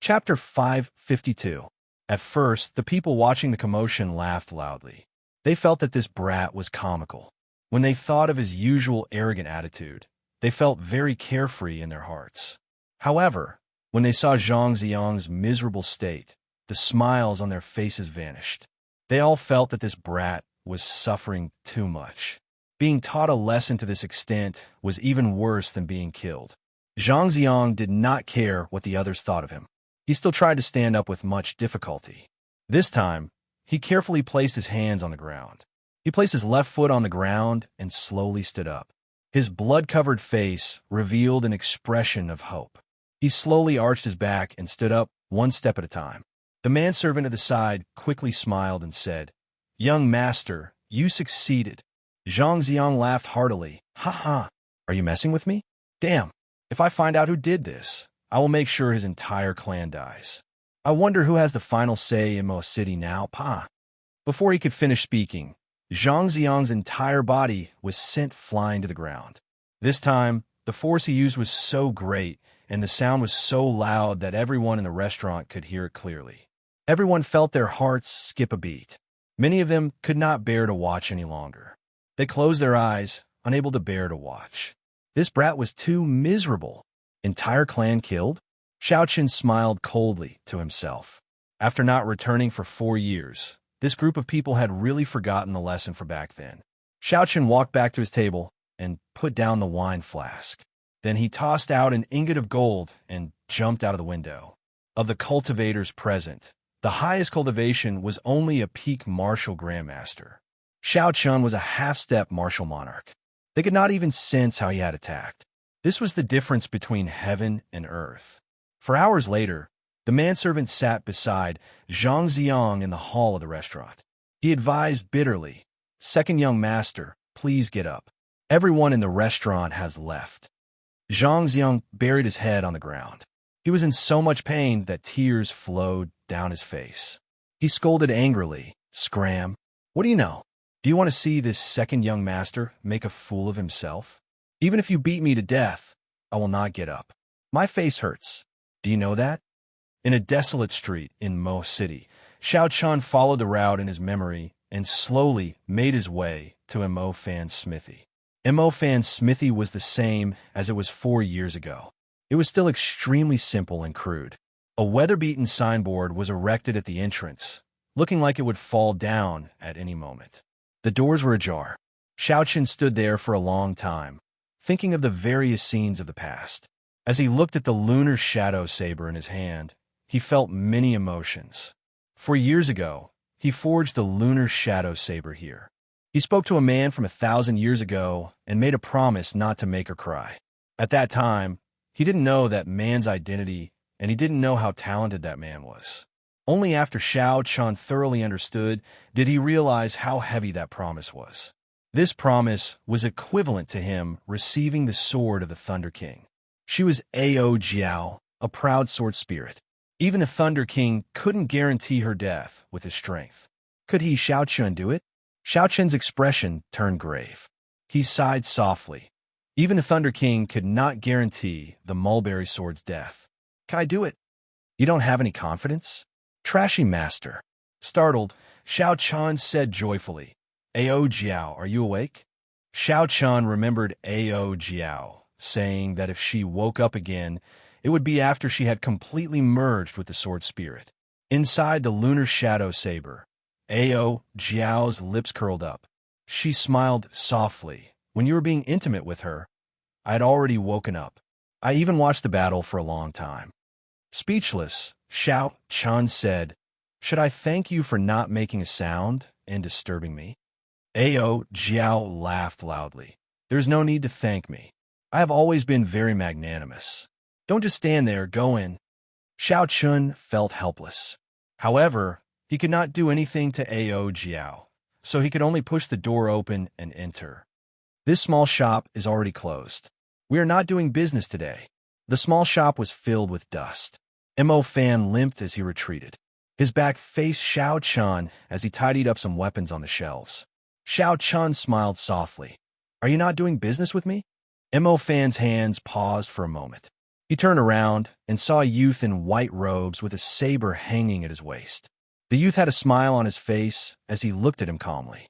Chapter 552. At first, the people watching the commotion laughed loudly. They felt that this brat was comical. When they thought of his usual arrogant attitude, they felt very carefree in their hearts. However, when they saw Xianxia's miserable state, the smiles on their faces vanished. They all felt that this brat was suffering too much. Being taught a lesson to this extent was even worse than being killed. Xianxia did not care what the others thought of him. He still tried to stand up with much difficulty. This time, he carefully placed his hands on the ground. He placed his left foot on the ground and slowly stood up. His blood-covered face revealed an expression of hope. He slowly arched his back and stood up one step at a time. The manservant at the side quickly smiled and said, "Young master, you succeeded." Xianxia laughed heartily. "Ha ha, are you messing with me? Damn, if I find out who did this, I will make sure his entire clan dies. I wonder who has the final say in Mo City now, pa." Before he could finish speaking, Xianxia's entire body was sent flying to the ground. This time, the force he used was so great, and the sound was so loud that everyone in the restaurant could hear it clearly. Everyone felt their hearts skip a beat. Many of them could not bear to watch any longer. They closed their eyes, unable to bear to watch. This brat was too miserable. Entire clan killed? Xianxia smiled coldly to himself. After not returning for 4 years, this group of people had really forgotten the lesson from back then. Xianxia walked back to his table and put down the wine flask. Then he tossed out an ingot of gold and jumped out of the window. Of the cultivators present, the highest cultivation was only a peak martial grandmaster. Xianxia was a half-step martial monarch. They could not even sense how he had attacked. This was the difference between heaven and earth. For hours later, the manservant sat beside Xianxia in the hall of the restaurant. He advised bitterly, "Second young master, please get up. Everyone in the restaurant has left." Xianxia buried his head on the ground. He was in so much pain that tears flowed down his face. He scolded angrily, "Scram! What do you know? Do you want to see this second young master make a fool of himself? Even if you beat me to death, I will not get up. My face hurts. Do you know that?" In a desolate street in Mo City, Xianxia followed the route in his memory and slowly made his way to Immofan's smithy. Immofan's smithy was the same as it was 4 years ago. It was still extremely simple and crude. A weather-beaten signboard was erected at the entrance, looking like it would fall down at any moment. The doors were ajar. Xianxia stood there for a long time, thinking of the various scenes of the past. As he looked at the lunar shadow saber in his hand, he felt many emotions. 4 years ago, he forged the lunar shadow saber here. He spoke to a man from 1,000 years ago and made a promise not to make her cry. At that time, he didn't know that man's identity, and he didn't know how talented that man was. Only after Xianxia thoroughly understood did he realize how heavy that promise was. This promise was equivalent to him receiving the sword of the Thunder King. She was Ao Jiao, a proud sword spirit. Even the Thunder King couldn't guarantee her death with his strength. Could he, Xianxia, do it? Xiaoqian's expression turned grave. He sighed softly. Even the Thunder King could not guarantee the mulberry sword's death. Can I do it? You don't have any confidence? Trashy master. Startled, Xiaoqian said joyfully, "Ao Jiao, are you awake?" Xiaoqian remembered Ao Jiao, saying that if she woke up again, it would be after she had completely merged with the sword spirit. Inside the lunar shadow saber, Ao Jiao's lips curled up. She smiled softly. "When you were being intimate with her, I had already woken up. I even watched the battle for a long time." Speechless, Xiaoqian said, "Should I thank you for not making a sound and disturbing me?" Ao Jiao laughed loudly. "There's no need to thank me. I have always been very magnanimous. Don't just stand there, go in." Xiaoqian felt helpless. However, he could not do anything to Ao Jiao, so he could only push the door open and enter. "This small shop is already closed. We are not doing business today." The small shop was filled with dust. Immofan limped as he retreated. His back faced Xiaoqian as he tidied up some weapons on the shelves. Xiaoqian smiled softly. "Are you not doing business with me?" Immofan's hands paused for a moment. He turned around and saw a youth in white robes with a saber hanging at his waist. The youth had a smile on his face as he looked at him calmly.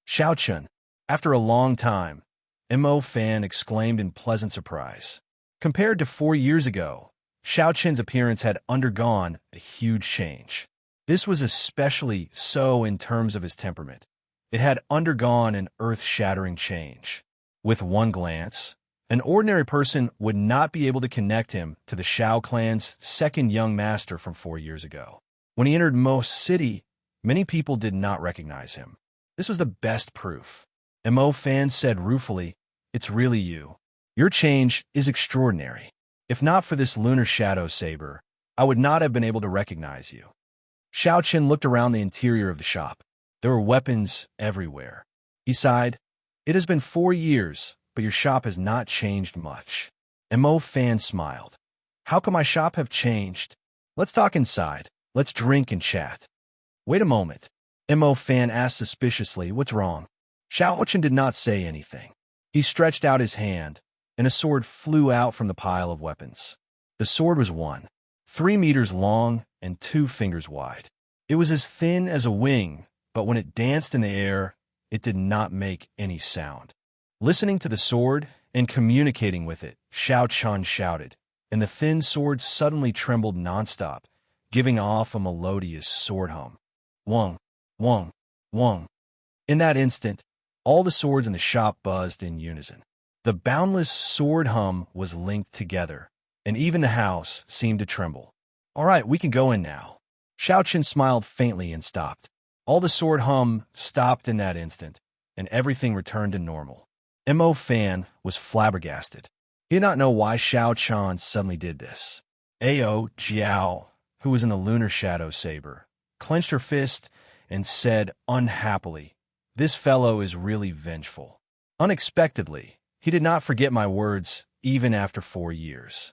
Xiaochun, after a long time, Mo Fan exclaimed in pleasant surprise. Compared to 4 years ago, Xiaochun's appearance had undergone a huge change. This was especially so in terms of his temperament. It had undergone an earth-shattering change. With one glance, an ordinary person would not be able to connect him to the Shao clan's second young master from 4 years ago. When he entered Mo City, many people did not recognize him. This was the best proof. Mo Fan said ruefully, "It's really you. Your change is extraordinary. If not for this lunar shadow saber, I would not have been able to recognize you." Xiaochun looked around the interior of the shop. There were weapons everywhere. He sighed, "It has been 4 years, but your shop has not changed much." Mo Fan smiled. "How could my shop have changed? Let's talk inside. Let's drink and chat." "Wait a moment." Mo Fan asked suspiciously, "What's wrong?" Xiaochun did not say anything. He stretched out his hand, and a sword flew out from the pile of weapons. The sword was 3 meters long and 2 fingers wide. It was as thin as a wing, but when it danced in the air, it did not make any sound. Listening to the sword and communicating with it, Xiaochun shouted, and the thin sword suddenly trembled nonstop, giving off a melodious sword hum. Wong, wong, wong. In that instant, all the swords in the shop buzzed in unison. The boundless sword hum was linked together, and even the house seemed to tremble. "All right, we can go in now." Xiaochun smiled faintly and stopped. All the sword hum stopped in that instant, and everything returned to normal. Mo Fan was flabbergasted. He did not know why Xiaochun suddenly did this. Ao Jiao, who was in the lunar shadow saber, clenched her fist and said unhappily, "This fellow is really vengeful." Unexpectedly, he did not forget my words even after 4 years.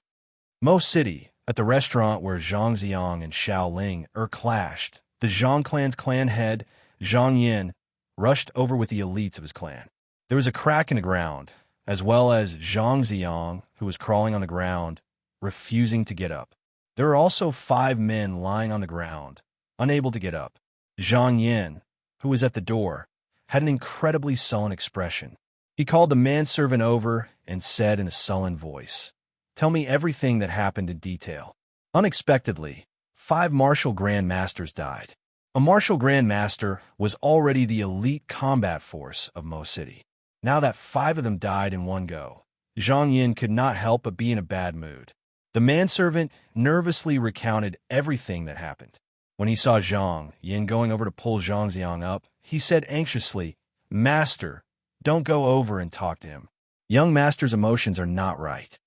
Mo City, at the restaurant where Zhang Xiang and Xiao Ling clashed, the Zhang clan's clan head, Zhang Yin, rushed over with the elites of his clan. There was a crack in the ground, as well as Zhang Xiang, who was crawling on the ground, refusing to get up. There were also 5 men lying on the ground, unable to get up. Zhang Yin, who was at the door, had an incredibly sullen expression. He called the manservant over and said in a sullen voice, "Tell me everything that happened in detail." Unexpectedly, 5 martial grand masters died. A martial grand master was already the elite combat force of Mo City. Now that 5 of them died in one go, Zhang Yin could not help but be in a bad mood. The manservant nervously recounted everything that happened. When he saw Zhang Yin going over to pull Zhang Xiang up, he said anxiously, "Master, don't go over and talk to him. Young master's emotions are not right."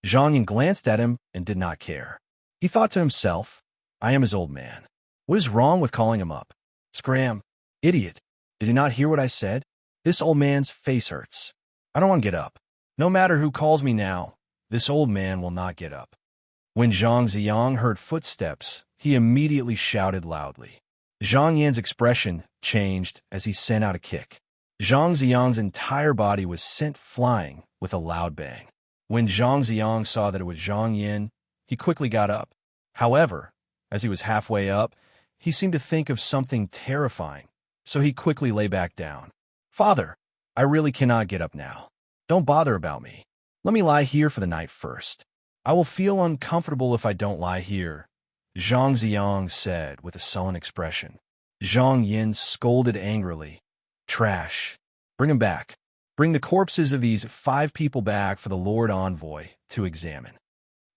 Zhang Yin glanced at him and did not care. He thought to himself, "I am his old man. What is wrong with calling him up? Scram! Idiot! Did you not hear what I said? This old man's face hurts. I don't want to get up. No matter who calls me now, this old man will not get up." When Zhang Xiang heard footsteps, he immediately shouted loudly. Zhang Yan's expression changed as he sent out a kick. Zhang Xiang's entire body was sent flying with a loud bang. When Zhang Xiang saw that it was Zhang Yin, he quickly got up. However, as he was halfway up, he seemed to think of something terrifying, so he quickly lay back down. "Father, I really cannot get up now. Don't bother about me. Let me lie here for the night first. I will feel uncomfortable if I don't lie here," Zhang Xiang said with a sullen expression. Zhang Yin scolded angrily. "Trash. Bring him back. Bring the corpses of these 5 people back for the Lord Envoy to examine."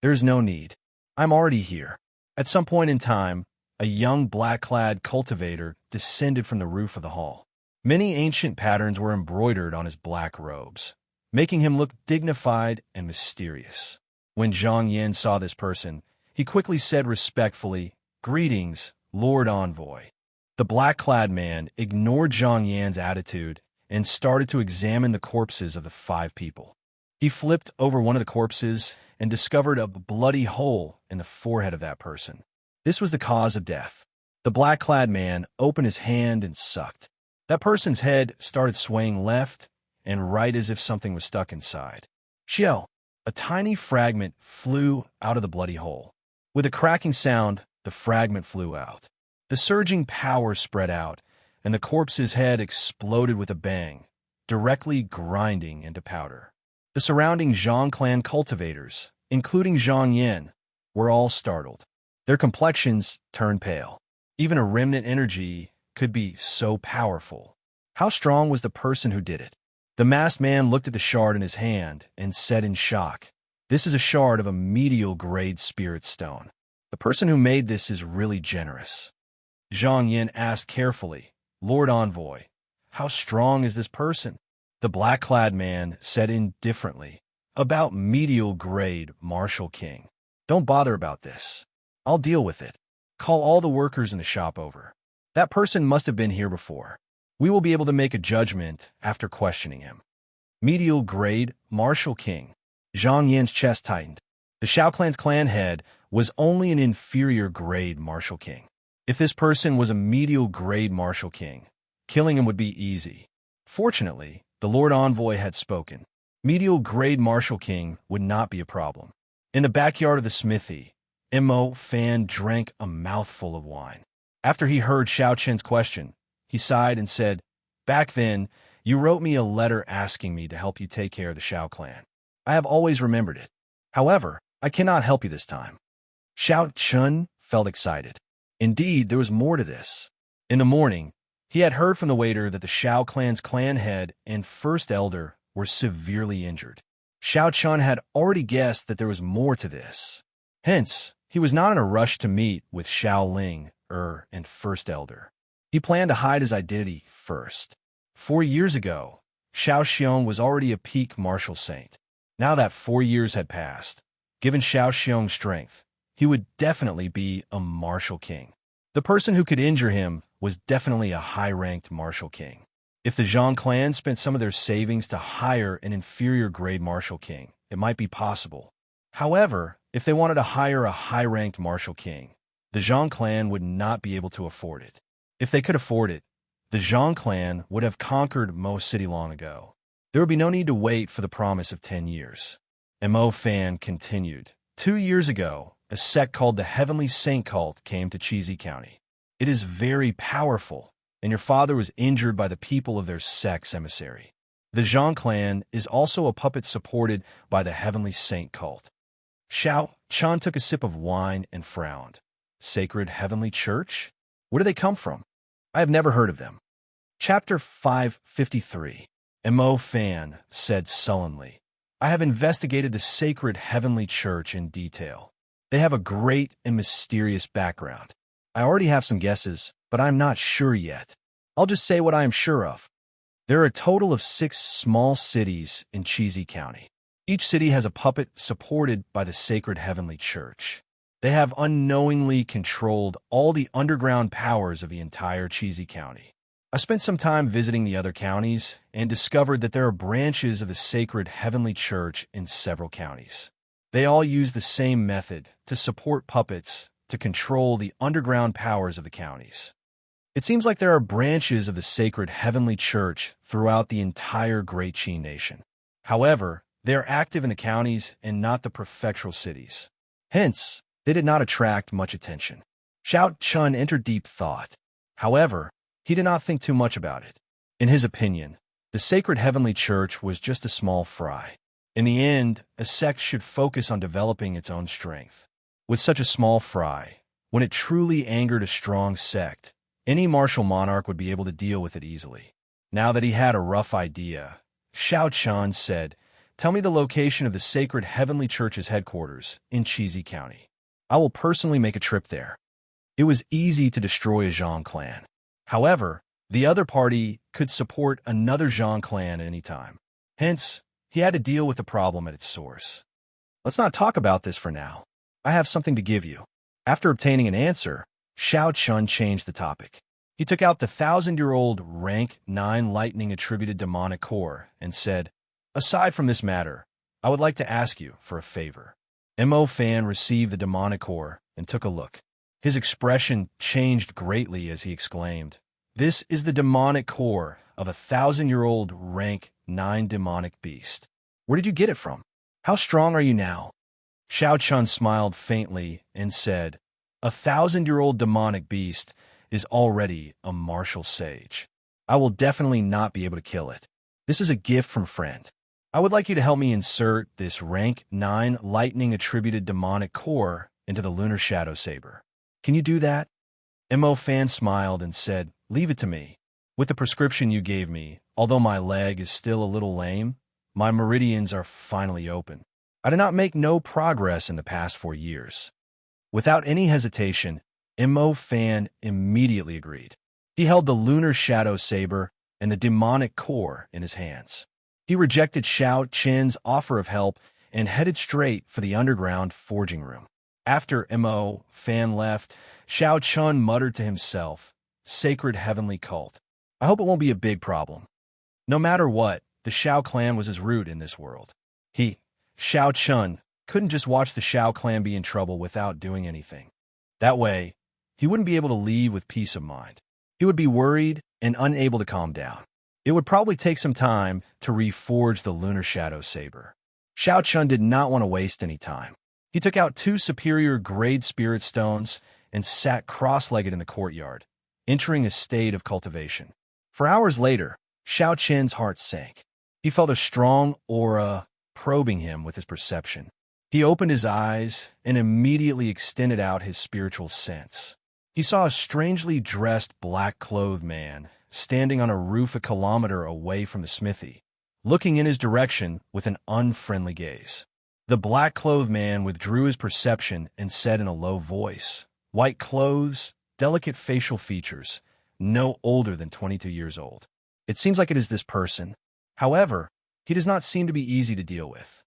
"There is no need. I'm already here." At some point in time, a young black-clad cultivator descended from the roof of the hall. Many ancient patterns were embroidered on his black robes, making him look dignified and mysterious. When Zhang Yin saw this person, he quickly said respectfully, "Greetings, Lord Envoy." The black-clad man ignored Zhang Yan's attitude and started to examine the corpses of the 5 people. He flipped over one of the corpses and discovered a bloody hole in the forehead of that person. This was the cause of death. The black-clad man opened his hand and sucked. That person's head started swaying left and right as if something was stuck inside. "Xiao, A tiny fragment flew out of the bloody hole. With a cracking sound, the fragment flew out. The surging power spread out, and the corpse's head exploded with a bang, directly grinding into powder. The surrounding Zhang clan cultivators, including Zhang Yin, were all startled. Their complexions turned pale. Even a remnant energy could be so powerful. How strong was the person who did it? The masked man looked at the shard in his hand and said in shock, "This is a shard of a medial-grade spirit stone. The person who made this is really generous." Zhang Yin asked carefully, "Lord Envoy, how strong is this person?" The black-clad man said indifferently, "About medial-grade, Martial King. Don't bother about this. I'll deal with it. Call all the workers in the shop over. That person must have been here before. We will be able to make a judgment after questioning him." Medial grade, Martial King. Zhang Yin's chest tightened. The Shao clan's clan head was only an inferior grade Martial King. If this person was a medial grade Martial King, killing him would be easy. Fortunately, the Lord Envoy had spoken. Medial grade Martial King would not be a problem. In the backyard of the smithy, Mo Fan drank a mouthful of wine. After he heard Xiao Chen's question, he sighed and said, "Back then, you wrote me a letter asking me to help you take care of the Shao clan. I have always remembered it. However, I cannot help you this time." Xiao Chen felt excited. Indeed, there was more to this. In the morning, he had heard from the waiter that the Shao clan's clan head and first elder were severely injured. Xiao Chen had already guessed that there was more to this. Hence, he was not in a rush to meet with Xiao Ling, and First Elder. He planned to hide his identity first. 4 years ago, Xiao Xiong was already a peak martial saint. Now that 4 years had passed, given Xiao Xiong's strength, he would definitely be a martial king. The person who could injure him was definitely a high-ranked martial king. If the Zhang clan spent some of their savings to hire an inferior grade martial king, it might be possible. However, if they wanted to hire a high-ranked martial king, the Zhang clan would not be able to afford it. If they could afford it, the Zhang clan would have conquered Mo City long ago. There would be no need to wait for the promise of 10 years. Mo Fan continued. 2 years ago, a sect called the Heavenly Saint Cult came to Cheesy County. It is very powerful, and your father was injured by the people of their sect's emissary. The Zhang clan is also a puppet supported by the Heavenly Saint Cult. Xiao Chan took a sip of wine and frowned. Sacred Heavenly Church? Where do they come from? I have never heard of them. Chapter 553. Mo Fan said sullenly, "I have investigated the Sacred Heavenly Church in detail. They have a great and mysterious background. I already have some guesses, but I'm not sure yet. I'll just say what I am sure of. There are a total of 6 small cities in Cheesy County. Each city has a puppet supported by the Sacred Heavenly Church. They have unknowingly controlled all the underground powers of the entire Cheesy County. I spent some time visiting the other counties and discovered that there are branches of the Sacred Heavenly Church in several counties. They all use the same method to support puppets to control the underground powers of the counties. It seems like there are branches of the Sacred Heavenly Church throughout the entire Great Qi Nation. However, they are active in the counties and not the prefectural cities. Hence, they did not attract much attention." Xiao Chun entered deep thought. However, he did not think too much about it. In his opinion, the Sacred Heavenly Church was just a small fry. In the end, a sect should focus on developing its own strength. With such a small fry, when it truly angered a strong sect, any martial monarch would be able to deal with it easily. Now that he had a rough idea, Xiao Chan said, "Tell me the location of the Sacred Heavenly Church's headquarters in Cheesy County. I will personally make a trip there." It was easy to destroy a Zhang clan. However, the other party could support another Zhang clan at any time. Hence, he had to deal with the problem at its source. "Let's not talk about this for now. I have something to give you." After obtaining an answer, Xiao Chun changed the topic. He took out the 1,000-year-old rank 9 lightning-attributed demonic core and said, "Aside from this matter, I would like to ask you for a favor." Mo Fan received the demonic core and took a look. His expression changed greatly as he exclaimed, "This is the demonic core of a 1,000-year-old rank 9 demonic beast. Where did you get it from? How strong are you now? Xiao Chun smiled faintly and said, "A 1,000-year-old demonic beast is already a martial sage. I will definitely not be able to kill it. This is a gift from a friend. I would like you to help me insert this rank 9 lightning-attributed demonic core into the lunar shadow saber. Can you do that?" Mo Fan smiled and said, "Leave it to me. With the prescription you gave me, although my leg is still a little lame, my meridians are finally open. I did not make no progress in the past 4 years." Without any hesitation, Mo Fan immediately agreed. He held the lunar shadow saber and the demonic core in his hands. He rejected Xiao Qin's offer of help and headed straight for the underground forging room. After Mo Fan left, Xiao Chun muttered to himself, "Sacred heavenly cult. I hope it won't be a big problem." No matter what, the Xiao clan was his root in this world. He, Xiao Chun, couldn't just watch the Xiao clan be in trouble without doing anything. That way, he wouldn't be able to leave with peace of mind. He would be worried and unable to calm down. It would probably take some time to reforge the lunar shadow saber. Xiao Chun did not want to waste any time. He took out 2 superior grade spirit stones and sat cross-legged in the courtyard, entering a state of cultivation. For hours later, Xiao Qin's heart sank. He felt a strong aura probing him with his perception. He opened his eyes and immediately extended out his spiritual sense. He saw a strangely dressed black-clothed man standing on a roof a kilometer away from the smithy, looking in his direction with an unfriendly gaze. The black-clothed man withdrew his perception and said in a low voice, "White clothes, delicate facial features, no older than 22 years old. It seems like it is this person. However, he does not seem to be easy to deal with.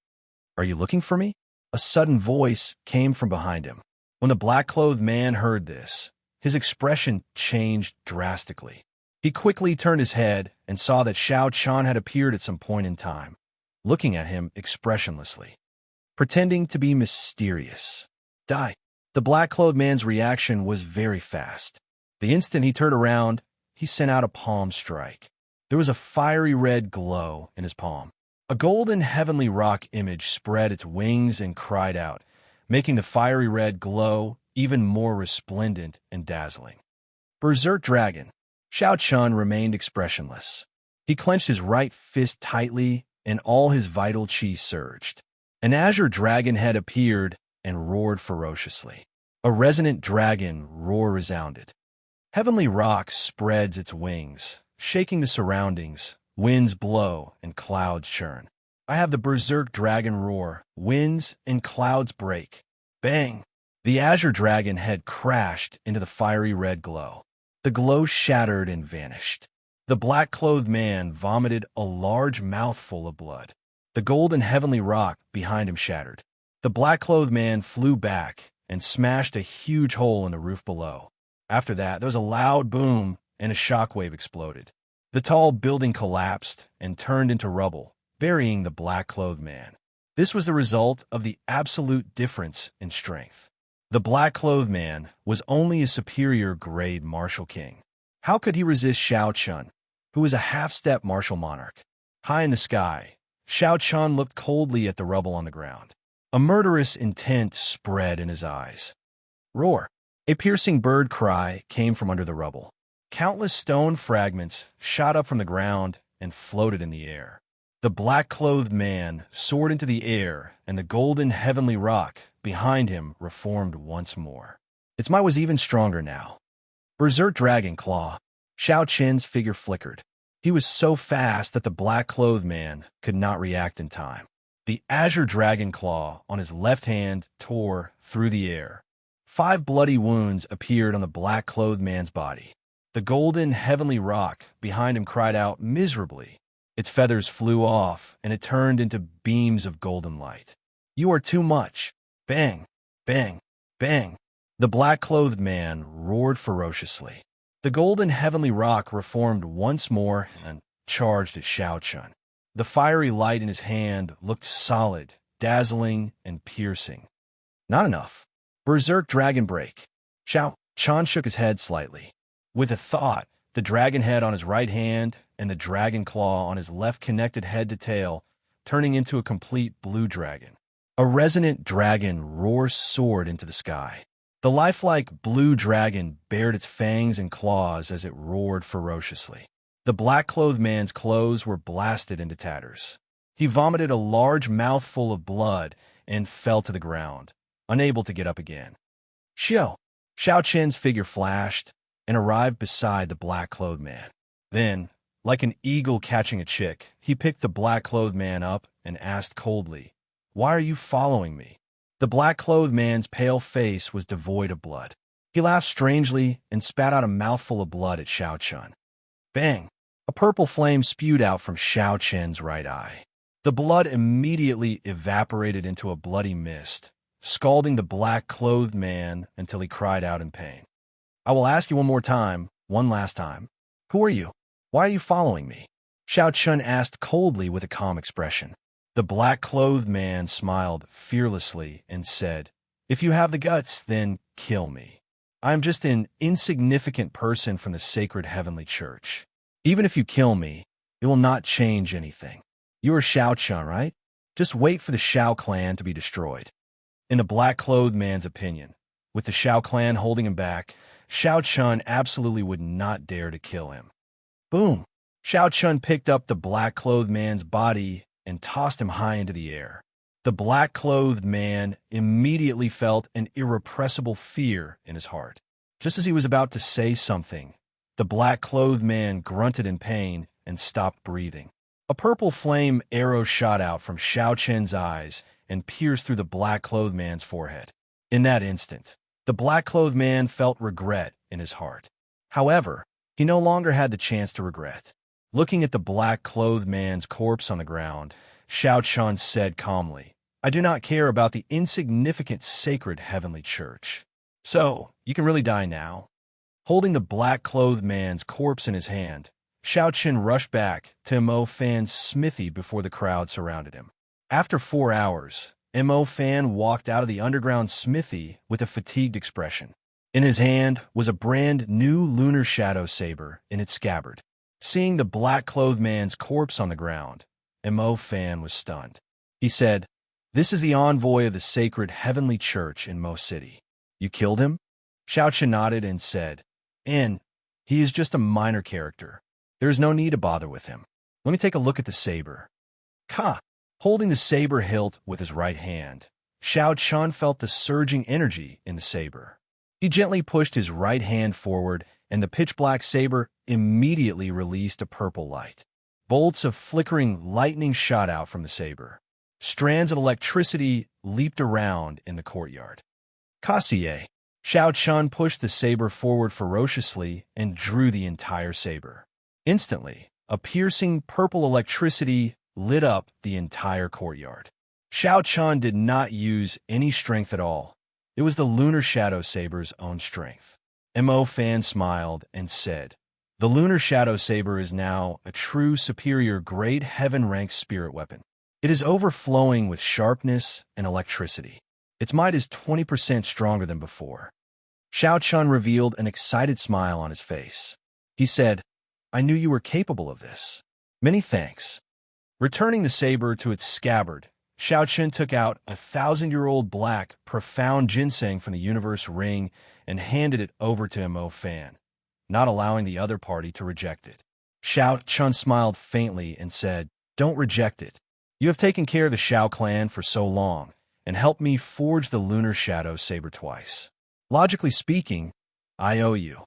Are you looking for me?" A sudden voice came from behind him. When the black-clothed man heard this, his expression changed drastically. He quickly turned his head and saw that Xiao Chun had appeared at some point in time, looking at him expressionlessly, pretending to be mysterious. "Die." The black-clothed man's reaction was very fast. The instant he turned around, he sent out a palm strike. There was a fiery red glow in his palm. A golden heavenly rock image spread its wings and cried out, making the fiery red glow even more resplendent and dazzling. Berserk Dragon. Xiao Chun remained expressionless. He clenched his right fist tightly, and all his vital chi surged. An azure dragon head appeared and roared ferociously. A resonant dragon roar resounded. Heavenly rock spreads its wings, shaking the surroundings. Winds blow and clouds churn. I have the berserk dragon roar. Winds and clouds break. Bang! The azure dragon head crashed into the fiery red glow. The glow shattered and vanished. The black-clothed man vomited a large mouthful of blood. The golden heavenly rock behind him shattered. The black-clothed man flew back and smashed a huge hole in the roof below. After that, there was a loud boom and a shockwave exploded. The tall building collapsed and turned into rubble, burying the black-clothed man. This was the result of the absolute difference in strength. The black-clothed man was only a superior grade martial king. How could he resist Xiao Chun, who was a half-step martial monarch? High in the sky, Xiao Chun looked coldly at the rubble on the ground. A murderous intent spread in his eyes. Roar! A piercing bird cry came from under the rubble. Countless stone fragments shot up from the ground and floated in the air. The black-clothed man soared into the air, and the golden heavenly rock behind him reformed once more. Its might was even stronger now. Berserk Dragon Claw. Xiao Qin's figure flickered. He was so fast that the black-clothed man could not react in time. The azure dragon claw on his left hand tore through the air. 5 bloody wounds appeared on the black-clothed man's body. The golden heavenly rock behind him cried out miserably. Its feathers flew off, and it turned into beams of golden light. "You are too much." Bang, bang, bang. The black-clothed man roared ferociously. The golden heavenly rock reformed once more and charged at Xiao Chun. The fiery light in his hand looked solid, dazzling, and piercing. Not enough. Berserk Dragon Break. Xiao Chun shook his head slightly. With a thought, the dragon head on his right hand and the dragon claw on his left connected head to tail, turning into a complete blue dragon. A resonant dragon roar soared into the sky. The lifelike blue dragon bared its fangs and claws as it roared ferociously. The black-clothed man's clothes were blasted into tatters. He vomited a large mouthful of blood and fell to the ground, unable to get up again. Xiao Qian's figure flashed and arrived beside the black-clothed man. Then, like an eagle catching a chick, he picked the black-clothed man up and asked coldly, "Why are you following me?" The black-clothed man's pale face was devoid of blood. He laughed strangely and spat out a mouthful of blood at Xianxia. Bang! A purple flame spewed out from Xianxia's right eye. The blood immediately evaporated into a bloody mist, scalding the black-clothed man until he cried out in pain. "I will ask you one last time. Who are you? Why are you following me?" Xianxia asked coldly with a calm expression. The black-clothed man smiled fearlessly and said, "If you have the guts, then kill me. I am just an insignificant person from the sacred heavenly church. Even if you kill me, it will not change anything. You are Xianxia, right? Just wait for the Xiao clan to be destroyed." In the black-clothed man's opinion, with the Xiao clan holding him back, Xianxia absolutely would not dare to kill him. Boom! Xianxia picked up the black-clothed man's body and tossed him high into the air. The black-clothed man immediately felt an irrepressible fear in his heart. Just as he was about to say something, the black-clothed man grunted in pain and stopped breathing. A purple flame arrow shot out from Xiaoqian's eyes and pierced through the black-clothed man's forehead. In that instant, the black-clothed man felt regret in his heart. However, he no longer had the chance to regret. Looking at the black-clothed man's corpse on the ground, Xianxia said calmly, "I do not care about the insignificant sacred heavenly church. So, you can really die now." Holding the black-clothed man's corpse in his hand, Xianxia rushed back to Mo Fan's smithy before the crowd surrounded him. After 4 hours, Mo Fan walked out of the underground smithy with a fatigued expression. In his hand was a brand new lunar shadow saber in its scabbard. Seeing the black-clothed man's corpse on the ground, Mo Fan was stunned. He said, "This is the envoy of the sacred heavenly church in Mo City. You killed him?" Xianxia nodded and said, "And he is just a minor character. There is no need to bother with him. Let me take a look at the saber." Ka! Holding the saber hilt with his right hand, Xianxia felt the surging energy in the saber. He gently pushed his right hand forward, and the pitch-black saber immediately released a purple light. Bolts of flickering lightning shot out from the saber. Strands of electricity leaped around in the courtyard. Kassiye! Xianxia pushed the saber forward ferociously and drew the entire saber. Instantly, a piercing purple electricity lit up the entire courtyard. Xianxia did not use any strength at all. It was the lunar shadow saber's own strength. Mo Fan smiled and said, "The lunar shadow saber is now a true superior grade heaven-ranked spirit weapon. It is overflowing with sharpness and electricity. Its might is 20% stronger than before." Xianxia revealed an excited smile on his face. He said, "I knew you were capable of this. Many thanks." Returning the saber to its scabbard, Xianxia took out a 1,000-year-old black, profound ginseng from the universe ring and handed it over to Mo Fan, not allowing the other party to reject it. Xianxia smiled faintly and said, "Don't reject it. You have taken care of the Xiao clan for so long and helped me forge the lunar shadow saber twice. Logically speaking, I owe you."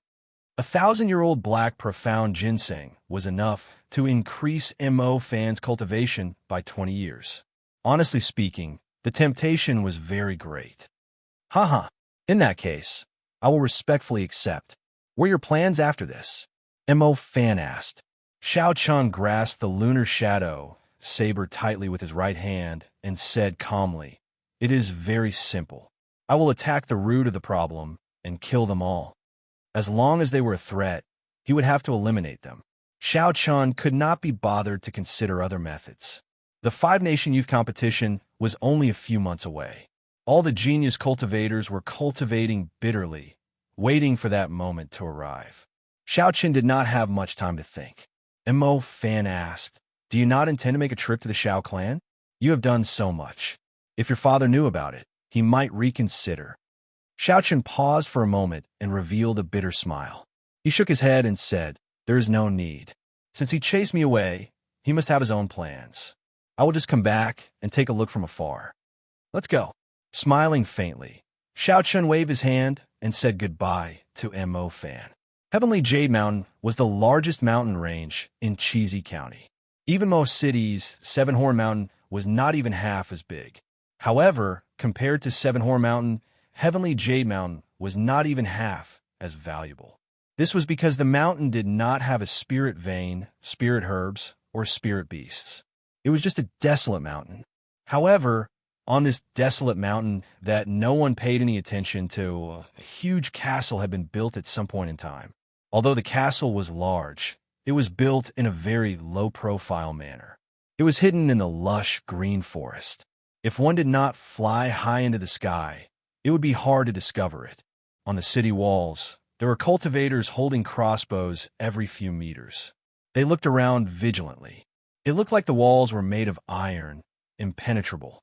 A 1,000-year-old black profound ginseng was enough to increase Mo Fan's cultivation by 20 years. Honestly speaking, the temptation was very great. Haha, in that case, I will respectfully accept. What are your plans after this? Mo Fan asked. Xianxia grasped the lunar shadow saber tightly with his right hand and said calmly, "It is very simple. I will attack the root of the problem and kill them all. As long as they were a threat, he would have to eliminate them." Xianxia could not be bothered to consider other methods. The five-nation youth competition was only a few months away. All the genius cultivators were cultivating bitterly, waiting for that moment to arrive. Xianxia did not have much time to think. Mo Fan asked, "Do you not intend to make a trip to the Xiao clan? You have done so much. If your father knew about it, he might reconsider. Xiaochen paused for a moment and revealed a bitter smile. He shook his head and said, "There is no need. Since he chased me away, he must have his own plans. I will just come back and take a look from afar. Let's go." Smiling faintly, Xiaochen waved his hand and said goodbye to Mo Fan. Heavenly Jade Mountain was the largest mountain range in Cheesy County. Even Mo City's Seven Horn Mountain was not even half as big. However, compared to Seven Horn Mountain, Heavenly Jade Mountain was not even half as valuable. This was because the mountain did not have a spirit vein, spirit herbs, or spirit beasts. It was just a desolate mountain. However, on this desolate mountain that no one paid any attention to, a huge castle had been built at some point in time. Although the castle was large, it was built in a very low-profile manner. It was hidden in the lush green forest. If one did not fly high into the sky, it would be hard to discover it. On the city walls, there were cultivators holding crossbows every few meters. They looked around vigilantly. It looked like the walls were made of iron, impenetrable.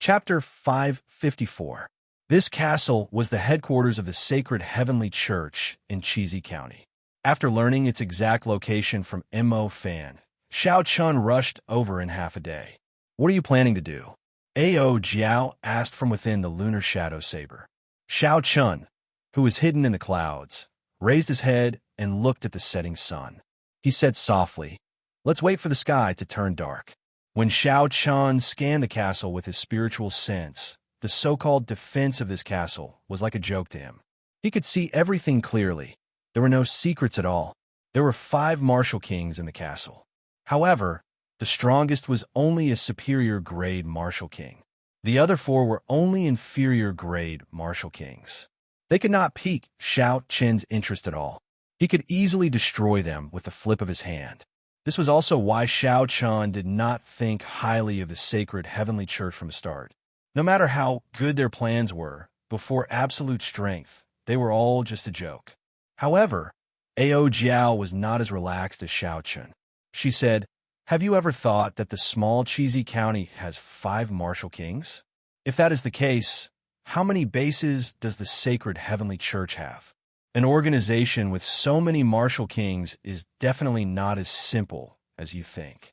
Chapter 554. This castle was the headquarters of the Sacred Heavenly Church in Cheesy County. After learning its exact location from Mo Fan, Xiaochen rushed over in half a day. "What are you planning to do?" Ao Jiao asked from within the lunar shadow saber. Xiaochen, who was hidden in the clouds, raised his head and looked at the setting sun. He said softly, "Let's wait for the sky to turn dark." When Xiaochen scanned the castle with his spiritual sense, the so-called defense of this castle was like a joke to him. He could see everything clearly. There were no secrets at all. There were 5 martial kings in the castle. However, the strongest was only a superior grade martial king. The other 4 were only inferior grade martial kings. They could not pique Xiaochen's interest at all. He could easily destroy them with the flip of his hand. This was also why Xiaochen did not think highly of the Sacred Heavenly Church from the start. No matter how good their plans were, before absolute strength, they were all just a joke. However, Ao Jiao was not as relaxed as Xiaochen. She said, "Have you ever thought that the small Cheesy County has 5 martial kings? If that is the case, how many bases does the Sacred Heavenly Church have? An organization with so many martial kings is definitely not as simple as you think."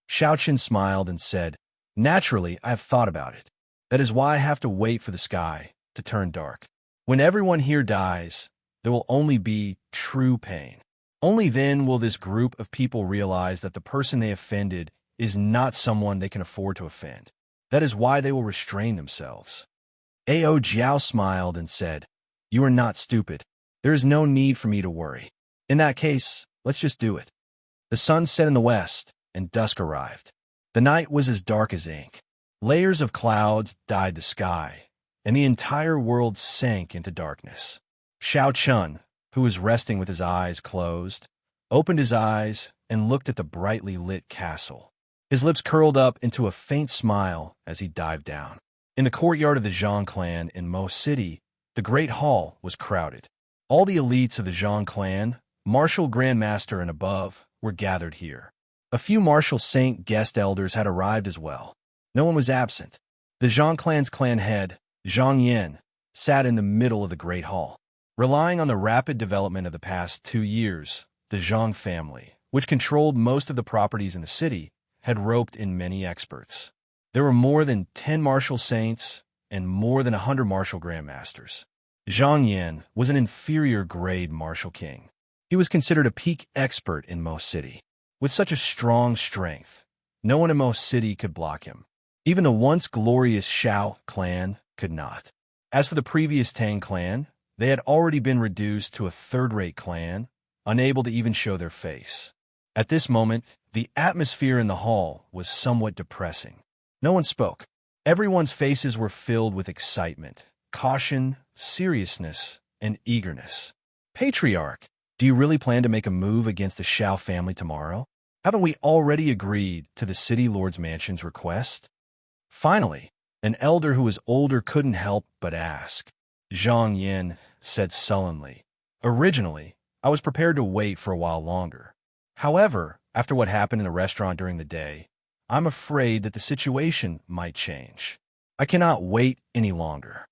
Xiaochen smiled and said, "Naturally, I have thought about it. That is why I have to wait for the sky to turn dark. When everyone here dies, there will only be true pain. Only then will this group of people realize that the person they offended is not someone they can afford to offend. That is why they will restrain themselves." Ao Jiao smiled and said, "You are not stupid. There is no need for me to worry. In that case, let's just do it." The sun set in the west, and dusk arrived. The night was as dark as ink. Layers of clouds dyed the sky, and the entire world sank into darkness. Xiaochen, who was resting with his eyes closed, opened his eyes and looked at the brightly lit castle. His lips curled up into a faint smile as he dived down. In the courtyard of the Zhang clan in Mo City, the Great Hall was crowded. All the elites of the Zhang clan, Martial Grandmaster and above, were gathered here. A few Martial Saint guest elders had arrived as well. No one was absent. The Zhang clan's clan head, Zhang Yin, sat in the middle of the Great Hall. Relying on the rapid development of the past 2 years, the Zhang family, which controlled most of the properties in the city, had roped in many experts. There were more than 10 martial saints and more than 100 martial grandmasters. Zhang Yin was an inferior grade martial king. He was considered a peak expert in Mo City. With such a strong strength, no one in Mo City could block him. Even the once glorious Shao clan could not. As for the previous Tang clan, they had already been reduced to a third-rate clan, unable to even show their face. At this moment, the atmosphere in the hall was somewhat depressing. No one spoke. Everyone's faces were filled with excitement, caution, seriousness, and eagerness. "Patriarch, do you really plan to make a move against the Shao family tomorrow? Haven't we already agreed to the City Lord's Mansion's request?" Finally, an elder who was older couldn't help but ask. Zhang Yin said sullenly, "Originally, I was prepared to wait for a while longer. However, after what happened in the restaurant during the day, I'm afraid that the situation might change. I cannot wait any longer.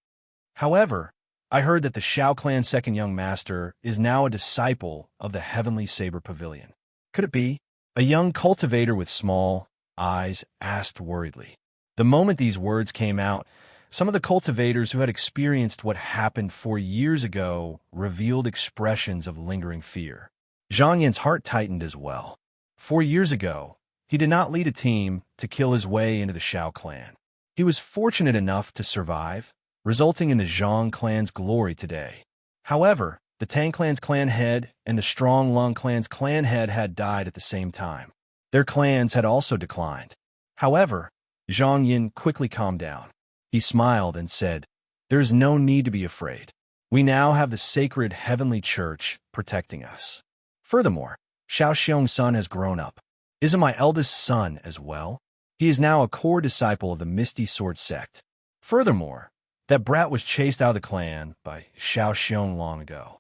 However, I heard that the Shao clan's second young master is now a disciple of the Heavenly Saber Pavilion. Could it be? A young cultivator with small eyes asked worriedly. The moment these words came out, some of the cultivators who had experienced what happened 4 years ago revealed expressions of lingering fear. Zhang Yin's heart tightened as well. 4 years ago, he did not lead a team to kill his way into the Shao clan. He was fortunate enough to survive, resulting in the Zhang clan's glory today. However, the Tang clan's clan head and the Strong Lung clan's clan head had died at the same time. Their clans had also declined. However, Zhang Yin quickly calmed down. He smiled and said, "There is no need to be afraid. We now have the sacred heavenly church protecting us. Furthermore, Xiaoxiang's son has grown up. Isn't my eldest son as well? He is now a core disciple of the Misty Sword sect. Furthermore, that brat was chased out of the clan by Xiaoxiang long ago.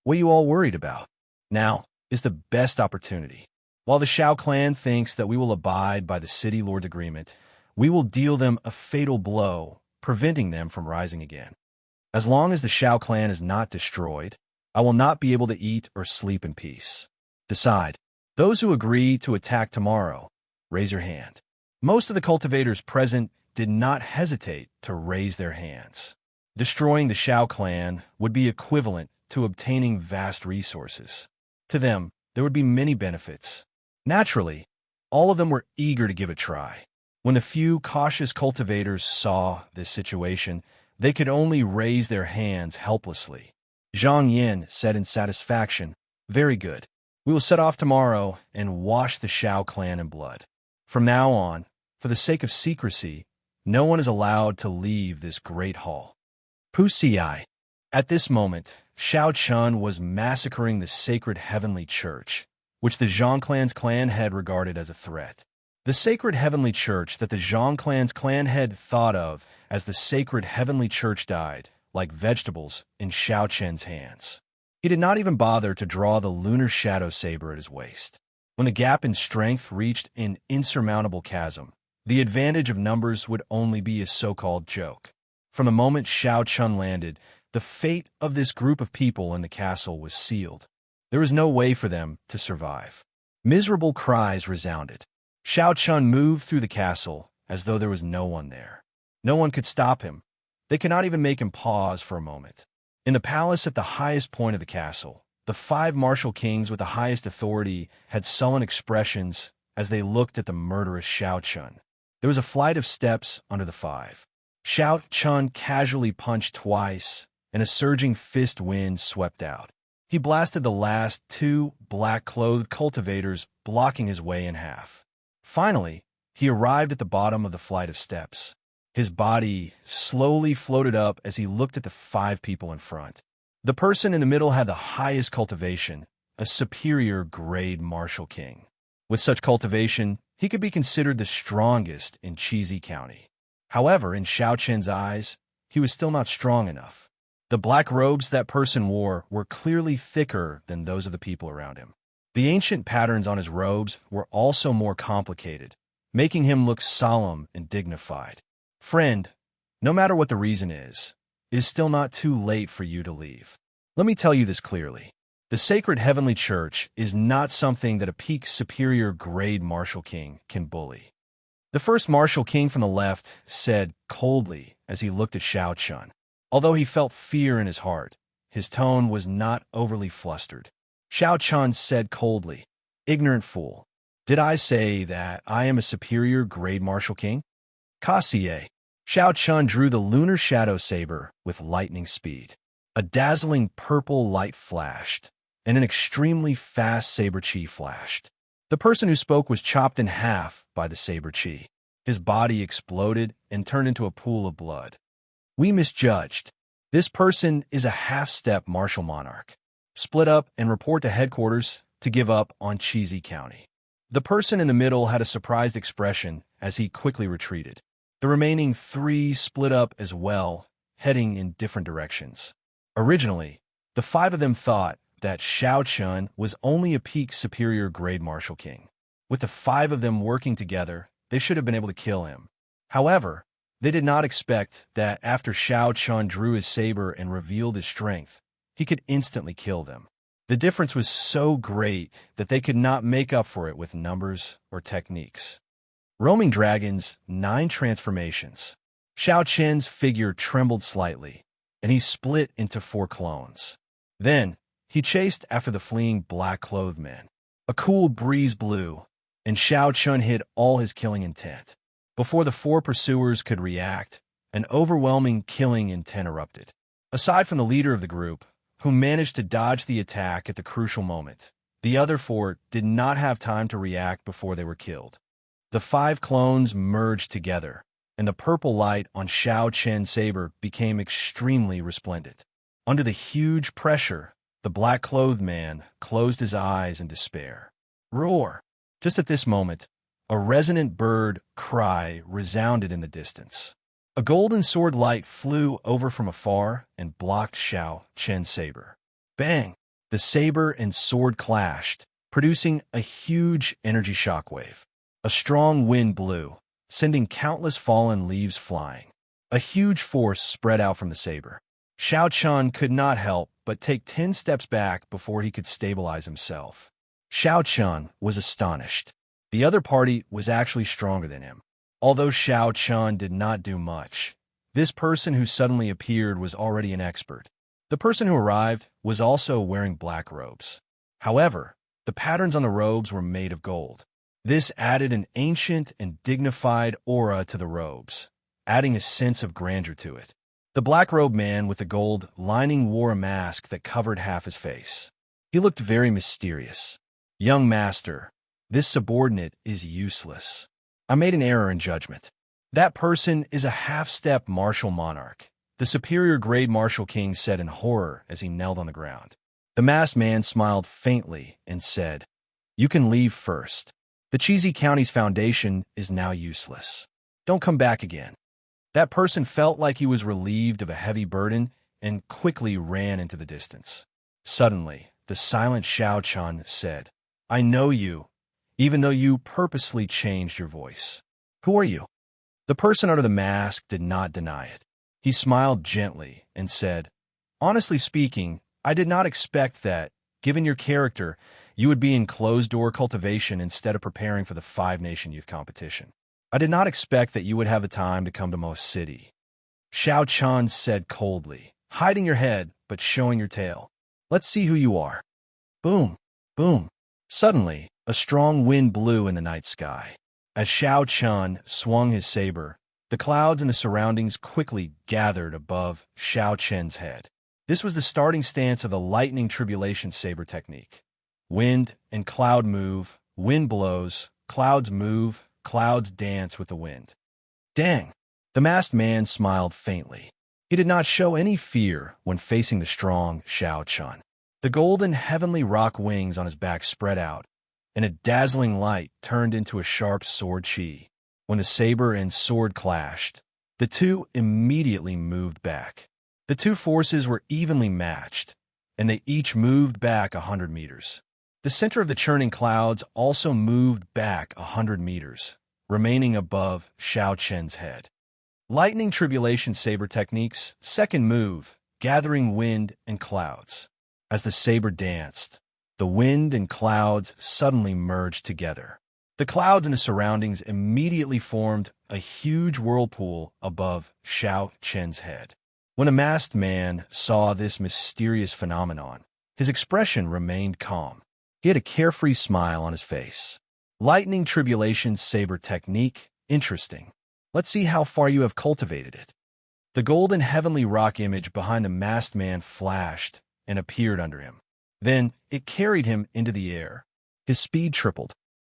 What are you all worried about? Now is the best opportunity. While the Shao clan thinks that we will abide by the City Lord's agreement, we will deal them a fatal blow, preventing them from rising again. As long as the Shao clan is not destroyed, I will not be able to eat or sleep in peace. Decide. Those who agree to attack tomorrow, raise your hand." Most of the cultivators present did not hesitate to raise their hands. Destroying the Shao clan would be equivalent to obtaining vast resources. To them, there would be many benefits. Naturally, all of them were eager to give it a try. When the few cautious cultivators saw this situation, they could only raise their hands helplessly. Zhang Yin said in satisfaction, "Very good. We will set off tomorrow and wash the Shao clan in blood. From now on, for the sake of secrecy, no one is allowed to leave this great hall." Wuxia. At this moment, Shao Chun was massacring the sacred heavenly church, which the Zhang clan's clan head regarded as a threat. The sacred heavenly church that the Zhang clan's clan head thought of as the sacred heavenly church died, like vegetables, in Shao Chen's hands. He did not even bother to draw the lunar shadow saber at his waist. When the gap in strength reached an insurmountable chasm, the advantage of numbers would only be a so-called joke. From the moment Shao Chun landed, the fate of this group of people in the castle was sealed. There was no way for them to survive. Miserable cries resounded. Shao Chun moved through the castle as though there was no one there. No one could stop him. They could not even make him pause for a moment. In the palace at the highest point of the castle, the 5 martial kings with the highest authority had sullen expressions as they looked at the murderous Shao Chun. There was a flight of steps under the 5. Shao Chun casually punched twice, and a surging fist wind swept out. He blasted the last 2 black-clothed cultivators, blocking his way in half. Finally, he arrived at the bottom of the flight of steps. His body slowly floated up as he looked at the 5 people in front. The person in the middle had the highest cultivation, a superior grade martial king. With such cultivation, he could be considered the strongest in Cheesy County. However, in Shao Chen's eyes, he was still not strong enough. The black robes that person wore were clearly thicker than those of the people around him. The ancient patterns on his robes were also more complicated, making him look solemn and dignified. "Friend, no matter what the reason is, it is still not too late for you to leave. Let me tell you this clearly. The sacred heavenly church is not something that a peak superior grade martial king can bully." The first martial king from the left said coldly as he looked at Shao Chun. Although he felt fear in his heart, his tone was not overly flustered. Shao Chun said coldly, "Ignorant fool, did I say that I am a superior grade martial king?" Kassier. Shao Chun drew the lunar shadow saber with lightning speed. A dazzling purple light flashed, and an extremely fast saber chi flashed. The person who spoke was chopped in half by the saber chi. His body exploded and turned into a pool of blood. "We misjudged. This person is a half-step martial monarch. Split up and report to headquarters to give up on Cheesy County." The person in the middle had a surprised expression as he quickly retreated. The remaining 3 split up as well, heading in different directions. Originally, the 5 of them thought that Shao Chun was only a peak superior grade martial king. With the 5 of them working together, they should have been able to kill him. However, They did not expect that after Xianxia drew his saber and revealed his strength, he could instantly kill them. The difference was so great that they could not make up for it with numbers or techniques. Roaming Dragons, 9 transformations. Xiaoqian's figure trembled slightly, and he split into 4 clones. Then, he chased after the fleeing black-clothed man. A cool breeze blew, and Xiaoqian hid all his killing intent. Before the 4 pursuers could react, an overwhelming killing intent erupted. Aside from the leader of the group, who managed to dodge the attack at the crucial moment, the other 4 did not have time to react before they were killed. The 5 clones merged together, and the purple light on Xiaoqian's saber became extremely resplendent. Under the huge pressure, the black-clothed man closed his eyes in despair. Roar! Just at this moment, a resonant bird cry resounded in the distance. A golden sword light flew over from afar and blocked Xiaoqian's saber. Bang! The saber and sword clashed, producing a huge energy shockwave. A strong wind blew, sending countless fallen leaves flying. A huge force spread out from the saber. Xiaoqian could not help but take 10 steps back before he could stabilize himself. Xiaoqian was astonished. The other party was actually stronger than him. Although Xiaoqian did not do much, this person who suddenly appeared was already an expert. The person who arrived was also wearing black robes. However, the patterns on the robes were made of gold. This added an ancient and dignified aura to the robes, adding a sense of grandeur to it. The black-robed man with the gold lining wore a mask that covered half his face. He looked very mysterious. Young master, this subordinate is useless. I made an error in judgment. That person is a half-step martial monarch, the superior grade martial king said in horror as he knelt on the ground. The masked man smiled faintly and said, "You can leave first. The Cheesy County's foundation is now useless. Don't come back again." That person felt like he was relieved of a heavy burden and quickly ran into the distance. Suddenly, the silent Xiaoqian said, "I know you, even though you purposely changed your voice. Who are you?" The person under the mask did not deny it. He smiled gently and said, "Honestly speaking, I did not expect that, given your character, you would be in closed-door cultivation instead of preparing for the 5-Nation Youth Competition. I did not expect that you would have the time to come to Mo City." Xiaoqian said coldly, "Hiding your head, but showing your tail. Let's see who you are." Boom! Boom! Suddenly, a strong wind blew in the night sky. As Xiaoqian swung his saber, the clouds in the surroundings quickly gathered above Xiaoqian's head. This was the starting stance of the lightning tribulation saber technique. Wind and cloud move, wind blows, clouds move, clouds dance with the wind. Dang! The masked man smiled faintly. He did not show any fear when facing the strong Xiaoqian. The golden heavenly rock wings on his back spread out, and a dazzling light turned into a sharp sword chi. When the saber and sword clashed, the two immediately moved back. The two forces were evenly matched, and they each moved back 100 meters. The center of the churning clouds also moved back 100 meters, remaining above Xiaoqian's head. Lightning tribulation saber techniques, second move, gathering wind and clouds. As the saber danced, the wind and clouds suddenly merged together. The clouds in the surroundings immediately formed a huge whirlpool above Xiaoqian's head. When a masked man saw this mysterious phenomenon, his expression remained calm. He had a carefree smile on his face. Lightning tribulation saber technique, interesting. Let's see how far you have cultivated it. The golden heavenly rock image behind the masked man flashed and appeared under him. Then it carried him into the air. His speed tripled.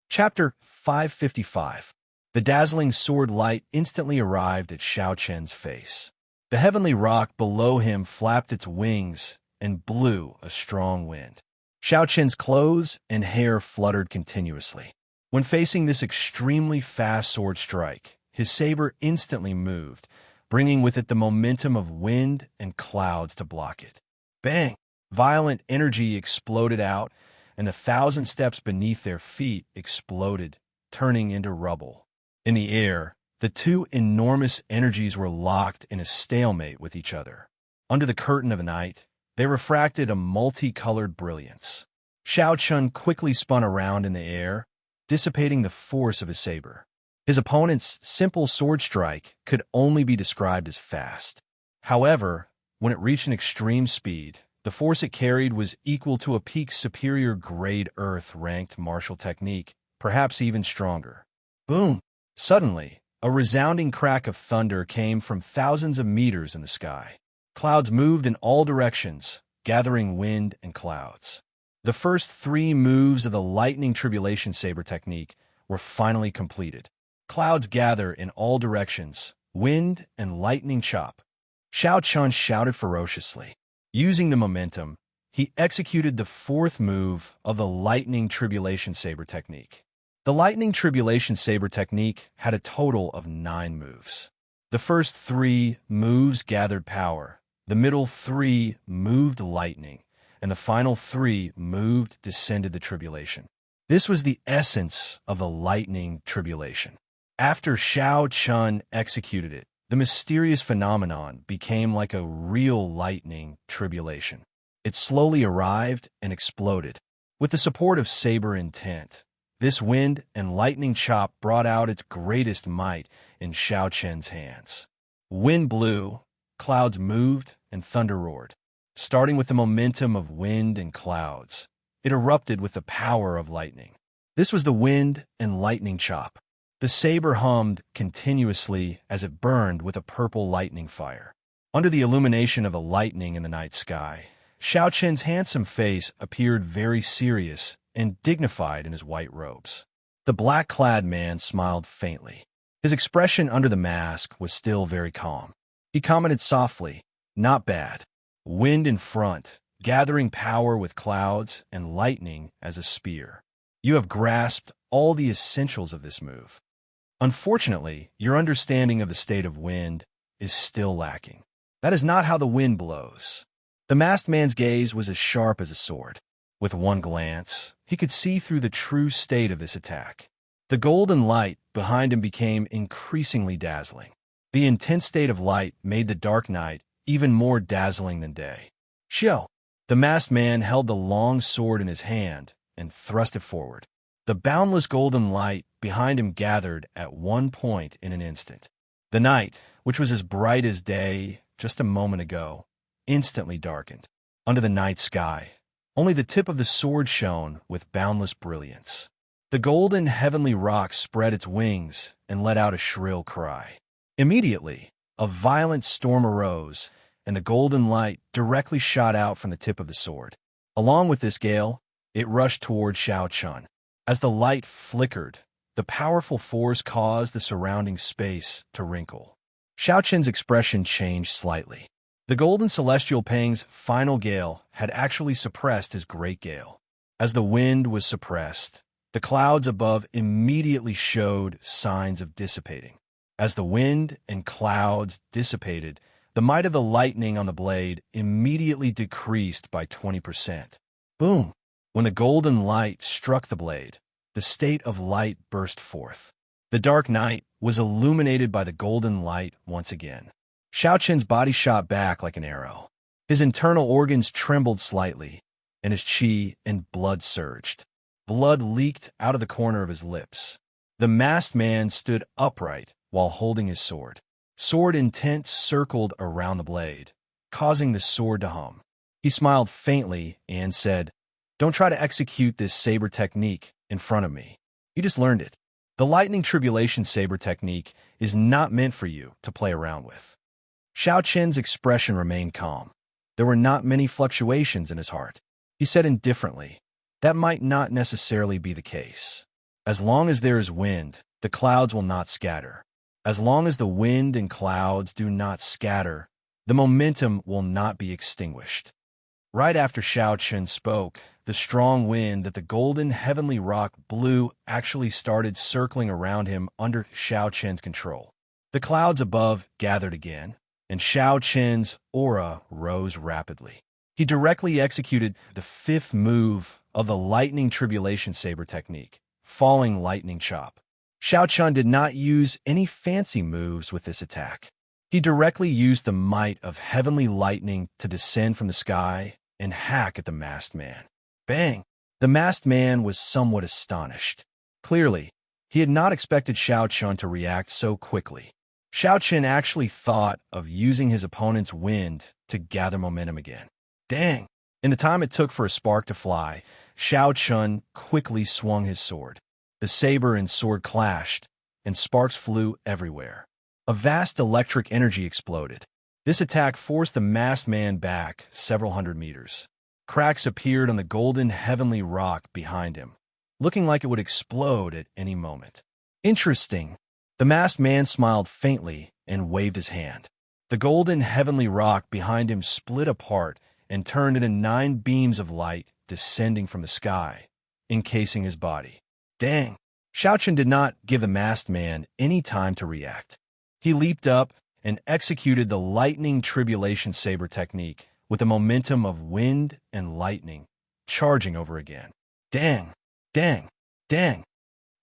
Chapter 555. The dazzling sword light instantly arrived at Xiaoqian's face. The heavenly rock below him flapped its wings and blew a strong wind. Xiaoqian's clothes and hair fluttered continuously. When facing this extremely fast sword strike, his saber instantly moved, bringing with it the momentum of wind and clouds to block it. Bang! Violent energy exploded out, and 1,000 steps beneath their feet exploded, turning into rubble. In the air, The two enormous energies were locked in a stalemate with each other. Under the curtain of night, they refracted a multicolored brilliance. Xianxia quickly spun around in the air, dissipating the force of his saber. His opponent's simple sword strike could only be described as fast. However, when it reached an extreme speed, the force it carried was equal to a peak superior grade Earth-ranked martial technique, perhaps even stronger. Boom! Suddenly, a resounding crack of thunder came from thousands of meters in the sky. Clouds moved in all directions, gathering wind and clouds. The first 3 moves of the lightning tribulation saber technique were finally completed. Clouds gather in all directions, wind and lightning chop. Xianxia shouted ferociously. Using the momentum, he executed the 4th move of the lightning tribulation saber technique. The lightning tribulation saber technique had a total of 9 moves. The first 3 moves gathered power, the middle 3 moved lightning, and the final 3 moved descended the tribulation. This was the essence of the lightning tribulation. After Xianxia executed it, the mysterious phenomenon became like a real lightning tribulation. It slowly arrived and exploded. With the support of saber intent, this wind and lightning chop brought out its greatest might in Xianxia's hands. Wind blew, clouds moved, and thunder roared. Starting with the momentum of wind and clouds, it erupted with the power of lightning. This was the wind and lightning chop. The saber hummed continuously as it burned with a purple lightning fire. Under the illumination of the lightning in the night sky, Xianxia's handsome face appeared very serious and dignified in his white robes. The black-clad man smiled faintly. His expression under the mask was still very calm. He commented softly, "Not bad. Wind in front, gathering power with clouds, and lightning as a spear. You have grasped all the essentials of this move. Unfortunately, your understanding of the state of wind is still lacking. That is not how the wind blows." The masked man's gaze was as sharp as a sword. With one glance, he could see through the true state of this attack. The golden light behind him became increasingly dazzling. The intense state of light made the dark night even more dazzling than day. "Xiao!" The masked man held the long sword in his hand and thrust it forward. The boundless golden light behind him gathered at one point in an instant. The night, which was as bright as day just a moment ago, instantly darkened. Under the night sky, only the tip of the sword shone with boundless brilliance. The golden heavenly rock spread its wings and let out a shrill cry. Immediately, a violent storm arose, and the golden light directly shot out from the tip of the sword. Along with this gale, it rushed toward Xianxia. As the light flickered, the powerful force caused the surrounding space to wrinkle. Xianxia's expression changed slightly. The golden celestial pang's final gale had actually suppressed his great gale. As the wind was suppressed, the clouds above immediately showed signs of dissipating. As the wind and clouds dissipated, the might of the lightning on the blade immediately decreased by 20%. Boom! When the golden light struck the blade, the state of light burst forth. The dark night was illuminated by the golden light once again. Xianxia's body shot back like an arrow. His internal organs trembled slightly, and his qi and blood surged. Blood leaked out of the corner of his lips. The masked man stood upright while holding his sword. Sword intent circled around the blade, causing the sword to hum. He smiled faintly and said, "Don't try to execute this saber technique in front of me. You just learned it. The lightning tribulation saber technique is not meant for you to play around with." Xianxia's expression remained calm. There were not many fluctuations in his heart. He said indifferently, "That might not necessarily be the case. As long as there is wind, the clouds will not scatter. As long as the wind and clouds do not scatter, the momentum will not be extinguished." Right after Xianxia spoke, the strong wind that the golden heavenly rock blew actually started circling around him under Xianxia's control. The clouds above gathered again, and Xianxia's aura rose rapidly. He directly executed the 5th move of the lightning tribulation saber technique, falling lightning chop. Xiao did not use any fancy moves with this attack. He directly used the might of heavenly lightning to descend from the sky and hack at the masked man. Bang! The masked man was somewhat astonished. Clearly, he had not expected Xiao to react so quickly. Xiao actually thought of using his opponent's wind to gather momentum again. Dang! In the time it took for a spark to fly, Xiao quickly swung his sword. The saber and sword clashed, and sparks flew everywhere. A vast electric energy exploded. This attack forced the masked man back several hundred meters. Cracks appeared on the golden heavenly rock behind him, looking like it would explode at any moment. Interesting. The masked man smiled faintly and waved his hand. The golden heavenly rock behind him split apart and turned into 9 beams of light descending from the sky, encasing his body. Dang! Xiao did not give the masked man any time to react. He leaped up and executed the lightning tribulation saber technique with the momentum of wind and lightning, charging over again. Dang! Dang! Dang!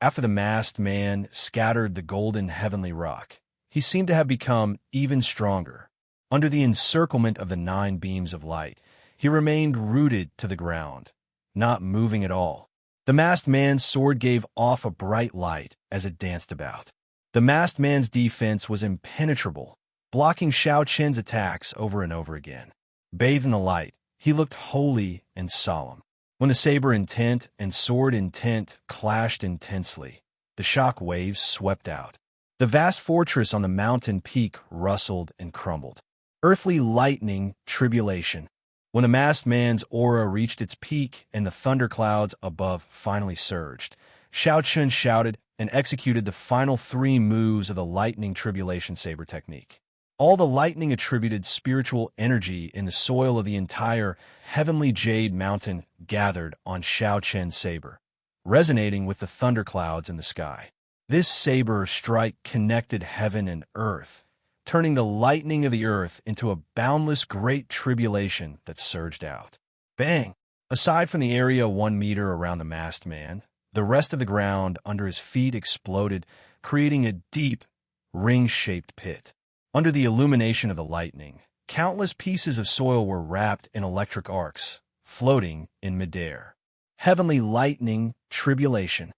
After the masked man scattered the golden heavenly rock, he seemed to have become even stronger. Under the encirclement of the 9 beams of light, he remained rooted to the ground, not moving at all. The masked man's sword gave off a bright light as it danced about. The masked man's defense was impenetrable, blocking Xiao attacks over and over again. Bathed in the light, he looked holy and solemn. When the saber intent and sword intent clashed intensely, the shock waves swept out. The vast fortress on the mountain peak rustled and crumbled. Earthly lightning tribulation. When the masked man's aura reached its peak and the thunderclouds above finally surged, Xiao shouted and executed the final 3 moves of the lightning tribulation saber technique. All the lightning attributed spiritual energy in the soil of the entire heavenly jade mountain gathered on Xiao saber, resonating with the thunderclouds in the sky. This saber strike connected heaven and earth, turning the lightning of the earth into a boundless great tribulation that surged out. Bang! Aside from the area 1 meter around the masked man, the rest of the ground under his feet exploded, creating a deep, ring-shaped pit. Under the illumination of the lightning, countless pieces of soil were wrapped in electric arcs, floating in midair. Heavenly lightning tribulation.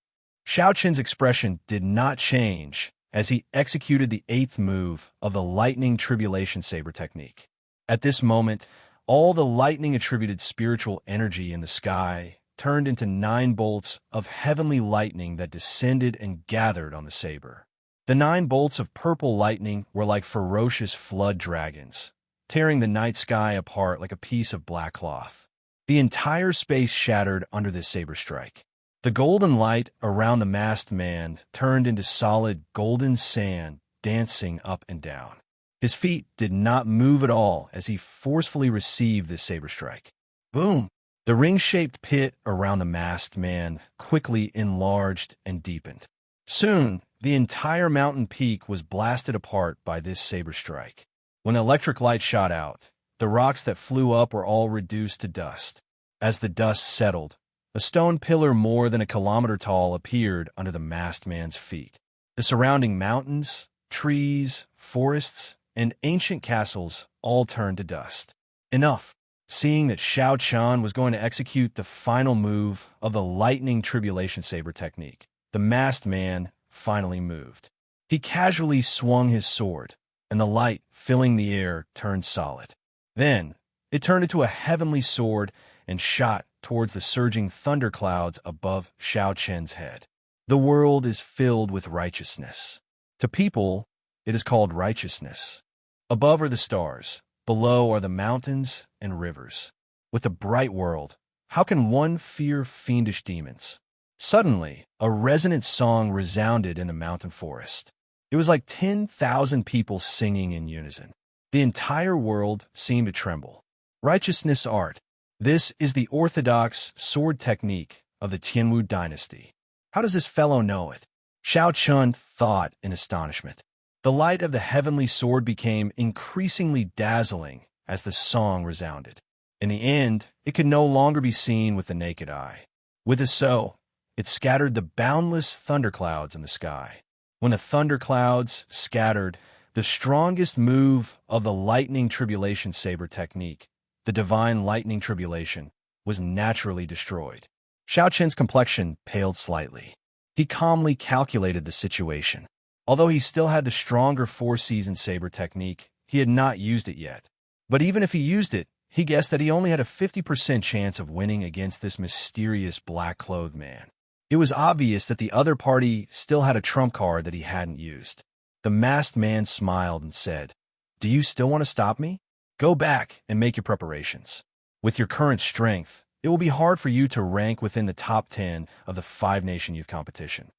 Xiao expression did not change as he executed the 8th move of the lightning tribulation saber technique. At this moment, all the lightning-attributed spiritual energy in the sky turned into 9 bolts of heavenly lightning that descended and gathered on the saber. The 9 bolts of purple lightning were like ferocious flood dragons, tearing the night sky apart like a piece of black cloth. The entire space shattered under this saber strike. The golden light around the masked man turned into solid golden sand dancing up and down. His feet did not move at all as he forcefully received this saber strike. Boom! The ring-shaped pit around the masked man quickly enlarged and deepened. Soon, the entire mountain peak was blasted apart by this saber strike. When the electric light shot out, the rocks that flew up were all reduced to dust. As the dust settled, a stone pillar more than a kilometer tall appeared under the masked man's feet. The surrounding mountains, trees, forests, and ancient castles all turned to dust. Enough. Seeing that Xiao was going to execute the final move of the lightning tribulation saber technique, the masked man finally moved. He casually swung his sword, and the light filling the air turned solid. Then, it turned into a heavenly sword and shot towards the surging thunderclouds above Xiao head. The world is filled with righteousness. To people, it is called righteousness. Above are the stars, below are the mountains and rivers. With a bright world, how can one fear fiendish demons? Suddenly, a resonant song resounded in the mountain forest. It was like 10,000 people singing in unison. The entire world seemed to tremble. Righteousness art. This is the orthodox sword technique of the Tianwu dynasty. How does this fellow know it? Xiao thought in astonishment. The light of the heavenly sword became increasingly dazzling as the song resounded. In the end, it could no longer be seen with the naked eye. With this so, It scattered the boundless thunderclouds in the sky. When the thunderclouds scattered, the strongest move of the lightning tribulation saber technique, the divine lightning tribulation, was naturally destroyed. Xiaoqian's complexion paled slightly. He calmly calculated the situation. Although he still had the stronger four-season saber technique, he had not used it yet. But even if he used it, he guessed that he only had a 50% chance of winning against this mysterious black-clothed man. It was obvious that the other party still had a trump card that he hadn't used. The masked man smiled and said, "Do you still want to stop me? Go back and make your preparations. With your current strength, it will be hard for you to rank within the top 10 of the 5-nation youth competition."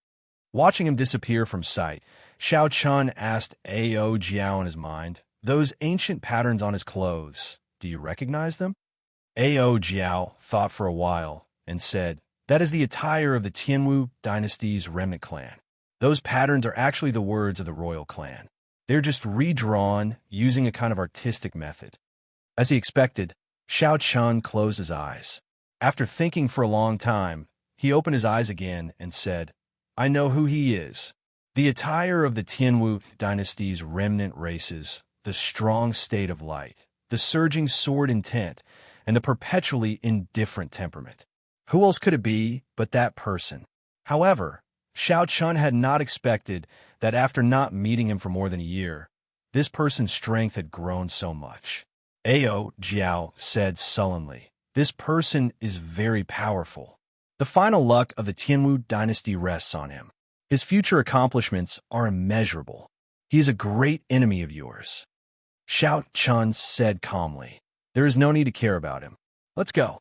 Watching him disappear from sight, Xiao Chun asked Ao Jiao in his mind, "Those ancient patterns on his clothes, do you recognize them?" Ao Jiao thought for a while and said, "That is the attire of the Tianwu dynasty's remnant clan. Those patterns are actually the words of the royal clan. They're just redrawn using a kind of artistic method." As he expected, Xiao Chun closed his eyes. After thinking for a long time, he opened his eyes again and said, "I know who he is. The attire of the Tianwu dynasty's remnant races, the strong state of light, the surging sword intent, and the perpetually indifferent temperament. Who else could it be but that person?" However, Xiao Chun had not expected that after not meeting him for more than a year, this person's strength had grown so much. Ao Jiao said sullenly, "This person is very powerful. The final luck of the Tianwu dynasty rests on him. His future accomplishments are immeasurable. He is a great enemy of yours." Xiao Chun said calmly, "There is no need to care about him. Let's go."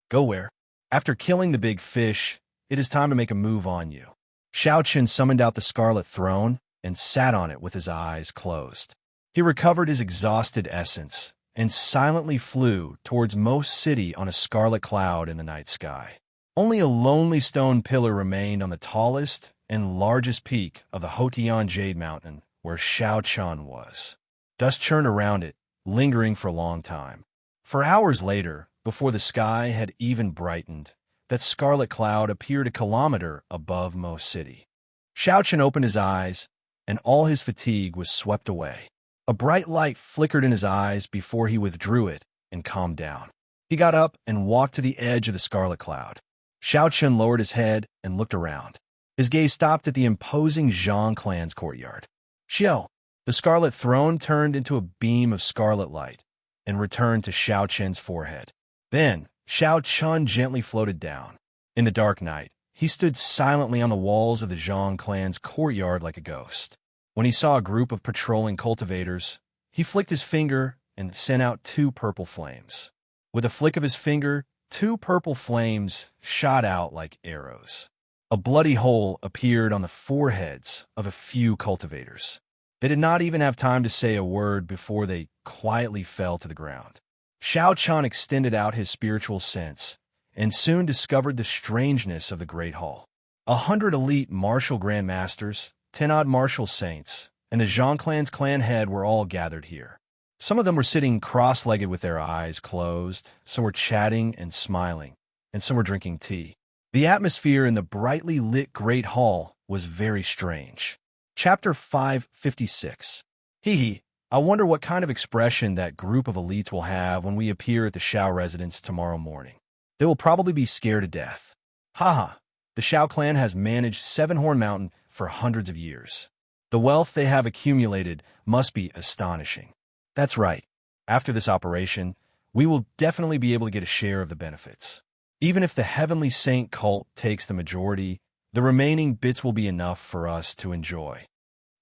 "Go where?" "After killing the big fish, it is time to make a move on you." Xiao Chun summoned out the scarlet throne and sat on it with his eyes closed. He recovered his exhausted essence and silently flew towards Most City on a scarlet cloud in the night sky. Only a lonely stone pillar remained on the tallest and largest peak of the Hotian Jade Mountain where Xiao Chun was. Dust churned around it, lingering for a long time. For hours later, before the sky had even brightened, that scarlet cloud appeared a kilometer above Most City. Xiao Chun opened his eyes, and all his fatigue was swept away. A bright light flickered in his eyes before he withdrew it and calmed down. He got up and walked to the edge of the scarlet cloud. Xiao Chun lowered his head and looked around. His gaze stopped at the imposing Zhang clan's courtyard. "Xiao!" The scarlet throne turned into a beam of scarlet light and returned to Xiao Chun's forehead. Then, Xiao Chun gently floated down. In the dark night, he stood silently on the walls of the Zhang clan's courtyard like a ghost. When he saw a group of patrolling cultivators, he flicked his finger and sent out 2 purple flames. With a flick of his finger, 2 purple flames shot out like arrows. A bloody hole appeared on the foreheads of a few cultivators. They did not even have time to say a word before they quietly fell to the ground. Xiao Chun extended out his spiritual sense and soon discovered the strangeness of the Great Hall. 100 elite martial grandmasters, 10-odd martial saints, and the Zhang clan's clan head were all gathered here. Some of them were sitting cross-legged with their eyes closed, some were chatting and smiling, and some were drinking tea. The atmosphere in the brightly lit Great Hall was very strange. Chapter 556. Hee. I wonder what kind of expression that group of elites will have when we appear at the Xiao residence tomorrow morning. They will probably be scared to death. Haha, the Xiao clan has managed Seven-Horn Mountain for hundreds of years. The wealth they have accumulated must be astonishing. That's right. After this operation, we will definitely be able to get a share of the benefits. Even if the Heavenly Saint cult takes the majority, the remaining bits will be enough for us to enjoy.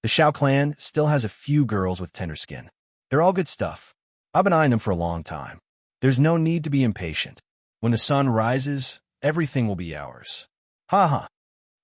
The Xiao clan still has a few girls with tender skin. They're all good stuff. I've been eyeing them for a long time. There's no need to be impatient. When the sun rises, everything will be ours. Ha.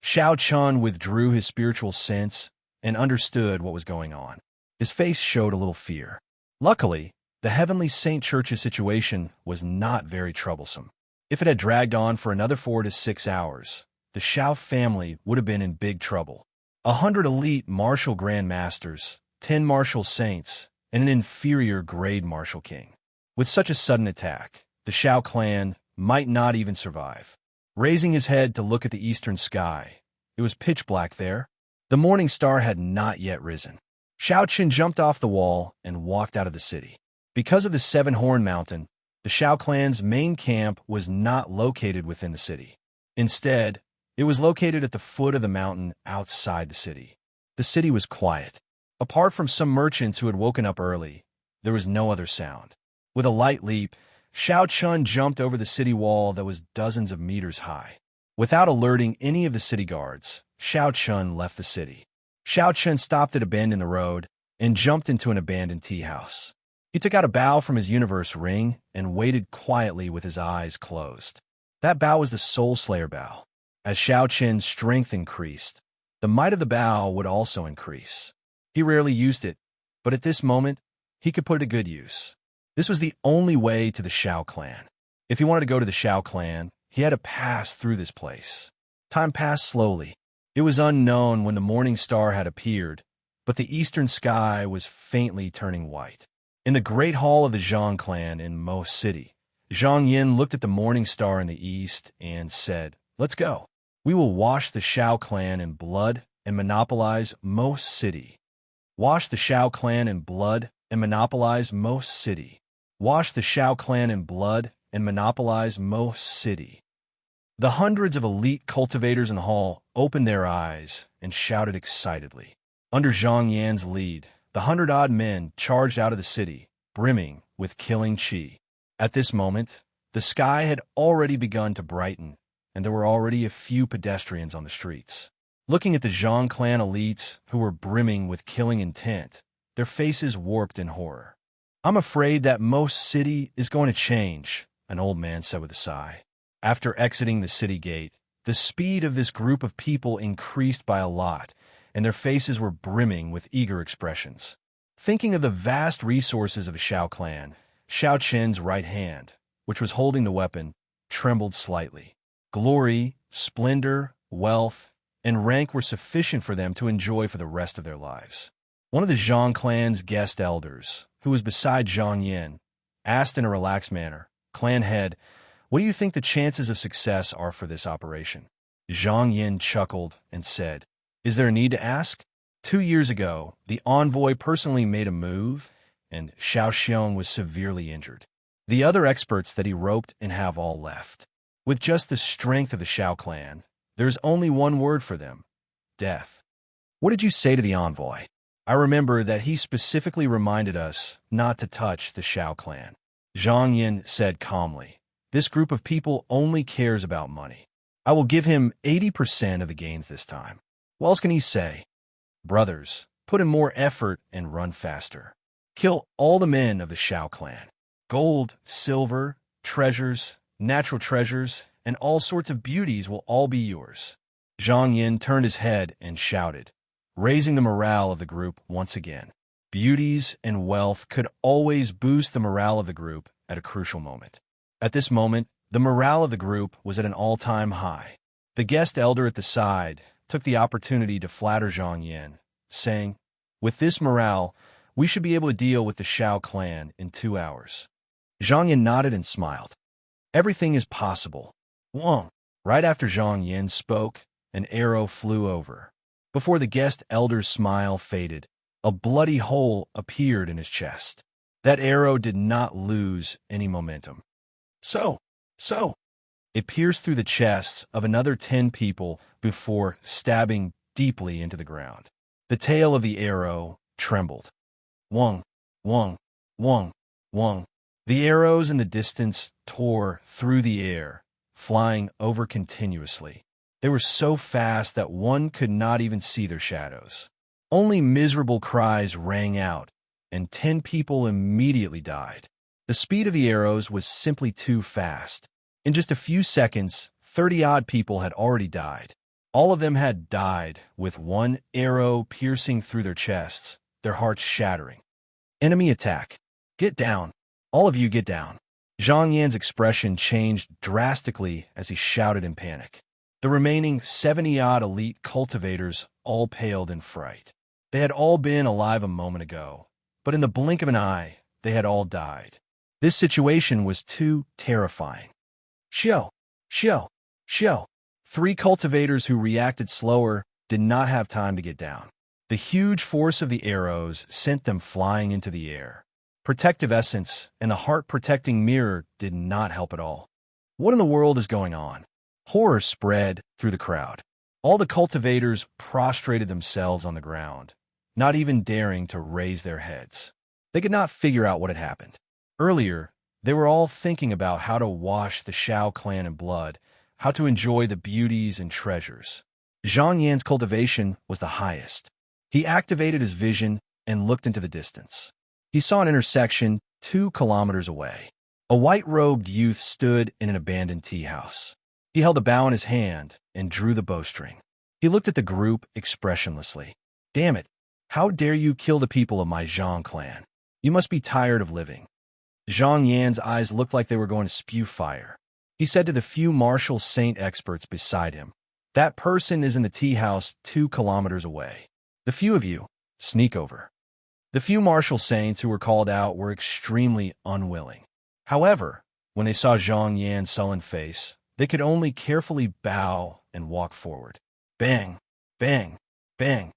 Xiao Chun withdrew his spiritual sense and understood what was going on. His face showed a little fear. Luckily, the Heavenly Saint Church's situation was not very troublesome. If it had dragged on for another 4 to 6 hours, the Xiao family would have been in big trouble. 100 elite martial grandmasters, 10 martial saints, and an inferior grade martial king. With such a sudden attack, the Xiao clan might not even survive. raising his head to look at the eastern sky. It was pitch black there. The morning star had not yet risen. Xianxia jumped off the wall and walked out of the city. Because of the Seven-Horn Mountain, the Xiao clan's main camp was not located within the city. Instead, it was located at the foot of the mountain outside the city. The city was quiet. Apart from some merchants who had woken up early, there was no other sound. With a light leap, Xianxia jumped over the city wall that was dozens of meters high. Without alerting any of the city guards, Xianxia left the city. Xianxia stopped at a bend in the road and jumped into an abandoned tea house. He took out a bow from his universe ring and waited quietly with his eyes closed. That bow was the Soul Slayer bow. As Xianxia's strength increased, the might of the bow would also increase. He rarely used it, but at this moment, he could put it to good use. This was the only way to the Xiao clan. If he wanted to go to the Xiao clan, he had to pass through this place. Time passed slowly. It was unknown when the morning star had appeared, but the eastern sky was faintly turning white. In the great hall of the Zhang clan in Mo City, Zhang Yin looked at the morning star in the east and said, "Let's go. We will wash the Xiao clan in blood and monopolize Mo City. Wash the Xiao clan in blood and monopolize Mo City. Wash the Xiao clan in blood and monopolize Mo City." The hundreds of elite cultivators in the hall opened their eyes and shouted excitedly. Under Zhang Yan's lead, the 100-odd men charged out of the city, brimming with killing qi. At this moment, the sky had already begun to brighten, and there were already a few pedestrians on the streets. Looking at the Zhang clan elites who were brimming with killing intent, their faces warped in horror. "I'm afraid that most city is going to change," an old man said with a sigh. After exiting the city gate, the speed of this group of people increased by a lot, and their faces were brimming with eager expressions. Thinking of the vast resources of the Xiao clan, Xiao Qian's right hand, which was holding the weapon, trembled slightly. Glory, splendor, wealth, and rank were sufficient for them to enjoy for the rest of their lives. One of the Zhang clan's guest elders, who was beside Zhang Yin, asked in a relaxed manner, "Clan head, what do you think the chances of success are for this operation?" Zhang Yin chuckled and said, "Is there a need to ask? 2 years ago, the envoy personally made a move, and Xiao Xiong was severely injured. The other experts that he roped and have all left. With just the strength of the Xiao clan, there is only one word for them: death." "What did you say to the envoy?" "I remember that he specifically reminded us not to touch the Xiao clan." Zhang Yin said calmly, "This group of people only cares about money. I will give him 80% of the gains this time. What else can he say? Brothers, put in more effort and run faster. Kill all the men of the Xiao clan. Gold, silver, treasures, natural treasures, and all sorts of beauties will all be yours." Zhang Yin turned his head and shouted, raising the morale of the group once again. Beauties and wealth could always boost the morale of the group at a crucial moment. At this moment, the morale of the group was at an all-time high. The guest elder at the side took the opportunity to flatter Zhang Yin, saying, "With this morale, we should be able to deal with the Xiao clan in 2 hours." Zhang Yin nodded and smiled. "Everything is possible." Wong. Right after Zhang Yin spoke, an arrow flew over. Before the guest elder's smile faded, a bloody hole appeared in his chest. That arrow did not lose any momentum. So, it pierced through the chests of another 10 people before stabbing deeply into the ground. The tail of the arrow trembled. Wong, wong, wong, wong. The arrows in the distance tore through the air, flying over continuously. They were so fast that one could not even see their shadows. Only miserable cries rang out, and 10 people immediately died. The speed of the arrows was simply too fast. In just a few seconds, 30-odd people had already died. All of them had died with one arrow piercing through their chests, their hearts shattering. Enemy attack. Get down. All of you get down. Zhang Yan's expression changed drastically as he shouted in panic. The remaining 70-odd elite cultivators all paled in fright. They had all been alive a moment ago, but in the blink of an eye, they had all died. This situation was too terrifying. Xiao, Xiao. 3 cultivators who reacted slower did not have time to get down. The huge force of the arrows sent them flying into the air. Protective essence and the heart-protecting mirror did not help at all. What in the world is going on? Horror spread through the crowd. All the cultivators prostrated themselves on the ground, not even daring to raise their heads. They could not figure out what had happened. Earlier, they were all thinking about how to wash the Xiao clan in blood, how to enjoy the beauties and treasures. Xianxia's cultivation was the highest. He activated his vision and looked into the distance. He saw an intersection 2 kilometers away. A white-robed youth stood in an abandoned tea house. He held a bow in his hand and drew the bowstring. He looked at the group expressionlessly. "Damn it! How dare you kill the people of my Zhang clan? You must be tired of living." Zhang Yan's eyes looked like they were going to spew fire. He said to the few martial saint experts beside him, "That person is in the tea house 2 kilometers away. The few of you, sneak over." The few martial saints who were called out were extremely unwilling. However, when they saw Zhang Yan's sullen face, they could only carefully bow and walk forward. Bang, bang, bang.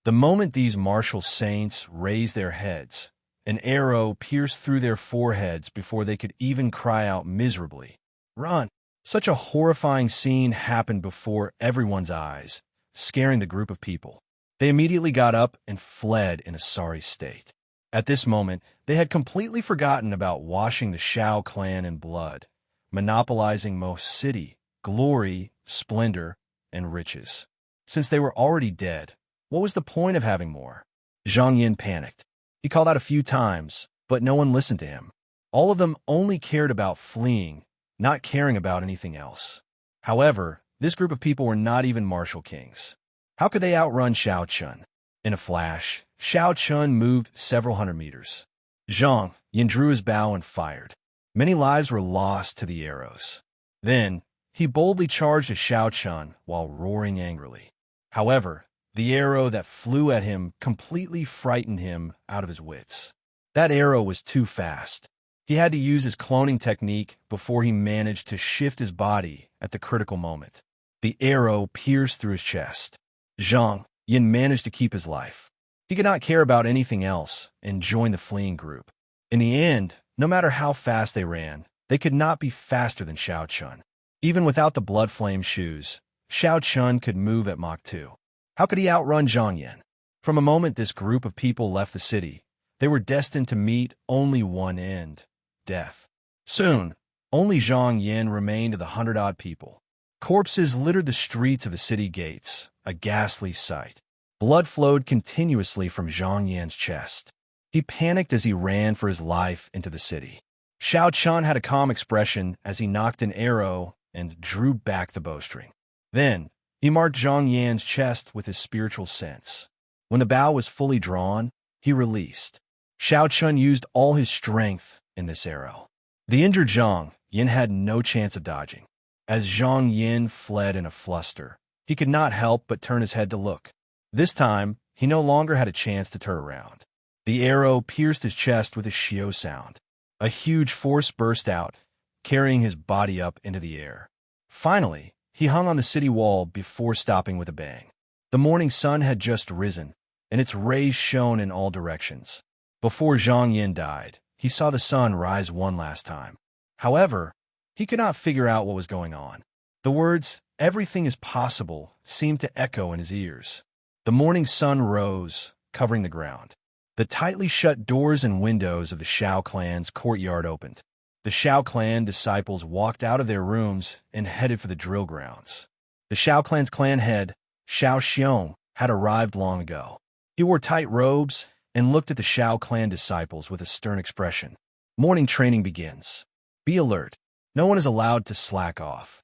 The moment these martial saints raised their heads, an arrow pierced through their foreheads before they could even cry out miserably, "Run!" Such a horrifying scene happened before everyone's eyes, scaring the group of people. They immediately got up and fled in a sorry state. At this moment, they had completely forgotten about washing the Xiao clan in blood, monopolizing most city, glory, splendor, and riches. Since they were already dead, what was the point of having more? Zhang Yin panicked. He called out a few times, but no one listened to him. All of them only cared about fleeing, not caring about anything else. However, this group of people were not even martial kings. How could they outrun Xiao Chun? In a flash, Xiao Chun moved several hundred meters. Zhang Yin drew his bow and fired. Many lives were lost to the arrows. Then, he boldly charged at Xiao Chun while roaring angrily. However, the arrow that flew at him completely frightened him out of his wits. That arrow was too fast. He had to use his cloning technique before he managed to shift his body at the critical moment. The arrow pierced through his chest. Zhang Yin managed to keep his life. He could not care about anything else and joined the fleeing group. In the end, no matter how fast they ran, they could not be faster than Xiao Chun. Even without the blood flame shoes, Xiao Chun could move at Mach 2. How could he outrun Zhang Yin? From a moment this group of people left the city, they were destined to meet only one end: death. Soon, only Zhang Yin remained of the 100-odd people. Corpses littered the streets of the city gates, a ghastly sight. Blood flowed continuously from Zhang Yan's chest. He panicked as he ran for his life into the city. Xiao Chun had a calm expression as he knocked an arrow and drew back the bowstring. Then, he marked Zhang Yan's chest with his spiritual sense. When the bow was fully drawn, he released. Xiao Chun used all his strength in this arrow. The injured Zhang Yin had no chance of dodging. As Zhang Yin fled in a fluster, he could not help but turn his head to look. This time, he no longer had a chance to turn around. The arrow pierced his chest with a shio sound. A huge force burst out, carrying his body up into the air. Finally, he hung on the city wall before stopping with a bang. The morning sun had just risen, and its rays shone in all directions. Before Zhang Yin died, he saw the sun rise one last time. However, he could not figure out what was going on. The words, "Everything is possible," seemed to echo in his ears. The morning sun rose, covering the ground. The tightly shut doors and windows of the Xiao clan's courtyard opened. The Xiao clan disciples walked out of their rooms and headed for the drill grounds. The Xiao clan's clan head, Xiao Xiong, had arrived long ago. He wore tight robes and looked at the Xiao clan disciples with a stern expression. Morning training begins. Be alert. No one is allowed to slack off.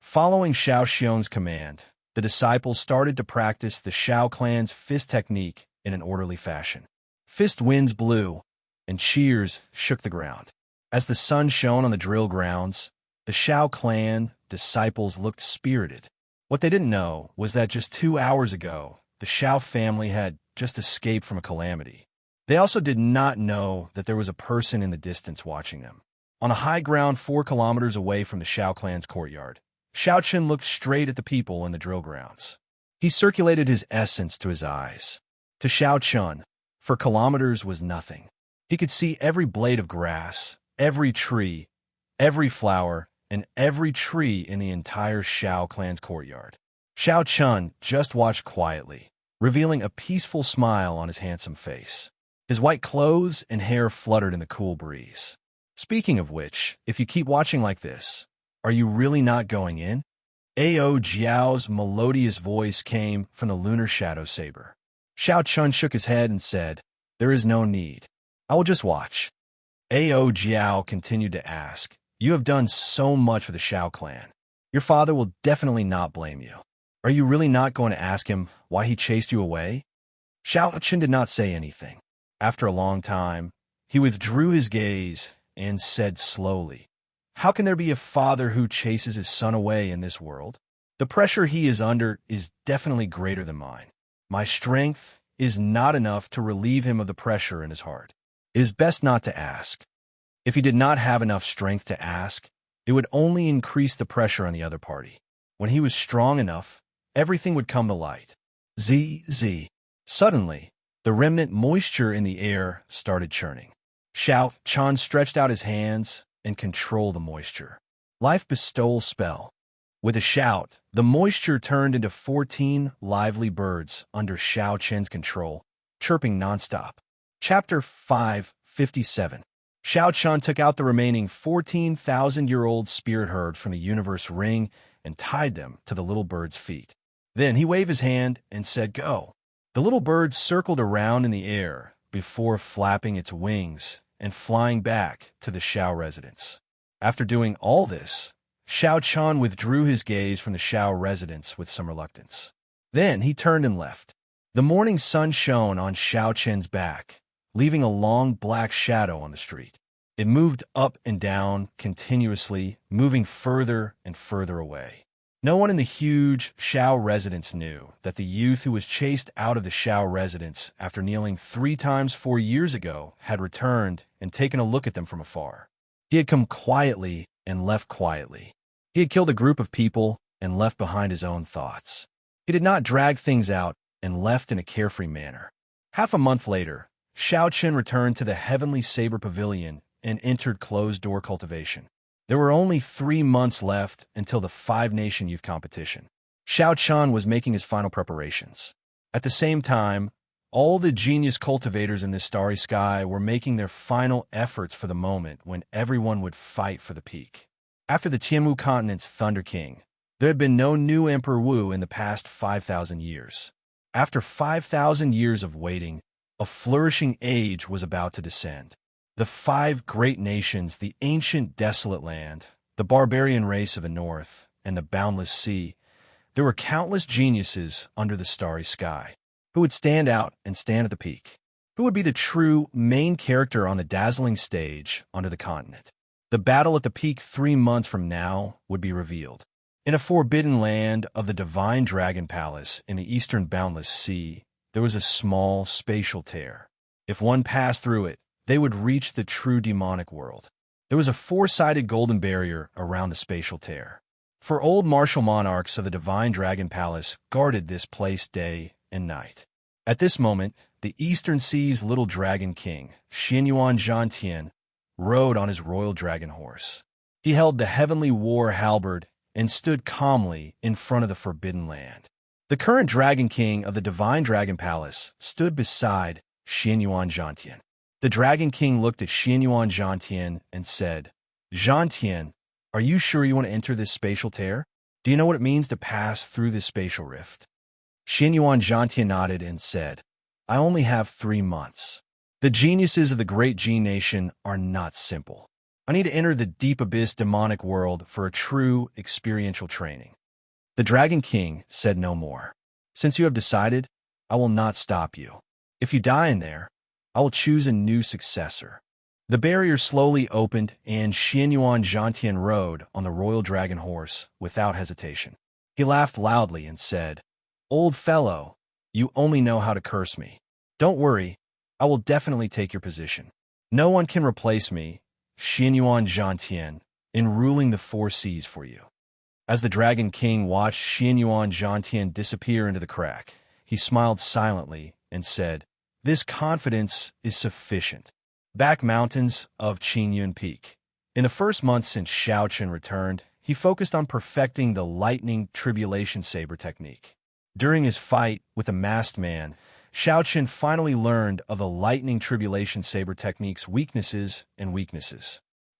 Following Xiao Xiong's command, the disciples started to practice the Xiao clan's fist technique in an orderly fashion. Fist winds blew, and cheers shook the ground. As the sun shone on the drill grounds, the Xiao clan disciples looked spirited. What they didn't know was that just 2 hours ago, the Xiao family had just escaped from a calamity. They also did not know that there was a person in the distance watching them. On a high ground 4 kilometers away from the Xiao clan's courtyard, Xiaochen looked straight at the people in the drill grounds. He circulated his essence to his eyes. To Xiaochen, for kilometers was nothing. He could see every blade of grass, every tree, every flower, and every tree in the entire Xiao clan's courtyard. Xiaochen just watched quietly, revealing a peaceful smile on his handsome face. His white clothes and hair fluttered in the cool breeze. Speaking of which, if you keep watching like this, are you really not going in? Ao Jiao's melodious voice came from the lunar shadow saber. Xiaochen shook his head and said, "There is no need. I will just watch." Ao Jiao continued to ask, "You have done so much for the Xiao clan. Your father will definitely not blame you. Are you really not going to ask him why he chased you away?" Xiaochen did not say anything. After a long time, he withdrew his gaze and said slowly, "How can there be a father who chases his son away in this world? The pressure he is under is definitely greater than mine. My strength is not enough to relieve him of the pressure in his heart. It is best not to ask." If he did not have enough strength to ask, it would only increase the pressure on the other party. When he was strong enough, everything would come to light. Zzz. Suddenly, the remnant moisture in the air started churning. Xiaochen stretched out his hands and controlled the moisture. Life bestowal spell. With a shout, the moisture turned into 14 lively birds under Xiaochen's control, chirping nonstop. Chapter 557. Xiaochen took out the remaining 14,000-year-old spirit herd from the universe ring and tied them to the little bird's feet. Then he waved his hand and said, "Go." The little bird circled around in the air before flapping its wings and flying back to the Xiao residence. After doing all this, Xiaochen withdrew his gaze from the Xiao residence with some reluctance. Then he turned and left. The morning sun shone on Xiaochen's back, leaving a long black shadow on the street. It moved up and down continuously, moving further and further away. No one in the huge Xiao residence knew that the youth who was chased out of the Xiao residence after kneeling 3 times 4 years ago had returned and taken a look at them from afar. He had come quietly and left quietly. He had killed a group of people and left behind his own thoughts. He did not drag things out and left in a carefree manner. Half a month later, Xiaochen returned to the Heavenly Saber Pavilion and entered closed-door cultivation. There were only 3 months left until the 5-nation youth competition. Xiaochen was making his final preparations. At the same time, all the genius cultivators in this starry sky were making their final efforts for the moment when everyone would fight for the peak. After the Tianmu continent's Thunder King, there had been no new Emperor Wu in the past 5,000 years. After 5,000 years of waiting, a flourishing age was about to descend. The 5 great nations, the ancient desolate land, the barbarian race of the north, and the boundless sea, there were countless geniuses under the starry sky. Who would stand out and stand at the peak? Who would be the true main character on the dazzling stage under the continent? The battle at the peak 3 months from now would be revealed. In a forbidden land of the divine dragon palace in the eastern boundless sea, there was a small spatial tear. If one passed through it, they would reach the true demonic world. There was a 4-sided golden barrier around the spatial tear. For old martial monarchs of the divine dragon palace guarded this place day and night. At this moment, the eastern sea's little dragon king, Xianxia, rode on his royal dragon horse. He held the heavenly war halberd and stood calmly in front of the forbidden land. The current dragon king of the divine dragon palace stood beside Xianxia. The Dragon King looked at Xianxia and said, "Xianxia, are you sure you want to enter this spatial tear? Do you know what it means to pass through this spatial rift?" Xianxia nodded and said, "I only have 3 months. The geniuses of the great G nation are not simple. I need to enter the deep abyss demonic world for a true experiential training." The Dragon King said no more. "Since you have decided, I will not stop you. If you die in there, I will choose a new successor." The barrier slowly opened, and Xianxia rode on the royal dragon horse without hesitation. He laughed loudly and said, "Old fellow, you only know how to curse me. Don't worry, I will definitely take your position. No one can replace me, Xianxia, in ruling the 4 seas for you." As the Dragon King watched Xianyuan Zhantian disappear into the crack, he smiled silently and said, "This confidence is sufficient." Back mountains of Qingyun Peak. In the first month since Xiaochen returned, he focused on perfecting the lightning tribulation saber technique. During his fight with the masked man, Xiaochen finally learned of the lightning tribulation saber technique's weaknesses.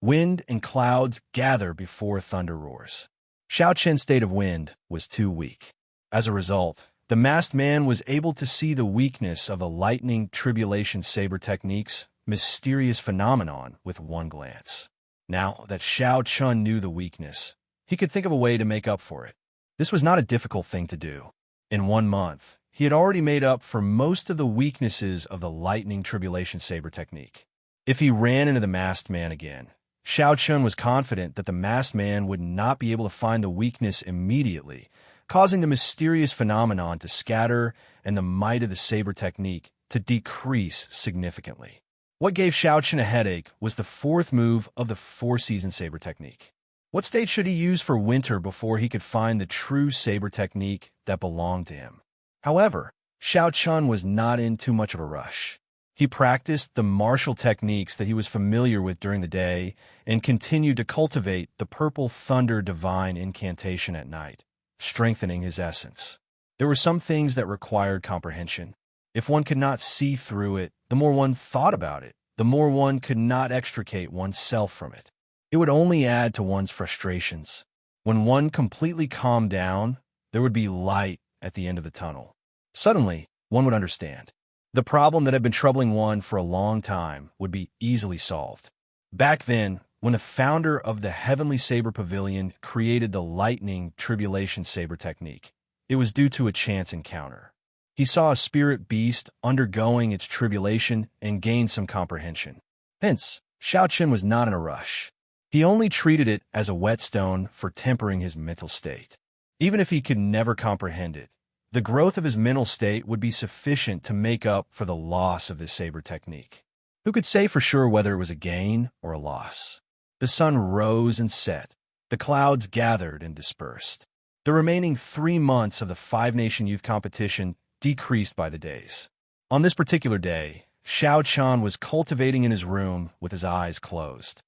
Wind and clouds gather before thunder roars. Xiaochen's state of wind was too weak. As a result, the masked man was able to see the weakness of the lightning tribulation saber technique's mysterious phenomenon with one glance. Now that Xiaochen knew the weakness, he could think of a way to make up for it. This was not a difficult thing to do. In 1 month, he had already made up for most of the weaknesses of the lightning tribulation saber technique. If he ran into the masked man again, Xiaochen was confident that the masked man would not be able to find the weakness immediately, causing the mysterious phenomenon to scatter and the might of the saber technique to decrease significantly. What gave Xiaochen a headache was the 4th move of the 4-season saber technique. What state should he use for winter before he could find the true saber technique that belonged to him? However, Xiaochen was not in too much of a rush. He practiced the martial techniques that he was familiar with during the day and continued to cultivate the Purple Thunder Divine Incantation at night, strengthening his essence. There were some things that required comprehension. If one could not see through it, the more one thought about it, the more one could not extricate oneself from it. It would only add to one's frustrations. When one completely calmed down, there would be light at the end of the tunnel. Suddenly, one would understand. The problem that had been troubling one for a long time would be easily solved. Back then, when the founder of the Heavenly Saber Pavilion created the Lightning Tribulation Saber technique, it was due to a chance encounter. He saw a spirit beast undergoing its tribulation and gained some comprehension. Hence, Xiaochen was not in a rush. He only treated it as a whetstone for tempering his mental state. Even if he could never comprehend it, the growth of his mental state would be sufficient to make up for the loss of this saber technique. Who could say for sure whether it was a gain or a loss? The sun rose and set. The clouds gathered and dispersed. The remaining 3 months of the 5-nation youth competition decreased by the days. On this particular day, Xiaochen was cultivating in his room with his eyes closed.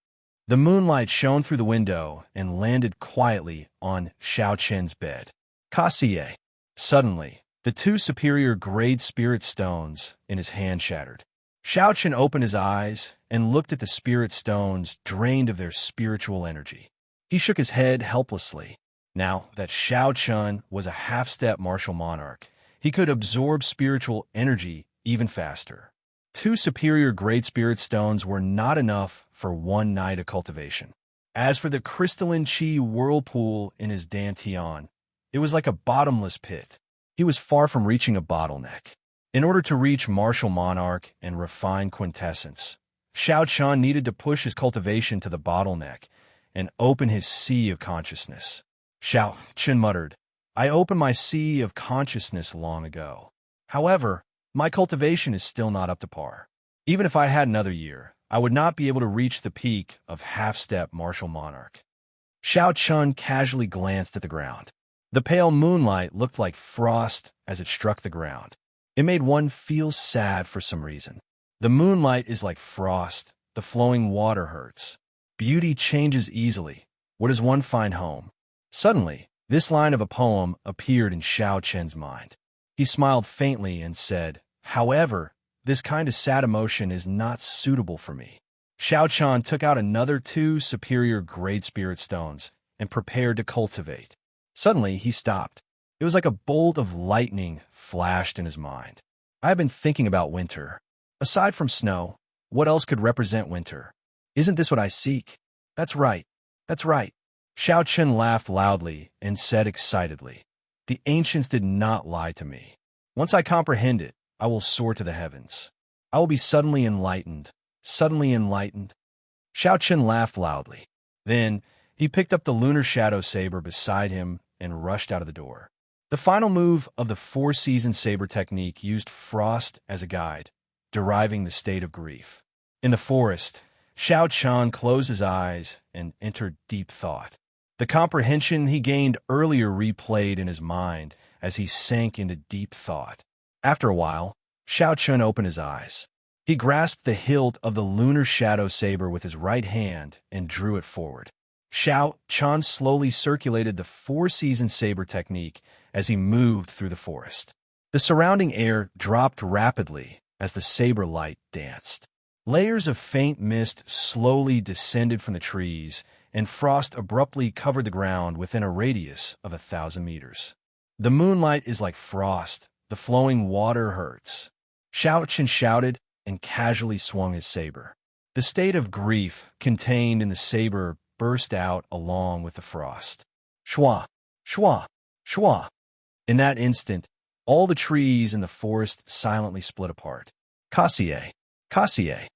The moonlight shone through the window and landed quietly on Xiaochen's bed. Kassiye. Suddenly, the 2 superior grade spirit stones in his hand shattered. Xiaochen opened his eyes and looked at the spirit stones drained of their spiritual energy. He shook his head helplessly. Now that Xiaochen was a half-step martial monarch, he could absorb spiritual energy even faster. 2 superior grade spirit stones were not enough for 1 night of cultivation. As for the crystalline chi whirlpool in his dantian, it was like a bottomless pit. He was far from reaching a bottleneck. In order to reach martial monarch and refine quintessence, Xiaochen needed to push his cultivation to the bottleneck and open his sea of consciousness. Xiaochen muttered, "I opened my sea of consciousness long ago. However, my cultivation is still not up to par. Even if I had another year, I would not be able to reach the peak of half-step martial monarch." Xiaochen casually glanced at the ground. The pale moonlight looked like frost as it struck the ground. It made one feel sad for some reason. The moonlight is like frost. The flowing water hurts. Beauty changes easily. Where does one find home? Suddenly, this line of a poem appeared in Xiaochen's mind. He smiled faintly and said, "However, this kind of sad emotion is not suitable for me." Xiaochen took out another 2 superior grade spirit stones and prepared to cultivate. Suddenly, he stopped. It was like a bolt of lightning flashed in his mind. "I have been thinking about winter. Aside from snow, what else could represent winter? Isn't this what I seek? That's right. That's right." Xiaochen laughed loudly and said excitedly, "The ancients did not lie to me. Once I comprehend it, I will soar to the heavens. I will be suddenly enlightened. Suddenly enlightened." Xiaochen laughed loudly. Then he picked up the lunar shadow saber beside him and rushed out of the door. The final move of the 4-season saber technique used frost as a guide, deriving the state of grief. In the forest, Xiaochen closed his eyes and entered deep thought. The comprehension he gained earlier replayed in his mind as he sank into deep thought. After a while, Xianxia opened his eyes. He grasped the hilt of the lunar shadow saber with his right hand and drew it forward. Xianxia slowly circulated the four-season saber technique as he moved through the forest. The surrounding air dropped rapidly as the saber light danced. Layers of faint mist slowly descended from the trees, and frost abruptly covered the ground within a radius of 1,000 meters. The moonlight is like frost. The flowing water hurts. Xianxia shouted and casually swung his saber. The state of grief contained in the saber burst out along with the frost. Shua, shua, shua. In that instant, all the trees in the forest silently split apart. Kasie, Kasie.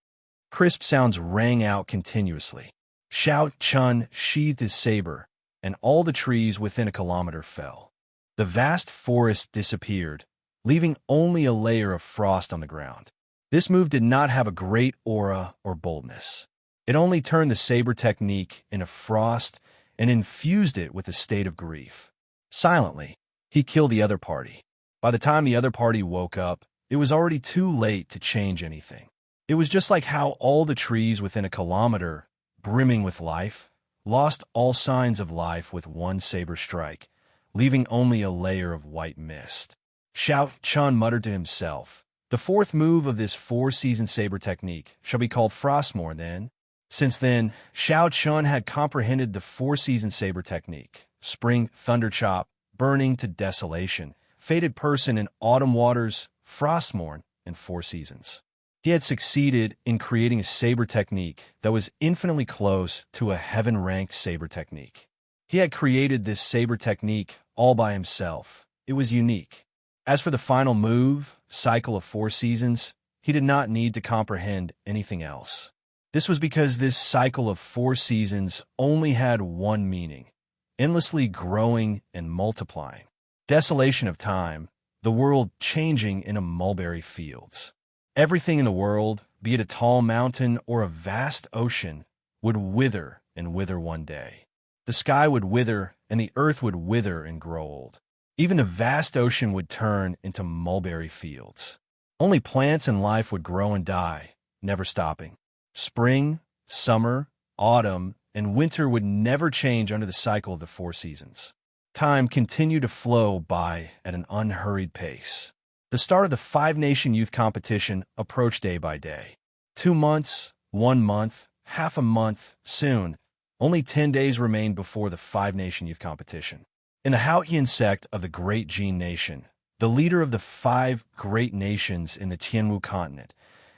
Crisp sounds rang out continuously. Xianxia sheathed his saber, and all the trees within a kilometer fell. The vast forest disappeared, leaving only a layer of frost on the ground. This move did not have a great aura or boldness. It only turned the saber technique into frost and infused it with a state of grief. Silently, he killed the other party. By the time the other party woke up, it was already too late to change anything. It was just like how all the trees within a kilometer, brimming with life, lost all signs of life with one saber strike, leaving only a layer of white mist. Xianxia muttered to himself, "The fourth move of this four-season saber technique shall be called Frostmourne then." Since then, Xianxia had comprehended the four-season saber technique: spring, thunder chop, burning to desolation, fated person in autumn waters, Frostmourne, and four seasons. He had succeeded in creating a saber technique that was infinitely close to a heaven-ranked saber technique. He had created this saber technique all by himself. It was unique. As for the final move, cycle of four seasons, he did not need to comprehend anything else. This was because this cycle of four seasons only had one meaning: endlessly growing and multiplying. Desolation of time, the world changing into mulberry fields. Everything in the world, be it a tall mountain or a vast ocean, would wither and wither one day. The sky would wither and the earth would wither and grow old. Even the vast ocean would turn into mulberry fields. Only plants and life would grow and die, never stopping. Spring, summer, autumn, and winter would never change under the cycle of the four seasons. Time continued to flow by at an unhurried pace. The start of the five-nation youth competition approached day by day. 2 months, 1 month, half a month, soon. Only 10 days remained before the five-nation youth competition. In the Haotian sect of the Great Jin Nation, the leader of the 5 great nations in the Tianwu continent,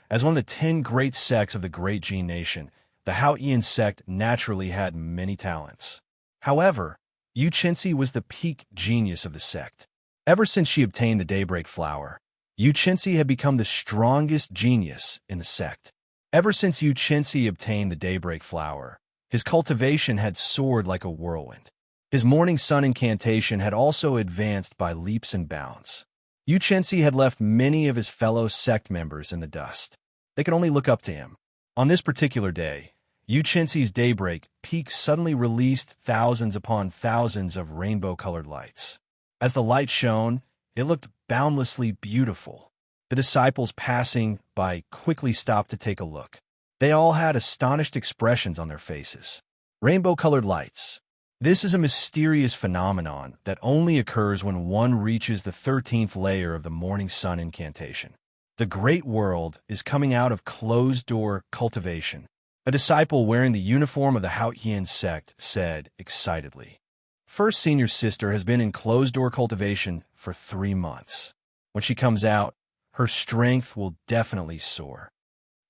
as one of the 10 great sects of the Great Jin Nation, the Haotian sect naturally had many talents. However, Xianxia was the peak genius of the sect. Ever since she obtained the daybreak flower, Xianxia had become the strongest genius in the sect. Ever since Xianxia obtained the daybreak flower, his cultivation had soared like a whirlwind. His morning sun incantation had also advanced by leaps and bounds. Xianxia had left many of his fellow sect members in the dust. They could only look up to him. On this particular day, Xianxia's daybreak peak suddenly released thousands upon thousands of rainbow-colored lights. As the light shone, it looked boundlessly beautiful. The disciples passing by quickly stopped to take a look. They all had astonished expressions on their faces. Rainbow-colored lights. This is a mysterious phenomenon that only occurs when one reaches the 13th layer of the morning sun incantation. The great world is coming out of closed-door cultivation. A disciple wearing the uniform of the Haotian sect said excitedly, "First senior sister has been in closed-door cultivation for 3 months. When she comes out, her strength will definitely soar.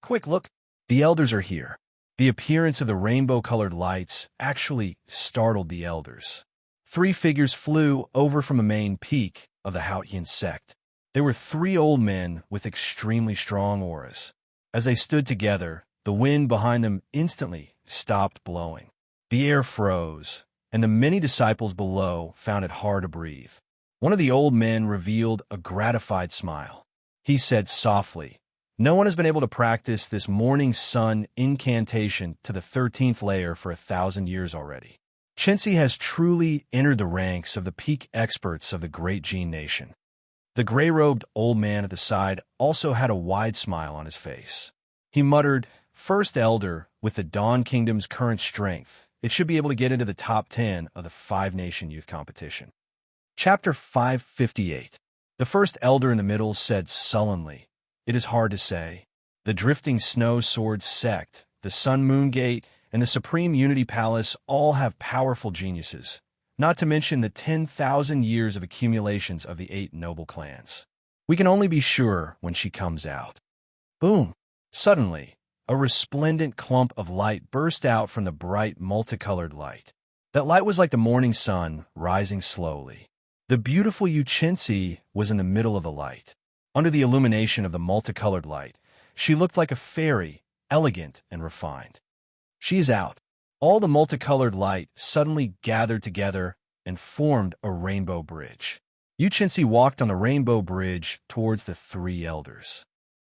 Quick, look, the elders are here." The appearance of the rainbow-colored lights actually startled the elders. 3 figures flew over from the main peak of the Haotian sect. They were 3 old men with extremely strong auras. As they stood together, the wind behind them instantly stopped blowing. The air froze, and the many disciples below found it hard to breathe. One of the old men revealed a gratified smile. He said softly, "No one has been able to practice this morning sun incantation to the 13th layer for 1,000 years already. Xianxia has truly entered the ranks of the peak experts of the great Jin nation. The gray-robed old man at the side also had a wide smile on his face. He muttered, "First Elder, with the Dawn Kingdom's current strength, it should be able to get into the top 10 of the five-nation youth competition." Chapter 558. The First Elder in the middle said sullenly, "It is hard to say. The Drifting Snow Sword Sect, the Sun Moon Gate, and the Supreme Unity Palace all have powerful geniuses, not to mention the 10,000 years of accumulations of the 8 noble clans. We can only be sure when she comes out." Boom! Suddenly, a resplendent clump of light burst out from the bright, multicolored light. That light was like the morning sun, rising slowly. The beautiful Xianxia was in the middle of the light. Under the illumination of the multicolored light, she looked like a fairy, elegant and refined. "She is out." All the multicolored light suddenly gathered together and formed a rainbow bridge. Xianxia walked on the rainbow bridge towards the 3 elders.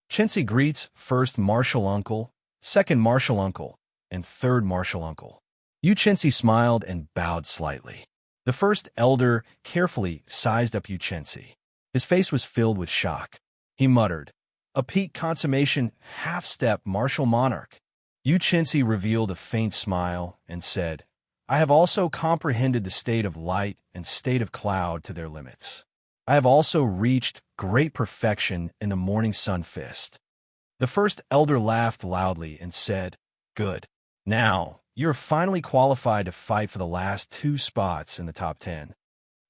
Xianxia greets first martial uncle, second martial uncle, and third martial uncle. Xianxia smiled and bowed slightly. The first elder carefully sized up Xianxia. His face was filled with shock. He muttered, "A peak consummation half-step martial monarch." Xianxia revealed a faint smile and said, "I have also comprehended the state of light and state of cloud to their limits. I have also reached great perfection in the morning sun fist." The first elder laughed loudly and said, "Good. Now, you're finally qualified to fight for the last 2 spots in the top 10.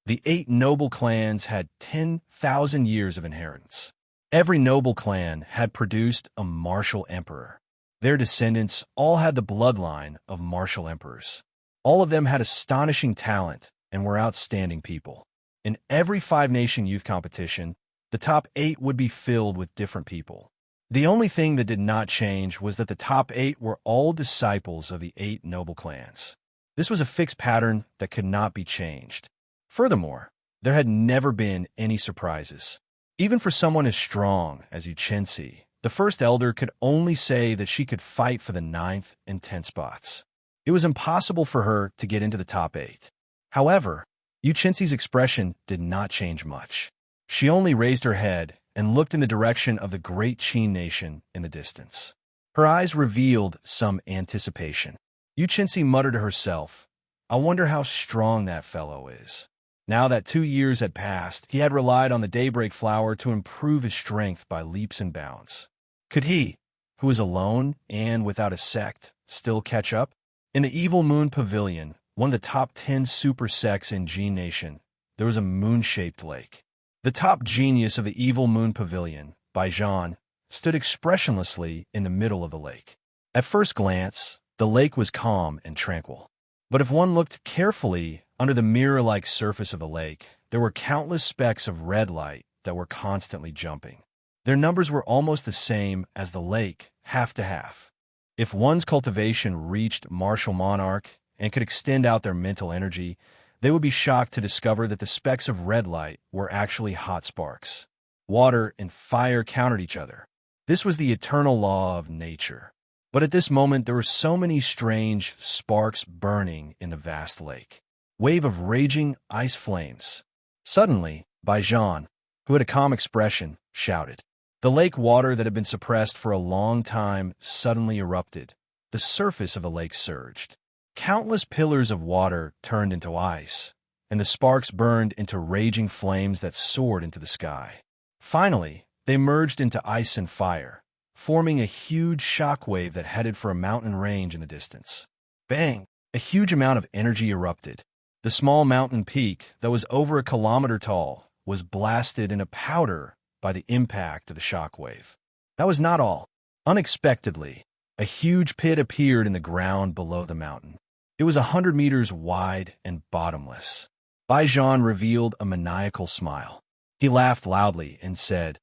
The 8 noble clans had 10,000 years of inheritance. Every noble clan had produced a martial emperor. Their descendants all had the bloodline of martial emperors. All of them had astonishing talent and were outstanding people. In every five-nation youth competition, the top 8 would be filled with different people. The only thing that did not change was that the top 8 were all disciples of the 8 noble clans. This was a fixed pattern that could not be changed. Furthermore, there had never been any surprises. Even for someone as strong as Xianxia, the first elder could only say that she could fight for the 9th and 10th spots. It was impossible for her to get into the top 8. However, Xianxia's expression did not change much. She only raised her head and looked in the direction of the great Qin nation in the distance. Her eyes revealed some anticipation. Xianxia muttered to herself, "I wonder how strong that fellow is." Now that 2 years had passed, he had relied on the daybreak flower to improve his strength by leaps and bounds. Could he, who was alone and without a sect, still catch up? In the Evil Moon Pavilion, one of the top 10 super sects in Jin Nation, there was a moon-shaped lake. The top genius of the Evil Moon Pavilion, Baijian, stood expressionlessly in the middle of the lake. At first glance, the lake was calm and tranquil. But if one looked carefully under the mirror-like surface of the lake, there were countless specks of red light that were constantly jumping. Their numbers were almost the same as the lake, half to half. If one's cultivation reached martial monarch and could extend out their mental energy, they would be shocked to discover that the specks of red light were actually hot sparks. Water and fire countered each other. This was the eternal law of nature. But at this moment, there were so many strange sparks burning in the vast lake. Wave of raging ice flames. Suddenly, Baijian, who had a calm expression, shouted. The lake water that had been suppressed for a long time suddenly erupted. The surface of the lake surged. Countless pillars of water turned into ice, and the sparks burned into raging flames that soared into the sky. Finally, they merged into ice and fire, forming a huge shockwave that headed for a mountain range in the distance. Bang! A huge amount of energy erupted. The small mountain peak, that was over a kilometer tall, was blasted into powder by the impact of the shockwave. That was not all. Unexpectedly, a huge pit appeared in the ground below the mountain. It was 100 meters wide and bottomless. Baijian revealed a maniacal smile. He laughed loudly and said,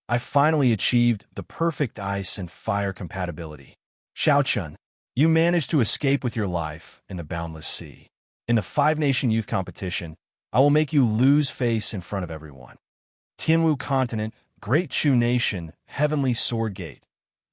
"I finally achieved the perfect ice and fire compatibility. Xiaochun, you managed to escape with your life in the boundless sea. In the five-nation youth competition, I will make you lose face in front of everyone." Tianwu Continent, Great Chu Nation, Heavenly Sword Gate.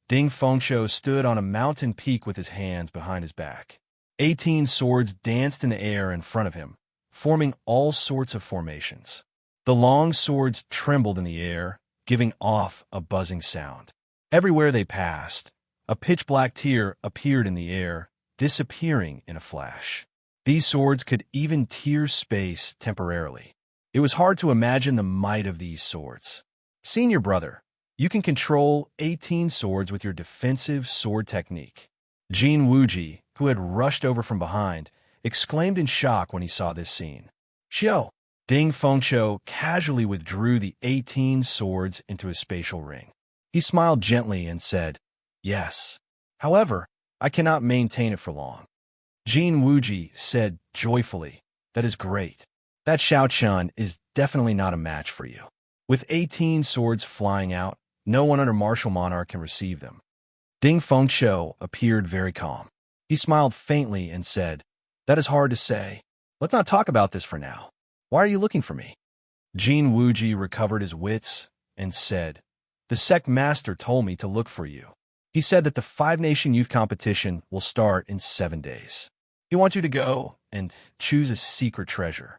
Ding Fengshuo stood on a mountain peak with his hands behind his back. 18 swords danced in the air in front of him, forming all sorts of formations. The long swords trembled in the air, giving off a buzzing sound. Everywhere they passed, a pitch-black tear appeared in the air, disappearing in a flash. These swords could even tear space temporarily. It was hard to imagine the might of these swords. Senior brother, you can control 18 swords with your defensive sword technique. Jin Wuji, who had rushed over from behind, exclaimed in shock when he saw this scene. Xiao! Ding Fengqiu casually withdrew the 18 swords into his spatial ring. He smiled gently and said, Yes. However, I cannot maintain it for long. Jin Wuji said joyfully, That is great. That Xiaochun is definitely not a match for you. With 18 swords flying out, no one under martial monarch can receive them. Ding Fengqiu appeared very calm. He smiled faintly and said, That is hard to say. Let's not talk about this for now. Why are you looking for me? Jin Wuji recovered his wits and said, The sect master told me to look for you. He said that the 5-nation youth competition will start in 7 days. He wants you to go and choose a secret treasure.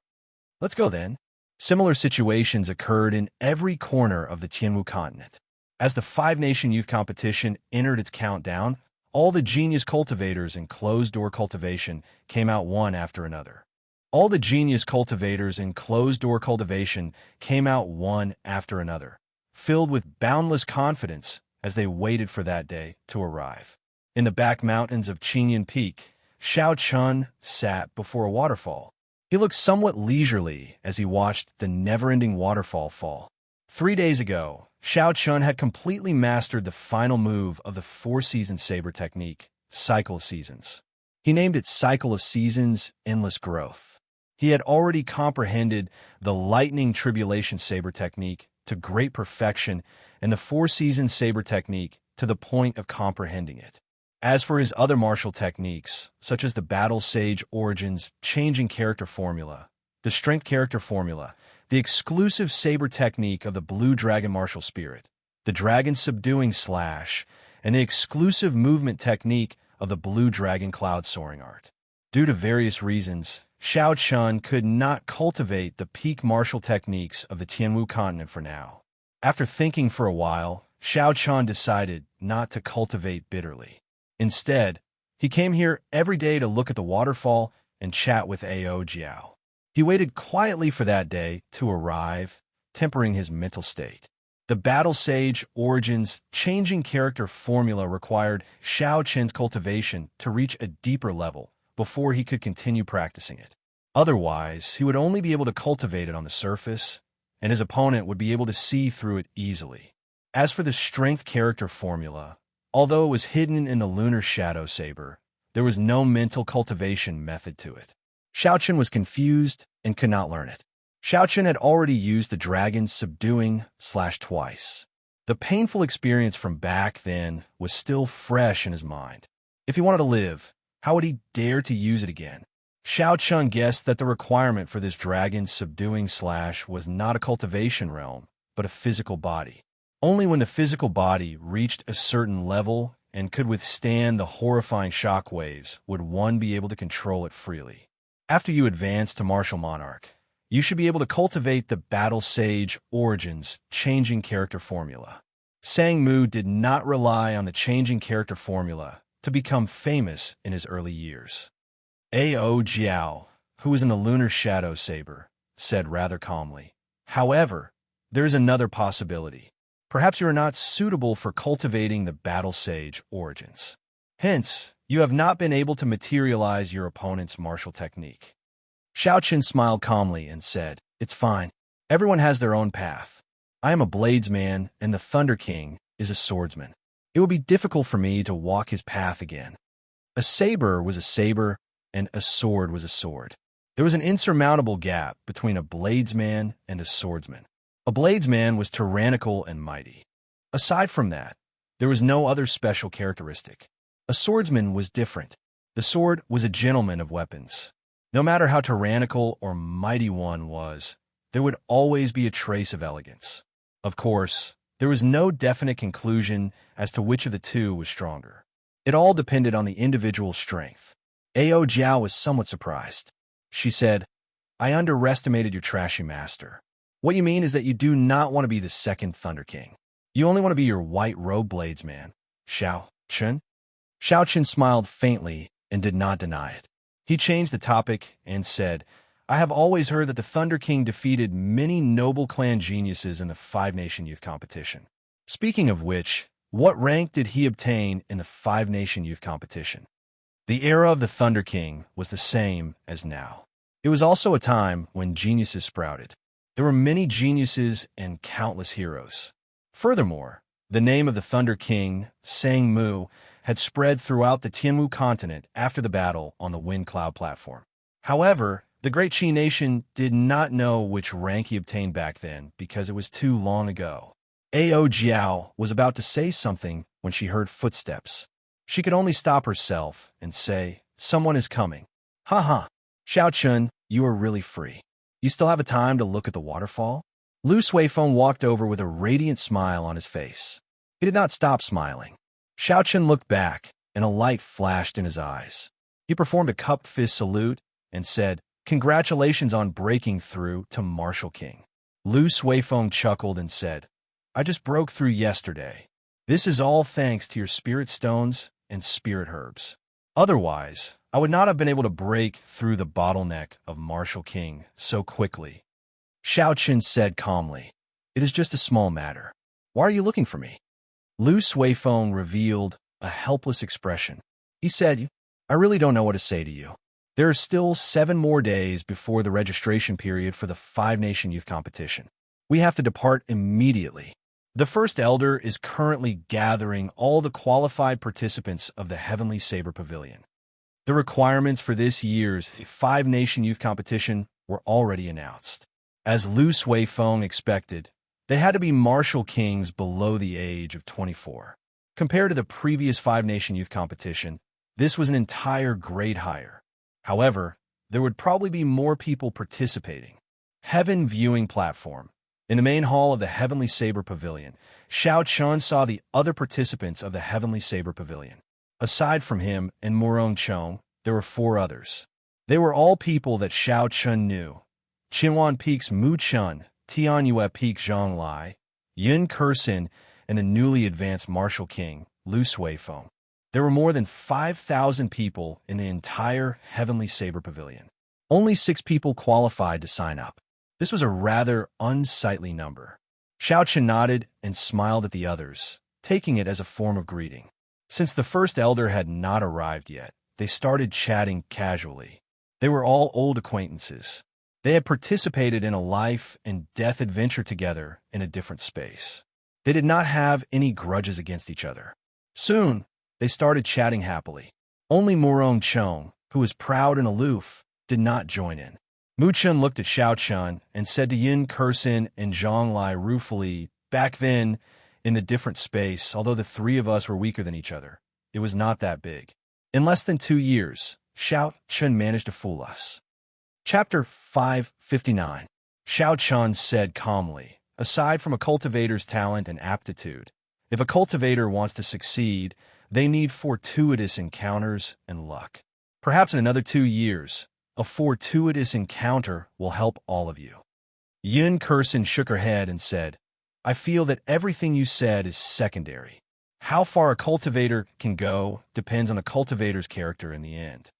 Let's go then. Similar situations occurred in every corner of the Tianwu continent. As the 5-nation youth competition entered its countdown, all the genius cultivators in closed-door cultivation came out one after another. All the genius cultivators in closed-door cultivation came out one after another, filled with boundless confidence as they waited for that day to arrive. In the back mountains of Qinyan Peak, Xiaochun sat before a waterfall. He looked somewhat leisurely as he watched the never-ending waterfall fall. 3 days ago, Xiaochun had completely mastered the final move of the 4-season saber technique, Cycle of Seasons. He named it Cycle of Seasons, Endless Growth. He had already comprehended the lightning tribulation saber technique to great perfection and the 4-season saber technique to the point of comprehending it. As for his other martial techniques, such as the Battle Sage Origins changing character formula, the Strength character formula, the exclusive saber technique of the Blue Dragon martial spirit, the Dragon Subduing Slash, and the exclusive movement technique of the Blue Dragon Cloud Soaring art. Due to various reasons, Xiaochun could not cultivate the peak martial techniques of the Tianwu continent for now. After thinking for a while, Xiaochun decided not to cultivate bitterly. Instead, he came here every day to look at the waterfall and chat with Ao Jiao. He waited quietly for that day to arrive, tempering his mental state. The Battle Sage Origins changing character formula required Xiaochun's cultivation to reach a deeper level before he could continue practicing it. Otherwise, he would only be able to cultivate it on the surface, and his opponent would be able to see through it easily. As for the Strength character formula, although it was hidden in the Lunar Shadow Saber, there was no mental cultivation method to it. Xiaochun was confused and could not learn it. Xiaochun had already used the Dragon Subduing Slash twice. The painful experience from back then was still fresh in his mind. If he wanted to live, how would he dare to use it again? Xiaochun guessed that the requirement for this Dragon Subduing Slash was not a cultivation realm, but a physical body. Only when the physical body reached a certain level and could withstand the horrifying shockwaves would one be able to control it freely. After you advance to Martial Monarch, you should be able to cultivate the Battle Sage Origins changing character formula. Sang Mu did not rely on the changing character formula to become famous in his early years. Ao Jiao, who was in the Lunar Shadow Saber, said rather calmly, However, there is another possibility. Perhaps you are not suitable for cultivating the Battle Sage Origins. Hence, you have not been able to materialize your opponent's martial technique. Xiaochun smiled calmly and said, It's fine. Everyone has their own path. I am a bladesman, and the Thunder King is a swordsman. It would be difficult for me to walk his path again. A saber was a saber, and a sword was a sword. There was an insurmountable gap between a bladesman and a swordsman. A bladesman was tyrannical and mighty. Aside from that, there was no other special characteristic. A swordsman was different. The sword was a gentleman of weapons. No matter how tyrannical or mighty one was, there would always be a trace of elegance. Of course, there was no definite conclusion as to which of the two was stronger. It all depended on the individual's strength. Ao Jiao was somewhat surprised. She said, I underestimated your trashy master. What you mean is that you do not want to be the second Thunder King. You only want to be your white robe blades man, Xiao Chun? Xiao Chun smiled faintly and did not deny it. He changed the topic and said, I have always heard that the Thunder King defeated many noble clan geniuses in the Five-Nation Youth Competition. Speaking of which, what rank did he obtain in the Five-Nation Youth Competition? The era of the Thunder King was the same as now. It was also a time when geniuses sprouted. There were many geniuses and countless heroes. Furthermore, the name of the Thunder King, Sang Mu, had spread throughout the Tianwu continent after the battle on the Wind Cloud platform. However, the Great Qi Nation did not know which rank he obtained back then because it was too long ago. Ao Jiao was about to say something when she heard footsteps. She could only stop herself and say, someone is coming. Ha ha. Xiao Chun, you are really free. You still have a time to look at the waterfall? Lu Suifeng walked over with a radiant smile on his face. He did not stop smiling. Xiao Chun looked back, and a light flashed in his eyes. He performed a cupped fist salute and said, Congratulations on breaking through to Martial King. Lu Suifeng chuckled and said, I just broke through yesterday. This is all thanks to your spirit stones and spirit herbs. Otherwise, I would not have been able to break through the bottleneck of Martial King so quickly. Xiao Chun said calmly, It is just a small matter. Why are you looking for me? Lu Suifeng revealed a helpless expression. He said, I really don't know what to say to you. There are still 7 more days before the registration period for the Five-Nation Youth Competition. We have to depart immediately. The First Elder is currently gathering all the qualified participants of the Heavenly Saber Pavilion. The requirements for this year's Five-Nation Youth Competition were already announced. As Lu Suifeng expected, they had to be martial kings below the age of 24. Compared to the previous Five-Nation Youth Competition, this was an entire grade higher. However, there would probably be more people participating. Heaven Viewing Platform. In the main hall of the Heavenly Saber Pavilion, Xiao Chun saw the other participants of the Heavenly Saber Pavilion. Aside from him and Murong Chong, there were 4 others. They were all people that Xiao Chun knew. Qinwan Peak's Mu Chun, Tianyue Peak Zhang Lai, Yin Kursin, and the newly advanced Martial King, Lu Suifeng. There were more than 5,000 people in the entire Heavenly Saber Pavilion. Only 6 people qualified to sign up. This was a rather unsightly number. Xiao Chun nodded and smiled at the others, taking it as a form of greeting. Since the First Elder had not arrived yet, they started chatting casually. They were all old acquaintances. They had participated in a life and death adventure together in a different space. They did not have any grudges against each other. Soon, they started chatting happily. Only Murong Chong, who was proud and aloof, did not join in. Mu Chun looked at Xiao Chun and said to Yin Kursin and Zhang Lai ruefully, back then, in the different space, although the 3 of us were weaker than each other, it was not that big. In less than 2 years, Xiao Chun managed to fool us. Chapter 559. Xiao Chun said calmly, aside from a cultivator's talent and aptitude, if a cultivator wants to succeed, they need fortuitous encounters and luck. Perhaps in another 2 years, a fortuitous encounter will help all of you. Yin Kursin shook her head and said, I feel that everything you said is secondary. How far a cultivator can go depends on the cultivator's character in the end.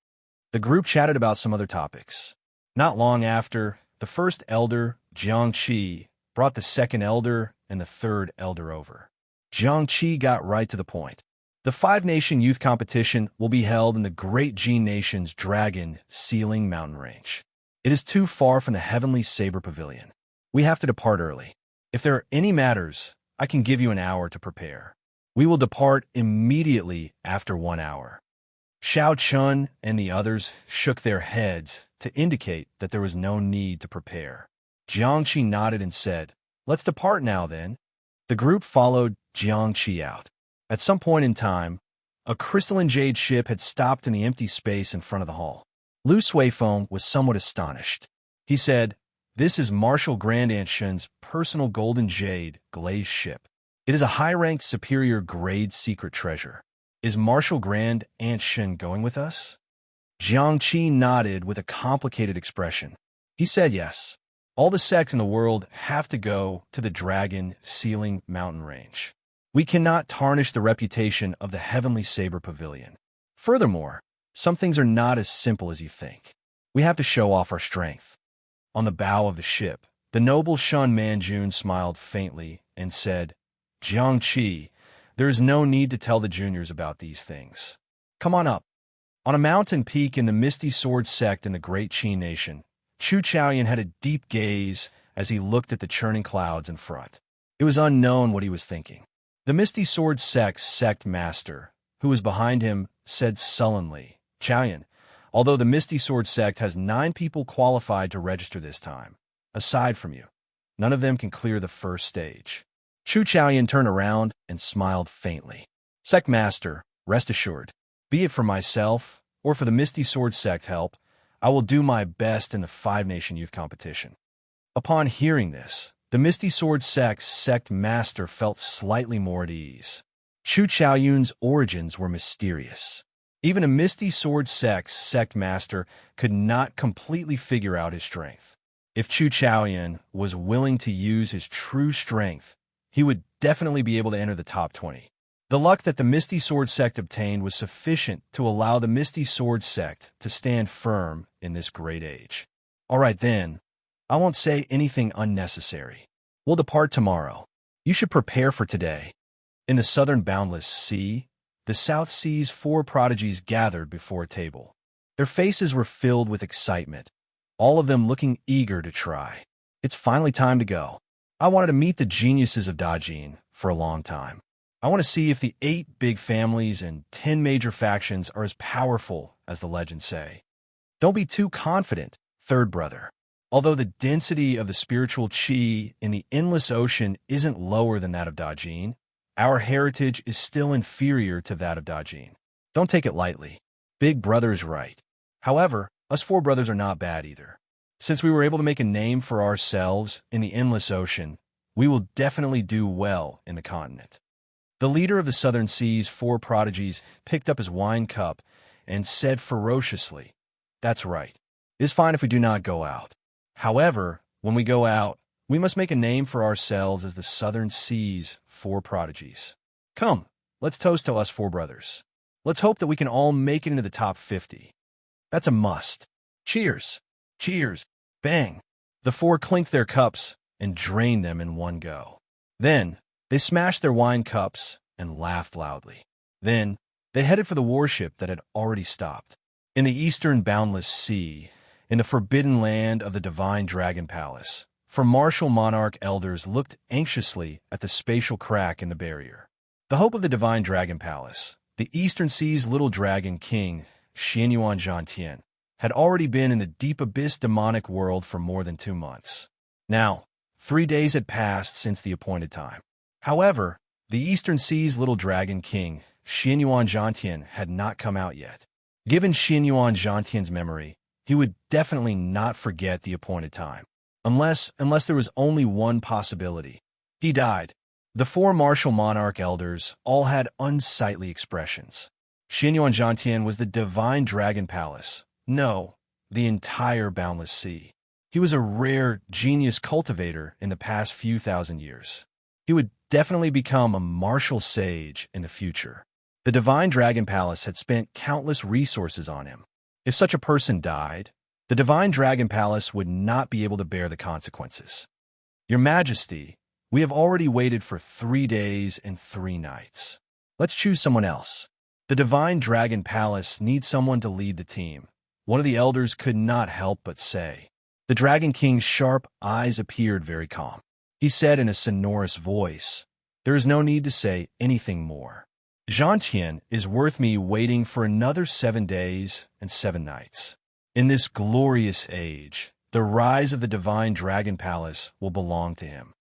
The group chatted about some other topics. Not long after, the First Elder, Xianxia, brought the Second Elder and the Third Elder over. Xianxia got right to the point. The Five-Nation Youth Competition will be held in the Great Qi Nation's Dragon Ceiling Mountain Range. It is too far from the Heavenly Saber Pavilion. We have to depart early. If there are any matters, I can give you an hour to prepare. We will depart immediately after 1 hour. Xiao Chun and the others shook their heads to indicate that there was no need to prepare. Jiangqi nodded and said, Let's depart now then. The group followed Jiangqi out. At some point in time, a crystalline jade ship had stopped in the empty space in front of the hall. Lu Suifeng was somewhat astonished. He said, This is Marshal Grand Aunt Shen's personal golden jade glazed ship. It is a high-ranked superior grade secret treasure. Is Marshal Grand Aunt Shen going with us? Xianxia nodded with a complicated expression. He said yes. All the sects in the world have to go to the Dragon Ceiling Mountain Range. We cannot tarnish the reputation of the Heavenly Saber Pavilion. Furthermore, some things are not as simple as you think. We have to show off our strength. On the bow of the ship, the noble Shun Manjun smiled faintly and said, Jiangqi, there is no need to tell the juniors about these things. Come on up. On a mountain peak in the Misty Sword sect in the Great Qi Nation, Chu Chaoyan had a deep gaze as he looked at the churning clouds in front. It was unknown what he was thinking. The Misty Sword sect's sect master, who was behind him, said sullenly, Chaoyan, although the Misty Sword sect has 9 people qualified to register this time, aside from you, none of them can clear the first stage. Chu Chaoyan turned around and smiled faintly. Sect master, rest assured, be it for myself or for the Misty Sword sect help, I will do my best in the 5-nation youth competition. Upon hearing this, the Misty Sword sect's sect master felt slightly more at ease. Chu Chaoyun's origins were mysterious. Even a Misty Sword sect's sect master could not completely figure out his strength. If Chu Chaoyun was willing to use his true strength, he would definitely be able to enter the top 20. The luck that the Misty Sword sect obtained was sufficient to allow the Misty Sword sect to stand firm in this great age. All right then, I won't say anything unnecessary. We'll depart tomorrow. You should prepare for today. In the southern boundless sea, the South Sea's 4 prodigies gathered before a table. Their faces were filled with excitement, all of them looking eager to try. It's finally time to go. I wanted to meet the geniuses of Dajin for a long time. I want to see if the 8 big families and 10 major factions are as powerful as the legends say. Don't be too confident, third brother. Although the density of the spiritual qi in the endless ocean isn't lower than that of Dajin, our heritage is still inferior to that of Dajin. Don't take it lightly. Big brother is right. However, us 4 brothers are not bad either. Since we were able to make a name for ourselves in the endless ocean, we will definitely do well in the continent. The leader of the Southern Sea's 4 prodigies picked up his wine cup and said ferociously, That's right. It is fine if we do not go out. However, when we go out, we must make a name for ourselves as the Southern Sea's 4 prodigies. Come, let's toast to us 4 brothers. Let's hope that we can all make it into the top 50. That's a must. Cheers! Cheers! Bang! The 4 clinked their cups and drained them in one go. Then, they smashed their wine cups and laughed loudly. Then, they headed for the warship that had already stopped. In the eastern boundless sea, in the forbidden land of the Divine Dragon Palace, for martial monarch elders looked anxiously at the spatial crack in the barrier. The hope of the Divine Dragon Palace, the Eastern Sea's little dragon king, Xianxia, had already been in the deep abyss demonic world for more than 2 months. Now, 3 days had passed since the appointed time. However, the Eastern Sea's little dragon king, Xianxia, had not come out yet. Given Xianxia's memory, he would definitely not forget the appointed time. Unless there was only one possibility. He died. The 4 martial monarch elders all had unsightly expressions. Xianxia was the Divine Dragon Palace. No, the entire boundless sea. He was a rare, genius cultivator in the past few thousand years. He would definitely become a martial sage in the future. The Divine Dragon Palace had spent countless resources on him. If such a person died, the Divine Dragon Palace would not be able to bear the consequences. Your Majesty, we have already waited for 3 days and 3 nights. Let's choose someone else. The Divine Dragon Palace needs someone to lead the team. One of the elders could not help but say. The Dragon King's sharp eyes appeared very calm. He said in a sonorous voice, There is no need to say anything more. Xianxia is worth me waiting for another 7 days and 7 nights. In this glorious age, the rise of the Divine Dragon Palace will belong to him.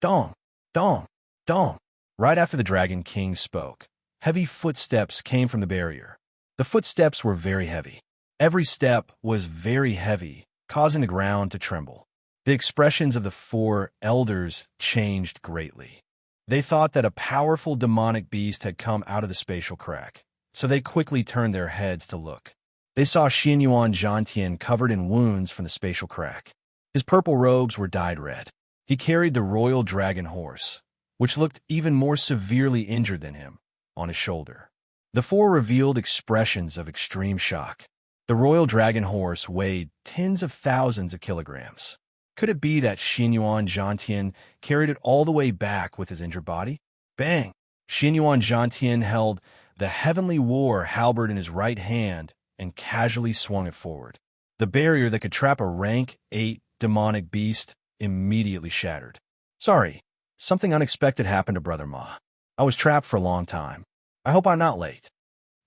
Dong, dong, dong. Right after the Dragon King spoke, heavy footsteps came from the barrier. The footsteps were very heavy. Every step was very heavy, causing the ground to tremble. The expressions of the 4 elders changed greatly. They thought that a powerful demonic beast had come out of the spatial crack, so they quickly turned their heads to look. They saw Xianyuan Zhantian covered in wounds from the spatial crack. His purple robes were dyed red. He carried the royal dragon horse, which looked even more severely injured than him, on his shoulder. The four revealed expressions of extreme shock. The royal dragon horse weighed tens of thousands of kilograms. Could it be that Xianyuan Zhantian carried it all the way back with his injured body? Bang! Xianyuan Zhantian held the heavenly war halberd in his right hand and casually swung it forward. The barrier that could trap a rank 8 demonic beast immediately shattered. Sorry, something unexpected happened to Brother Ma. I was trapped for a long time. I hope I'm not late.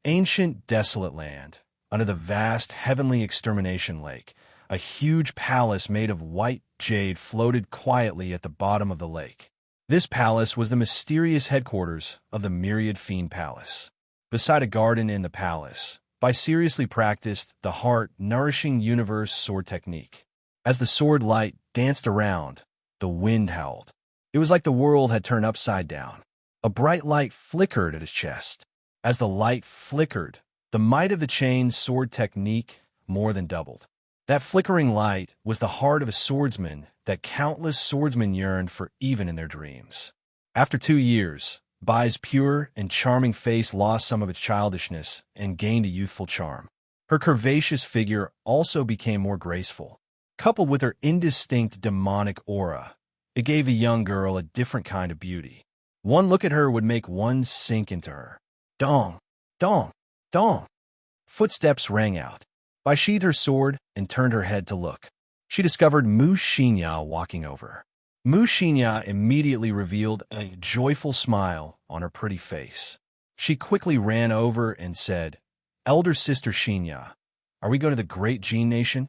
Ancient, desolate land, under the vast heavenly extermination lake, a huge palace made of white jade floated quietly at the bottom of the lake. This palace was the mysterious headquarters of the Myriad Fiend Palace. Beside a garden in the palace, Bai seriously practiced the heart-nourishing universe sword technique. As the sword light danced around, the wind howled. It was like the world had turned upside down. A bright light flickered at his chest. As the light flickered, the might of the chain's sword technique more than doubled. That flickering light was the heart of a swordsman that countless swordsmen yearned for even in their dreams. After 2 years, Bai's pure and charming face lost some of its childishness and gained a youthful charm. Her curvaceous figure also became more graceful. Coupled with her indistinct demonic aura, it gave the young girl a different kind of beauty. One look at her would make one sink into her. Dong! Dong! Dong! Footsteps rang out. Bai sheathed her sword and turned her head to look. She discovered Mu Xianxia walking over. Mu Xianxia immediately revealed a joyful smile on her pretty face. She quickly ran over and said, "Elder Sister Xianxia, are we going to the Great Gene Nation?"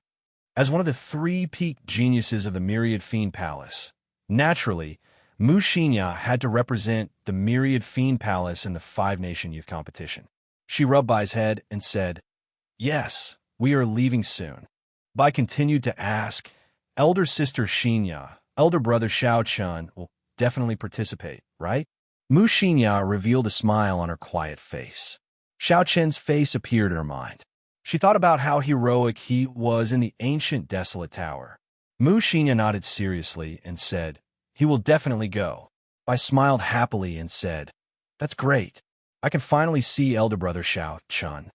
As one of the 3 peak geniuses of the Myriad Fiend Palace, naturally, Mu Xianxia had to represent the Myriad Fiend Palace in the 5-Nation Youth Competition. She rubbed Bai's head and said, "Yes, we are leaving soon." Bai continued to ask, "Elder Sister Xianxia, Elder Brother Xiao Chun will definitely participate, right?" Mu Xianxia revealed a smile on her quiet face. Xiao Chen's face appeared in her mind. She thought about how heroic he was in the ancient desolate tower. Mu Xianxia nodded seriously and said, "He will definitely go." Bai smiled happily and said, "That's great. I can finally see Elder Brother Xiao Chun."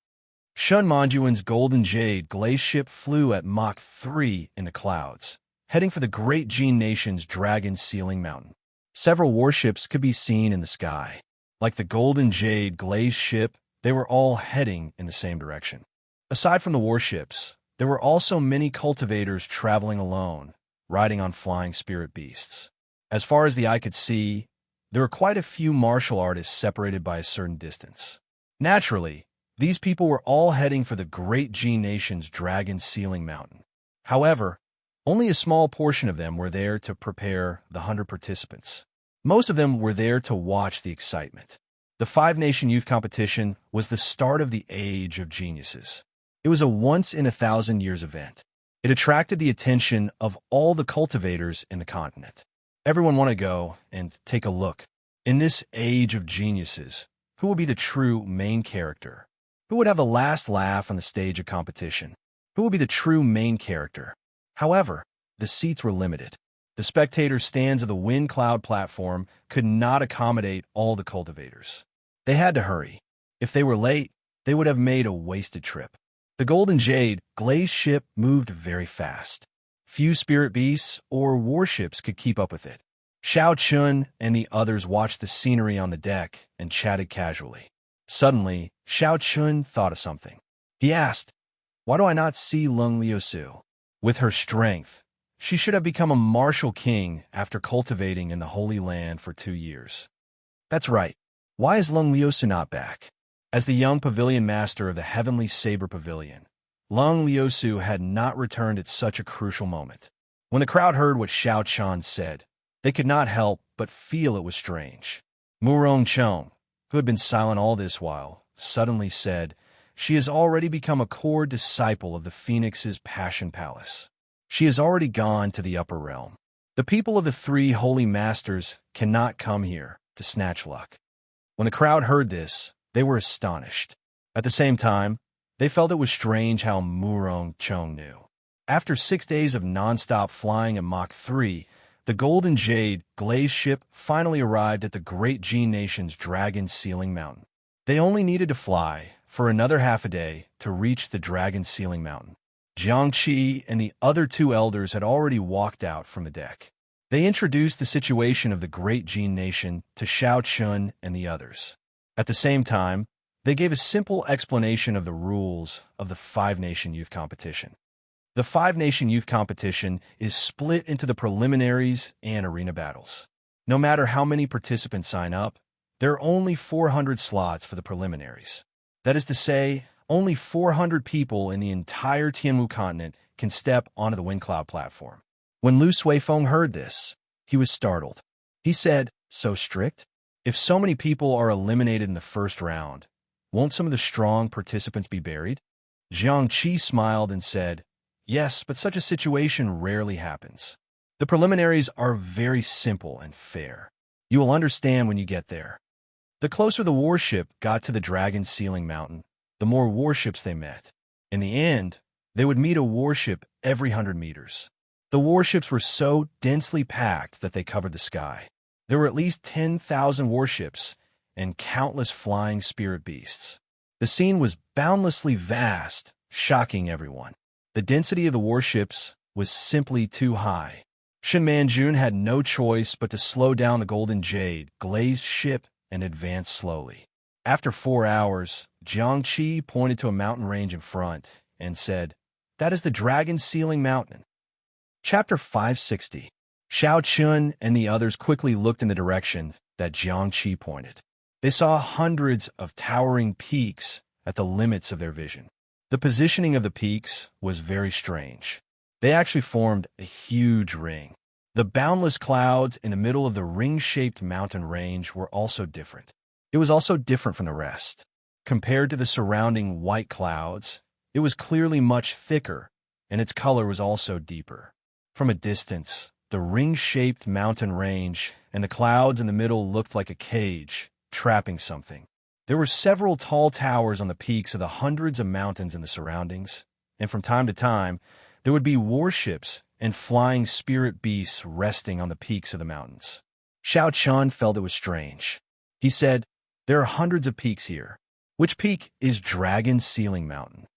Shun Manjuan's golden jade glaze ship flew at Mach 3 in the clouds, heading for the Great Gene Nation's Dragon Sealing Mountain. Several warships could be seen in the sky. Like the golden jade glaze ship, they were all heading in the same direction. Aside from the warships, there were also many cultivators traveling alone, riding on flying spirit beasts. As far as the eye could see, there were quite a few martial artists separated by a certain distance. Naturally, these people were all heading for the Great Gene Nation's Dragon Sealing Mountain. However, only a small portion of them were there to prepare the 100 participants. Most of them were there to watch the excitement. The 5-Nation Youth Competition was the start of the Age of Geniuses. It was a once-in-a-thousand-years event. It attracted the attention of all the cultivators in the continent. Everyone wanted to go and take a look. In this Age of Geniuses, who will be the true main character? Who would have the last laugh on the stage of competition? Who will be the true main character? However, the seats were limited. The spectator stands of the wind cloud platform could not accommodate all the cultivators. They had to hurry. If they were late, they would have made a wasted trip. The Golden Jade glaze ship moved very fast. Few spirit beasts or warships could keep up with it. Xiao Chun and the others watched the scenery on the deck and chatted casually. Suddenly, Xiao Chun thought of something. He asked, "Why do I not see Lung Liusu? With her strength, she should have become a martial king after cultivating in the Holy Land for 2 years." That's right. Why is Lung Liusu not back? As the young pavilion master of the Heavenly Saber Pavilion, Lung Liusu had not returned at such a crucial moment. When the crowd heard what Xiao Chan said, they could not help but feel it was strange. Murong Chong, who had been silent all this while, suddenly said, "She has already become a core disciple of the Phoenix's Passion Palace. She has already gone to the upper realm. The people of the 3 holy masters cannot come here to snatch luck." When the crowd heard this, they were astonished. At the same time, They felt it was strange how Murong Chong knew. After 6 days of non-stop flying at Mach 3, the Golden Jade glazed ship finally arrived at the Great Jin Nation's Dragon Sealing Mountain. They only needed to fly for another half a day to reach the Dragon Sealing Mountain. Xianxia and the other 2 elders had already walked out from the deck. They introduced the situation of the Great Jin Nation to Xiaochun and the others. At the same time, they gave a simple explanation of the rules of the 5-Nation Youth Competition. The 5-Nation Youth Competition is split into the preliminaries and arena battles. No matter how many participants sign up, there are only 400 slots for the preliminaries. That is to say, only 400 people in the entire Tianwu continent can step onto the Windcloud platform. When Lu Suifeng heard this, he was startled. He said, "So strict? If so many people are eliminated in the first round, won't some of the strong participants be buried?" Jiang Qi smiled and said, "Yes, but such a situation rarely happens. The preliminaries are very simple and fair. You will understand when you get there." The closer the warship got to the Dragon Sealing Mountain, the more warships they met. In the end, they would meet a warship every 100 meters. The warships were so densely packed that they covered the sky. There were at least 10,000 warships and countless flying spirit beasts. The scene was boundlessly vast, shocking everyone. The density of the warships was simply too high. Shen Manjun had no choice but to slow down the Golden Jade glazed ship and advance slowly. After 4 hours, Jiang Qi pointed to a mountain range in front and said, "That is the Dragon Sealing Mountain." Chapter 560. Xiaochun and the others quickly looked in the direction that Jiang Qi pointed. They saw hundreds of towering peaks at the limits of their vision. The positioning of the peaks was very strange. They actually formed a huge ring. The boundless clouds in the middle of the ring-shaped mountain range were also different. It was also different from the rest. Compared to the surrounding white clouds, it was clearly much thicker, and its color was also deeper. From a distance, the ring-shaped mountain range and the clouds in the middle looked like a cage, trapping something. There were several tall towers on the peaks of the hundreds of mountains in the surroundings, and from time to time, there would be warships and flying spirit beasts resting on the peaks of the mountains. Xiaochun felt it was strange. He said, "There are hundreds of peaks here. Which peak is Dragon Sealing Mountain?"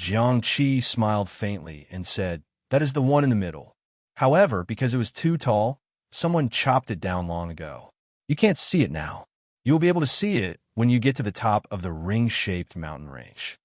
Jiang Qi smiled faintly and said, "That is the one in the middle. However, because it was too tall, someone chopped it down long ago. You can't see it now. You will be able to see it when you get to the top of the ring-shaped mountain range."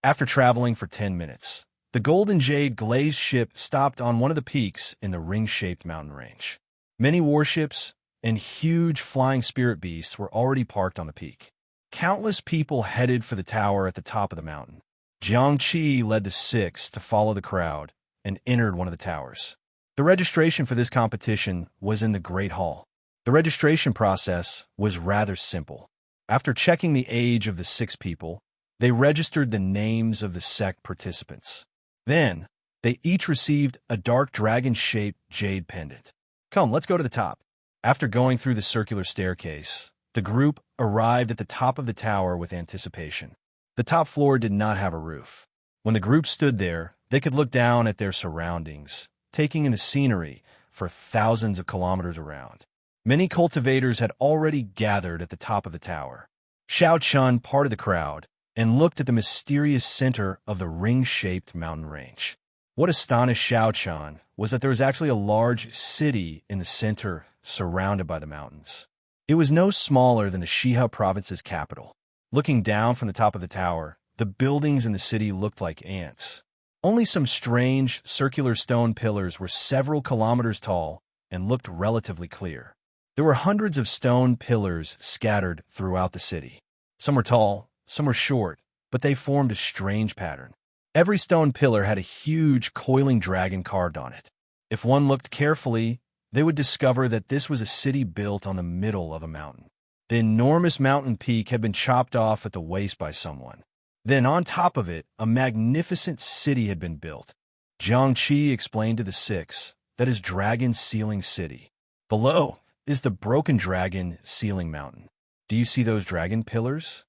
After traveling for 10 minutes, the Golden Jade glazed ship stopped on one of the peaks in the ring-shaped mountain range. Many warships and huge flying spirit beasts were already parked on the peak. Countless people headed for the tower at the top of the mountain. Jiang Qi led the 6 to follow the crowd and entered one of the towers. The registration for this competition was in the Great Hall. The registration process was rather simple. After checking the age of the 6 people, they registered the names of the sect participants. Then, they each received a dark dragon-shaped jade pendant. "Come, let's go to the top." After going through the circular staircase, the group arrived at the top of the tower with anticipation. The top floor did not have a roof. When the group stood there, they could look down at their surroundings, taking in the scenery for thousands of kilometers around. Many cultivators had already gathered at the top of the tower. Xiaochun parted the crowd and looked at the mysterious center of the ring-shaped mountain range. What astonished Xiaochun was that there was actually a large city in the center surrounded by the mountains. It was no smaller than the Shihe province's capital. Looking down from the top of the tower, the buildings in the city looked like ants. Only some strange, circular stone pillars were several kilometers tall and looked relatively clear. There were hundreds of stone pillars scattered throughout the city. Some were tall, some were short, but they formed a strange pattern. Every stone pillar had a huge, coiling dragon carved on it. If one looked carefully, they would discover that this was a city built on the middle of a mountain. The enormous mountain peak had been chopped off at the waist by someone. Then, on top of it, a magnificent city had been built. Jiang Qi explained to the 6 that is Dragon Sealing City. Below is the Broken Dragon Sealing Mountain. Do you see those dragon pillars?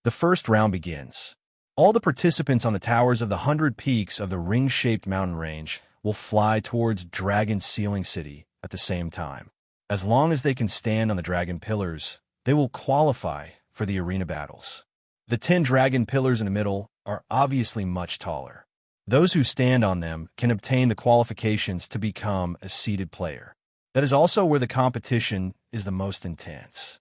The first round begins. All the participants on the towers of the 100 peaks of the ring-shaped mountain range will fly towards Dragon Ceiling City at the same time. As long as they can stand on the dragon pillars, they will qualify for the arena battles. The 10 dragon pillars in the middle are obviously much taller. Those who stand on them can obtain the qualifications to become a seeded player. That is also where the competition is the most intense.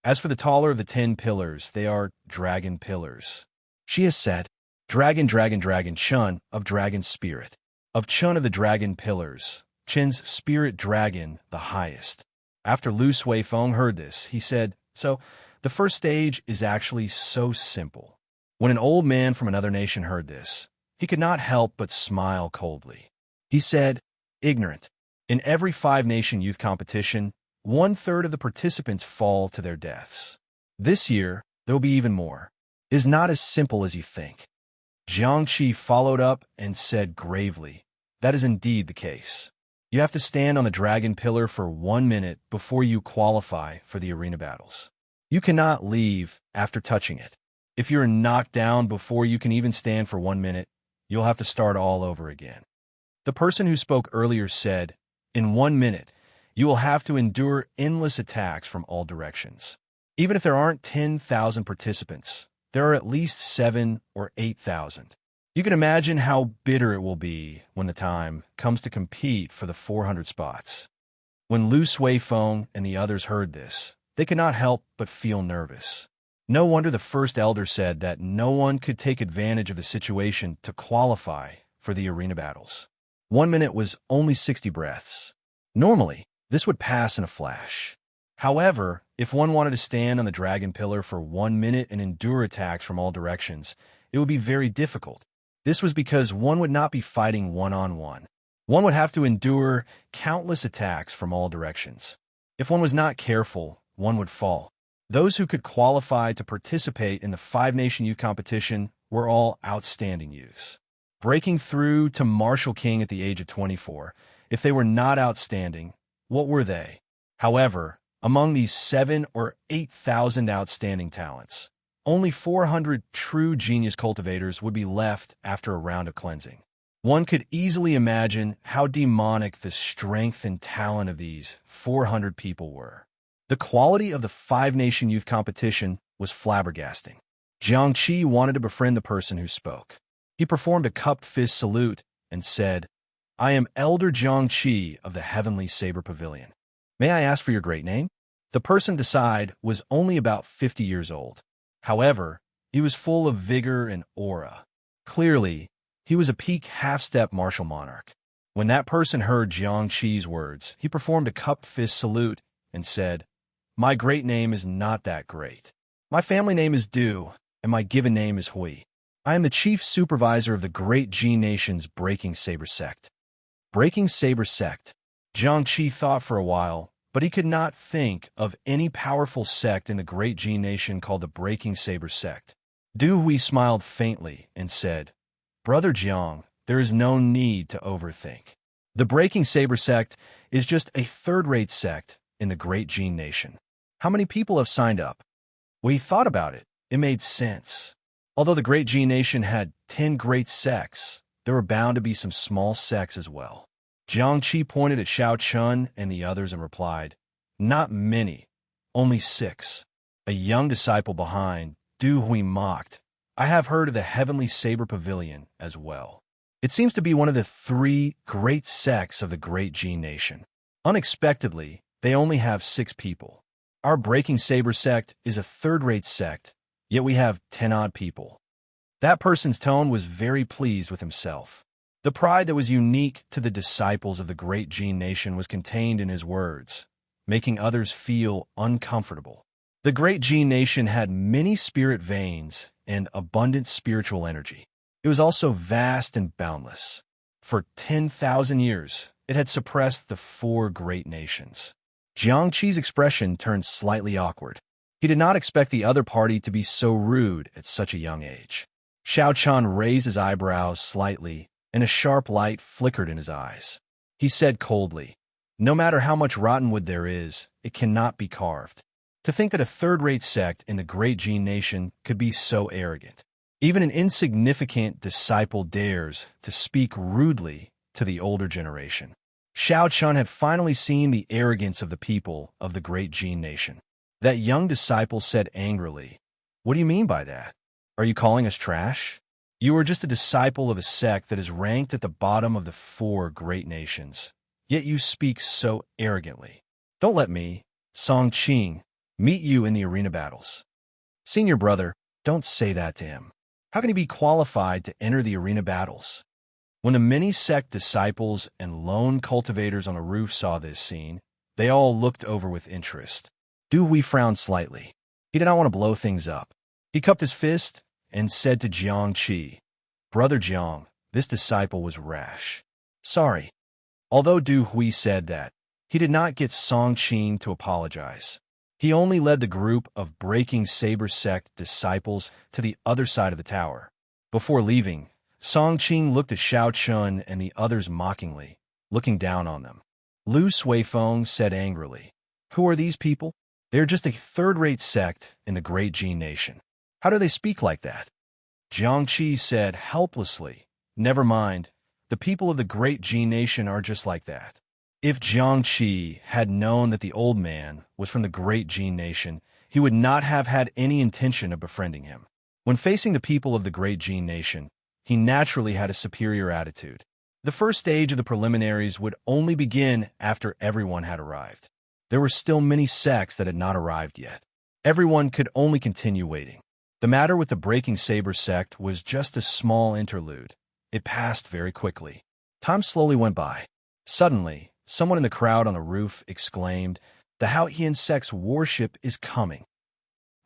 As for the taller of the 10 pillars, they are dragon pillars. She has said, Dragon, dragon, dragon, Chun of dragon spirit. Of Chun of the dragon pillars, Chen's spirit dragon the highest. After Lu Suifeng heard this, he said, so, the first stage is actually so simple. When an old man from another nation heard this, he could not help but smile coldly. He said, ignorant. In every 5-nation youth competition, 1/3 of the participants fall to their deaths. This year, there will be even more. It is not as simple as you think. Xianxia followed up and said gravely, that is indeed the case. You have to stand on the dragon pillar for 1 minute before you qualify for the arena battles. You cannot leave after touching it. If you're knocked down before you can even stand for 1 minute, you'll have to start all over again. The person who spoke earlier said, in 1 minute, you will have to endure endless attacks from all directions. Even if there aren't 10,000 participants, there are at least 7,000 or 8,000. You can imagine how bitter it will be when the time comes to compete for the 400 spots. When Lu Suifeng and the others heard this, they could not help but feel nervous. No wonder the first elder said that no one could take advantage of the situation to qualify for the arena battles. 1 minute was only 60 breaths. Normally, this would pass in a flash. However, if one wanted to stand on the dragon pillar for 1 minute and endure attacks from all directions, it would be very difficult. This was because one would not be fighting one-on-one. One would have to endure countless attacks from all directions. If one was not careful, one would fall. Those who could qualify to participate in the 5-nation youth competition were all outstanding youths. Breaking through to Martial King at the age of 24, if they were not outstanding, what were they? However, among these 7,000 or 8,000 outstanding talents, only 400 true genius cultivators would be left after a round of cleansing. One could easily imagine how demonic the strength and talent of these 400 people were. The quality of the 5-nation youth competition was flabbergasting. Xianxia wanted to befriend the person who spoke. He performed a cupped fist salute and said, I am Elder Xianxia of the Heavenly Saber Pavilion. May I ask for your great name? The person beside was only about 50 years old. However, he was full of vigor and aura. Clearly, he was a peak half-step martial monarch. When that person heard Xianxia's words, he performed a cupped fist salute and said, my great name is not that great. My family name is Du, and my given name is Hui. I am the chief supervisor of the Great Jin Nation's Breaking Saber Sect. Breaking Saber Sect. Xianxia thought for a while, but he could not think of any powerful sect in the Great Jin Nation called the Breaking Saber Sect. Du Hui smiled faintly and said, Brother Jiang, there is no need to overthink. The Breaking Saber Sect is just a third-rate sect in the Great Jin Nation. How many people have signed up? When he thought about it, it made sense. Although the Great Jin Nation had 10 great sects, there were bound to be some small sects as well. Xianxia pointed at Xiao Chun and the others and replied, not many, only 6. A young disciple behind, Du Hui mocked, I have heard of the Heavenly Saber Pavilion as well. It seems to be one of the 3 great sects of the Great Jin Nation. Unexpectedly, they only have 6 people. Our Breaking Saber sect is a third-rate sect, yet we have 10-odd people. That person's tone was very pleased with himself. The pride that was unique to the disciples of the Great Jin Nation was contained in his words, making others feel uncomfortable. The Great Jin Nation had many spirit veins and abundant spiritual energy. It was also vast and boundless. For 10,000 years, it had suppressed the 4 great nations. Xianxia's expression turned slightly awkward. He did not expect the other party to be so rude at such a young age. Xiao Chan raised his eyebrows slightly, and a sharp light flickered in his eyes. He said coldly, no matter how much rotten wood there is, it cannot be carved. To think that a third-rate sect in the Great Jin Nation could be so arrogant. Even an insignificant disciple dares to speak rudely to the older generation. Xianxia had finally seen the arrogance of the people of the great Jin nation. That young disciple said angrily, "What do you mean by that? Are you calling us trash? You are just a disciple of a sect that is ranked at the bottom of the 4 great nations, yet you speak so arrogantly. Don't let me, Song Qing, meet you in the arena battles." Senior brother, don't say that to him. How can he be qualified to enter the arena battles? When the many sect disciples and lone cultivators on a roof saw this scene, they all looked over with interest. Du Hui frowned slightly. He did not want to blow things up. He cupped his fist and said to Jiang Qi, "Brother Jiang, this disciple was rash. Sorry." Although Du Hui said that, he did not get Song Qing to apologize. He only led the group of Breaking Saber sect disciples to the other side of the tower. Before leaving, Song Qing looked at Xianxia and the others mockingly, looking down on them. Lu Suifeng said angrily, "Who are these people? They are just a third-rate sect in the great Jin nation. How do they speak like that?" Jiang Qi said helplessly, "Never mind, the people of the great Jin nation are just like that." If Jiang Qi had known that the old man was from the great Jin nation, he would not have had any intention of befriending him. When facing the people of the great Jin nation, he naturally had a superior attitude. The first stage of the preliminaries would only begin after everyone had arrived. There were still many sects that had not arrived yet. Everyone could only continue waiting. The matter with the Breaking Saber sect was just a small interlude. It passed very quickly. Time slowly went by. Suddenly, someone in the crowd on the roof exclaimed, "The Haotian sect's warship is coming."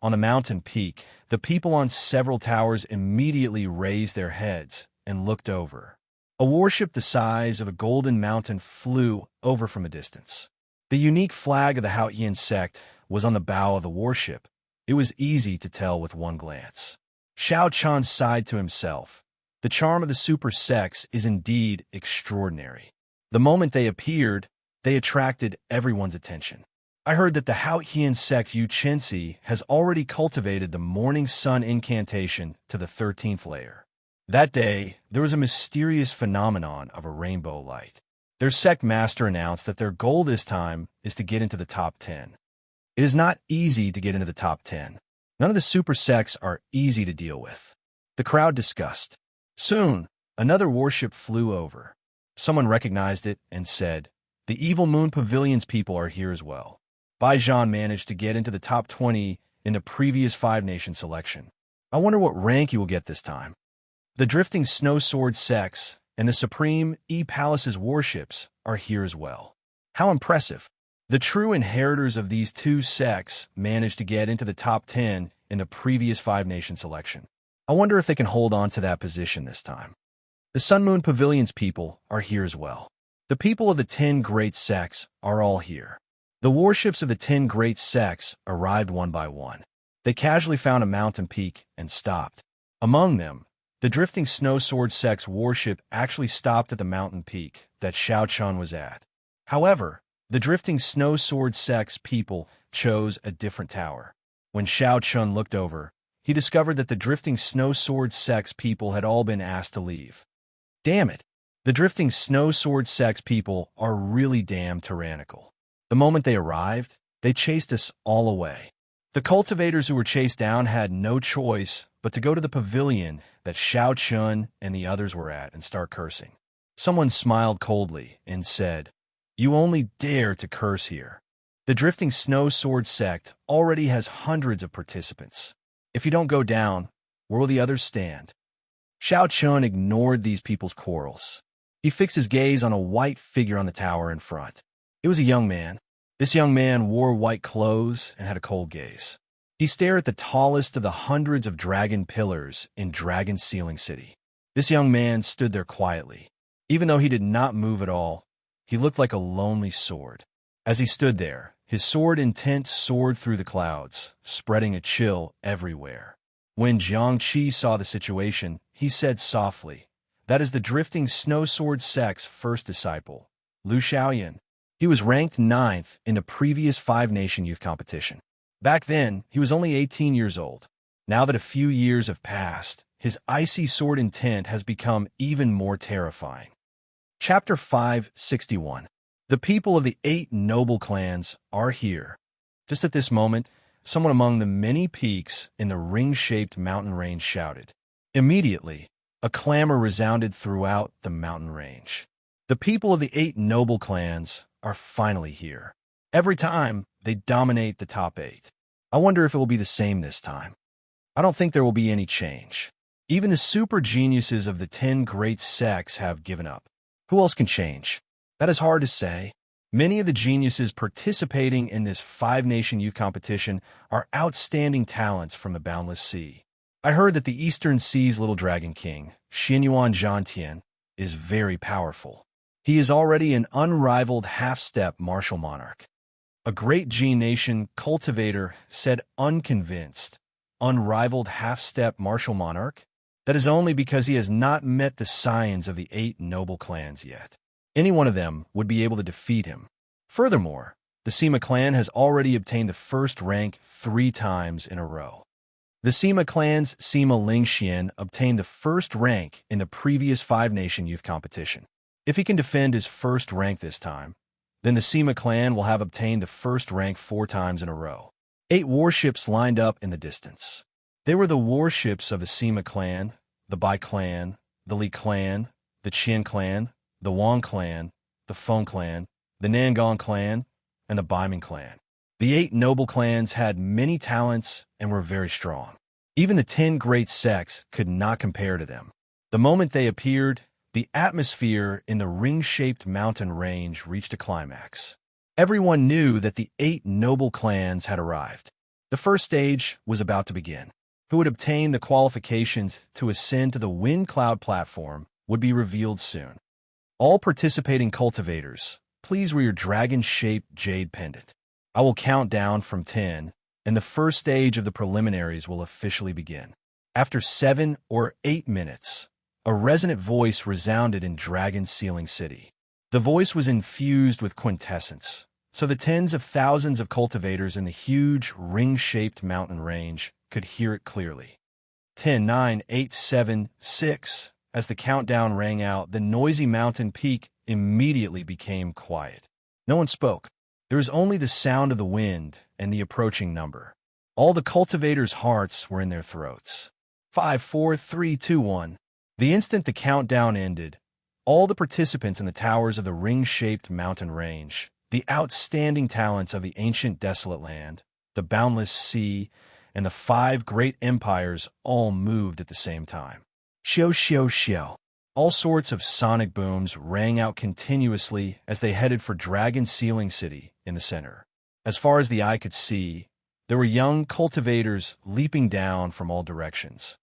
On a mountain peak, the people on several towers immediately raised their heads and looked over. A warship the size of a golden mountain flew over from a distance. The unique flag of the Haotian sect was on the bow of the warship. It was easy to tell with one glance. Xiaoqian sighed to himself. The charm of the super sects is indeed extraordinary. The moment they appeared, they attracted everyone's attention. I heard that the Haotian sect Xianxia has already cultivated the morning sun incantation to the 13th layer. That day, there was a mysterious phenomenon of a rainbow light. Their sect master announced that their goal this time is to get into the top 10. It is not easy to get into the top 10. None of the super sects are easy to deal with. The crowd discussed. Soon, another warship flew over. Someone recognized it and said, "The Evil Moon Pavilion's people are here as well." Baijian managed to get into the top 20 in the previous 5-nation selection. I wonder what rank he will get this time. The Drifting Snow Sword sects and the Supreme E-Palace's warships are here as well. How impressive. The true inheritors of these 2 sects managed to get into the top 10 in the previous 5-nation selection. I wonder if they can hold on to that position this time. The Sun Moon Pavilion's people are here as well. The people of the 10 great sects are all here. The warships of the 10 great sects arrived one by one. They casually found a mountain peak and stopped. Among them, the Drifting Snow Sword sect's warship actually stopped at the mountain peak that Xiaoqian was at. However, the Drifting Snow Sword sect's people chose a different tower. When Xiaoqian looked over, he discovered that the Drifting Snow Sword sect's people had all been asked to leave. Damn it! The Drifting Snow Sword sect's people are really damn tyrannical. The moment they arrived, they chased us all away. The cultivators who were chased down had no choice but to go to the pavilion that Xiaoqian and the others were at and start cursing. Someone smiled coldly and said, "You only dare to curse here. The Drifting Snow Sword sect already has hundreds of participants. If you don't go down, where will the others stand?" Xiaoqian ignored these people's quarrels. He fixed his gaze on a white figure on the tower in front. It was a young man. This young man wore white clothes and had a cold gaze. He stared at the tallest of the hundreds of dragon pillars in Dragon Ceiling City. This young man stood there quietly. Even though he did not move at all, he looked like a lonely sword. As he stood there, his sword intent soared through the clouds, spreading a chill everywhere. When Jiang Qi saw the situation, he said softly, "That is the Drifting Snow Sword sect's first disciple, Lu Xiaoyan. He was ranked 9th in the previous 5-nation youth competition. Back then, he was only 18 years old. Now that a few years have passed, his icy sword intent has become even more terrifying. Chapter 561. The people of the 8 noble clans are here. Just at this moment, someone among the many peaks in the ring-shaped mountain range shouted. Immediately, a clamor resounded throughout the mountain range. The people of the 8 noble clans are finally here. Every time, they dominate the top 8. I wonder if it will be the same this time. I don't think there will be any change. Even the super geniuses of the 10 great sects have given up. Who else can change? That is hard to say. Many of the geniuses participating in this 5-nation youth competition are outstanding talents from the Boundless Sea. I heard that the Eastern Sea's little dragon king, Xianxia, is very powerful. He is already an unrivaled half-step martial monarch. A great Gene Nation cultivator said unconvinced, unrivaled half-step martial monarch? That is only because he has not met the scions of the 8 noble clans yet. Any one of them would be able to defeat him. Furthermore, the Sima clan has already obtained the first rank 3 times in a row. The Sima clan's Sima Lingxian obtained the first rank in the previous 5-nation youth competition. If he can defend his first rank this time, then the Sima clan will have obtained the first rank 4 times in a row. 8 warships lined up in the distance. They were the warships of the Sima clan, the Bai clan, the Li clan, the Qian clan, the Wang clan, the Feng clan, the Nangong clan, and the Baimin clan. The 8 noble clans had many talents and were very strong. Even the 10 great sects could not compare to them. The moment they appeared, the atmosphere in the ring-shaped mountain range reached a climax. Everyone knew that the 8 noble clans had arrived. The first stage was about to begin. Who would obtain the qualifications to ascend to the Wind Cloud platform would be revealed soon. All participating cultivators, please wear your dragon-shaped jade pendant. I will count down from 10, and the first stage of the preliminaries will officially begin. After 7 or 8 minutes, a resonant voice resounded in Dragon Sealing City. The voice was infused with quintessence, so the tens of thousands of cultivators in the huge, ring-shaped mountain range could hear it clearly. 10, 9, 8, 7, 6. As the countdown rang out, the noisy mountain peak immediately became quiet. No one spoke. There was only the sound of the wind and the approaching number. All the cultivators' hearts were in their throats. 5, 4, 3, 2, 1. The instant the countdown ended, all the participants in the towers of the ring-shaped mountain range, the outstanding talents of the ancient desolate land, the boundless sea, and the 5 great empires all moved at the same time. Xiao, xiao, xiao. All sorts of sonic booms rang out continuously as they headed for Dragon Sealing City in the center. As far as the eye could see, there were young cultivators leaping down from all directions.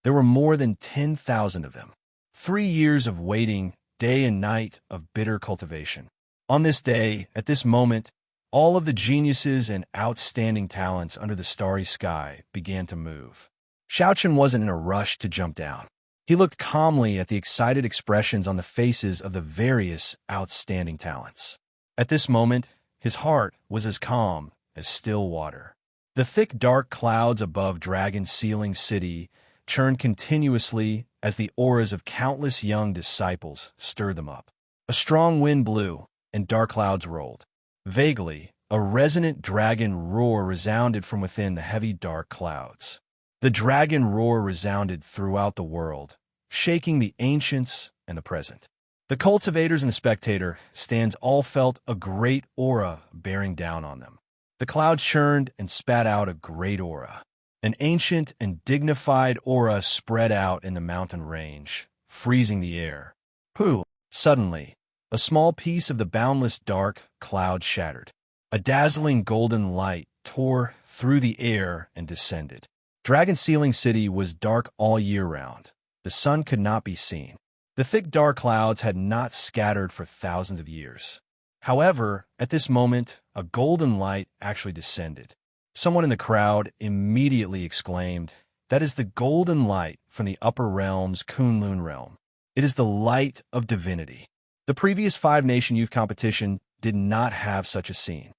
There were more than 10,000 of them. 3 years of waiting, day and night of bitter cultivation. On this day, at this moment, all of the geniuses and outstanding talents under the starry sky began to move. Xiaochen wasn't in a rush to jump down. He looked calmly at the excited expressions on the faces of the various outstanding talents. At this moment, his heart was as calm as still water. The thick dark clouds above Dragon Sealing City churned continuously as the auras of countless young disciples stirred them up. A strong wind blew, and dark clouds rolled. Vaguely, a resonant dragon roar resounded from within the heavy dark clouds. The dragon roar resounded throughout the world, shaking the ancients and the present. The cultivators and the spectator stands all felt a great aura bearing down on them. The clouds churned and spat out a great aura. An ancient and dignified aura spread out in the mountain range, freezing the air. Pooh! Suddenly, a small piece of the boundless dark cloud shattered. A dazzling golden light tore through the air and descended. Dragon Sealing City was dark all year round. The sun could not be seen. The thick dark clouds had not scattered for thousands of years. However, at this moment, a golden light actually descended. Someone in the crowd immediately exclaimed, "That is the golden light from the upper realm's Kunlun realm. It is the light of divinity." The previous 5-nation youth competition did not have such a scene.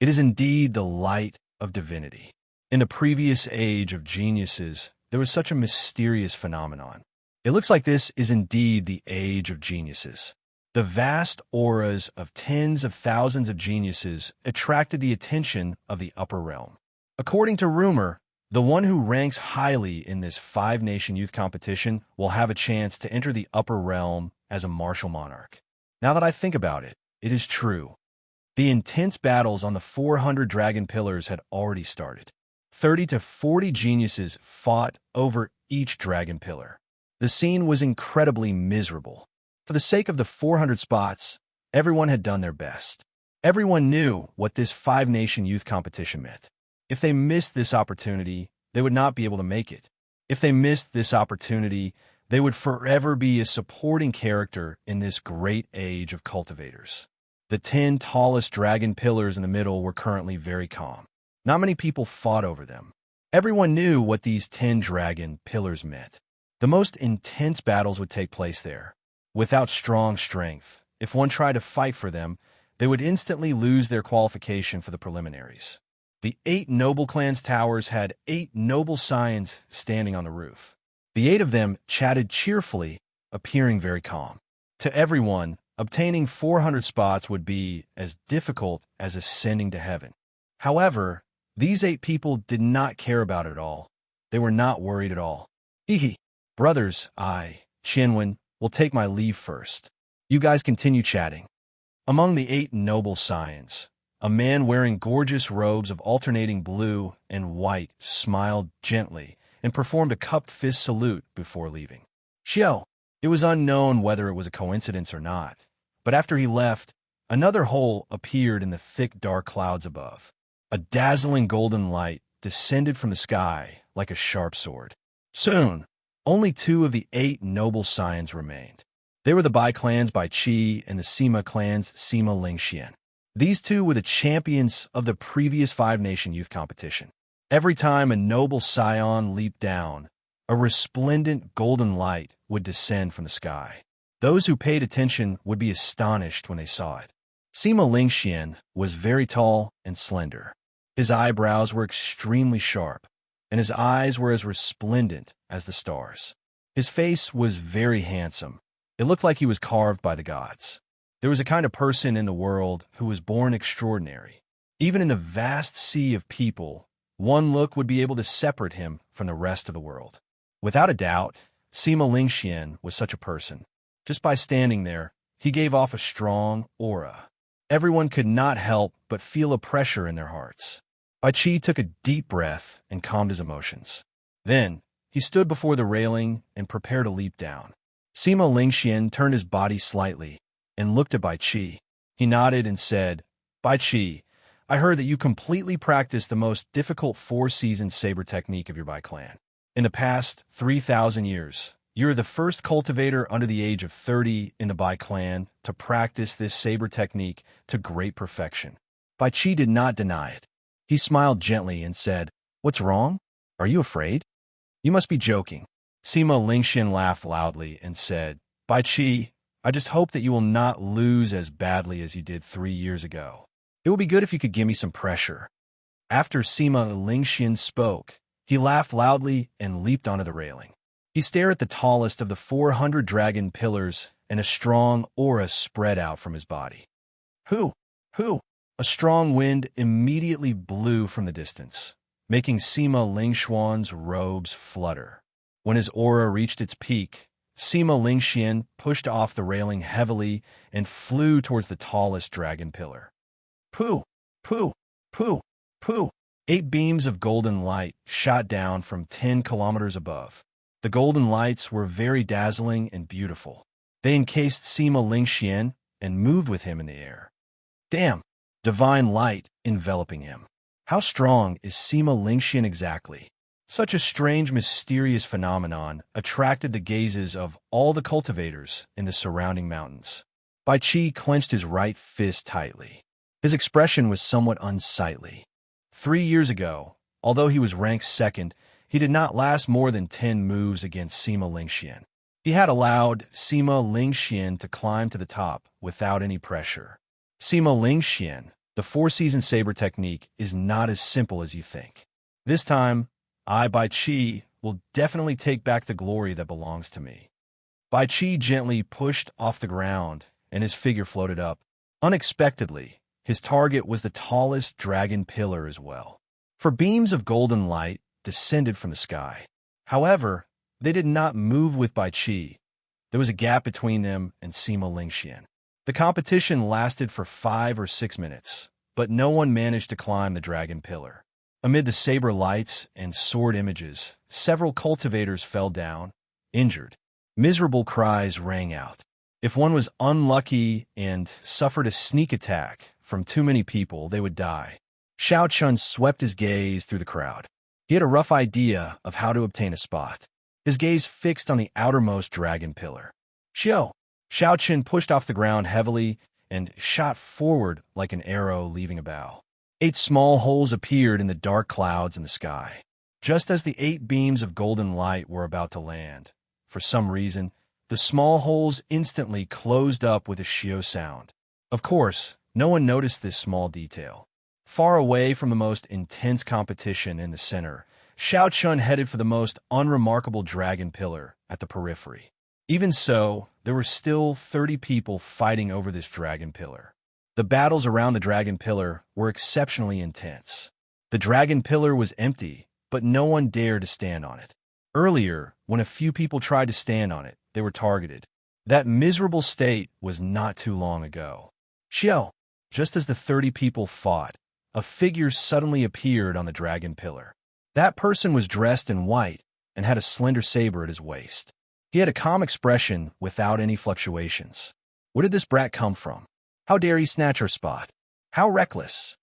It is indeed the light of divinity. In the previous age of geniuses, there was such a mysterious phenomenon. It looks like this is indeed the age of geniuses. The vast auras of tens of thousands of geniuses attracted the attention of the upper realm. According to rumor, the one who ranks highly in this five-nation youth competition will have a chance to enter the upper realm as a martial monarch. Now that I think about it, it is true. The intense battles on the 400 dragon pillars had already started. 30 to 40 geniuses fought over each dragon pillar. The scene was incredibly miserable. For the sake of the 400 spots, everyone had done their best. Everyone knew what this five-nation youth competition meant. If they missed this opportunity, they would not be able to make it. If they missed this opportunity, they would forever be a supporting character in this great age of cultivators. The 10 tallest dragon pillars in the middle were currently very calm. Not many people fought over them. Everyone knew what these 10 dragon pillars meant. The most intense battles would take place there. Without strong strength, if one tried to fight for them, they would instantly lose their qualification for the preliminaries. The 8 noble clans' towers had 8 noble scions standing on the roof. The 8 of them chatted cheerfully, appearing very calm. To everyone, obtaining 400 spots would be as difficult as ascending to heaven. However, these 8 people did not care about it at all. They were not worried at all. Hehe. Brothers, I, Qianwen, will take my leave first. You guys continue chatting. Among the 8 noble scions, a man wearing gorgeous robes of alternating blue and white smiled gently and performed a cupped fist salute before leaving. Xiao. It was unknown whether it was a coincidence or not, but after he left, another hole appeared in the thick dark clouds above. A dazzling golden light descended from the sky like a sharp sword. Soon, only 2 of the 8 noble scions remained. They were the Bai clans Bai Qi and the Sima clans Sima Lingxian. These 2 were the champions of the previous five-nation youth competition. Every time a noble scion leaped down, a resplendent golden light would descend from the sky. Those who paid attention would be astonished when they saw it. Sima Lingxian was very tall and slender. His eyebrows were extremely sharp, and his eyes were as resplendent as the stars. His face was very handsome. It looked like he was carved by the gods. There was a kind of person in the world who was born extraordinary. Even in the vast sea of people, one look would be able to separate him from the rest of the world. Without a doubt, Sima Lingxian was such a person. Just by standing there, he gave off a strong aura. Everyone could not help but feel a pressure in their hearts. Bai Qi took a deep breath and calmed his emotions. Then, he stood before the railing and prepared to leap down. Sima Lingxian turned his body slightly and looked at Bai Qi. He nodded and said, Bai Qi, I heard that you completely practiced the most difficult 4-season saber technique of your Bai clan. In the past 3,000 years, you're the first cultivator under the age of 30 in the Bai clan to practice this saber technique to great perfection. Bai Qi did not deny it. He smiled gently and said, What's wrong? Are you afraid? You must be joking. Sima Lingxian laughed loudly and said, Bai Qi, I just hope that you will not lose as badly as you did 3 years ago. It would be good if you could give me some pressure. After Sima Lingxian spoke, he laughed loudly and leaped onto the railing. He stared at the tallest of the 400 dragon pillars, and a strong aura spread out from his body. Who? A strong wind immediately blew from the distance, making Sima Lingxian's robes flutter. When his aura reached its peak, Sima Lingxian pushed off the railing heavily and flew towards the tallest dragon pillar. Pooh! Pooh! Pooh! Pooh! 8 beams of golden light shot down from 10 kilometers above. The golden lights were very dazzling and beautiful. They encased Sima Lingxian and moved with him in the air. Damn! Divine light enveloping him. How strong is Sima Lingxian exactly? Such a strange, mysterious phenomenon attracted the gazes of all the cultivators in the surrounding mountains. Bai Qi clenched his right fist tightly. His expression was somewhat unsightly. 3 years ago, although he was ranked second, he did not last more than 10 moves against Sima Lingxian. He had allowed Sima Lingxian to climb to the top without any pressure. Sima Lingxian, the 4-season saber technique is not as simple as you think. This time, I, Bai Qi, will definitely take back the glory that belongs to me. Bai Qi gently pushed off the ground, and his figure floated up. Unexpectedly, his target was the tallest dragon pillar as well. For beams of golden light descended from the sky. However, they did not move with Bai Qi. There was a gap between them and Sima Lingxian. The competition lasted for 5 or 6 minutes, but no one managed to climb the dragon pillar. Amid the saber lights and sword images, several cultivators fell down, injured. Miserable cries rang out. If one was unlucky and suffered a sneak attack from too many people, they would die. Xiao Chun swept his gaze through the crowd. He had a rough idea of how to obtain a spot. His gaze fixed on the outermost dragon pillar. Xiao Chun pushed off the ground heavily and shot forward like an arrow leaving a bow. 8 small holes appeared in the dark clouds in the sky. Just as the 8 beams of golden light were about to land, for some reason, the small holes instantly closed up with a shio sound. Of course, no one noticed this small detail. Far away from the most intense competition in the center, Xiao Chun headed for the most unremarkable dragon pillar at the periphery. Even so, there were still 30 people fighting over this dragon pillar. The battles around the dragon pillar were exceptionally intense. The dragon pillar was empty, but no one dared to stand on it. Earlier, when a few people tried to stand on it, they were targeted. That miserable state was not too long ago. Xiao, just as the 30 people fought, a figure suddenly appeared on the dragon pillar. That person was dressed in white and had a slender saber at his waist. He had a calm expression without any fluctuations. Where did this brat come from? How dare he snatch our spot? How reckless!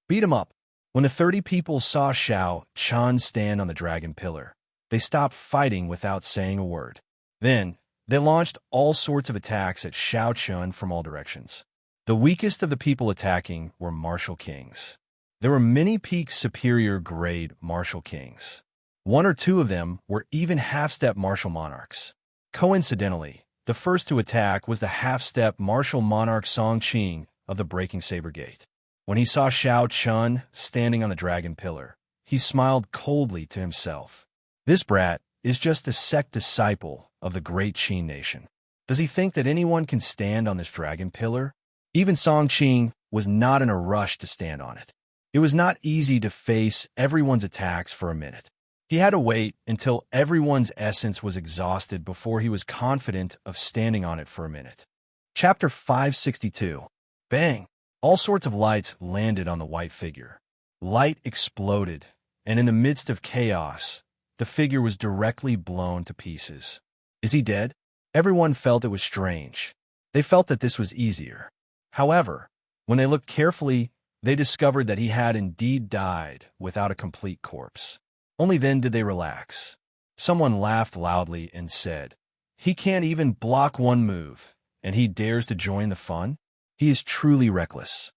Beat him up. When the 30 people saw Xiao Chun stand on the dragon pillar, they stopped fighting without saying a word. Then, they launched all sorts of attacks at Xiao Chun from all directions. The weakest of the people attacking were martial kings. There were many peak superior grade martial kings. 1 or 2 of them were even half-step martial monarchs. Coincidentally, the first to attack was the half-step martial monarch Song Qing of the Breaking Saber Gate. When he saw Xiao Chun standing on the dragon pillar, he smiled coldly to himself. This brat is just a sect disciple of the great Qin nation. Does he think that anyone can stand on this dragon pillar? Even Song Qing was not in a rush to stand on it. It was not easy to face everyone's attacks for a minute. He had to wait until everyone's essence was exhausted before he was confident of standing on it for a minute. Chapter 562. Bang! All sorts of lights landed on the white figure. Light exploded, and in the midst of chaos, the figure was directly blown to pieces. Is he dead? Everyone felt it was strange. They felt that this was easier. However, when they looked carefully, they discovered that he had indeed died without a complete corpse. Only then did they relax. Someone laughed loudly and said, "He can't even block one move, and he dares to join the fun? He is truly reckless."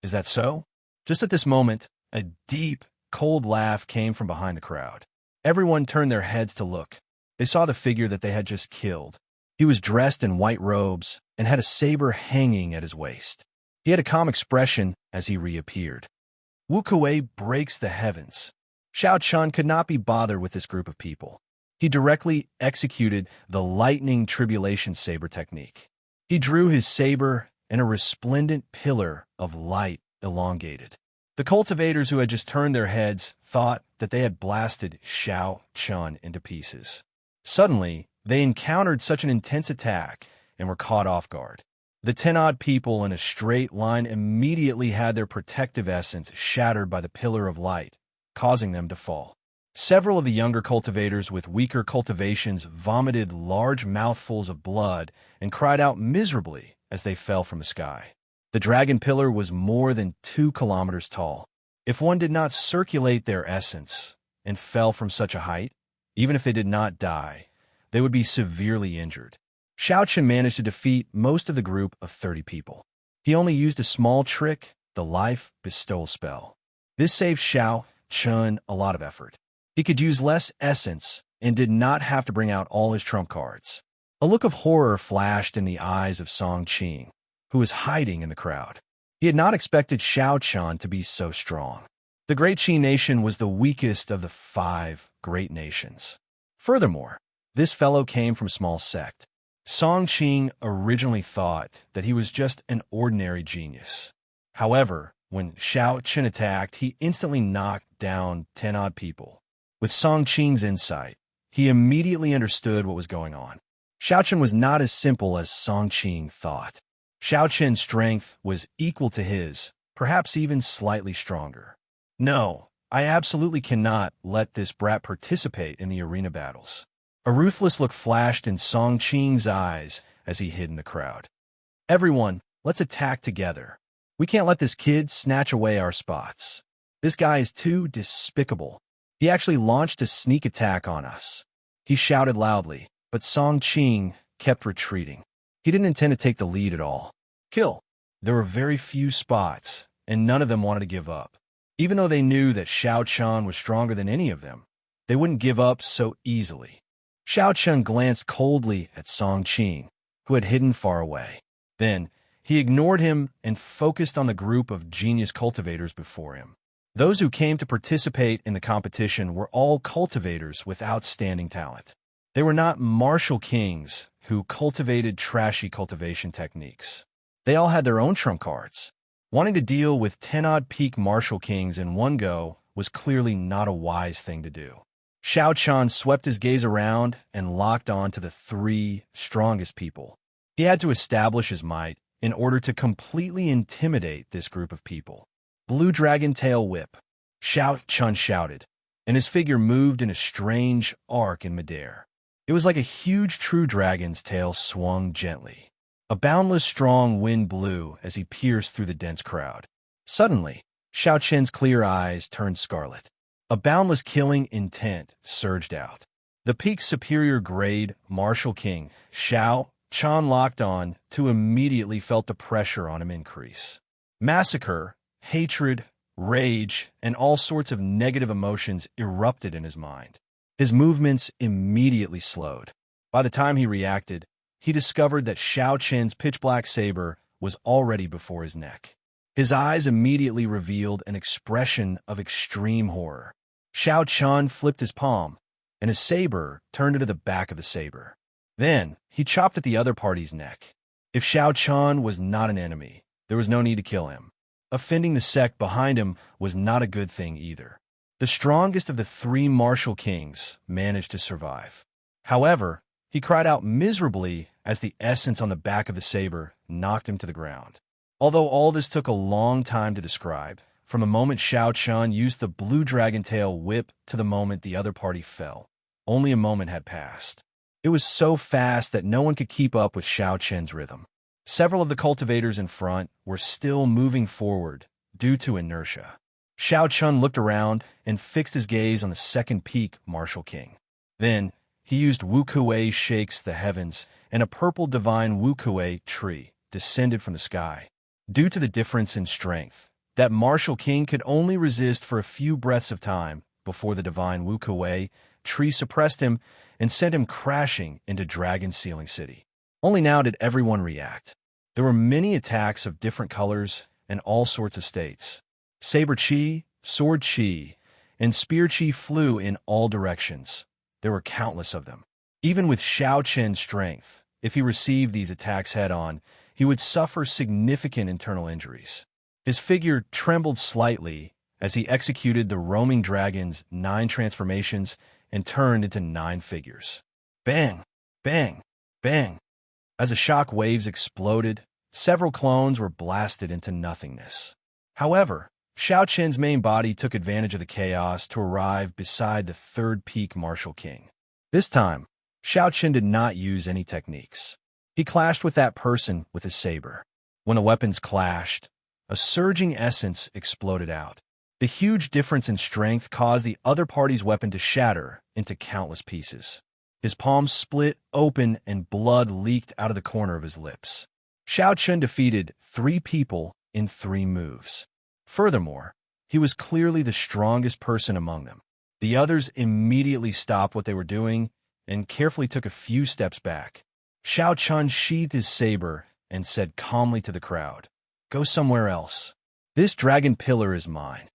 Is that so? Just at this moment, a deep, cold laugh came from behind the crowd. Everyone turned their heads to look. They saw the figure that they had just killed. He was dressed in white robes and had a saber hanging at his waist. He had a calm expression as he reappeared. Wuxia breaks the heavens. Xiao Chun could not be bothered with this group of people. He directly executed the lightning tribulation saber technique. He drew his saber, and a resplendent pillar of light elongated. The cultivators who had just turned their heads thought that they had blasted Xiao Chun into pieces. Suddenly, they encountered such an intense attack and were caught off guard. The 10-odd people in a straight line immediately had their protective essence shattered by the pillar of light, causing them to fall. Several of the younger cultivators with weaker cultivations vomited large mouthfuls of blood and cried out miserably as they fell from the sky. The dragon pillar was more than 2 kilometers tall. If one did not circulate their essence and fell from such a height, even if they did not die, they would be severely injured. Xiao Chun managed to defeat most of the group of 30 people. He only used a small trick, the life bestowal spell. This saved Xiao Chun a lot of effort. He could use less essence and did not have to bring out all his trump cards. A look of horror flashed in the eyes of Song Qing, who was hiding in the crowd. He had not expected Xiao Chun to be so strong. The Great Qi nation was the weakest of the 5 great nations. Furthermore, this fellow came from a small sect. Song Qing originally thought that he was just an ordinary genius. However, when Xianxia attacked, he instantly knocked down 10-odd people. With Song Qing's insight, he immediately understood what was going on. Xianxia was not as simple as Song Qing thought. Xianxia's strength was equal to his, perhaps even slightly stronger. No, I absolutely cannot let this brat participate in the arena battles. A ruthless look flashed in Song Qing's eyes as he hid in the crowd. Everyone, let's attack together. We can't let this kid snatch away our spots. This guy is too despicable. He actually launched a sneak attack on us. He shouted loudly, but Song Qing kept retreating. He didn't intend to take the lead at all. Kill. There were very few spots, and none of them wanted to give up. Even though they knew that Xiaoqian was stronger than any of them, they wouldn't give up so easily. Xiaoqian glanced coldly at Song Qing, who had hidden far away. Then, he ignored him and focused on the group of genius cultivators before him. Those who came to participate in the competition were all cultivators with outstanding talent. They were not martial kings who cultivated trashy cultivation techniques. They all had their own trump cards. Wanting to deal with 10-odd peak martial kings in one go was clearly not a wise thing to do. Xiaoqian swept his gaze around and locked on to the 3 strongest people. He had to establish his might in order to completely intimidate this group of people. Blue Dragon Tail Whip, Xiaoqian shouted, and his figure moved in a strange arc in midair. It was like a huge true dragon's tail swung gently. A boundless strong wind blew as he pierced through the dense crowd. Suddenly, Xiaoqian's clear eyes turned scarlet. A boundless killing intent surged out. The peak superior grade martial king, Xiaoqian locked on to immediately felt the pressure on him increase. Massacre, hatred, rage, and all sorts of negative emotions erupted in his mind. His movements immediately slowed. By the time he reacted, he discovered that Xiaoqian's pitch-black saber was already before his neck. His eyes immediately revealed an expression of extreme horror. Xiaoqian flipped his palm, and his saber turned into the back of the saber. Then, he chopped at the other party's neck. If Xiaoqian was not an enemy, there was no need to kill him. Offending the sect behind him was not a good thing either. The strongest of the 3 martial kings managed to survive. However, he cried out miserably as the essence on the back of the saber knocked him to the ground. Although all this took a long time to describe, from the moment Xiaoqian used the Blue Dragon Tail Whip to the moment the other party fell, only a moment had passed. It was so fast that no one could keep up with Xiaoqian's rhythm. Several of the cultivators in front were still moving forward due to inertia. Xiaoqian looked around and fixed his gaze on the second peak martial king. Then, he used Wuxia shakes the heavens, and a purple divine Wuxia tree descended from the sky. Due to the difference in strength, that martial king could only resist for a few breaths of time before the divine Wuxia tree suppressed him and sent him crashing into Dragon Sealing City. Only now did everyone react. There were many attacks of different colors and all sorts of states. Saber chi, sword chi, and spear chi flew in all directions. There were countless of them. Even with Xiaoqian's strength, if he received these attacks head-on, he would suffer significant internal injuries. His figure trembled slightly as he executed the roaming dragon's 9 transformations and turned into 9 figures. Bang! Bang! Bang! As the shock waves exploded, several clones were blasted into nothingness. However, Xiaoqian's main body took advantage of the chaos to arrive beside the 3rd peak martial king. This time, Xiaoqian did not use any techniques. He clashed with that person with his saber. When the weapons clashed, a surging essence exploded out. The huge difference in strength caused the other party's weapon to shatter into countless pieces. His palms split open and blood leaked out of the corner of his lips. Xiaoqian defeated 3 people in 3 moves. Furthermore, he was clearly the strongest person among them. The others immediately stopped what they were doing and carefully took a few steps back. Xiaoqian sheathed his saber and said calmly to the crowd, "Go somewhere else. This dragon pillar is mine."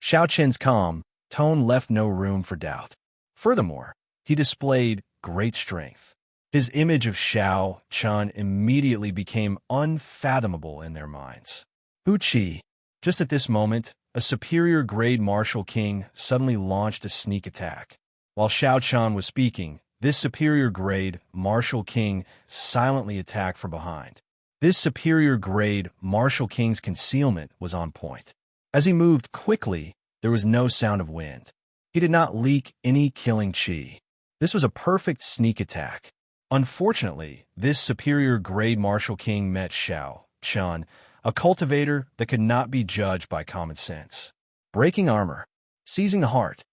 Xiao Qin's calm tone left no room for doubt. Furthermore, he displayed great strength. His image of Xiao Qin immediately became unfathomable in their minds. Wuxia. Just at this moment, a superior-grade martial king suddenly launched a sneak attack. While Xiao Qin was speaking, this superior-grade martial king silently attacked from behind. This superior-grade martial king's concealment was on point. As he moved quickly, there was no sound of wind. He did not leak any killing chi. This was a perfect sneak attack. Unfortunately, this superior-grade martial king met Xiao Qin, a cultivator that could not be judged by common sense. Breaking armor. Seizing the heart.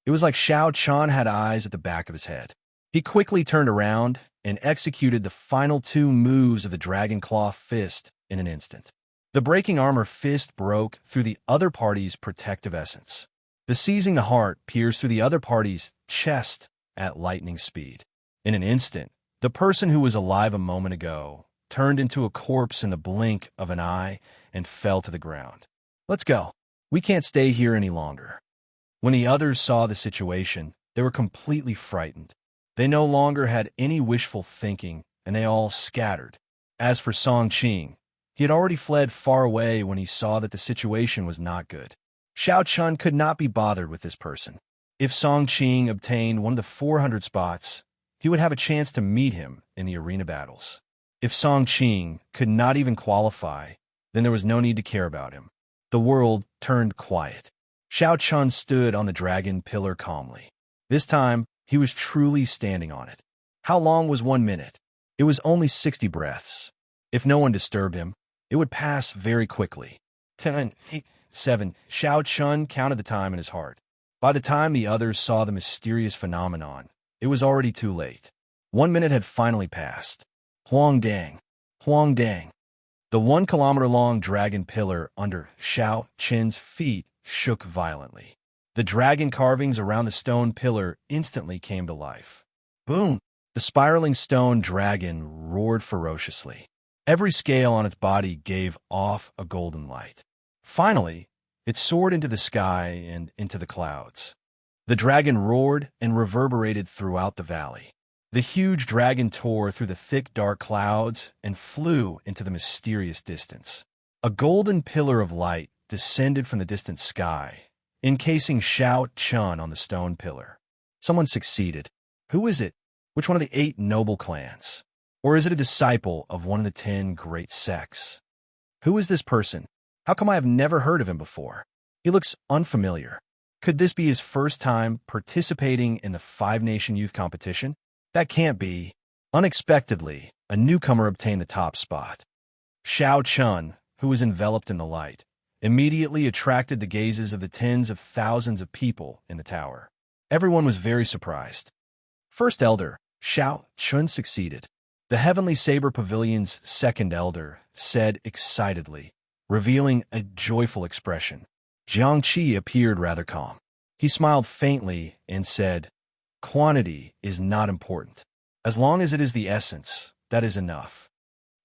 It was like Xiao Qin had eyes at the back of his head. He quickly turned around and executed the final two moves of the Dragon Claw Fist in an instant. The breaking armor fist broke through the other party's protective essence. The seizing the heart pierced through the other party's chest at lightning speed. In an instant, the person who was alive a moment ago turned into a corpse in the blink of an eye and fell to the ground. Let's go. We can't stay here any longer. When the others saw the situation, they were completely frightened. They no longer had any wishful thinking, and they all scattered. As for Song Qing, he had already fled far away when he saw that the situation was not good. Xiao Qin could not be bothered with this person. If Song Qing obtained one of the 400 spots, he would have a chance to meet him in the arena battles. If Song Qing could not even qualify, then there was no need to care about him. The world turned quiet. Xiao Qin stood on the dragon pillar calmly. This time, he was truly standing on it. How long was 1 minute? It was only 60 breaths. If no one disturbed him, it would pass very quickly. 10, 8, 7. Xiao Qin counted the time in his heart. By the time the others saw the mysterious phenomenon, it was already too late. 1 minute had finally passed. Huang Dang. Huang Dang. The 1 kilometer-long dragon pillar under Xiao Qin's feet shook violently. The dragon carvings around the stone pillar instantly came to life. Boom! The spiraling stone dragon roared ferociously. Every scale on its body gave off a golden light. Finally, it soared into the sky and into the clouds. The dragon roared and reverberated throughout the valley. The huge dragon tore through the thick, dark clouds and flew into the mysterious distance. A golden pillar of light descended from the distant sky, encasing Xiao Qin on the stone pillar. Someone succeeded. Who is it? Which one of the 8 noble clans? Or is it a disciple of one of the 10 great sects? Who is this person? How come I have never heard of him before? He looks unfamiliar. Could this be his first time participating in the 5-nation youth competition? That can't be. Unexpectedly, a newcomer obtained the top spot. Xiao Qin, who was enveloped in the light, immediately attracted the gazes of the tens of thousands of people in the tower. Everyone was very surprised. First elder, Xiao Qin succeeded. The Heavenly Saber Pavilion's second elder said excitedly, revealing a joyful expression. Xianxia appeared rather calm. He smiled faintly and said, "Quantity is not important. As long as it is the essence, that is enough."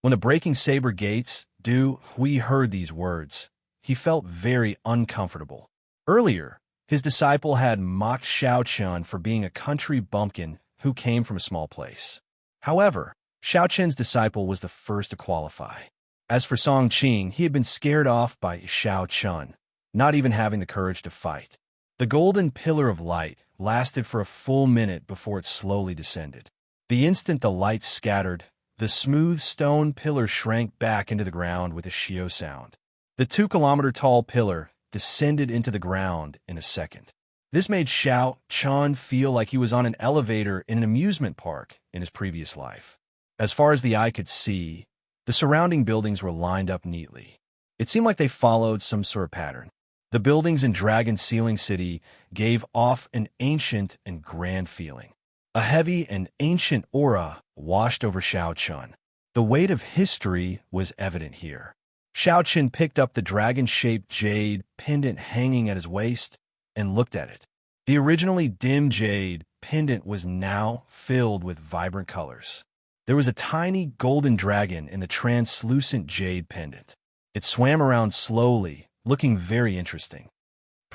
When the breaking saber gates, Du Hui heard these words, he felt very uncomfortable. Earlier, his disciple had mocked Xiao Qin for being a country bumpkin who came from a small place. However, Xiao Qin's disciple was the first to qualify. As for Song Qing, he had been scared off by Xiao Qin, not even having the courage to fight. The golden pillar of light lasted for a full minute before it slowly descended. The instant the light scattered, the smooth stone pillar shrank back into the ground with a shio sound. The 2-kilometer-tall pillar descended into the ground in a second. This made Xiao Qin feel like he was on an elevator in an amusement park in his previous life. As far as the eye could see, the surrounding buildings were lined up neatly. It seemed like they followed some sort of pattern. The buildings in Dragon Ceiling City gave off an ancient and grand feeling. A heavy and ancient aura washed over Xiao Qin. The weight of history was evident here. Xiao Qin picked up the dragon-shaped jade pendant hanging at his waist and looked at it. The originally dim jade pendant was now filled with vibrant colors. There was a tiny golden dragon in the translucent jade pendant. It swam around slowly, looking very interesting.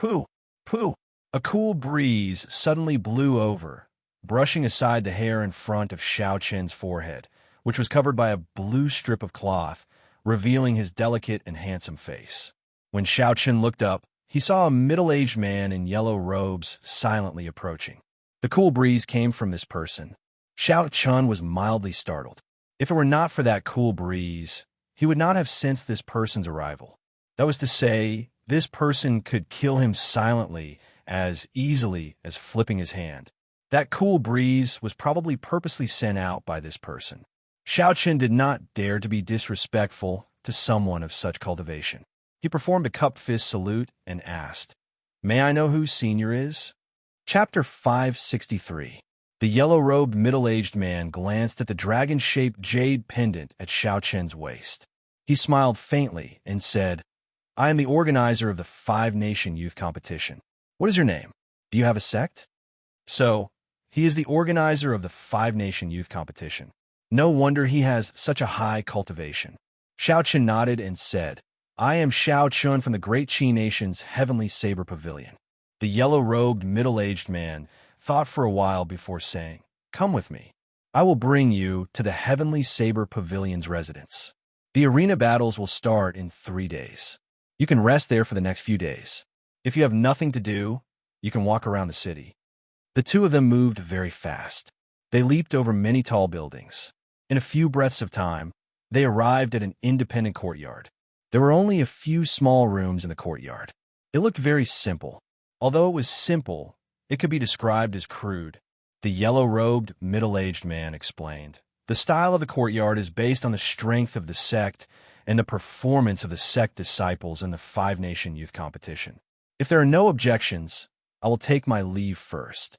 Pooh! Pooh! A cool breeze suddenly blew over, brushing aside the hair in front of Xiaoqian's forehead, which was covered by a blue strip of cloth, revealing his delicate and handsome face. When Xiaoqian looked up, he saw a middle-aged man in yellow robes silently approaching. The cool breeze came from this person. Xiaoqian was mildly startled. If it were not for that cool breeze, he would not have sensed this person's arrival. That was to say, this person could kill him silently, as easily as flipping his hand. That cool breeze was probably purposely sent out by this person. Xiaoqian did not dare to be disrespectful to someone of such cultivation. He performed a cupped fist salute and asked, "May I know who senior is?" Chapter 563. The yellow-robed middle-aged man glanced at the dragon-shaped jade pendant at Xiaoqian's waist. He smiled faintly and said, "I am the organizer of the Five-Nation Youth Competition. What is your name? Do you have a sect?" So, he is the organizer of the Five-Nation Youth Competition. No wonder he has such a high cultivation. Xiaoqian nodded and said, "I am Xiaoqian from the Great Qi Nation's Heavenly Saber Pavilion." The yellow-robed middle-aged man thought for a while before saying, "Come with me. I will bring you to the Heavenly Saber Pavilion's residence. The arena battles will start in 3 days. You can rest there for the next few days. If you have nothing to do, you can walk around the city." The two of them moved very fast. They leaped over many tall buildings. In a few breaths of time, they arrived at an independent courtyard. There were only a few small rooms in the courtyard. It looked very simple. Although it was simple, it could be described as crude. The yellow-robed, middle-aged man explained, "The style of the courtyard is based on the strength of the sect and the performance of the sect disciples in the Five-Nation Youth Competition. If there are no objections, I will take my leave first."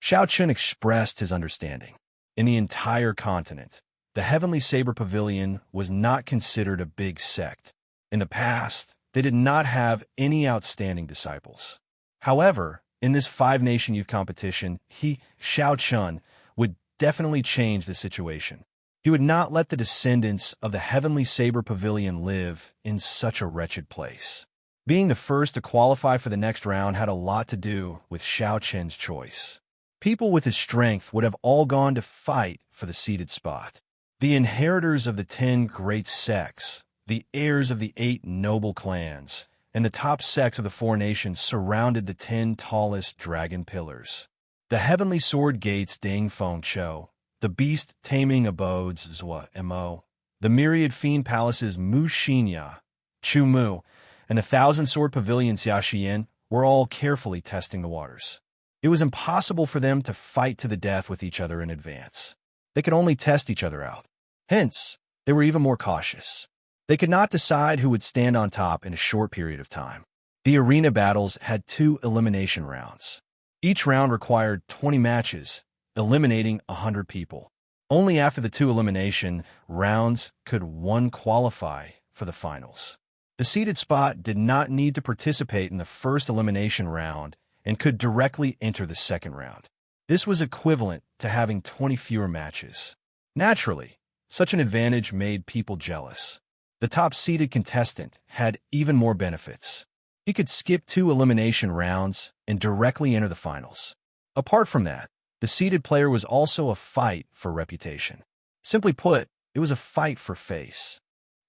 Xiaoqian expressed his understanding. In the entire continent, the Heavenly Saber Pavilion was not considered a big sect. In the past, they did not have any outstanding disciples. However, in this Five-Nation Youth Competition, Xiaoqian, would definitely change the situation. He would not let the descendants of the Heavenly Saber Pavilion live in such a wretched place. Being the first to qualify for the next round had a lot to do with Xiaoqian's choice. People with his strength would have all gone to fight for the seated spot. The inheritors of the 10 great sects, the heirs of the 8 noble clans, and the top sects of the 4 nations surrounded the 10 tallest dragon pillars. The heavenly sword gates Ding Feng Chou, the beast-taming abodes Zhua Mo, the myriad fiend palaces Mu Xinya, Chu Mu, and the 1,000-sword pavilion Xiaxian were all carefully testing the waters. It was impossible for them to fight to the death with each other in advance. They could only test each other out. Hence, they were even more cautious. They could not decide who would stand on top in a short period of time. The arena battles had 2 elimination rounds. Each round required 20 matches, eliminating 100 people. Only after the 2 elimination rounds could one qualify for the finals. The seeded spot did not need to participate in the first elimination round and could directly enter the second round. This was equivalent to having 20 fewer matches. Naturally, such an advantage made people jealous. The top-seeded contestant had even more benefits. He could skip 2 elimination rounds and directly enter the finals. Apart from that, the seeded player was also a fight for reputation. Simply put, it was a fight for face.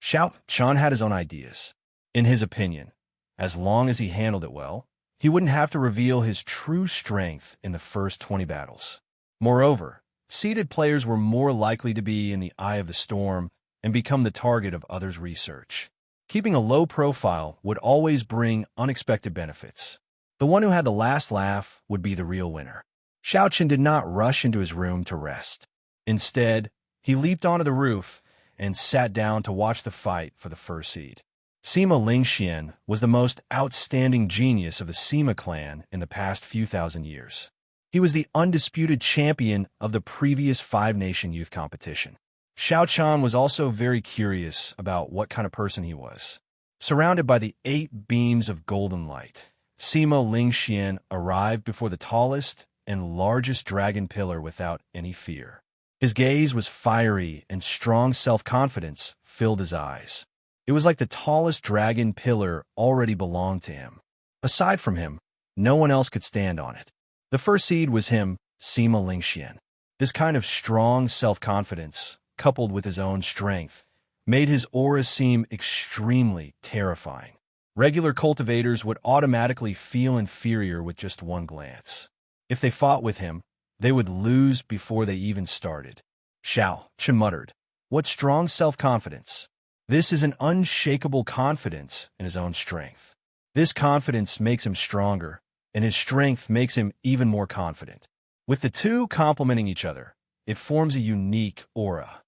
Xiaoqian had his own ideas. In his opinion, as long as he handled it well, he wouldn't have to reveal his true strength in the first 20 battles. Moreover, seeded players were more likely to be in the eye of the storm and become the target of others' research. Keeping a low profile would always bring unexpected benefits. The one who had the last laugh would be the real winner. Xiaoqian did not rush into his room to rest. Instead, he leaped onto the roof and sat down to watch the fight for the first seed. Sima Lingxian was the most outstanding genius of the Sima clan in the past few thousand years. He was the undisputed champion of the previous Five-Nation Youth Competition. Xiaoqian was also very curious about what kind of person he was. Surrounded by the 8 beams of golden light, Sima Lingxian arrived before the tallest and largest dragon pillar without any fear. His gaze was fiery and strong self-confidence filled his eyes. It was like the tallest dragon pillar already belonged to him. Aside from him, no one else could stand on it. The first seed was him, Sima Lingxian. This kind of strong self-confidence, coupled with his own strength, made his aura seem extremely terrifying. Regular cultivators would automatically feel inferior with just one glance. If they fought with him, they would lose before they even started. Xianxia muttered, "What strong self-confidence! This is an unshakable confidence in his own strength. This confidence makes him stronger, and his strength makes him even more confident. With the two complementing each other, it forms a unique aura."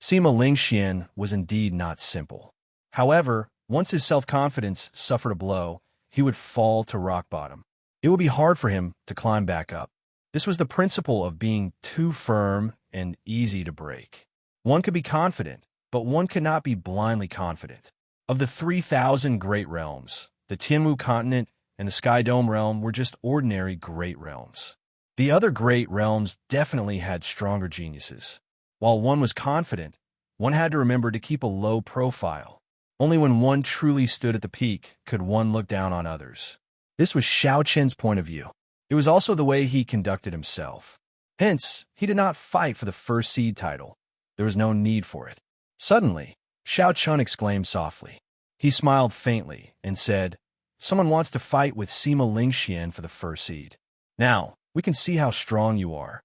Sima Lingxian was indeed not simple. However, once his self-confidence suffered a blow, he would fall to rock bottom. It would be hard for him to climb back up. This was the principle of being too firm and easy to break. One could be confident, but one could not be blindly confident. Of the 3,000 great realms, the Tianmu continent and the Sky Dome realm were just ordinary great realms. The other great realms definitely had stronger geniuses. While one was confident, one had to remember to keep a low profile. Only when one truly stood at the peak could one look down on others. This was Xiao Qian's point of view. It was also the way he conducted himself. Hence, he did not fight for the first seed title. There was no need for it. Suddenly, Xiao Qian exclaimed softly. He smiled faintly and said, "Someone wants to fight with Sima Lingxian for the first seed. Now, we can see how strong you are."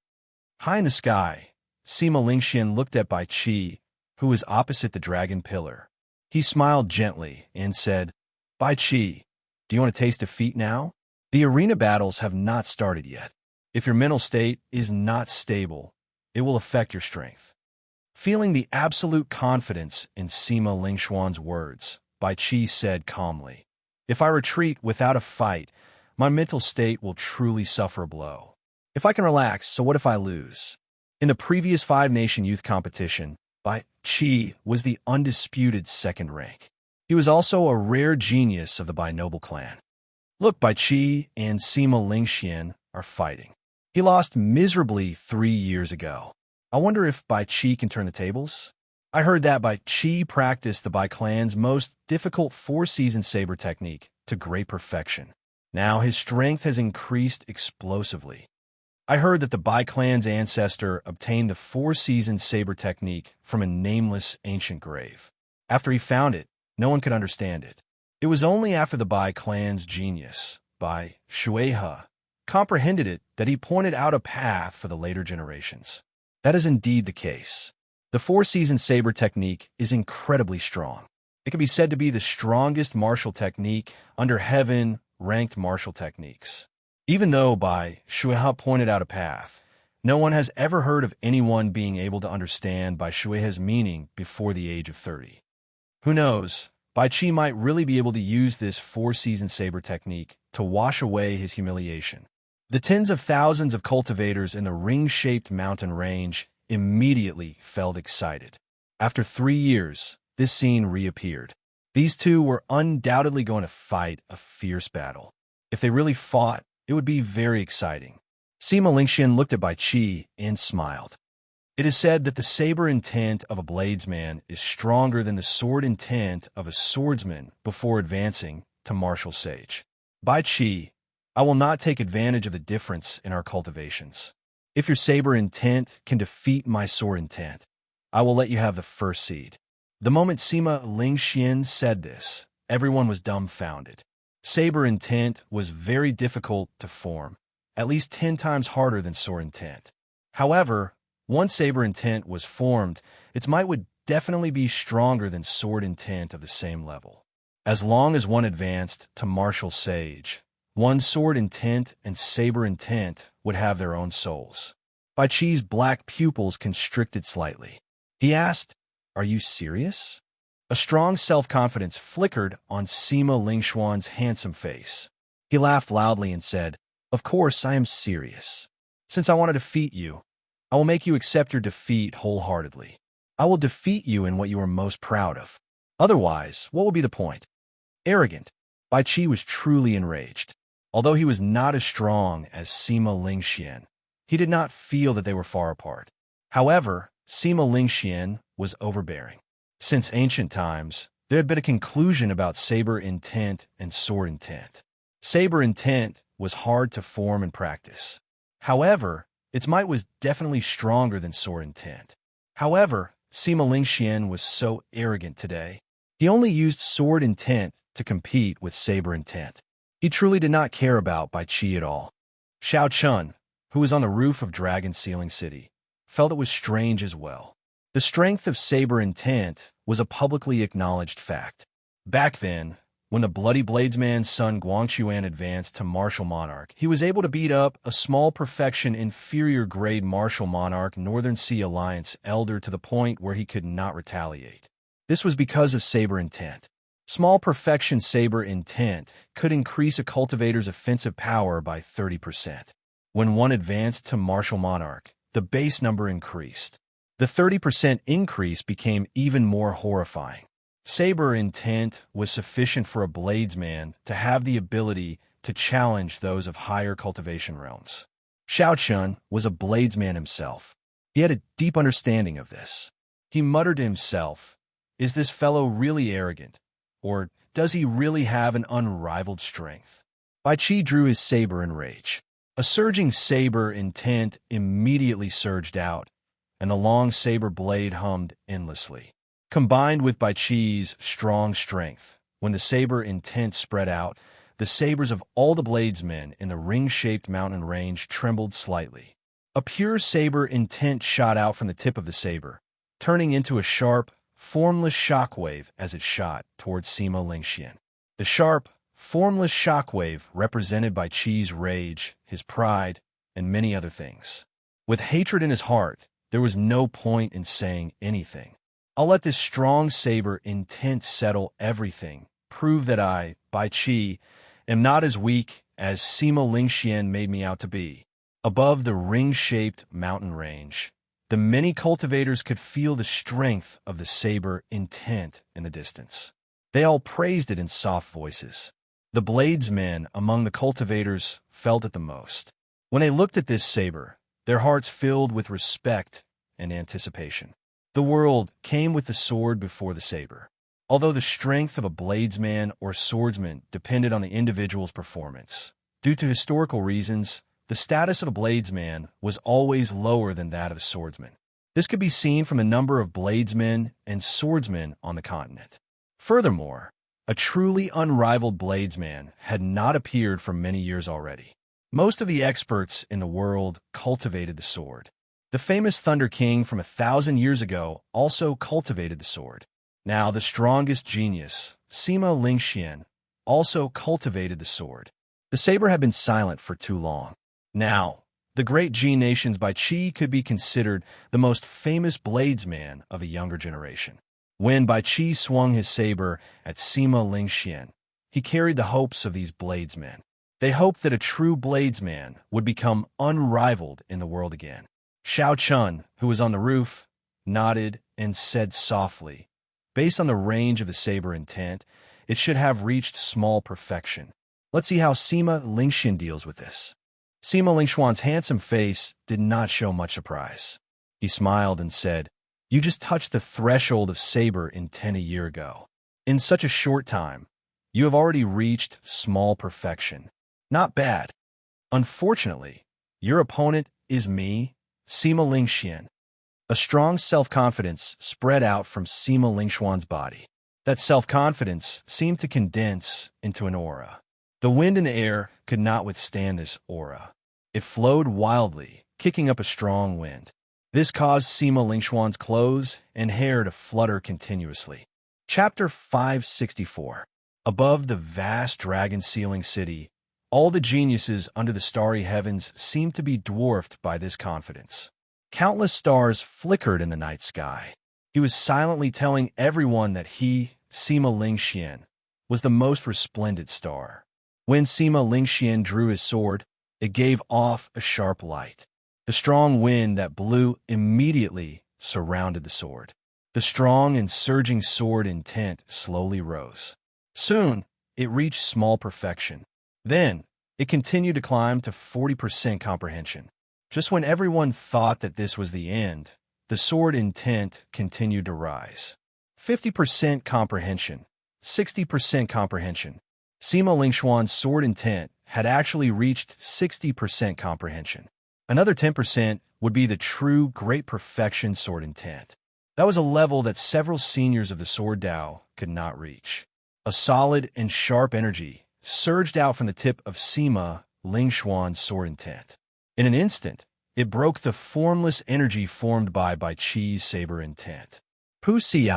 High in the sky, Sima Lingxian looked at Bai Qi, who was opposite the dragon pillar. He smiled gently and said, "Bai Qi, do you want to taste defeat now? The arena battles have not started yet. If your mental state is not stable, it will affect your strength." Feeling the absolute confidence in Sima Lingxian's words, Bai Qi said calmly, "If I retreat without a fight, my mental state will truly suffer a blow. If I can relax, so what if I lose?" In the previous five-nation youth competition, Bai Qi was the undisputed second rank. He was also a rare genius of the Bai noble clan. Look, Bai Qi and Sima Lingxian are fighting. He lost miserably 3 years ago. I wonder if Bai Qi can turn the tables? I heard that Bai Qi practiced the Bai clan's most difficult four-season saber technique to great perfection. Now his strength has increased explosively. I heard that the Bai clan's ancestor obtained the four-season saber technique from a nameless ancient grave. After he found it, no one could understand it. It was only after the Bai clan's genius, Bai Shuihe, comprehended it that he pointed out a path for the later generations. That is indeed the case. The four-season saber technique is incredibly strong. It can be said to be the strongest martial technique under heaven-ranked martial techniques. Even though Bai Shuihe pointed out a path, no one has ever heard of anyone being able to understand Bai Shuihe's meaning before the age of 30. Who knows, Bai Qi might really be able to use this four-season saber technique to wash away his humiliation. The tens of thousands of cultivators in the ring-shaped mountain range immediately felt excited. After 3 years, this scene reappeared. These two were undoubtedly going to fight a fierce battle. If they really fought, it would be very exciting. Sima Lingxian looked at Bai Qi and smiled. It is said that the saber intent of a bladesman is stronger than the sword intent of a swordsman before advancing to martial sage. Bai Qi, I will not take advantage of the difference in our cultivations. If your saber intent can defeat my sword intent, I will let you have the first seed. The moment Sima Lingxian said this, everyone was dumbfounded. Saber intent was very difficult to form, at least 10 times harder than sword intent. However, once saber intent was formed, its might would definitely be stronger than sword intent of the same level. As long as one advanced to martial sage, one's sword intent and saber intent would have their own souls. Bai Qi's black pupils constricted slightly. He asked, "Are you serious?" A strong self-confidence flickered on Sima Lingxian's handsome face. He laughed loudly and said, "Of course I am serious. Since I want to defeat you, I will make you accept your defeat wholeheartedly. I will defeat you in what you are most proud of. Otherwise, what will be the point?" Arrogant, Bai Qi was truly enraged. Although he was not as strong as Sima Lingxian, he did not feel that they were far apart. However, Sima Lingxian was overbearing. Since ancient times, there had been a conclusion about saber intent and sword intent. Saber intent was hard to form and practice. However, its might was definitely stronger than sword intent. However, Sima Lingxian was so arrogant today. He only used sword intent to compete with saber intent. He truly did not care about Bai Qi at all. Xiao Chun, who was on the roof of Dragon Ceiling City, felt it was strange as well. The strength of saber intent was a publicly acknowledged fact. Back then, when the Bloody Bladesman's son Guangquan advanced to Martial Monarch, he was able to beat up a small perfection inferior grade Martial Monarch Northern Sea Alliance elder to the point where he could not retaliate. This was because of saber intent. Small perfection saber intent could increase a cultivator's offensive power by 30%. When one advanced to Martial Monarch, the base number increased. The 30% increase became even more horrifying. Saber intent was sufficient for a bladesman to have the ability to challenge those of higher cultivation realms. Xiao Chun was a bladesman himself. He had a deep understanding of this. He muttered to himself, "Is this fellow really arrogant? Or does he really have an unrivaled strength?" Bai Qi drew his saber in rage. A surging saber intent immediately surged out, and the long saber blade hummed endlessly. Combined with Bai Qi's strong strength, when the saber intent spread out, the sabers of all the bladesmen in the ring-shaped mountain range trembled slightly. A pure saber intent shot out from the tip of the saber, turning into a sharp, formless shockwave as it shot towards Sima Lingxian. The sharp, formless shockwave represented Bai Qi's rage, his pride, and many other things. With hatred in his heart, there was no point in saying anything. "I'll let this strong saber intent settle everything, prove that I, Bai Qi, am not as weak as Sima Lingxian made me out to be." Above the ring-shaped mountain range, the many cultivators could feel the strength of the saber intent in the distance. They all praised it in soft voices. The bladesmen among the cultivators felt it the most. When they looked at this saber, their hearts filled with respect and anticipation. The world came with the sword before the saber. Although the strength of a bladesman or swordsman depended on the individual's performance, due to historical reasons, the status of a bladesman was always lower than that of a swordsman. This could be seen from the number of bladesmen and swordsmen on the continent. Furthermore, a truly unrivaled bladesman had not appeared for many years already. Most of the experts in the world cultivated the sword. The famous Thunder King from 1,000 years ago also cultivated the sword. Now the strongest genius, Sima Lingxian, also cultivated the sword. The saber had been silent for too long. Now, the great Ji nations Bai Qi could be considered the most famous bladesman of a younger generation. When Bai Qi swung his saber at Sima Lingxian, he carried the hopes of these bladesmen. They hoped that a true bladesman would become unrivaled in the world again. Xiao Chun, who was on the roof, nodded and said softly, "Based on the range of the saber intent, it should have reached small perfection. Let's see how Sima Lingxian deals with this." Sima Lingxuan's handsome face did not show much surprise. He smiled and said, "You just touched the threshold of saber intent a year ago. In such a short time, you have already reached small perfection. Not bad. Unfortunately, your opponent is me, Sima Lingxian." A strong self-confidence spread out from Sima Lingxuan's body. That self-confidence seemed to condense into an aura. The wind in the air could not withstand this aura. It flowed wildly, kicking up a strong wind. This caused Sima Lingxuan's clothes and hair to flutter continuously. Chapter 564. Above the vast dragon ceiling city, all the geniuses under the starry heavens seemed to be dwarfed by this confidence. Countless stars flickered in the night sky. He was silently telling everyone that he, Sima Lingxian, was the most resplendent star. When Sima Lingxian drew his sword, it gave off a sharp light. The strong wind that blew immediately surrounded the sword. The strong and surging sword intent slowly rose. Soon, it reached small perfection. Then, it continued to climb to 40% comprehension. Just when everyone thought that this was the end, the sword intent continued to rise. 50% comprehension, 60% comprehension, Sima Lingxuan's sword intent had actually reached 60% comprehension. Another 10% would be the true great perfection sword intent. That was a level that several seniors of the Sword Dao could not reach. A solid and sharp energy surged out from the tip of Sima Lingxuan's sword intent. In an instant, it broke the formless energy formed by Chi's saber intent. Pu Xi.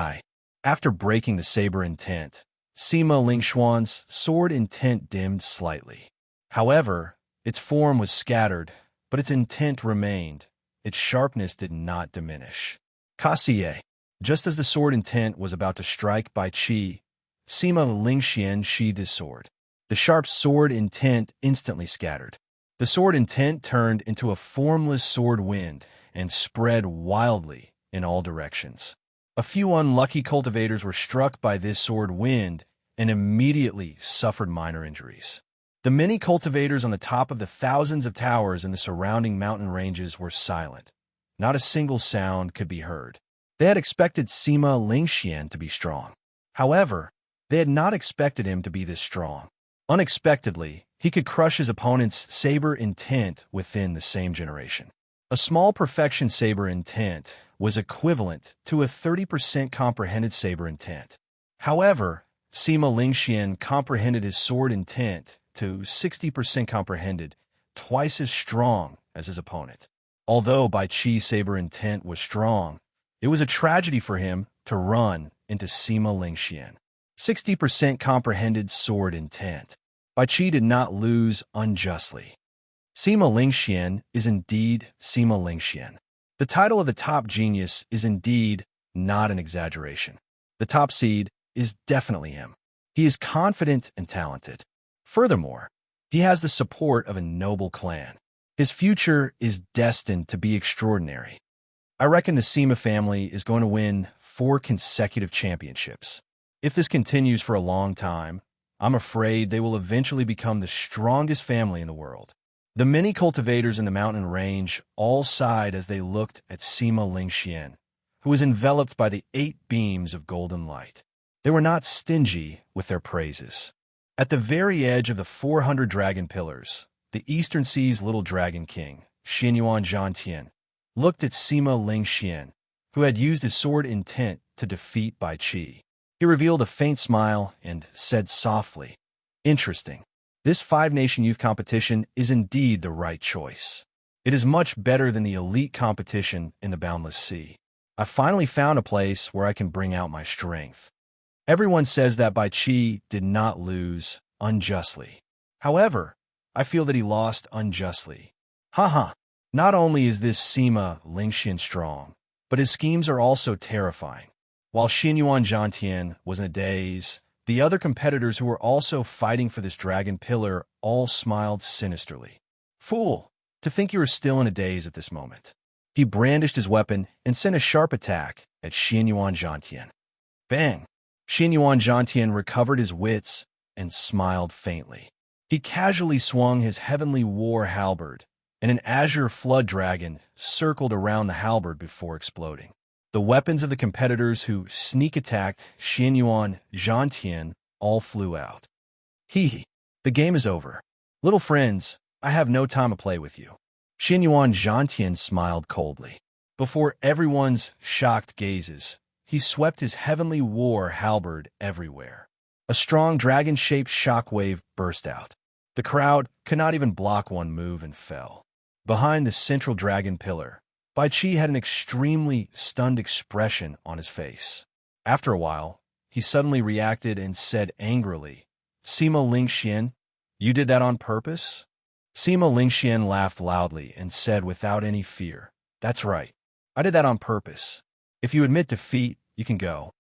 After breaking the saber intent, Sima Lingxuan's sword intent dimmed slightly. However, its form was scattered, but its intent remained. Its sharpness did not diminish. Kaxie. Just as the sword intent was about to strike Chi, Sima Lingxian sheathed his sword. The sharp sword intent instantly scattered. The sword intent turned into a formless sword wind and spread wildly in all directions. A few unlucky cultivators were struck by this sword wind and immediately suffered minor injuries. The many cultivators on the top of the thousands of towers in the surrounding mountain ranges were silent. Not a single sound could be heard. They had expected Sima Lingxian to be strong. However, they had not expected him to be this strong. Unexpectedly, he could crush his opponent's saber intent within the same generation. A small perfection saber intent was equivalent to a 30% comprehended saber intent. However, Sima Lingxian comprehended his sword intent to 60% comprehended, twice as strong as his opponent. Although Chi's saber intent was strong, it was a tragedy for him to run into Sima Lingxian. 60% comprehended sword intent. Chi did not lose unjustly. Sima Lingxian is indeed Sima Lingxian. The title of the top genius is indeed not an exaggeration. The top seed is definitely him. He is confident and talented. Furthermore, he has the support of a noble clan. His future is destined to be extraordinary. I reckon the Sima family is going to win 4 consecutive championships. If this continues for a long time, I'm afraid they will eventually become the strongest family in the world. The many cultivators in the mountain range all sighed as they looked at Sima Lingxian, who was enveloped by the 8 beams of golden light. They were not stingy with their praises. At the very edge of the 400 dragon pillars, the Eastern Sea's little dragon king, Xianxia, looked at Sima Lingxian, who had used his sword intent to defeat Chi. He revealed a faint smile and said softly, "Interesting. This 5-nation youth competition is indeed the right choice. It is much better than the elite competition in the Boundless Sea. I finally found a place where I can bring out my strength." Everyone says that Chi did not lose unjustly. However, I feel that he lost unjustly. Haha. Not only is this Sima Lingxian strong, but his schemes are also terrifying. While Xianxia was in a daze, the other competitors who were also fighting for this dragon pillar all smiled sinisterly. "Fool, to think you are still in a daze at this moment." He brandished his weapon and sent a sharp attack at Xianxia. Bang! Xianxia recovered his wits and smiled faintly. He casually swung his heavenly war halberd, and an azure flood dragon circled around the halberd before exploding. The weapons of the competitors who sneak-attacked Xianxia all flew out. Hee. The game is over. Little friends, I have no time to play with you. Xianxia smiled coldly. Before everyone's shocked gazes, he swept his heavenly war halberd everywhere. A strong dragon-shaped shockwave burst out. The crowd could not even block one move and fell. Behind the central dragon pillar, Chi had an extremely stunned expression on his face. After a while, he suddenly reacted and said angrily, "Sima Lingxian, you did that on purpose?" Sima Lingxian laughed loudly and said without any fear, "That's right. I did that on purpose. If you admit defeat, you can go."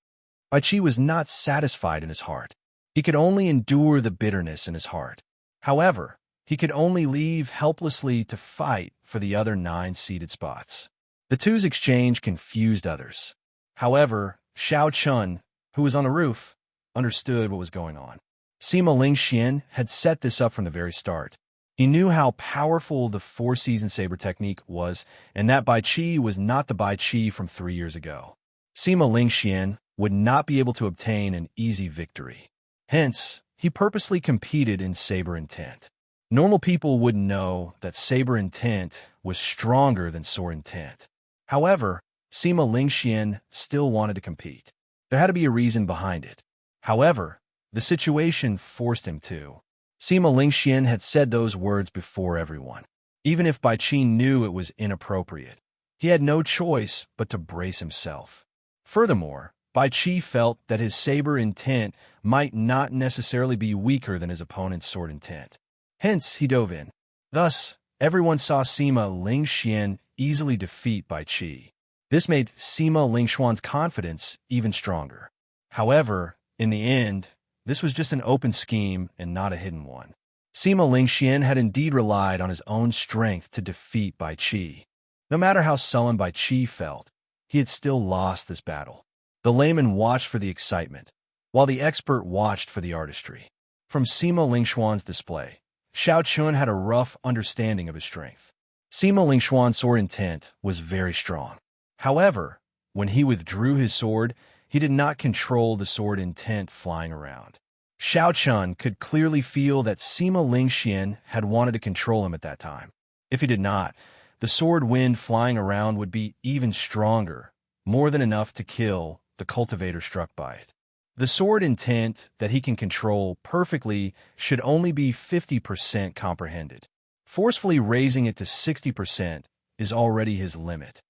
Chi was not satisfied in his heart. He could only endure the bitterness in his heart. However, he could only leave helplessly to fight for the other 9 seated spots. The two's exchange confused others. However, Xiao Chun, who was on the roof, understood what was going on. Sima Lingxian had set this up from the very start. He knew how powerful the 4-season saber technique was, and that Chi was not the Chi from 3 years ago. Sima Lingxian would not be able to obtain an easy victory. Hence, he purposely competed in saber intent. Normal people would know that saber intent was stronger than sword intent. However, Sima Lingxian still wanted to compete. There had to be a reason behind it. However, the situation forced him to. Sima Lingxian had said those words before everyone. Even if Bai Qi knew it was inappropriate, he had no choice but to brace himself. Furthermore, Bai Qi felt that his saber intent might not necessarily be weaker than his opponent's sword intent. Hence, he dove in. Thus, everyone saw Sima Lingxian easily defeat Bai Qi. This made Sima Lingxuan's confidence even stronger. However, in the end, this was just an open scheme and not a hidden one. Sima Lingxian had indeed relied on his own strength to defeat Bai Qi. No matter how sullen Bai Qi felt, he had still lost this battle. The layman watched for the excitement, while the expert watched for the artistry. From Sima Lingxuan's display, Xiao Chun had a rough understanding of his strength. Sima Lingxuan's sword intent was very strong. However, when he withdrew his sword, he did not control the sword intent flying around. Xiao Chun could clearly feel that Sima Lingxian had wanted to control him at that time. If he did not, the sword wind flying around would be even stronger, more than enough to kill the cultivator struck by it. The sword intent that he can control perfectly should only be 50% comprehended. Forcefully raising it to 60% is already his limit.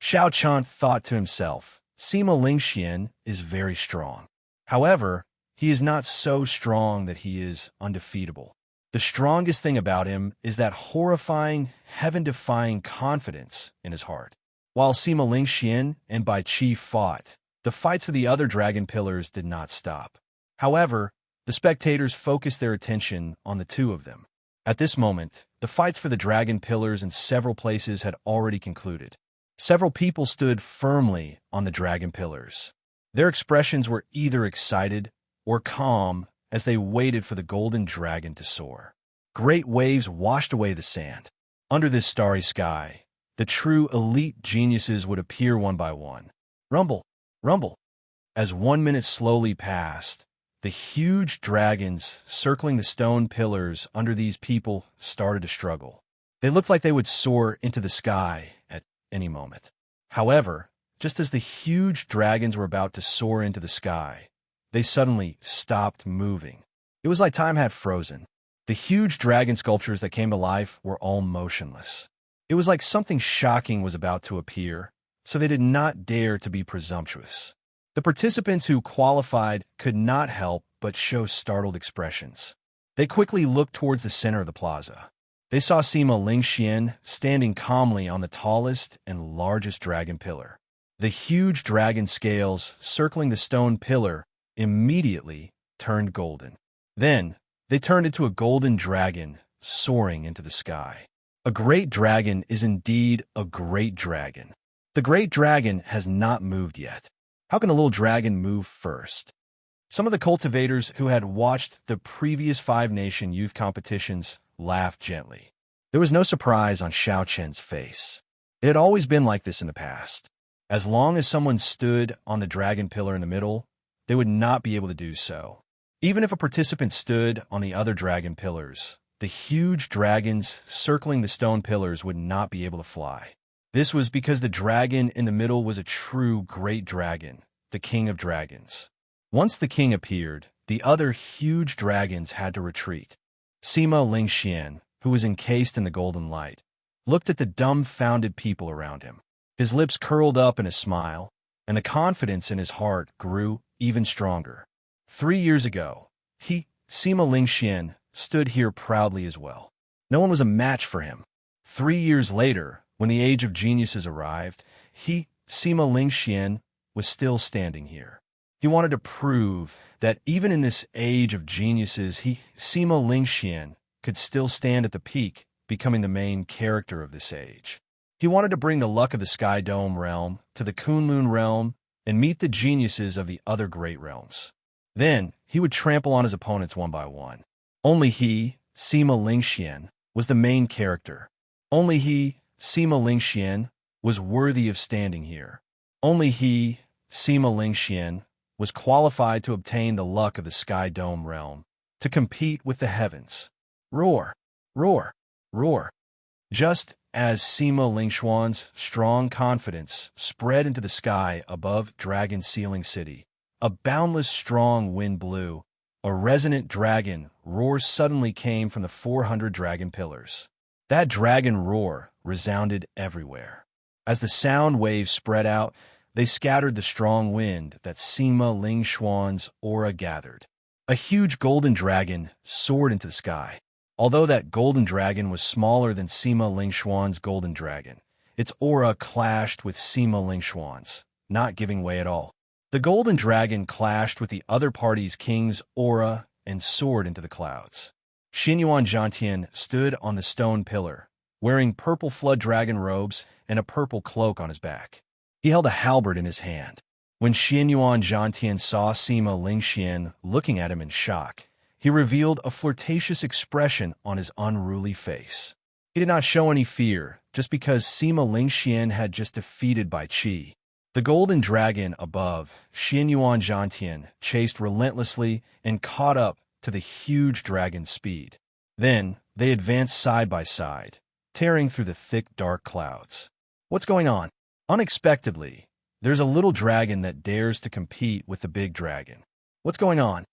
Xiao Chun thought to himself, Sima Lingxian is very strong. However, he is not so strong that he is undefeatable. The strongest thing about him is that horrifying, heaven-defying confidence in his heart. While Sima Lingxian and Bai Qi fought, the fights for the other dragon pillars did not stop. However, the spectators focused their attention on the two of them. At this moment, the fights for the dragon pillars in several places had already concluded. Several people stood firmly on the dragon pillars. Their expressions were either excited or calm as they waited for the golden dragon to soar. Great waves washed away the sand. Under this starry sky, the true elite geniuses would appear one by one. Rumble, rumble. As 1 minute slowly passed, the huge dragons circling the stone pillars under these people started to struggle. They looked like they would soar into the sky at any moment. However, just as the huge dragons were about to soar into the sky, they suddenly stopped moving. It was like time had frozen. The huge dragon sculptures that came to life were all motionless. It was like something shocking was about to appear, so they did not dare to be presumptuous. The participants who qualified could not help but show startled expressions. They quickly looked towards the center of the plaza. They saw Sima Lingxian standing calmly on the tallest and largest dragon pillar. The huge dragon scales circling the stone pillar immediately turned golden. Then, they turned into a golden dragon soaring into the sky. A great dragon is indeed a great dragon. The great dragon has not moved yet. How can a little dragon move first? Some of the cultivators who had watched the previous 5-nation youth competitions laughed gently. There was no surprise on Xiao Chen's face. It had always been like this in the past. As long as someone stood on the dragon pillar in the middle, they would not be able to do so. Even if a participant stood on the other dragon pillars, the huge dragons circling the stone pillars would not be able to fly. This was because the dragon in the middle was a true great dragon, the king of dragons. Once the king appeared, the other huge dragons had to retreat. Sima Lingxian, who was encased in the golden light, looked at the dumbfounded people around him. His lips curled up in a smile, and the confidence in his heart grew even stronger. 3 years ago, Sima Lingxian, stood here proudly as well. No one was a match for him. 3 years later, when the age of geniuses arrived, Sima Lingxian, was still standing here. He wanted to prove that even in this age of geniuses, Sima Lingxian, could still stand at the peak, becoming the main character of this age. He wanted to bring the luck of the Sky Dome realm to the Kunlun realm and meet the geniuses of the other great realms. Then, he would trample on his opponents one by one. Only he, Sima Lingxian, was the main character. Only he, Sima Lingxian, was worthy of standing here. Only he, Sima Lingxian, was qualified to obtain the luck of the Sky Dome realm to compete with the heavens. Roar, roar, roar. Just as Sima Lingxuan's strong confidence spread into the sky above Dragon Sealing City, a boundless strong wind blew. A resonant dragon roar suddenly came from the 400 dragon pillars. That dragon roar resounded everywhere. As the sound waves spread out, they scattered the strong wind that Sima Lingxuan's aura gathered. A huge golden dragon soared into the sky. Although that golden dragon was smaller than Sima Lingxuan's golden dragon, its aura clashed with Sima Lingxuan's, not giving way at all. The golden dragon clashed with the other party's king's aura and soared into the clouds. Xianyuan Zhantian stood on the stone pillar, wearing purple flood dragon robes and a purple cloak on his back. He held a halberd in his hand. When Xianyuan Zhantian saw Sima Lingxian looking at him in shock, he revealed a flirtatious expression on his unruly face. He did not show any fear, just because Sima Lingxian had just defeated Bai Qi. The golden dragon above, Xianyuan Zhantian, chased relentlessly and caught up to the huge dragon's speed. Then, they advanced side by side, tearing through the thick, dark clouds. What's going on? Unexpectedly, there's a little dragon that dares to compete with the big dragon. What's going on?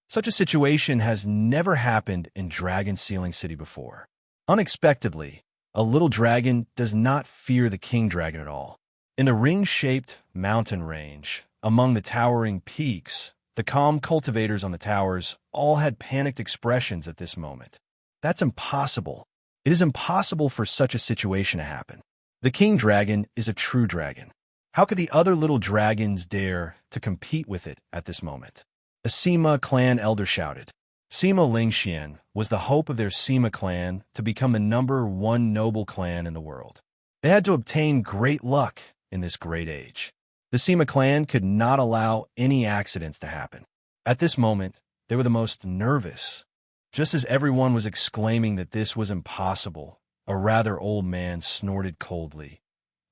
Such a situation has never happened in Dragon Sealing City before. Unexpectedly, a little dragon does not fear the king dragon at all. In the ring-shaped mountain range, among the towering peaks, the calm cultivators on the towers all had panicked expressions at this moment. That's impossible. It is impossible for such a situation to happen. The king dragon is a true dragon. How could the other little dragons dare to compete with it at this moment? A Sima clan elder shouted. Sima Lingxian was the hope of their Sima clan to become the #1 noble clan in the world. They had to obtain great luck in this great age. The Sima clan could not allow any accidents to happen. At this moment, they were the most nervous. Just as everyone was exclaiming that this was impossible, a rather old man snorted coldly.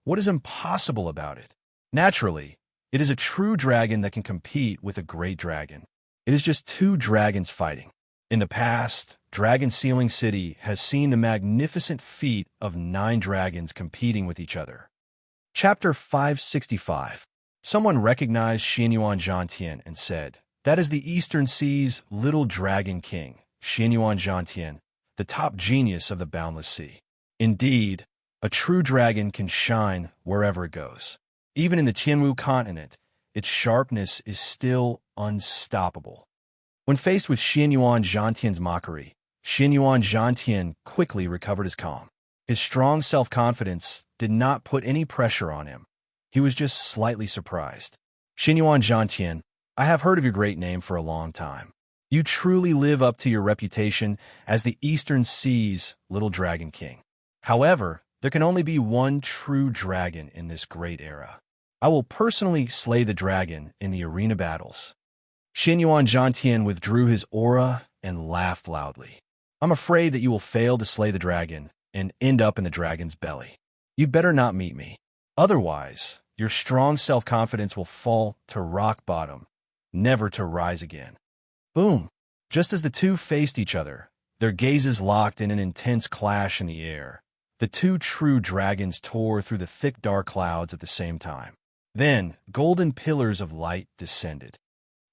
What is impossible about it? Naturally, it is a true dragon that can compete with a great dragon. It is just two dragons fighting. In the past, Dragon Sealing City has seen the magnificent feat of 9 dragons competing with each other. Chapter 565. Someone recognized Xianyuan Zhantian and said, "That is the Eastern Sea's little dragon king, Xianyuan Zhantian, the top genius of the boundless sea." Indeed, a true dragon can shine wherever it goes. Even in the Tianwu continent, its sharpness is still unstoppable. When faced with Xianyuan Zhantian's mockery, Xianyuan Zhantian quickly recovered his calm. His strong self-confidence did not put any pressure on him. He was just slightly surprised. Xianyuan Zhantian, I have heard of your great name for a long time. You truly live up to your reputation as the Eastern Sea's little dragon king. However, there can only be one true dragon in this great era. I will personally slay the dragon in the arena battles. Xianyuan Zhantian withdrew his aura and laughed loudly. I'm afraid that you will fail to slay the dragon and end up in the dragon's belly. You better not meet me. Otherwise, your strong self-confidence will fall to rock bottom, never to rise again. Boom! Just as the two faced each other, their gazes locked in an intense clash in the air. The two true dragons tore through the thick dark clouds at the same time. Then, golden pillars of light descended.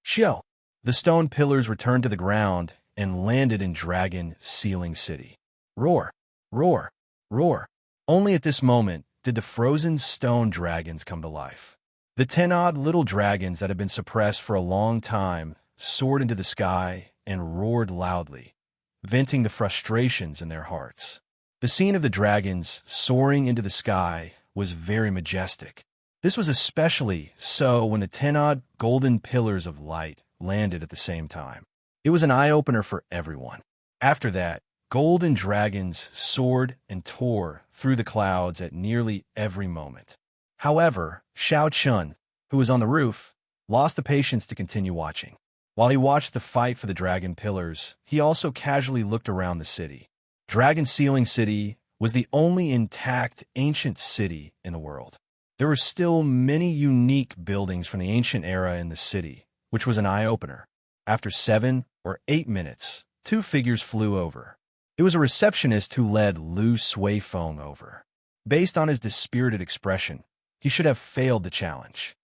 Xiao! The stone pillars returned to the ground and landed in Dragon Sealing City. Roar! Roar! Roar! Only at this moment did the frozen stone dragons come to life. The 10-odd little dragons that had been suppressed for a long time soared into the sky and roared loudly, venting the frustrations in their hearts. The scene of the dragons soaring into the sky was very majestic. This was especially so when the 10-odd golden pillars of light landed at the same time. It was an eye-opener for everyone. After that, golden dragons soared and tore through the clouds at nearly every moment. However, Xiao Chun, who was on the roof, lost the patience to continue watching. While he watched the fight for the dragon pillars, he also casually looked around the city. Dragon Sealing City was the only intact ancient city in the world. There were still many unique buildings from the ancient era in the city, which was an eye-opener. After 7 or 8 minutes, 2 figures flew over. It was a receptionist who led Lu Suifeng over. Based on his dispirited expression, he should have failed the challenge.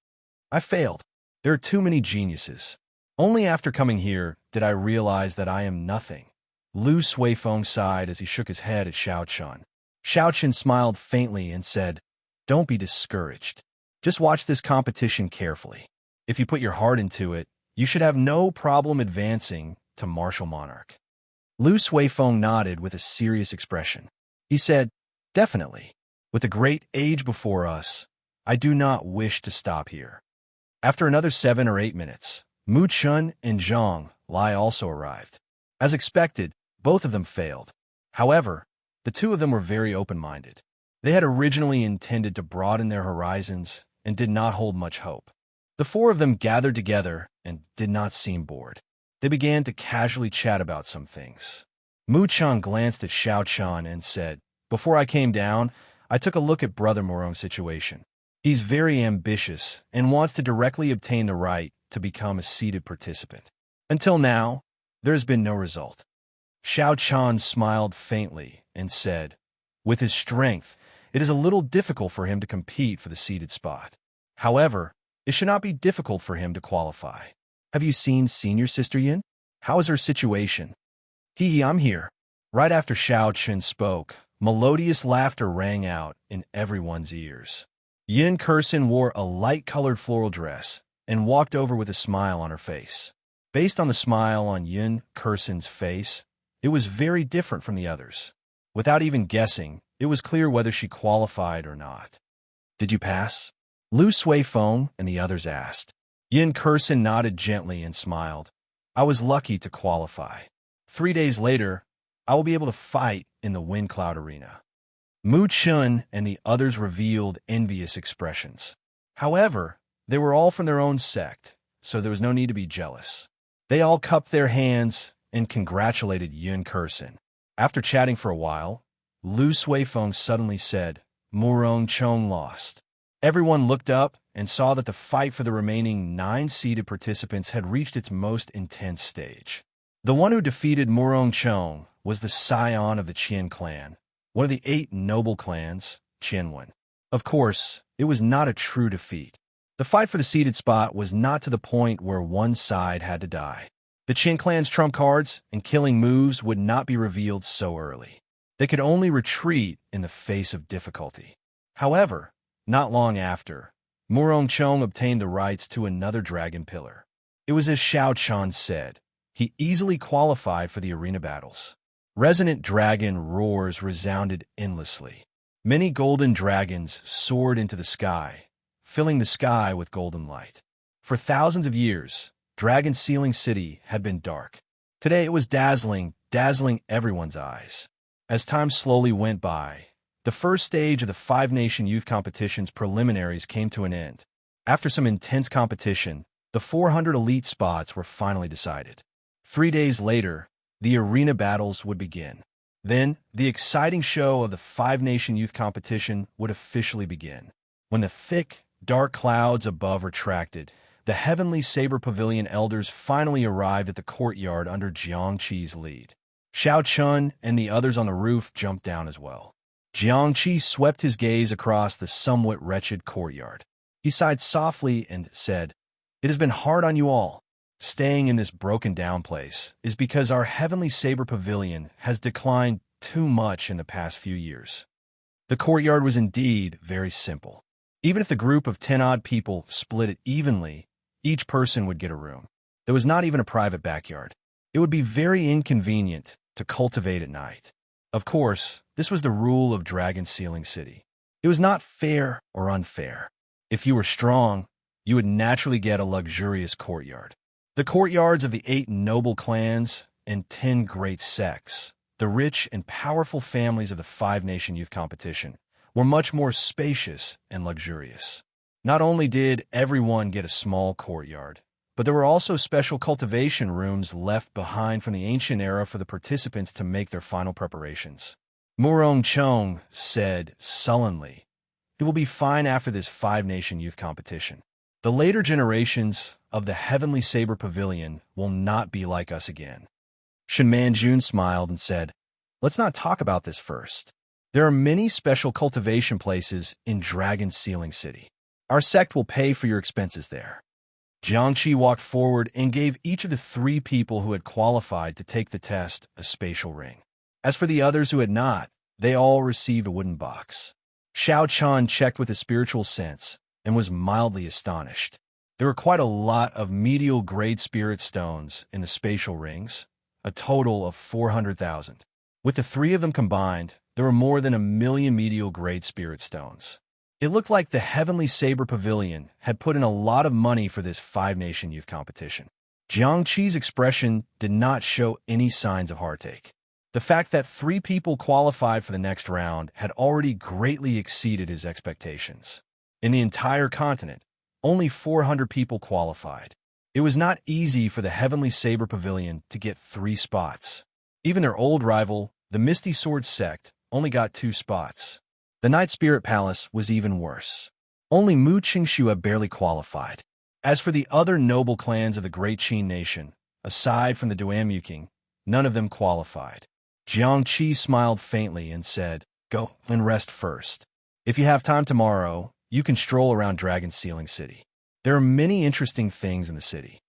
I failed. There are too many geniuses. Only after coming here did I realize that I am nothing. Lu Suifeng sighed as he shook his head at Xiaoqian. Xiaoqian smiled faintly and said, "Don't be discouraged. Just watch this competition carefully. If you put your heart into it, you should have no problem advancing to Martial Monarch." Lu Suifeng nodded with a serious expression. He said, "Definitely. With the great age before us, I do not wish to stop here." After another 7 or 8 minutes, Mu Chun and Zhang Lai also arrived. As expected, both of them failed. However, the two of them were very open-minded. They had originally intended to broaden their horizons and did not hold much hope. The 4 of them gathered together and did not seem bored. They began to casually chat about some things. Mu Chun glanced at Xiaoqian and said, "Before I came down, I took a look at Brother Morong's situation. He's very ambitious and wants to directly obtain the right to become a seated participant. Until now, there has been no result." Xiaoqian smiled faintly and said, "With his strength, it is a little difficult for him to compete for the seated spot. However, it should not be difficult for him to qualify. Have you seen Senior Sister Yin? How is her situation?" I'm here." Right after Xiaoqian spoke, melodious laughter rang out in everyone's ears. Yin Kursin wore a light-colored floral dress and walked over with a smile on her face. Based on the smile on Yin Kursin's face, it was very different from the others. Without even guessing, it was clear whether she qualified or not. "Did you pass?" Lu Suifeng and the others asked. Yin Kursin nodded gently and smiled. "I was lucky to qualify. 3 days later, I will be able to fight in the Wind Cloud Arena." Mu Chun and the others revealed envious expressions. However, they were all from their own sect, so there was no need to be jealous. They all cupped their hands and congratulated Yin Kursin. After chatting for a while, Lu Suifeng suddenly said, "Murong Chong lost." Everyone looked up and saw that the fight for the remaining 9 seated participants had reached its most intense stage. The one who defeated Murong Chong was the scion of the Qian clan, one of the 8 noble clans, Qianwen. Of course, it was not a true defeat. The fight for the seated spot was not to the point where one side had to die. The Qin clan's trump cards and killing moves would not be revealed so early. They could only retreat in the face of difficulty. However, not long after, Murong Chong obtained the rights to another dragon pillar. It was as Xiaoqian said. He easily qualified for the arena battles. Resonant dragon roars resounded endlessly. Many golden dragons soared into the sky, filling the sky with golden light. For thousands of years, Dragon Sealing City had been dark. Today it was dazzling everyone's eyes. As time slowly went by, the first stage of the 5-nation youth competition's preliminaries came to an end. After some intense competition, the 400 elite spots were finally decided. 3 days later, the arena battles would begin. Then, the exciting show of the 5-nation youth competition would officially begin. When the thick, dark clouds above retracted, the heavenly saber pavilion elders finally arrived at the courtyard under Xianxia's lead. Xiaoqian and the others on the roof jumped down as well. Xianxia swept his gaze across the somewhat wretched courtyard. He sighed softly and said, "It has been hard on you all. Staying in this broken-down place is because our heavenly saber pavilion has declined too much in the past few years." The courtyard was indeed very simple. Even if the group of 10-odd people split it evenly, each person would get a room. There was not even a private backyard. It would be very inconvenient to cultivate at night. Of course, this was the rule of Dragon Sealing City. It was not fair or unfair. If you were strong, you would naturally get a luxurious courtyard. The courtyards of the 8 noble clans and 10 great sects, the rich and powerful families of the 5-nation youth competition, were much more spacious and luxurious. Not only did everyone get a small courtyard, but there were also special cultivation rooms left behind from the ancient era for the participants to make their final preparations. Murong Chong said sullenly, "It will be fine after this 5-nation youth competition. The later generations of the Heavenly Saber Pavilion will not be like us again. Shen Manjun smiled and said, "Let's not talk about this first. There are many special cultivation places in Dragon Sealing City. Our sect will pay for your expenses there." Xianxia walked forward and gave each of the 3 people who had qualified to take the test a spatial ring. As for the others who had not, they all received a wooden box. Xiao Chan checked with his spiritual sense and was mildly astonished. There were quite a lot of medial-grade spirit stones in the spatial rings, a total of 400,000. With the 3 of them combined, there were more than 1,000,000 medial-grade spirit stones. It looked like the Heavenly Saber Pavilion had put in a lot of money for this 5-nation youth competition. Jiangqi's expression did not show any signs of heartache. The fact that 3 people qualified for the next round had already greatly exceeded his expectations. In the entire continent, only 400 people qualified. It was not easy for the Heavenly Saber Pavilion to get 3 spots. Even their old rival, the Misty Sword Sect, only got 2 spots. The Night Spirit Palace was even worse. Only Mu Qingxue barely qualified. As for the other noble clans of the Great Qin Nation, aside from the Duanmuking, none of them qualified. Jiangqi smiled faintly and said, "Go and rest first. If you have time tomorrow, you can stroll around Dragon Sealing City. There are many interesting things in the city."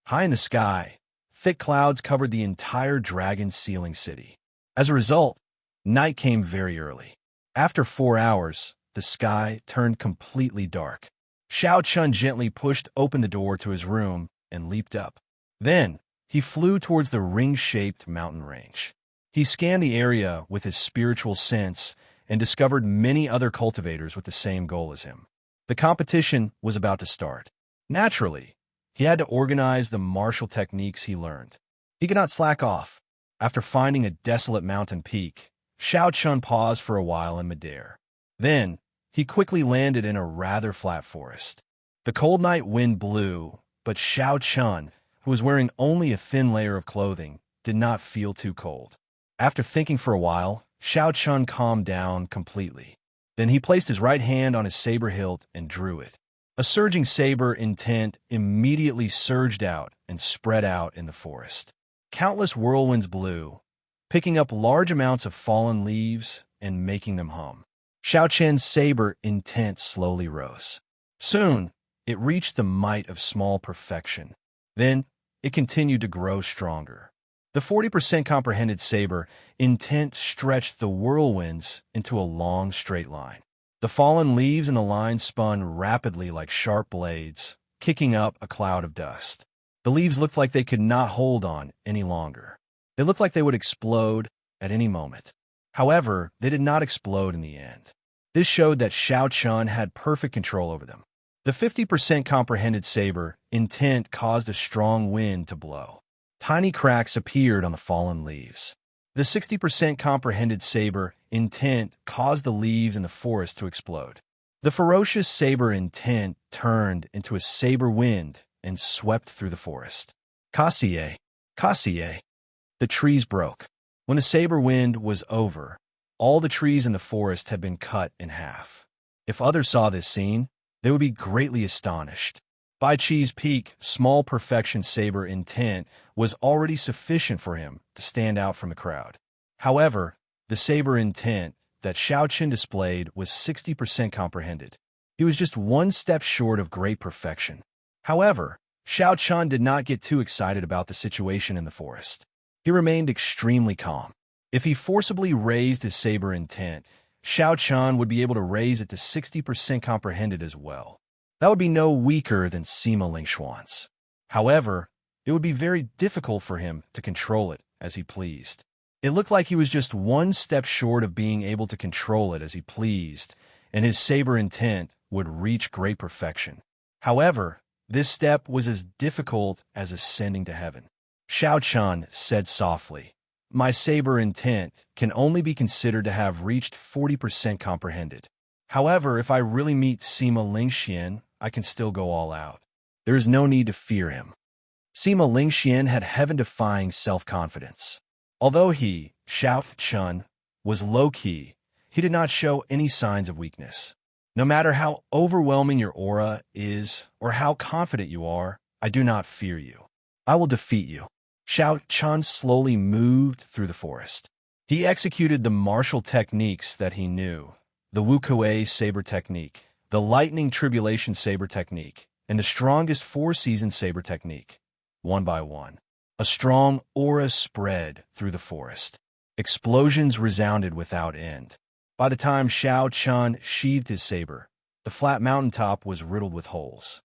High in the sky, thick clouds covered the entire Dragon Sealing City. As a result, night came very early. After 4 hours, the sky turned completely dark. Xiao Chun gently pushed open the door to his room and leaped up. Then, he flew towards the ring-shaped mountain range. He scanned the area with his spiritual sense and discovered many other cultivators with the same goal as him. The competition was about to start. Naturally, he had to organize the martial techniques he learned. He could not slack off. After finding a desolate mountain peak, Xiao Chun paused for a while in midair. Then, he quickly landed in a rather flat forest. The cold night wind blew, but Xiao Chun, who was wearing only a thin layer of clothing, did not feel too cold. After thinking for a while, Xiao Chun calmed down completely. Then he placed his right hand on his saber hilt and drew it. A surging saber intent immediately surged out and spread out in the forest. Countless whirlwinds blew, picking up large amounts of fallen leaves and making them hum. Xiao Chen's saber intent slowly rose. Soon, it reached the might of small perfection. Then, it continued to grow stronger. The 40% comprehended saber intent stretched the whirlwinds into a long straight line. The fallen leaves in the line spun rapidly like sharp blades, kicking up a cloud of dust. The leaves looked like they could not hold on any longer. They looked like they would explode at any moment. However, they did not explode in the end. This showed that Xiao Chun had perfect control over them. The 50% comprehended saber intent caused a strong wind to blow. Tiny cracks appeared on the fallen leaves. The 60% comprehended saber intent caused the leaves in the forest to explode. The ferocious saber intent turned into a saber wind and swept through the forest. Kassier, Kassier. The trees broke. When the saber wind was over, all the trees in the forest had been cut in half. If others saw this scene, they would be greatly astonished. Bai Chi's peak, small perfection saber intent was already sufficient for him to stand out from the crowd. However, the saber intent that Xiao Qin displayed was 60% comprehended. He was just one step short of great perfection. However, Xiao Chun did not get too excited about the situation in the forest. He remained extremely calm. If he forcibly raised his saber intent, Xiao Chun would be able to raise it to 60% comprehended as well. That would be no weaker than Sima Lingxuan's. However, it would be very difficult for him to control it as he pleased. It looked like he was just one step short of being able to control it as he pleased, and his saber intent would reach great perfection. However, this step was as difficult as ascending to heaven. Xiao Chun said softly, "My saber intent can only be considered to have reached 40% comprehended. However, if I really meet Sima Lingxian, I can still go all out. There is no need to fear him." Sima Lingxian had heaven-defying self-confidence. Although he, Xiao Chun, was low-key, he did not show any signs of weakness. "No matter how overwhelming your aura is or how confident you are, I do not fear you. I will defeat you. Xianxia slowly moved through the forest. He executed the martial techniques that he knew, the Wuxia saber technique, the lightning tribulation saber technique, and the strongest four-season saber technique. One by one, a strong aura spread through the forest. Explosions resounded without end. By the time Xianxia sheathed his saber, the flat mountaintop was riddled with holes.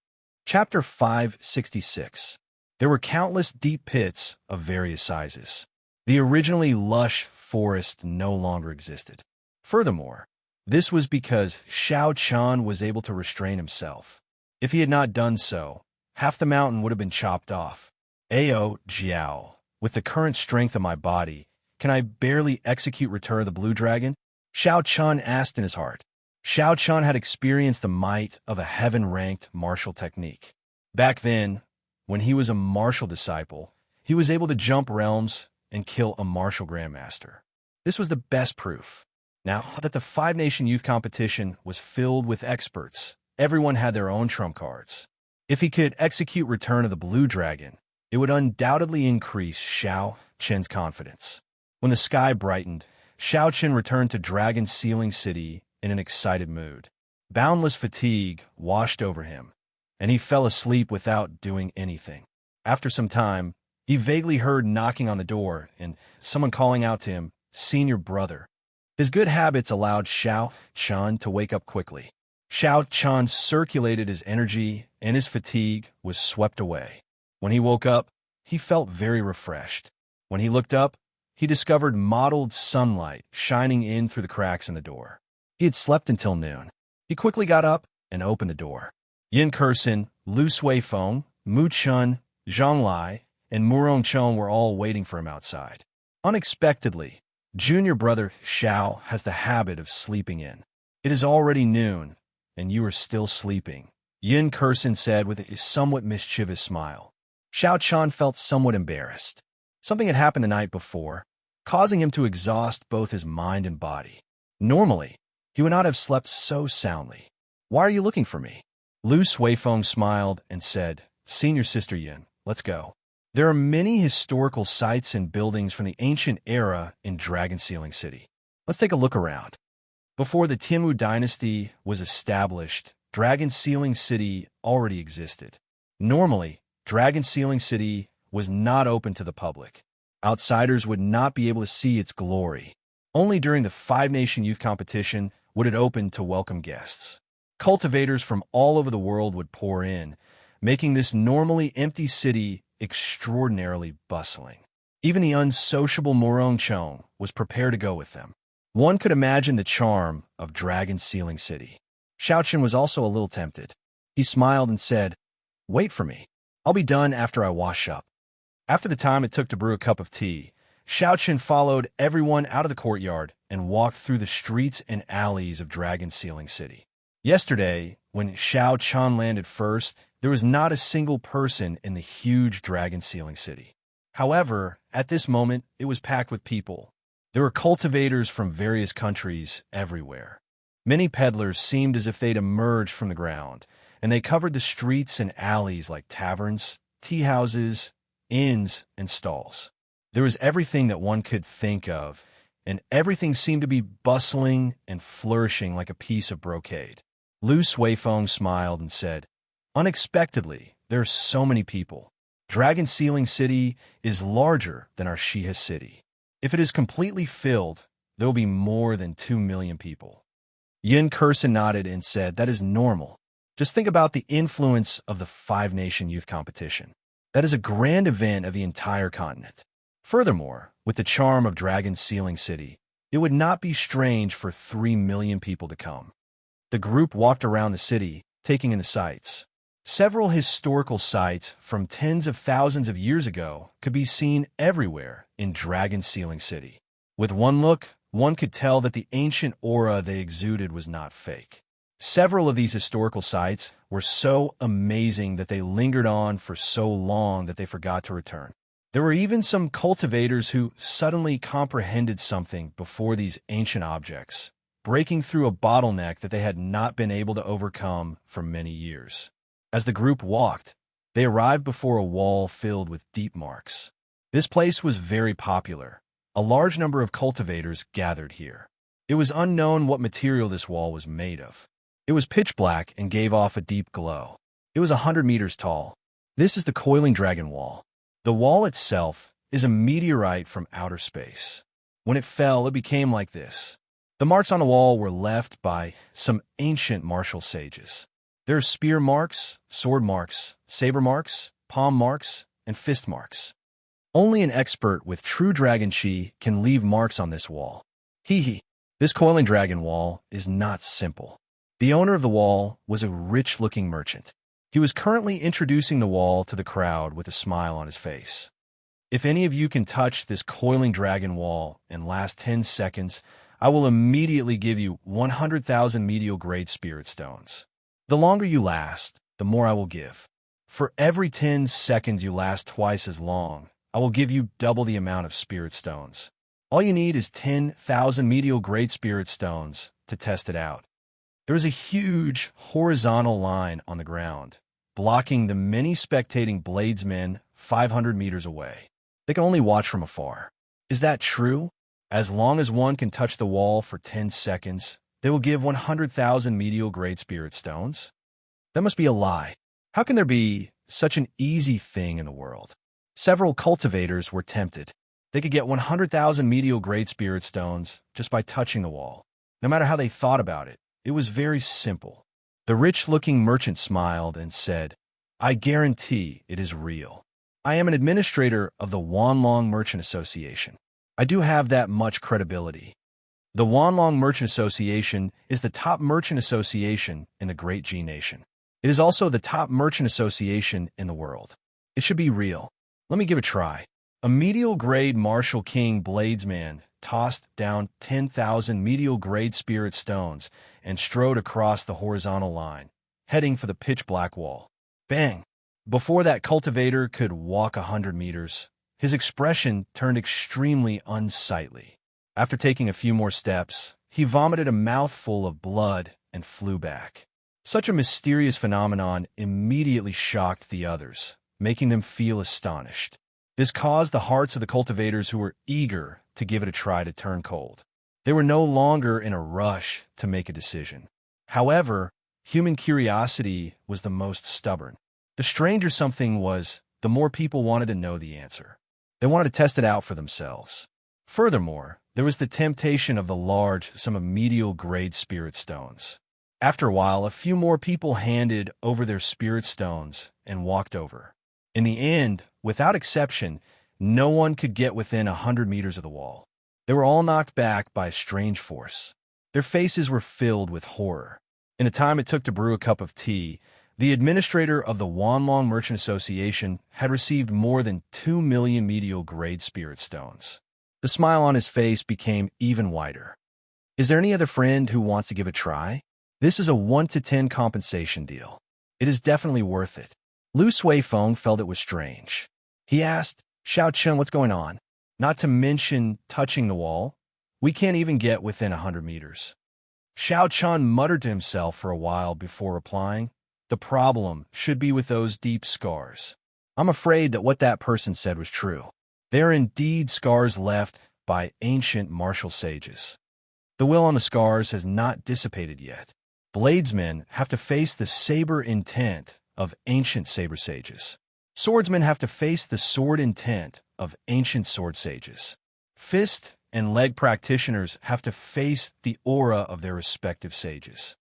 Chapter 566. There were countless deep pits of various sizes. The originally lush forest no longer existed. Furthermore, this was because Xianxia was able to restrain himself. If he had not done so, half the mountain would have been chopped off. Ao Jiao, with the current strength of my body, can I barely execute Return of the Blue Dragon? Xianxia asked in his heart. Xianxia had experienced the might of a heaven-ranked martial technique. Back then, when he was a martial disciple, he was able to jump realms and kill a martial grandmaster. This was the best proof. Now that the five-nation youth competition was filled with experts, everyone had their own trump cards. If he could execute Return of the Blue Dragon, it would undoubtedly increase Xianxia's confidence. When the sky brightened, Xianxia returned to Dragon Sealing City in an excited mood. Boundless fatigue washed over him, and he fell asleep without doing anything. After some time, he vaguely heard knocking on the door and someone calling out to him, "Senior brother." His good habits allowed Xianxia to wake up quickly. Xianxia circulated his energy, and his fatigue was swept away. When he woke up, he felt very refreshed. When he looked up, he discovered mottled sunlight shining in through the cracks in the door. He had slept until noon. He quickly got up and opened the door. Yin Kursin, Lu Suifeng, Mu Chun, Zhang Lai, and Murong Chong were all waiting for him outside. Unexpectedly, junior brother Xiao has the habit of sleeping in. It is already noon, and you are still sleeping, Yin Kursin said with a somewhat mischievous smile. Xianxia felt somewhat embarrassed. Something had happened the night before, causing him to exhaust both his mind and body. Normally, he would not have slept so soundly. "Why are you looking for me?" Lu Suifeng smiled and said, "Senior sister Yin, let's go. There are many historical sites and buildings from the ancient era in Dragon Sealing City. Let's take a look around." Before the Tianwu dynasty was established, Dragon Sealing City already existed. Normally, Dragon Sealing City was not open to the public. Outsiders would not be able to see its glory. Only during the five-nation youth competition would it open to welcome guests. Cultivators from all over the world would pour in, making this normally empty city extraordinarily bustling. Even the unsociable Murong Chong was prepared to go with them. One could imagine the charm of Dragon Sealing City. Xianxia was also a little tempted. He smiled and said, "Wait for me. I'll be done after I wash up." After the time it took to brew a cup of tea, Xianxia followed everyone out of the courtyard and walked through the streets and alleys of Dragon Sealing City. Yesterday, when Xianxia landed first, there was not a single person in the huge Dragon Sealing City. However, at this moment, it was packed with people. There were cultivators from various countries everywhere. Many peddlers seemed as if they'd emerged from the ground, and they covered the streets and alleys like taverns, tea houses, inns, and stalls. There was everything that one could think of, and everything seemed to be bustling and flourishing like a piece of brocade. Lu Suifeng smiled and said, "Unexpectedly, there are so many people. Dragon Sealing City is larger than our Xia city. If it is completely filled, there will be more than 2 million people." Yin Kursin nodded and said, "That is normal. Just think about the influence of the five-nation youth competition. That is a grand event of the entire continent. Furthermore, with the charm of Dragon Sealing City, it would not be strange for 3 million people to come." The group walked around the city, taking in the sights. Several historical sites from tens of thousands of years ago could be seen everywhere in Dragon Sealing City. With one look, one could tell that the ancient aura they exuded was not fake. Several of these historical sites were so amazing that they lingered on for so long that they forgot to return. There were even some cultivators who suddenly comprehended something before these ancient objects, breaking through a bottleneck that they had not been able to overcome for many years. As the group walked, They arrived before a wall filled with deep marks. This place was very popular. A large number of cultivators gathered here. It was unknown what material this wall was made of. It was pitch black and gave off a deep glow. It was 100 meters tall. This is the Coiling Dragon Wall. The wall itself is a meteorite from outer space. When it fell, it became like this. The marks on the wall were left by some ancient martial sages. There are spear marks, sword marks, saber marks, palm marks, and fist marks. Only an expert with true dragon chi can leave marks on this wall. This Coiling Dragon Wall is not simple. The owner of the wall was a rich-looking merchant. He was currently introducing the wall to the crowd with a smile on his face. If any of you can touch this Coiling Dragon Wall and last 10 seconds, I will immediately give you 100,000 medial grade spirit stones. The longer you last, the more I will give. For every 10 seconds you last twice as long, I will give you double the amount of spirit stones. All you need is 10,000 medial grade spirit stones to test it out. There is a huge horizontal line on the ground, blocking the many spectating bladesmen 500 meters away. They can only watch from afar. Is that true? As long as one can touch the wall for 10 seconds, they will give 100,000 medial grade spirit stones? That must be a lie. How can there be such an easy thing in the world? Several cultivators were tempted. They could get 100,000 medial grade spirit stones just by touching the wall. No matter how they thought about it, it was very simple. The rich-looking merchant smiled and said, "I guarantee it is real. I am an administrator of the Wanlong Merchant Association. I do have that much credibility. The Wanlong Merchant Association is the top merchant association in the Great G Nation. It is also the top merchant association in the world. It should be real. Let me give it a try." A medial-grade Martial King Bladesman tossed down 10,000 medial-grade spirit stones and strode across the horizontal line, heading for the pitch-black wall. Bang! Before that cultivator could walk 100 meters, his expression turned extremely unsightly. After taking a few more steps, he vomited a mouthful of blood and flew back. Such a mysterious phenomenon immediately shocked the others, making them feel astonished. This caused the hearts of the cultivators who were eager to give it a try to turn cold. They were no longer in a rush to make a decision. However, human curiosity was the most stubborn. The stranger something was, the more people wanted to know the answer. They wanted to test it out for themselves. Furthermore, there was the temptation of the large sum of medial-grade spirit stones. After a while, a few more people handed over their spirit stones and walked over. In the end, without exception, no one could get within 100 meters of the wall. They were all knocked back by a strange force. Their faces were filled with horror. In the time it took to brew a cup of tea, the administrator of the Wanlong Merchant Association had received more than 2 million medial-grade spirit stones. The smile on his face became even wider. Is there any other friend who wants to give a try? This is a 1 to 10 compensation deal. It is definitely worth it. Lu Suifeng felt it was strange. He asked, "Xiao, what's going on? Not to mention touching the wall. We can't even get within 100 meters." Xiao muttered to himself for a while before replying, "The problem should be with those deep scars. I'm afraid that what that person said was true. There are indeed scars left by ancient martial sages. The will on the scars has not dissipated yet. Bladesmen have to face the saber intent of ancient saber sages. Swordsmen have to face the sword intent of ancient sword sages. Fist and leg practitioners have to face the aura of their respective sages.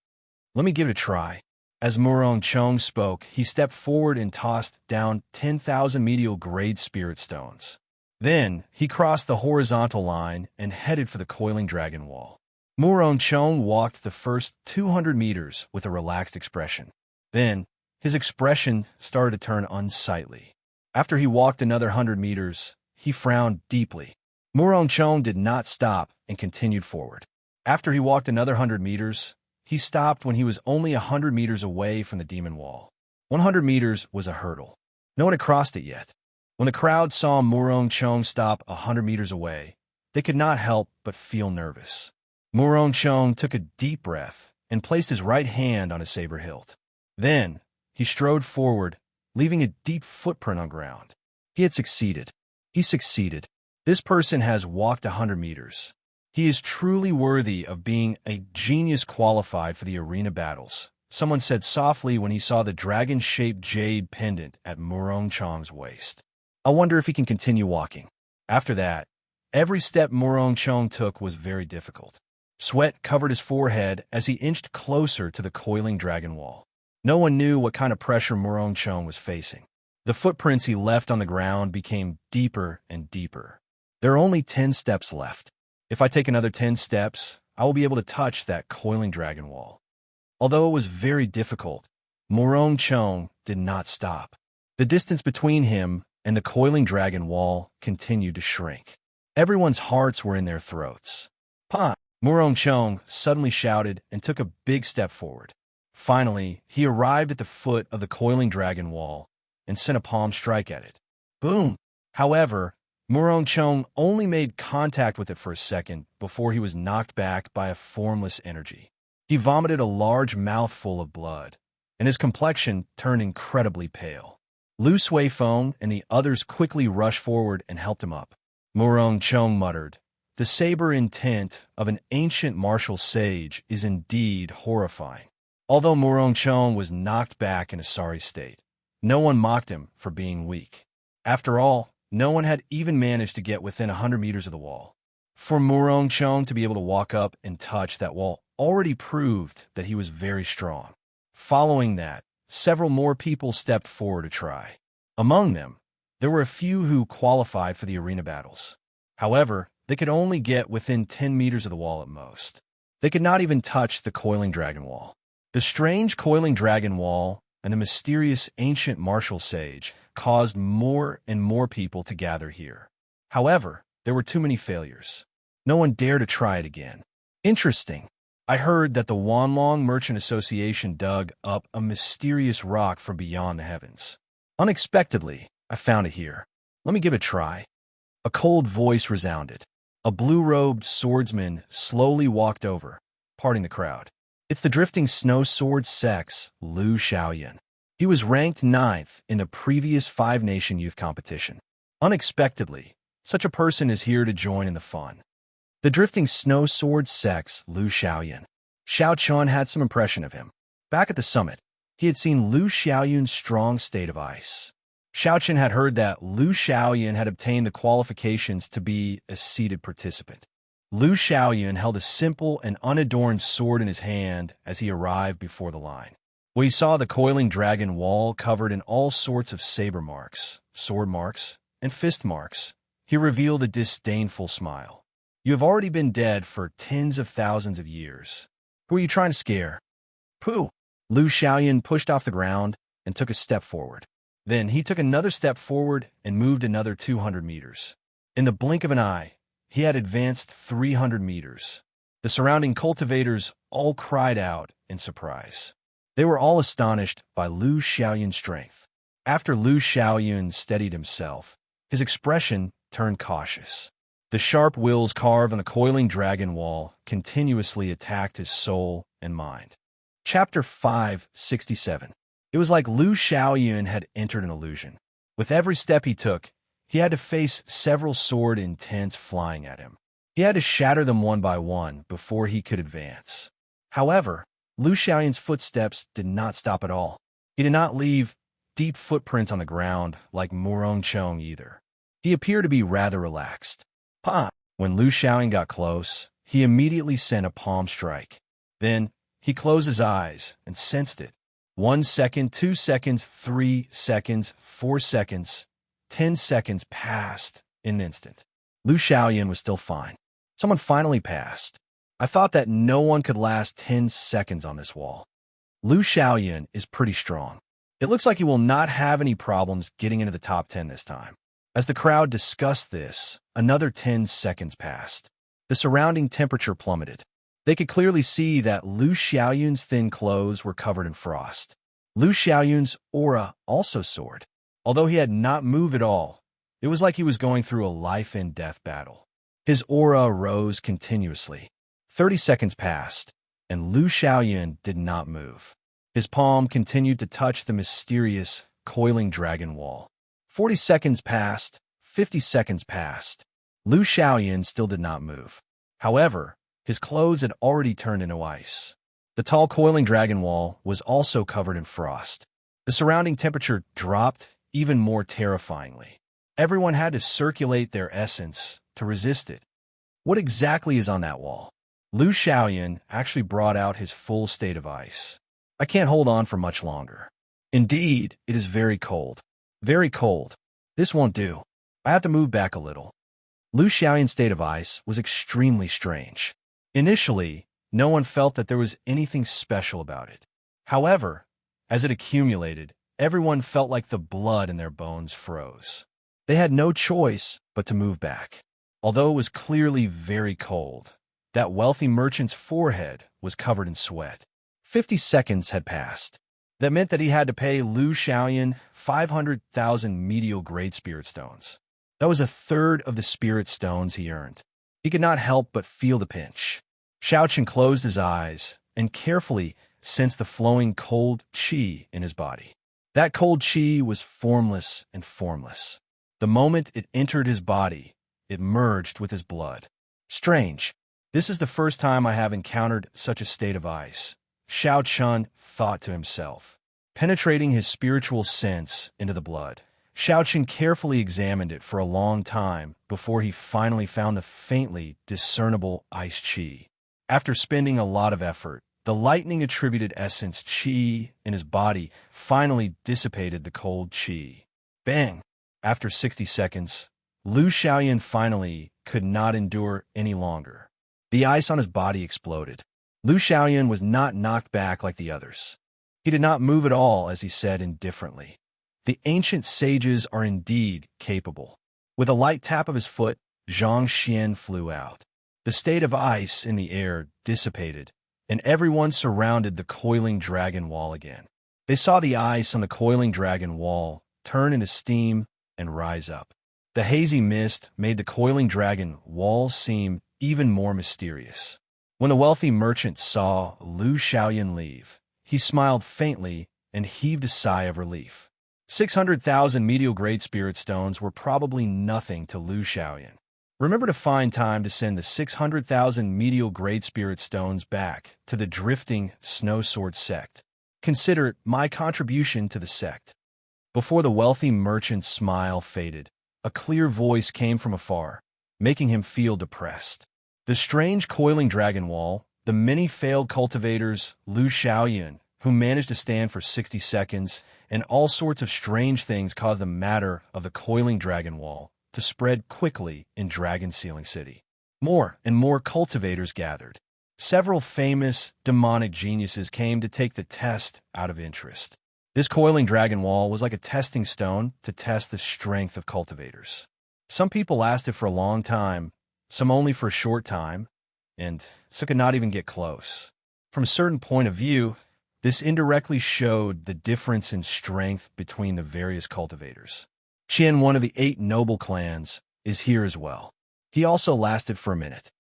Let me give it a try." As Murong Chong spoke, he stepped forward and tossed down 10,000 medial-grade spirit stones. Then, he crossed the horizontal line and headed for the Coiling Dragon Wall. Murong Chong walked the first 200 meters with a relaxed expression. Then, his expression started to turn unsightly. After he walked another 100 meters, he frowned deeply. Murong Chong did not stop and continued forward. After he walked another 100 meters, he stopped when he was only 100 meters away from the demon wall. 100 meters was a hurdle. No one had crossed it yet. When the crowd saw Murong Chong stop 100 meters away, they could not help but feel nervous. Murong Chong took a deep breath and placed his right hand on his saber hilt. Then, he strode forward, leaving a deep footprint on ground. He had succeeded. He succeeded. This person has walked 100 meters. He is truly worthy of being a genius qualified for the arena battles, someone said softly when he saw the dragon-shaped jade pendant at Murong Chong's waist. I wonder if he can continue walking. After that, every step Murong Chong took was very difficult. Sweat covered his forehead as he inched closer to the coiling dragon wall. No one knew what kind of pressure Murong Chong was facing. The footprints he left on the ground became deeper and deeper. There are only 10 steps left. If I take another 10 steps, I will be able to touch that coiling dragon wall. Although it was very difficult, Murong Chong did not stop. The distance between him and the coiling dragon wall continued to shrink. Everyone's hearts were in their throats. "Pa!" Murong Chong suddenly shouted and took a big step forward. Finally, he arrived at the foot of the coiling dragon wall and sent a palm strike at it. Boom! However, Murong Chong only made contact with it for a second before he was knocked back by a formless energy. He vomited a large mouthful of blood, and his complexion turned incredibly pale. Lu Suifeng and the others quickly rushed forward and helped him up. Murong Chong muttered, "The saber intent of an ancient martial sage is indeed horrifying." Although Murong Chong was knocked back in a sorry state, no one mocked him for being weak. After all, no one had even managed to get within 100 meters of the wall. For Murong Chong to be able to walk up and touch that wall already proved that he was very strong. Following that, several more people stepped forward to try. Among them, there were a few who qualified for the arena battles. However, they could only get within 10 meters of the wall at most. They could not even touch the coiling dragon wall. The strange coiling dragon wall and the mysterious ancient martial sage caused more and more people to gather here. However, there were too many failures. No one dared to try it again. Interesting. I heard that the Wanlong Merchant Association dug up a mysterious rock from beyond the heavens. Unexpectedly, I found it here. Let me give it a try. A cold voice resounded. A blue-robed swordsman slowly walked over, parting the crowd. It's the drifting snow sword sex, Lu Xiaoyan. He was ranked 9th in the previous 5-nation youth competition. Unexpectedly, such a person is here to join in the fun. The drifting snow sword sex, Lu Xiaoyan. Xiao Chun had some impression of him. Back at the summit, he had seen Lu Xiaoyan's strong state of ice. Xiao Chun had heard that Lu Xiaoyan had obtained the qualifications to be a seated participant. Lu Xiaoyan held a simple and unadorned sword in his hand as he arrived before the line. When he saw the coiling dragon wall covered in all sorts of saber marks, sword marks, and fist marks, he revealed a disdainful smile. "You have already been dead for tens of thousands of years. Who are you trying to scare?" "Pooh!" Lu Xiaoyan pushed off the ground and took a step forward. Then he took another step forward and moved another 200 meters. In the blink of an eye, he had advanced 300 meters. The surrounding cultivators all cried out in surprise. They were all astonished by Lu Xiaoyan's strength. After Lu Xiaoyan steadied himself, his expression turned cautious. The sharp wills carved on the coiling dragon wall continuously attacked his soul and mind. Chapter 567. It was like Lu Xiaoyan had entered an illusion. With every step he took, he had to face several sword intents flying at him. He had to shatter them one by one before he could advance. However, Lu Xiaoyan's footsteps did not stop at all. He did not leave deep footprints on the ground like Murong Chong either. He appeared to be rather relaxed. Pa! When Lu Xiaoyan got close, he immediately sent a palm strike. Then, he closed his eyes and sensed it. 1 second, 2 seconds, 3 seconds, 4 seconds, 10 seconds passed in an instant. Lu Xiaoyan was still fine. Someone finally passed. I thought that no one could last 10 seconds on this wall. Lu Xiaoyan is pretty strong. It looks like he will not have any problems getting into the top 10 this time. As the crowd discussed this, another 10 seconds passed. The surrounding temperature plummeted. They could clearly see that Lu Xiaoyan's thin clothes were covered in frost. Lu Xiaoyan's aura also soared. Although he had not moved at all, it was like he was going through a life-and-death battle. His aura rose continuously. 30 seconds passed, and Lu Xiaoyan did not move. His palm continued to touch the mysterious coiling dragon wall. 40 seconds passed, 50 seconds passed. Lu Xiaoyan still did not move. However, his clothes had already turned into ice. The tall coiling dragon wall was also covered in frost. The surrounding temperature dropped even more terrifyingly. Everyone had to circulate their essence to resist it. What exactly is on that wall? Lu Xiaoyan actually brought out his full state of ice. I can't hold on for much longer. Indeed, it is very cold. Very cold. This won't do. I have to move back a little. Lu Xiaoyan's state of ice was extremely strange. Initially, no one felt that there was anything special about it. However, as it accumulated, everyone felt like the blood in their bones froze. They had no choice but to move back. Although it was clearly very cold, that wealthy merchant's forehead was covered in sweat. 50 seconds had passed. That meant that he had to pay Lu Xiaoyan 500,000 medial grade spirit stones. That was a third of the spirit stones he earned. He could not help but feel the pinch. Xiaochen closed his eyes and carefully sensed the flowing cold qi in his body. That cold qi was formless and formless. The moment it entered his body, it merged with his blood. Strange. This is the first time I have encountered such a state of ice, Xiaochen thought to himself. Penetrating his spiritual sense into the blood, Xiaochen carefully examined it for a long time before he finally found the faintly discernible ice qi. After spending a lot of effort, the lightning-attributed essence qi in his body finally dissipated the cold qi. Bang! After 60 seconds, Lu Xiaoyan finally could not endure any longer. The ice on his body exploded. Lu Xiaoyan was not knocked back like the others. He did not move at all, as he said indifferently. The ancient sages are indeed capable. With a light tap of his foot, Xianxia flew out. The state of ice in the air dissipated, and everyone surrounded the coiling dragon wall again. They saw the ice on the coiling dragon wall turn into steam and rise up. The hazy mist made the coiling dragon wall seem even more mysterious. When the wealthy merchant saw Lu Xiaoyan leave, he smiled faintly and heaved a sigh of relief. 600,000 medial grade spirit stones were probably nothing to Lu Xiaoyan. Remember to find time to send the 600,000 medial grade spirit stones back to the drifting snow sword sect. Consider it my contribution to the sect. Before the wealthy merchant's smile faded, a clear voice came from afar, making him feel depressed. The strange coiling dragon wall, the many failed cultivators, Lu Xiaoyan, who managed to stand for 60 seconds, and all sorts of strange things caused the matter of the coiling dragon wall to spread quickly in Dragon Sealing City. More and more cultivators gathered. Several famous demonic geniuses came to take the test out of interest. This coiling dragon wall was like a testing stone to test the strength of cultivators. Some people lasted for a long time, some only for a short time, and some could not even get close. From a certain point of view, this indirectly showed the difference in strength between the various cultivators. Qian, one of the 8 noble clans, is here as well. He also lasted for a minute.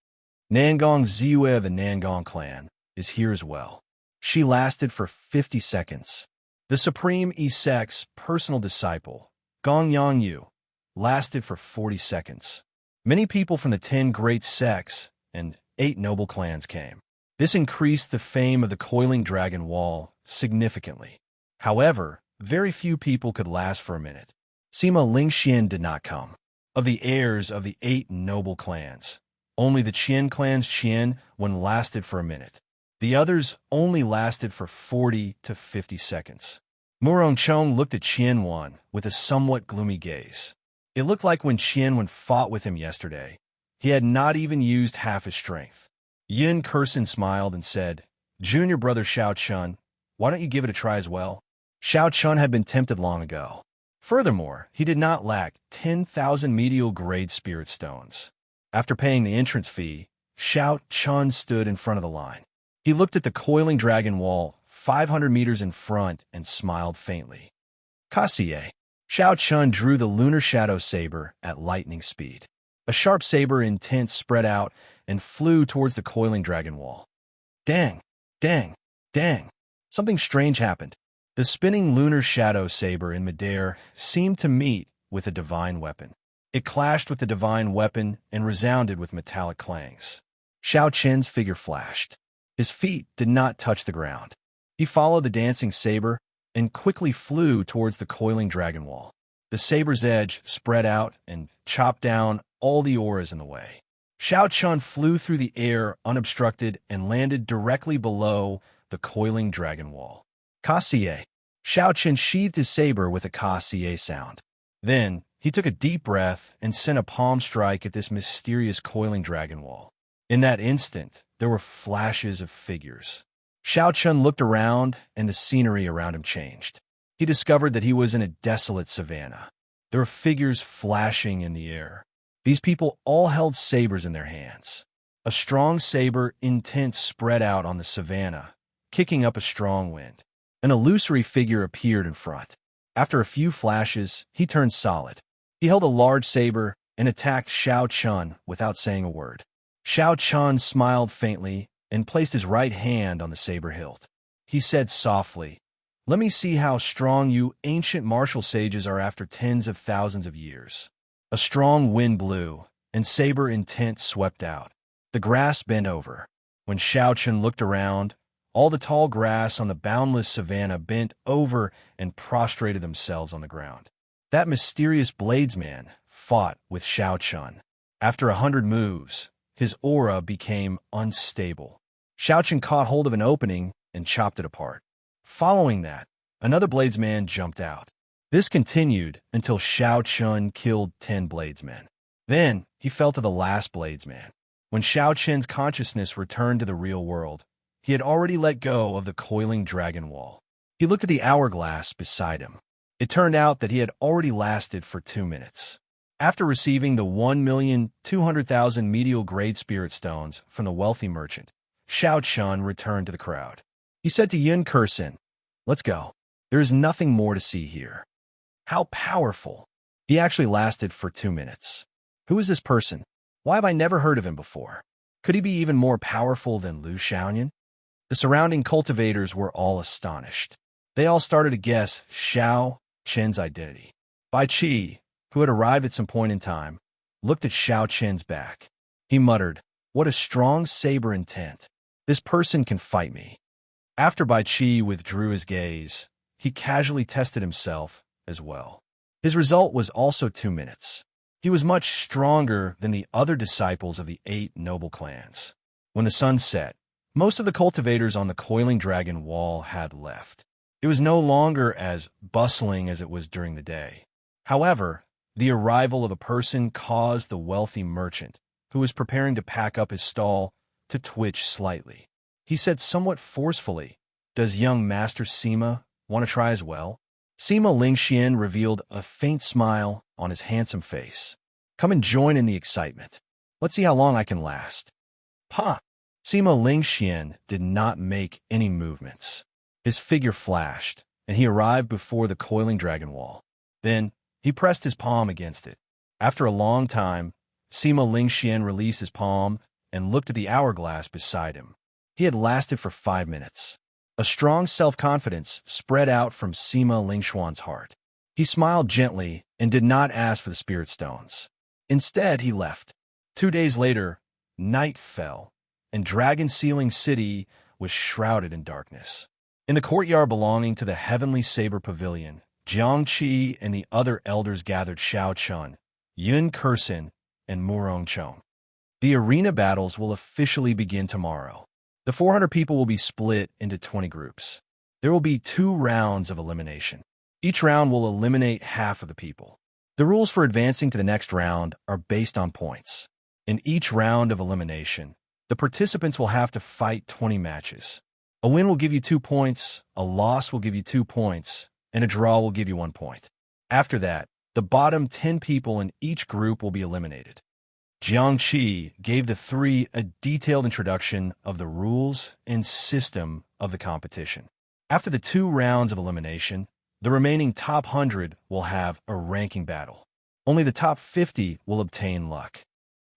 Nangong Ziyue of the Nangong clan is here as well. She lasted for 50 seconds. The Supreme Isek's personal disciple, Gong Yangyu, lasted for 40 seconds. Many people from the 10 great sects and 8 noble clans came. This increased the fame of the coiling dragon wall significantly. However, very few people could last for a minute. Sima Lingxian did not come. Of the heirs of the 8 noble clans, only the Qian clan's Qian one lasted for a minute. The others only lasted for 40 to 50 seconds. Murongchong looked at Qian Wan with a somewhat gloomy gaze. It looked like when Qian Wan fought with him yesterday, he had not even used half his strength. Yin Kursin smiled and said, "Junior brother Xiao Chun, why don't you give it a try as well?" Xiao Chun had been tempted long ago. Furthermore, he did not lack 10,000 medial grade spirit stones. After paying the entrance fee, Xiao Chun stood in front of the line. He looked at the coiling dragon wall 500 meters in front and smiled faintly. Kassier. Xiao Chun drew the lunar shadow saber at lightning speed. A sharp saber intent spread out and flew towards the coiling dragon wall. Dang! Dang! Dang! Something strange happened. The spinning lunar shadow saber in midair seemed to meet with a divine weapon. It clashed with the divine weapon and resounded with metallic clangs. Xiao Qian's figure flashed. His feet did not touch the ground. He followed the dancing saber and quickly flew towards the coiling dragon wall. The saber's edge spread out and chopped down all the auras in the way. Xiao Qian flew through the air unobstructed and landed directly below the coiling dragon wall. Ka-Xie. Xiao Qian sheathed his saber with a Ka-Xie sound. Then, he took a deep breath and sent a palm strike at this mysterious coiling dragon wall. In that instant, there were flashes of figures. Xiao Qian looked around, and the scenery around him changed. He discovered that he was in a desolate savanna. There were figures flashing in the air. These people all held sabers in their hands. A strong saber intent spread out on the savanna, kicking up a strong wind. An illusory figure appeared in front. After a few flashes, he turned solid. He held a large saber and attacked Xiao Qian without saying a word. Xiao Qian smiled faintly and placed his right hand on the saber hilt. He said softly, "Let me see how strong you ancient martial sages are after tens of thousands of years." A strong wind blew, and saber intent swept out. The grass bent over. When Xiao Qian looked around, all the tall grass on the boundless savanna bent over and prostrated themselves on the ground. That mysterious bladesman fought with Xiao Qian. After 100 moves, his aura became unstable. Xiao Qian caught hold of an opening and chopped it apart. Following that, another bladesman jumped out. This continued until Xiao Qian killed 10 bladesmen. Then, he fell to the last bladesman. When Xiao Qian's consciousness returned to the real world, he had already let go of the coiling dragon wall. He looked at the hourglass beside him. It turned out that he had already lasted for 2 minutes. After receiving the 1,200,000 medial grade spirit stones from the wealthy merchant, Xiao Qian returned to the crowd. He said to Yun Kursin, "Let's go. There is nothing more to see here." How powerful! He actually lasted for 2 minutes. Who is this person? Why have I never heard of him before? Could he be even more powerful than Lu Xiaoyan? The surrounding cultivators were all astonished. They all started to guess Xiao Qian's identity. Bai Qi, who had arrived at some point in time, looked at Xiao Qian's back. He muttered, "What a strong saber intent. This person can fight me." After Bai Qi withdrew his gaze, he casually tested himself as well. His result was also 2 minutes. He was much stronger than the other disciples of the 8 noble clans. When the sun set, most of the cultivators on the coiling dragon wall had left. It was no longer as bustling as it was during the day. However, the arrival of a person caused the wealthy merchant, who was preparing to pack up his stall, to twitch slightly. He said somewhat forcefully, "Does young Master Sima want to try as well?" Sima Lingxian revealed a faint smile on his handsome face. "Come and join in the excitement. Let's see how long I can last." "Ha!" Sima Lingxian did not make any movements. His figure flashed, and he arrived before the coiling dragon wall. Then, he pressed his palm against it. After a long time, Sima Lingxian released his palm and looked at the hourglass beside him. He had lasted for 5 minutes. A strong self-confidence spread out from Sima Lingxuan's heart. He smiled gently and did not ask for the spirit stones. Instead, he left. 2 days later, night fell, and Dragon Sealing City was shrouded in darkness. In the courtyard belonging to the Heavenly Saber Pavilion, Jiangqi and the other elders gathered Xiao Qian, Yun Kursin, and Murong Chong. The arena battles will officially begin tomorrow. The 400 people will be split into 20 groups. There will be 2 rounds of elimination. Each round will eliminate half of the people. The rules for advancing to the next round are based on points. In each round of elimination, the participants will have to fight 20 matches. A win will give you 2 points, a loss will give you 2 points, and a draw will give you 1 point. After that, the bottom 10 people in each group will be eliminated. Jiangqi gave the 3 a detailed introduction of the rules and system of the competition. After the 2 rounds of elimination, the remaining top 100 will have a ranking battle. Only the top 50 will obtain luck.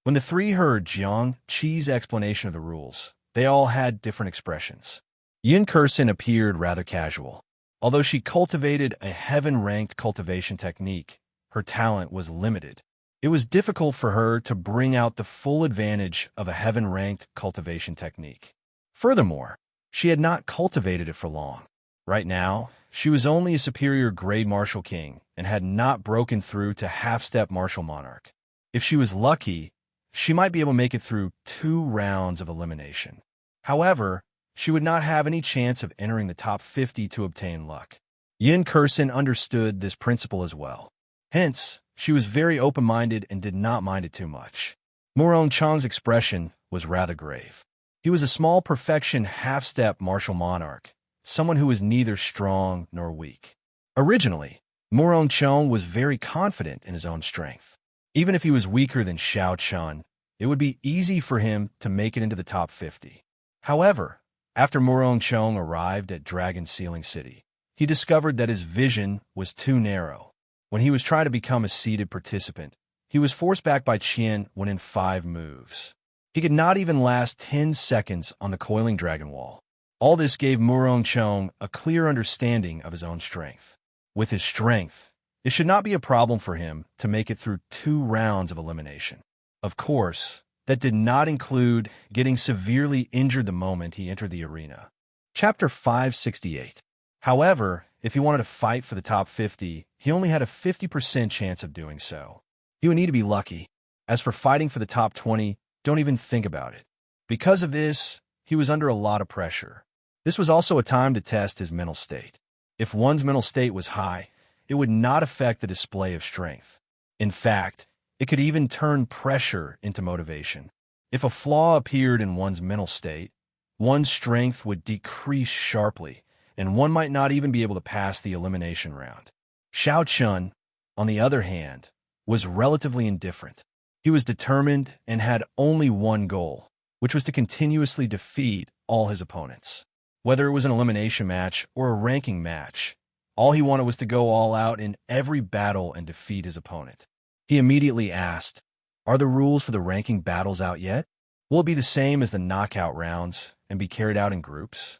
When the 3 heard Jiangqi's explanation of the rules, they all had different expressions. Yun Kursin appeared rather casual. Although she cultivated a heaven-ranked cultivation technique, her talent was limited. It was difficult for her to bring out the full advantage of a heaven-ranked cultivation technique. Furthermore, she had not cultivated it for long. Right now, she was only a superior grade martial king and had not broken through to half-step martial monarch. If she was lucky, she might be able to make it through 2 rounds of elimination. However, she would not have any chance of entering the top 50 to obtain luck. Yin Kursin understood this principle as well. Hence, she was very open-minded and did not mind it too much. Morong Chang's expression was rather grave. He was a small perfection half-step martial monarch, someone who was neither strong nor weak. Originally, Morong Chang was very confident in his own strength. Even if he was weaker than Xiao Chun, it would be easy for him to make it into the top 50. However, after Morong Chang arrived at Dragon Sealing City, he discovered that his vision was too narrow. When he was trying to become a seated participant, he was forced back by Qian when in 5 moves. He could not even last 10 seconds on the coiling dragon wall. All this gave Morong Chang a clear understanding of his own strength. With his strength, it should not be a problem for him to make it through 2 rounds of elimination. Of course, that did not include getting severely injured the moment he entered the arena. Chapter 568. However, if he wanted to fight for the top 50, he only had a 50% chance of doing so. He would need to be lucky. As for fighting for the top 20, don't even think about it. Because of this, he was under a lot of pressure. This was also a time to test his mental state. If one's mental state was high, it would not affect the display of strength. In fact, it could even turn pressure into motivation. If a flaw appeared in one's mental state, one's strength would decrease sharply, and one might not even be able to pass the elimination round. Xiao Chun, on the other hand, was relatively indifferent. He was determined and had only one goal, which was to continuously defeat all his opponents. Whether it was an elimination match or a ranking match, all he wanted was to go all out in every battle and defeat his opponent. He immediately asked, "Are the rules for the ranking battles out yet? Will it be the same as the knockout rounds and be carried out in groups?"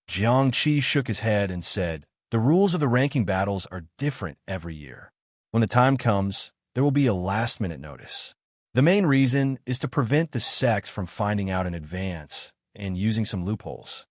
Xianxia shook his head and said, "The rules of the ranking battles are different every year. When the time comes, there will be a last-minute notice. The main reason is to prevent the sects from finding out in advance and using some loopholes.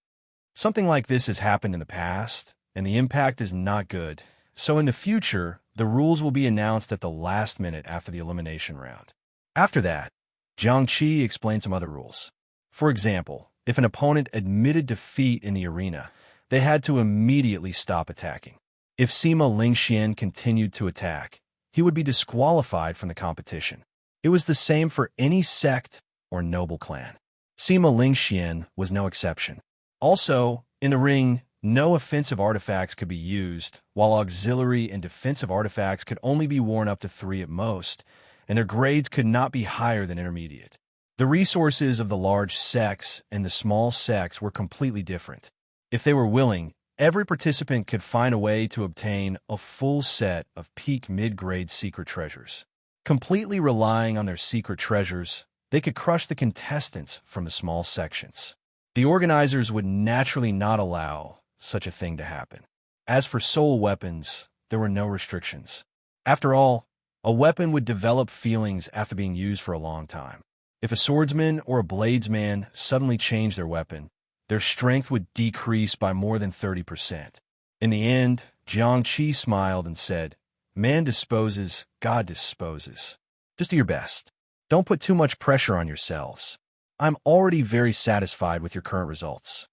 Something like this has happened in the past, and the impact is not good. So in the future, the rules will be announced at the last minute after the elimination round." After that, Xianxia explained some other rules. For example, if an opponent admitted defeat in the arena, they had to immediately stop attacking. If Sima Lingxian continued to attack, he would be disqualified from the competition. It was the same for any sect or noble clan. Sima Lingxian was no exception. Also, in the ring, no offensive artifacts could be used, while auxiliary and defensive artifacts could only be worn up to 3 at most, and their grades could not be higher than intermediate. The resources of the large sects and the small sects were completely different. If they were willing, every participant could find a way to obtain a full set of peak mid-grade secret treasures. Completely relying on their secret treasures, they could crush the contestants from the small sections. The organizers would naturally not allow such a thing to happen. As for soul weapons, there were no restrictions. After all, a weapon would develop feelings after being used for a long time. If a swordsman or a bladesman suddenly changed their weapon, their strength would decrease by more than 30%. In the end, Xianxia smiled and said, "Man disposes, God disposes. Just do your best. Don't put too much pressure on yourselves. I'm already very satisfied with your current results."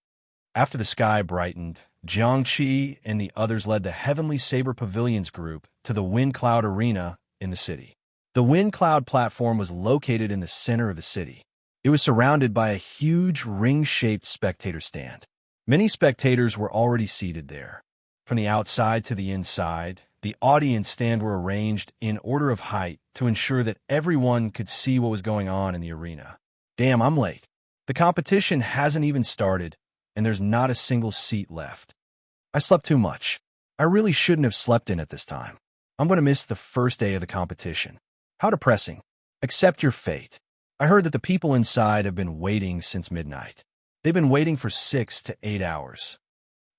After the sky brightened, Xianxia and the others led the Heavenly Saber Pavilions group to the Wind Cloud Arena in the city. The Wind Cloud platform was located in the center of the city. It was surrounded by a huge ring-shaped spectator stand. Many spectators were already seated there. From the outside to the inside, the audience stand were arranged in order of height to ensure that everyone could see what was going on in the arena. Damn, I'm late. The competition hasn't even started, and there's not a single seat left. I slept too much. I really shouldn't have slept in at this time. I'm going to miss the first day of the competition. How depressing. Accept your fate. I heard that the people inside have been waiting since midnight. They've been waiting for 6 to 8 hours.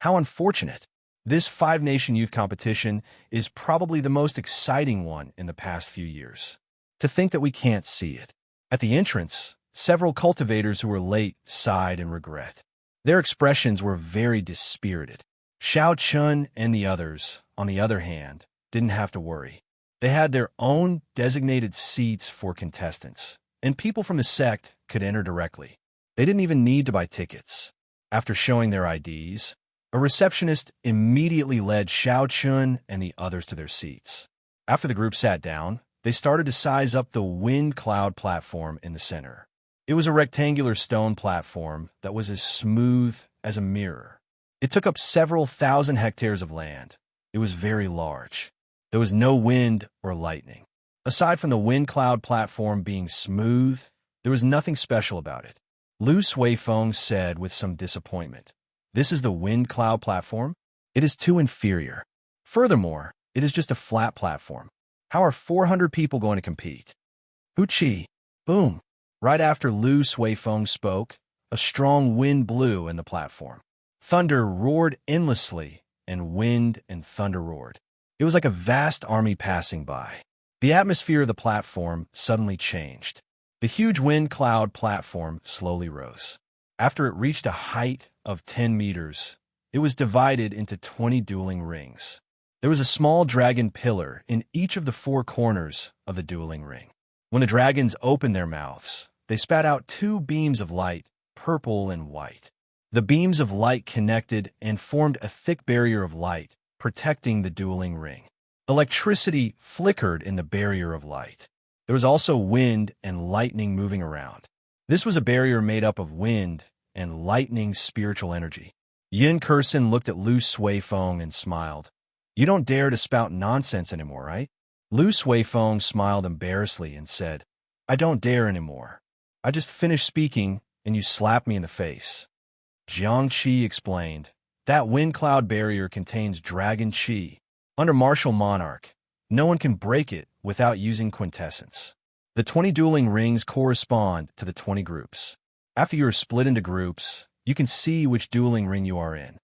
How unfortunate. This five-nation youth competition is probably the most exciting one in the past few years. To think that we can't see it. At the entrance, several cultivators who were late sighed in regret. Their expressions were very dispirited. Xianxia and the others, on the other hand, didn't have to worry. They had their own designated seats for contestants, and people from the sect could enter directly. They didn't even need to buy tickets. After showing their IDs, a receptionist immediately led Xianxia and the others to their seats. After the group sat down, they started to size up the wind cloud platform in the center. It was a rectangular stone platform that was as smooth as a mirror. It took up several thousand hectares of land. It was very large. There was no wind or lightning. Aside from the wind cloud platform being smooth, there was nothing special about it. Lu Suifeng said with some disappointment, "This is the wind cloud platform? It is too inferior. Furthermore, it is just a flat platform. How are 400 people going to compete?" Wuxia. Boom. Right after Lu Suifeng spoke, a strong wind blew in the platform. Thunder roared endlessly, and wind and thunder roared. It was like a vast army passing by. The atmosphere of the platform suddenly changed. The huge wind cloud platform slowly rose. After it reached a height of 10 meters, it was divided into 20 dueling rings. There was a small dragon pillar in each of the four corners of the dueling ring. When the dragons opened their mouths, they spat out two beams of light, purple and white. The beams of light connected and formed a thick barrier of light, protecting the dueling ring. Electricity flickered in the barrier of light. There was also wind and lightning moving around. This was a barrier made up of wind and lightning's spiritual energy. Yin Kursin looked at Lu Suifeng and smiled. "You don't dare to spout nonsense anymore, right?" Lu Suifeng smiled embarrassedly and said, "I don't dare anymore. I just finished speaking and you slapped me in the face." Xianxia explained, "That wind cloud barrier contains dragon qi. Under martial monarch, no one can break it without using quintessence. The 20 dueling rings correspond to the 20 groups. After you are split into groups, you can see which dueling ring you are in.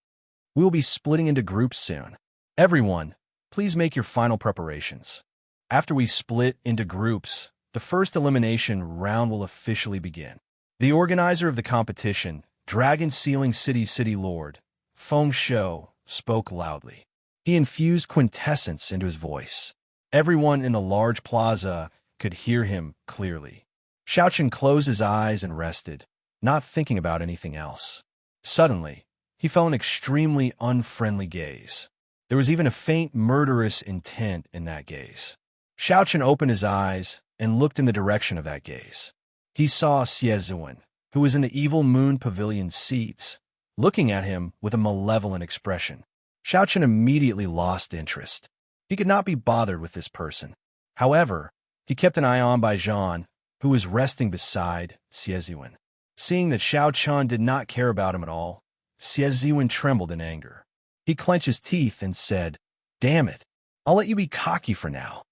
We will be splitting into groups soon. Everyone, please make your final preparations. After we split into groups, the first elimination round will officially begin." The organizer of the competition, Dragon Sealing City Lord, Feng Shou, spoke loudly. He infused quintessence into his voice. Everyone in the large plaza could hear him clearly. Xiaochen closed his eyes and rested, not thinking about anything else. Suddenly, he felt an extremely unfriendly gaze. There was even a faint murderous intent in that gaze. Xiaochen opened his eyes and looked in the direction of that gaze. He saw Xiezuan, who was in the Evil Moon Pavilion seats, looking at him with a malevolent expression. Xiaochen immediately lost interest. He could not be bothered with this person. However, he kept an eye on Baijian, who was resting beside Xiezuan. Seeing that Xiaochen did not care about him at all, Xiezuan trembled in anger. He clenched his teeth and said, "Damn it, I'll let you be cocky for now."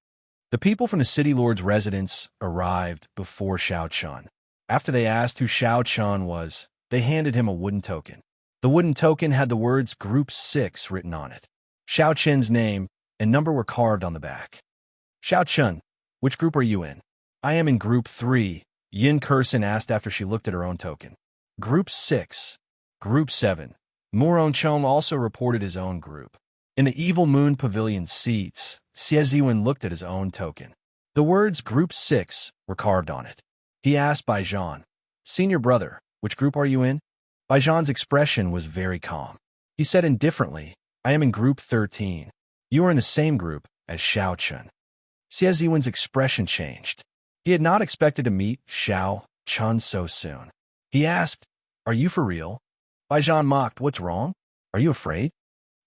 The people from the city lord's residence arrived before Xiaochen. After they asked who Xiaochen was, they handed him a wooden token. The wooden token had the words Group 6 written on it. Xiaochen's name and number were carved on the back. "Xiaochen, which group are you in?" "I am in Group 3, Yin Kursin asked after she looked at her own token. "Group 6. Group 7. Muronchong also reported his own group. In the Evil Moon Pavilion seats, Xieziwen looked at his own token. The words Group 6 were carved on it. He asked Baijian, "Senior brother, which group are you in?" Baijian's expression was very calm. He said indifferently, "I am in Group 13. You are in the same group as Xiaochen." Xieziwen's expression changed. He had not expected to meet Xiaochen so soon. He asked, "Are you for real?" Baijian mocked, "What's wrong? Are you afraid?"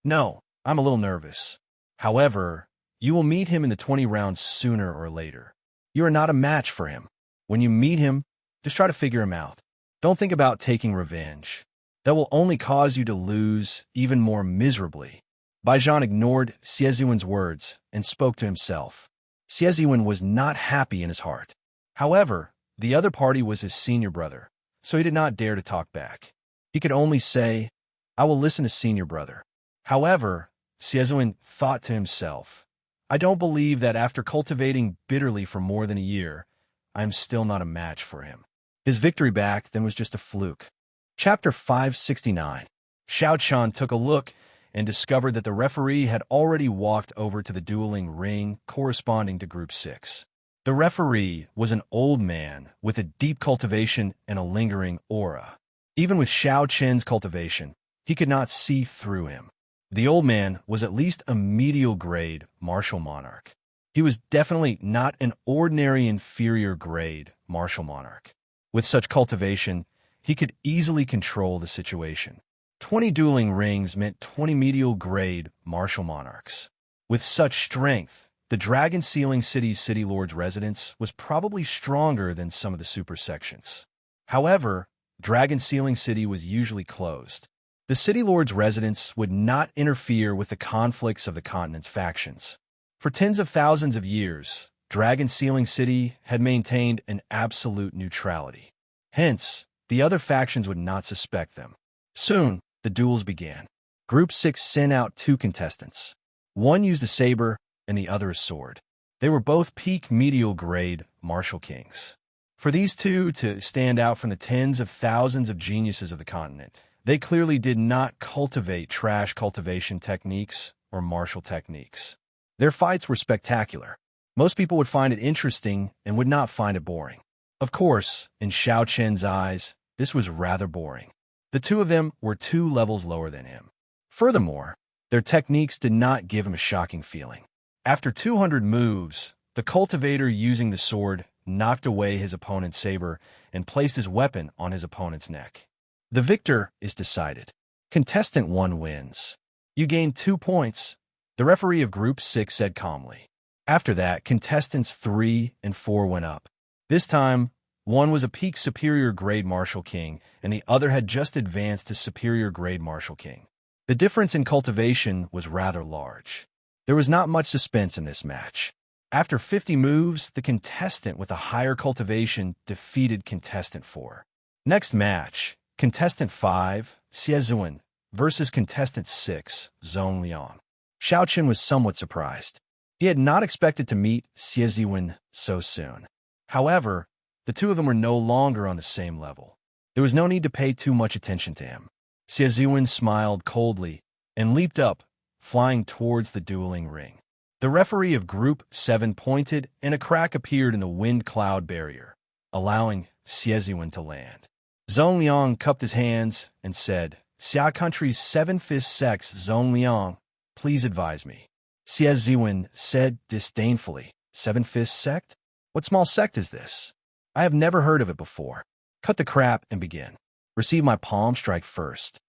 "No, I'm a little nervous. However, you will meet him in the 20 rounds sooner or later. You are not a match for him. When you meet him, just try to figure him out. Don't think about taking revenge. That will only cause you to lose even more miserably." Baijian ignored Xieziwen's words and spoke to himself. Xieziwen was not happy in his heart. However, the other party was his senior brother, so he did not dare to talk back. He could only say, "I will listen to senior brother." However, Xiezuan thought to himself. I don't believe that after cultivating bitterly for more than a year, I am still not a match for him. His victory back then was just a fluke. Chapter 569. Xianxia took a look and discovered that the referee had already walked over to the dueling ring corresponding to Group 6. The referee was an old man with a deep cultivation and a lingering aura. Even with Xiaoqian's cultivation, he could not see through him. The old man was at least a medial-grade martial monarch. He was definitely not an ordinary inferior-grade martial monarch. With such cultivation, he could easily control the situation. 20 dueling rings meant 20 medial-grade martial monarchs. With such strength, the Dragon Sealing City's City Lord's residence was probably stronger than some of the super sections. However, Dragon Sealing City was usually closed. The City Lord's residence would not interfere with the conflicts of the continent's factions. For tens of thousands of years, Dragon Sealing City had maintained an absolute neutrality. Hence, the other factions would not suspect them. Soon, the duels began. Group 6 sent out 2 contestants. One used a saber and the other a sword. They were both peak medial-grade martial kings. For these two to stand out from the tens of thousands of geniuses of the continent, they clearly did not cultivate trash cultivation techniques or martial techniques. Their fights were spectacular. Most people would find it interesting and would not find it boring. Of course, in Xiaoqian's eyes, this was rather boring. The two of them were 2 levels lower than him. Furthermore, their techniques did not give him a shocking feeling. After 200 moves, the cultivator using the sword knocked away his opponent's saber and placed his weapon on his opponent's neck. The victor is decided. Contestant 1 wins. You gained 2 points, the referee of Group 6 said calmly. After that, contestants 3 and 4 went up. This time, one was a peak superior grade martial king, and the other had just advanced to superior grade martial king. The difference in cultivation was rather large. There was not much suspense in this match. After 50 moves, the contestant with a higher cultivation defeated contestant 4. Next match, contestant 5, Xiezuan, versus contestant 6, Zongliang. Xiaoqian was somewhat surprised. He had not expected to meet Xiezuan so soon. However, the two of them were no longer on the same level. There was no need to pay too much attention to him. Xiezuan smiled coldly and leaped up, flying towards the dueling ring. The referee of Group 7 pointed, and a crack appeared in the wind-cloud barrier, allowing Xiezuan to land. Zongliang cupped his hands and said, Xia Country's 7-fist sect Zongliang, please advise me. Xiezuan said disdainfully, 7-fist sect? What small sect is this? I have never heard of it before. Cut the crap and begin. Receive my palm strike first.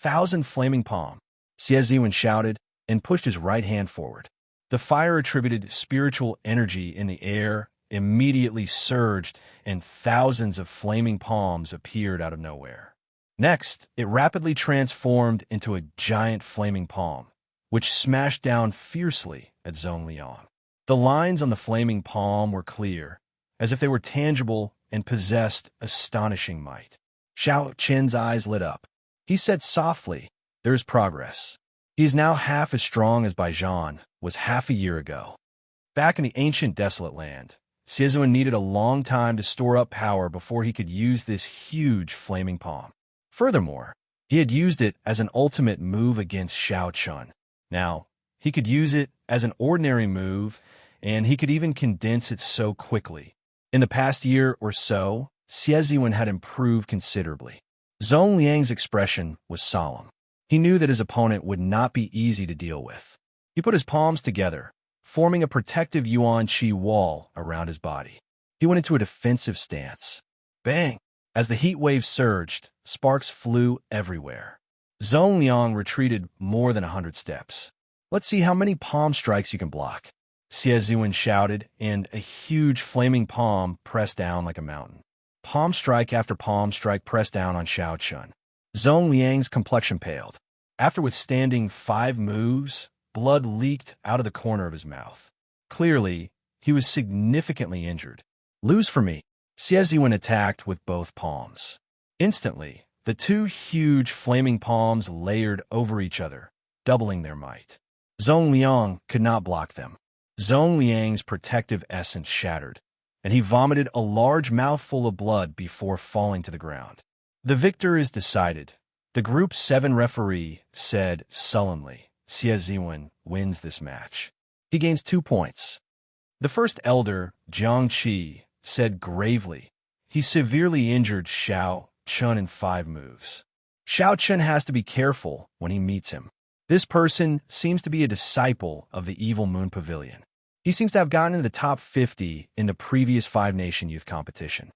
1,000 flaming palm. Xiezuan shouted and pushed his right hand forward. The fire-attributed spiritual energy in the air immediately surged, and thousands of flaming palms appeared out of nowhere. Next, it rapidly transformed into a giant flaming palm, which smashed down fiercely at Zongliang. The lines on the flaming palm were clear, as if they were tangible and possessed astonishing might. Xiaoqian's eyes lit up. He said softly, there is progress. He is now half as strong as Baijian was half a year ago. Back in the ancient desolate land, Xiezuan needed a long time to store up power before he could use this huge flaming palm. Furthermore, he had used it as an ultimate move against Xiaoqian. Now, he could use it as an ordinary move, and he could even condense it so quickly. In the past year or so, Xiezuan had improved considerably. Zongliang's expression was solemn. He knew that his opponent would not be easy to deal with. He put his palms together, forming a protective yuan qi wall around his body. He went into a defensive stance. Bang! As the heat wave surged, sparks flew everywhere. Zongliang retreated more than 100 steps. Let's see how many palm strikes you can block. Xiezuan shouted, and a huge flaming palm pressed down like a mountain. Palm strike after palm strike pressed down on Xiaoqian. Zongliang's complexion paled. After withstanding 5 moves, blood leaked out of the corner of his mouth. Clearly, he was significantly injured. Lose for me. Xiezuan attacked with both palms. Instantly, the 2 huge flaming palms layered over each other, doubling their might. Zhong Liang could not block them. Zhong Liang's protective essence shattered, and he vomited a large mouthful of blood before falling to the ground. The victor is decided. The Group 7 referee said sullenly, Xie Ziwen wins this match. He gains 2 points. The first elder, Jiang Qi, said gravely, he severely injured Xiao Chun in 5 moves. Xiao Chun has to be careful when he meets him. This person seems to be a disciple of the Evil Moon Pavilion. He seems to have gotten into the top 50 in the previous 5-nation youth competition.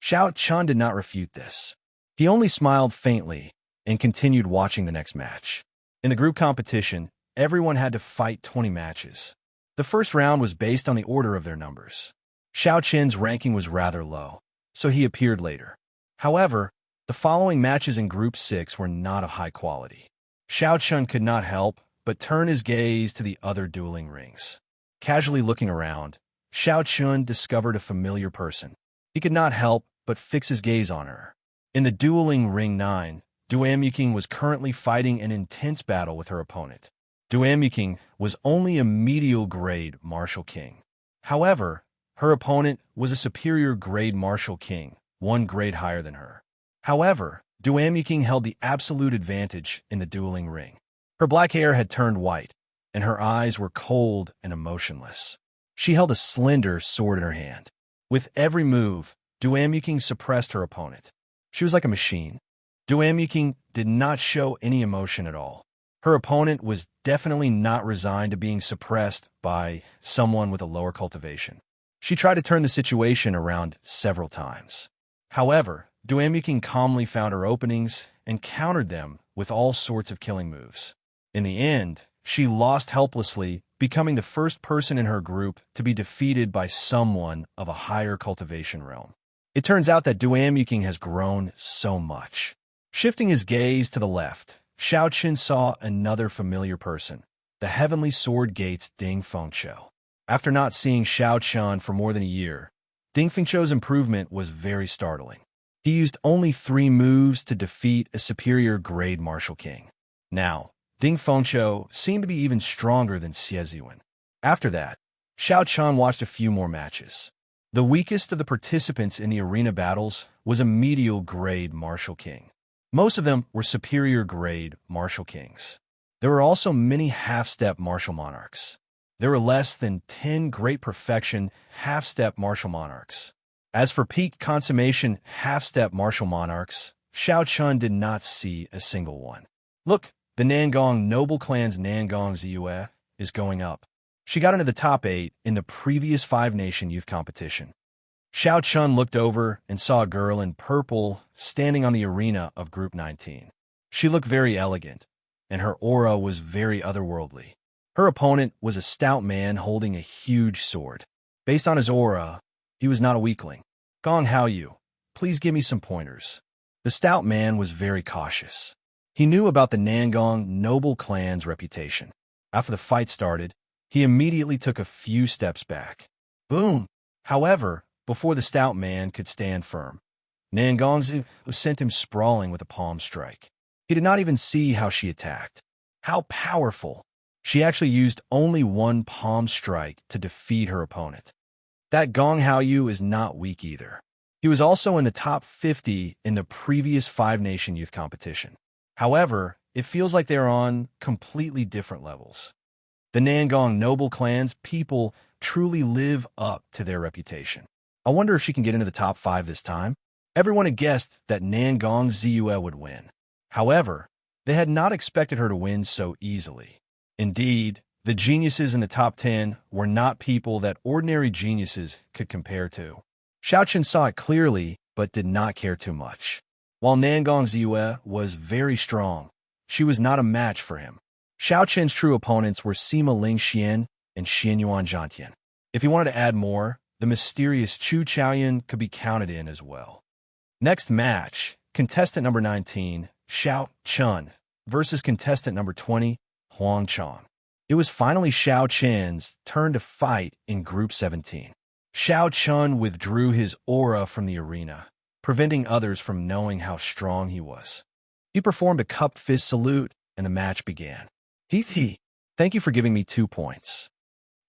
Xiao Chun did not refute this. He only smiled faintly and continued watching the next match. In the group competition, everyone had to fight 20 matches. The first round was based on the order of their numbers. Xiao Chen's ranking was rather low, so he appeared later. However, the following matches in Group 6 were not of high quality. Xiao Chun could not help but turn his gaze to the other dueling rings. Casually looking around, Xiao Chun discovered a familiar person. He could not help but fix his gaze on her. In the dueling ring 9, Duan was currently fighting an intense battle with her opponent. Duan was only a medial grade martial king. However, her opponent was a superior grade martial king, 1 grade higher than her. However, Duan held the absolute advantage in the dueling ring. Her black hair had turned white, and her eyes were cold and emotionless. She held a slender sword in her hand. With every move, Duan suppressed her opponent. She was like a machine. Duan did not show any emotion at all. Her opponent was definitely not resigned to being suppressed by someone with a lower cultivation. She tried to turn the situation around several times. However, Duan calmly found her openings and countered them with all sorts of killing moves. In the end, she lost helplessly, becoming the first person in her group to be defeated by someone of a higher cultivation realm. It turns out that Duan has grown so much. Shifting his gaze to the left, Xiao Qin saw another familiar person, the Heavenly Sword Gate's Ding Fengqiu. After not seeing Xiao Chun for more than a year, Ding Fengqiu's improvement was very startling. He used only 3 moves to defeat a superior grade martial king. Now, Ding Fengqiu seemed to be even stronger than Xie Ziwen. After that, Xiao Chun watched a few more matches. The weakest of the participants in the arena battles was a medial grade martial king. Most of them were superior grade martial kings. There were also many half-step martial monarchs. There were less than 10 great perfection half-step martial monarchs. As for peak consummation half-step martial monarchs, Xiao Chun did not see a single one. Look, the Nangong noble clan's Nangong Ziyue is going up. She got into the top 8 in the previous 5-nation youth competition. Xiao Chun looked over and saw a girl in purple standing on the arena of Group 19. She looked very elegant, and her aura was very otherworldly. Her opponent was a stout man holding a huge sword. Based on his aura, he was not a weakling. Gong Haoyu, please give me some pointers. The stout man was very cautious. He knew about the Nangong noble clan's reputation. After the fight started, he immediately took a few steps back. Boom! However, before the stout man could stand firm, Nangong sent him sprawling with a palm strike. He did not even see how she attacked. How powerful! She actually used only 1 palm strike to defeat her opponent. That Gong Haoyu is not weak either. He was also in the top 50 in the previous 5-nation youth competition. However, it feels like they're on completely different levels. The Nangong noble clan's people truly live up to their reputation. I wonder if she can get into the top 5 this time. Everyone had guessed that Nangong Ziyue would win. However, they had not expected her to win so easily. Indeed, the geniuses in the top 10 were not people that ordinary geniuses could compare to. Xiao Qin saw it clearly, but did not care too much. While Nangong Ziyue was very strong, she was not a match for him. Xiao Qin's true opponents were Sima Ling Xian and Xianyuan Zhantian. If he wanted to add more, the mysterious Chu Chaoyan could be counted in as well. Next match, contestant number 19, Xiao Chun, versus contestant number 20, Huang Chong. It was finally Xiao Chen's turn to fight in Group 17. Xiao Chun withdrew his aura from the arena, preventing others from knowing how strong he was. He performed a cupped fist salute, and the match began. He. Thank you for giving me 2 points.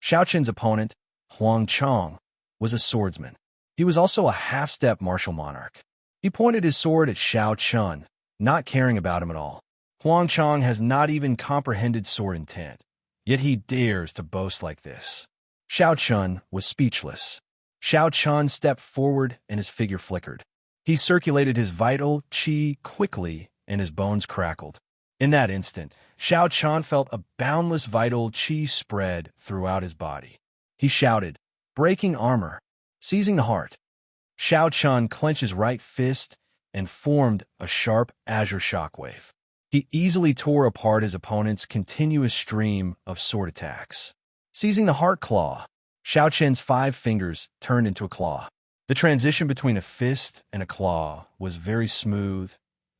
Xiaoqin's opponent, Huang Chong, was a swordsman. He was also a half-step martial monarch. He pointed his sword at Xiao Chun, not caring about him at all. Huang Chong has not even comprehended sword intent, yet he dares to boast like this. Xiao Chun was speechless. Xiao Chun stepped forward and his figure flickered. He circulated his vital qi quickly and his bones crackled. In that instant, Xiao Chun felt a boundless vital qi spread throughout his body. He shouted, "Breaking armor!" Seizing the heart, Xiao Chun clenched his right fist and formed a sharp azure shockwave. He easily tore apart his opponent's continuous stream of sword attacks. Seizing the heart claw, Xiao Chun's 5 fingers turned into a claw. The transition between a fist and a claw was very smooth,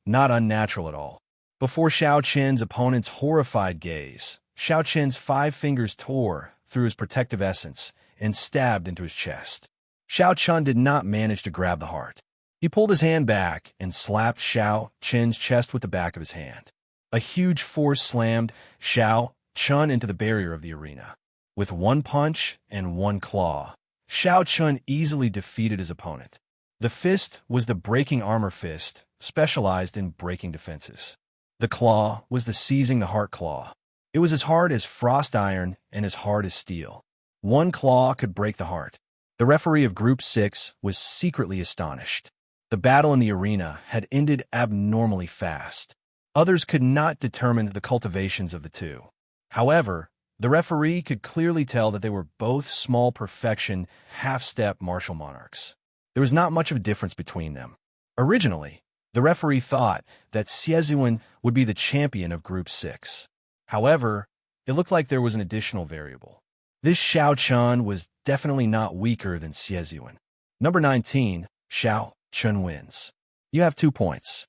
not unnatural at all. Before Xiao Chun's opponent's horrified gaze, Xiao Chun's 5 fingers tore through his protective essence and stabbed into his chest. Xiao Chun did not manage to grab the heart. He pulled his hand back and slapped Xiao Chun's chest with the back of his hand. A huge force slammed Xiao Chun into the barrier of the arena. With 1 punch and 1 claw, Xiao Chun easily defeated his opponent. The fist was the breaking armor fist, specialized in breaking defenses. The claw was the seizing the heart claw. It was as hard as frost iron and as hard as steel. 1 claw could break the heart. The referee of Group 6 was secretly astonished. The battle in the arena had ended abnormally fast. Others could not determine the cultivations of the two. However, the referee could clearly tell that they were both small perfection, half-step martial monarchs. There was not much of a difference between them. Originally, the referee thought that Xianxia would be the champion of Group 6. However, it looked like there was an additional variable. This Xiao Chun was definitely not weaker than Xianxia. Number 19, Xiao Chun wins. You have 2 points.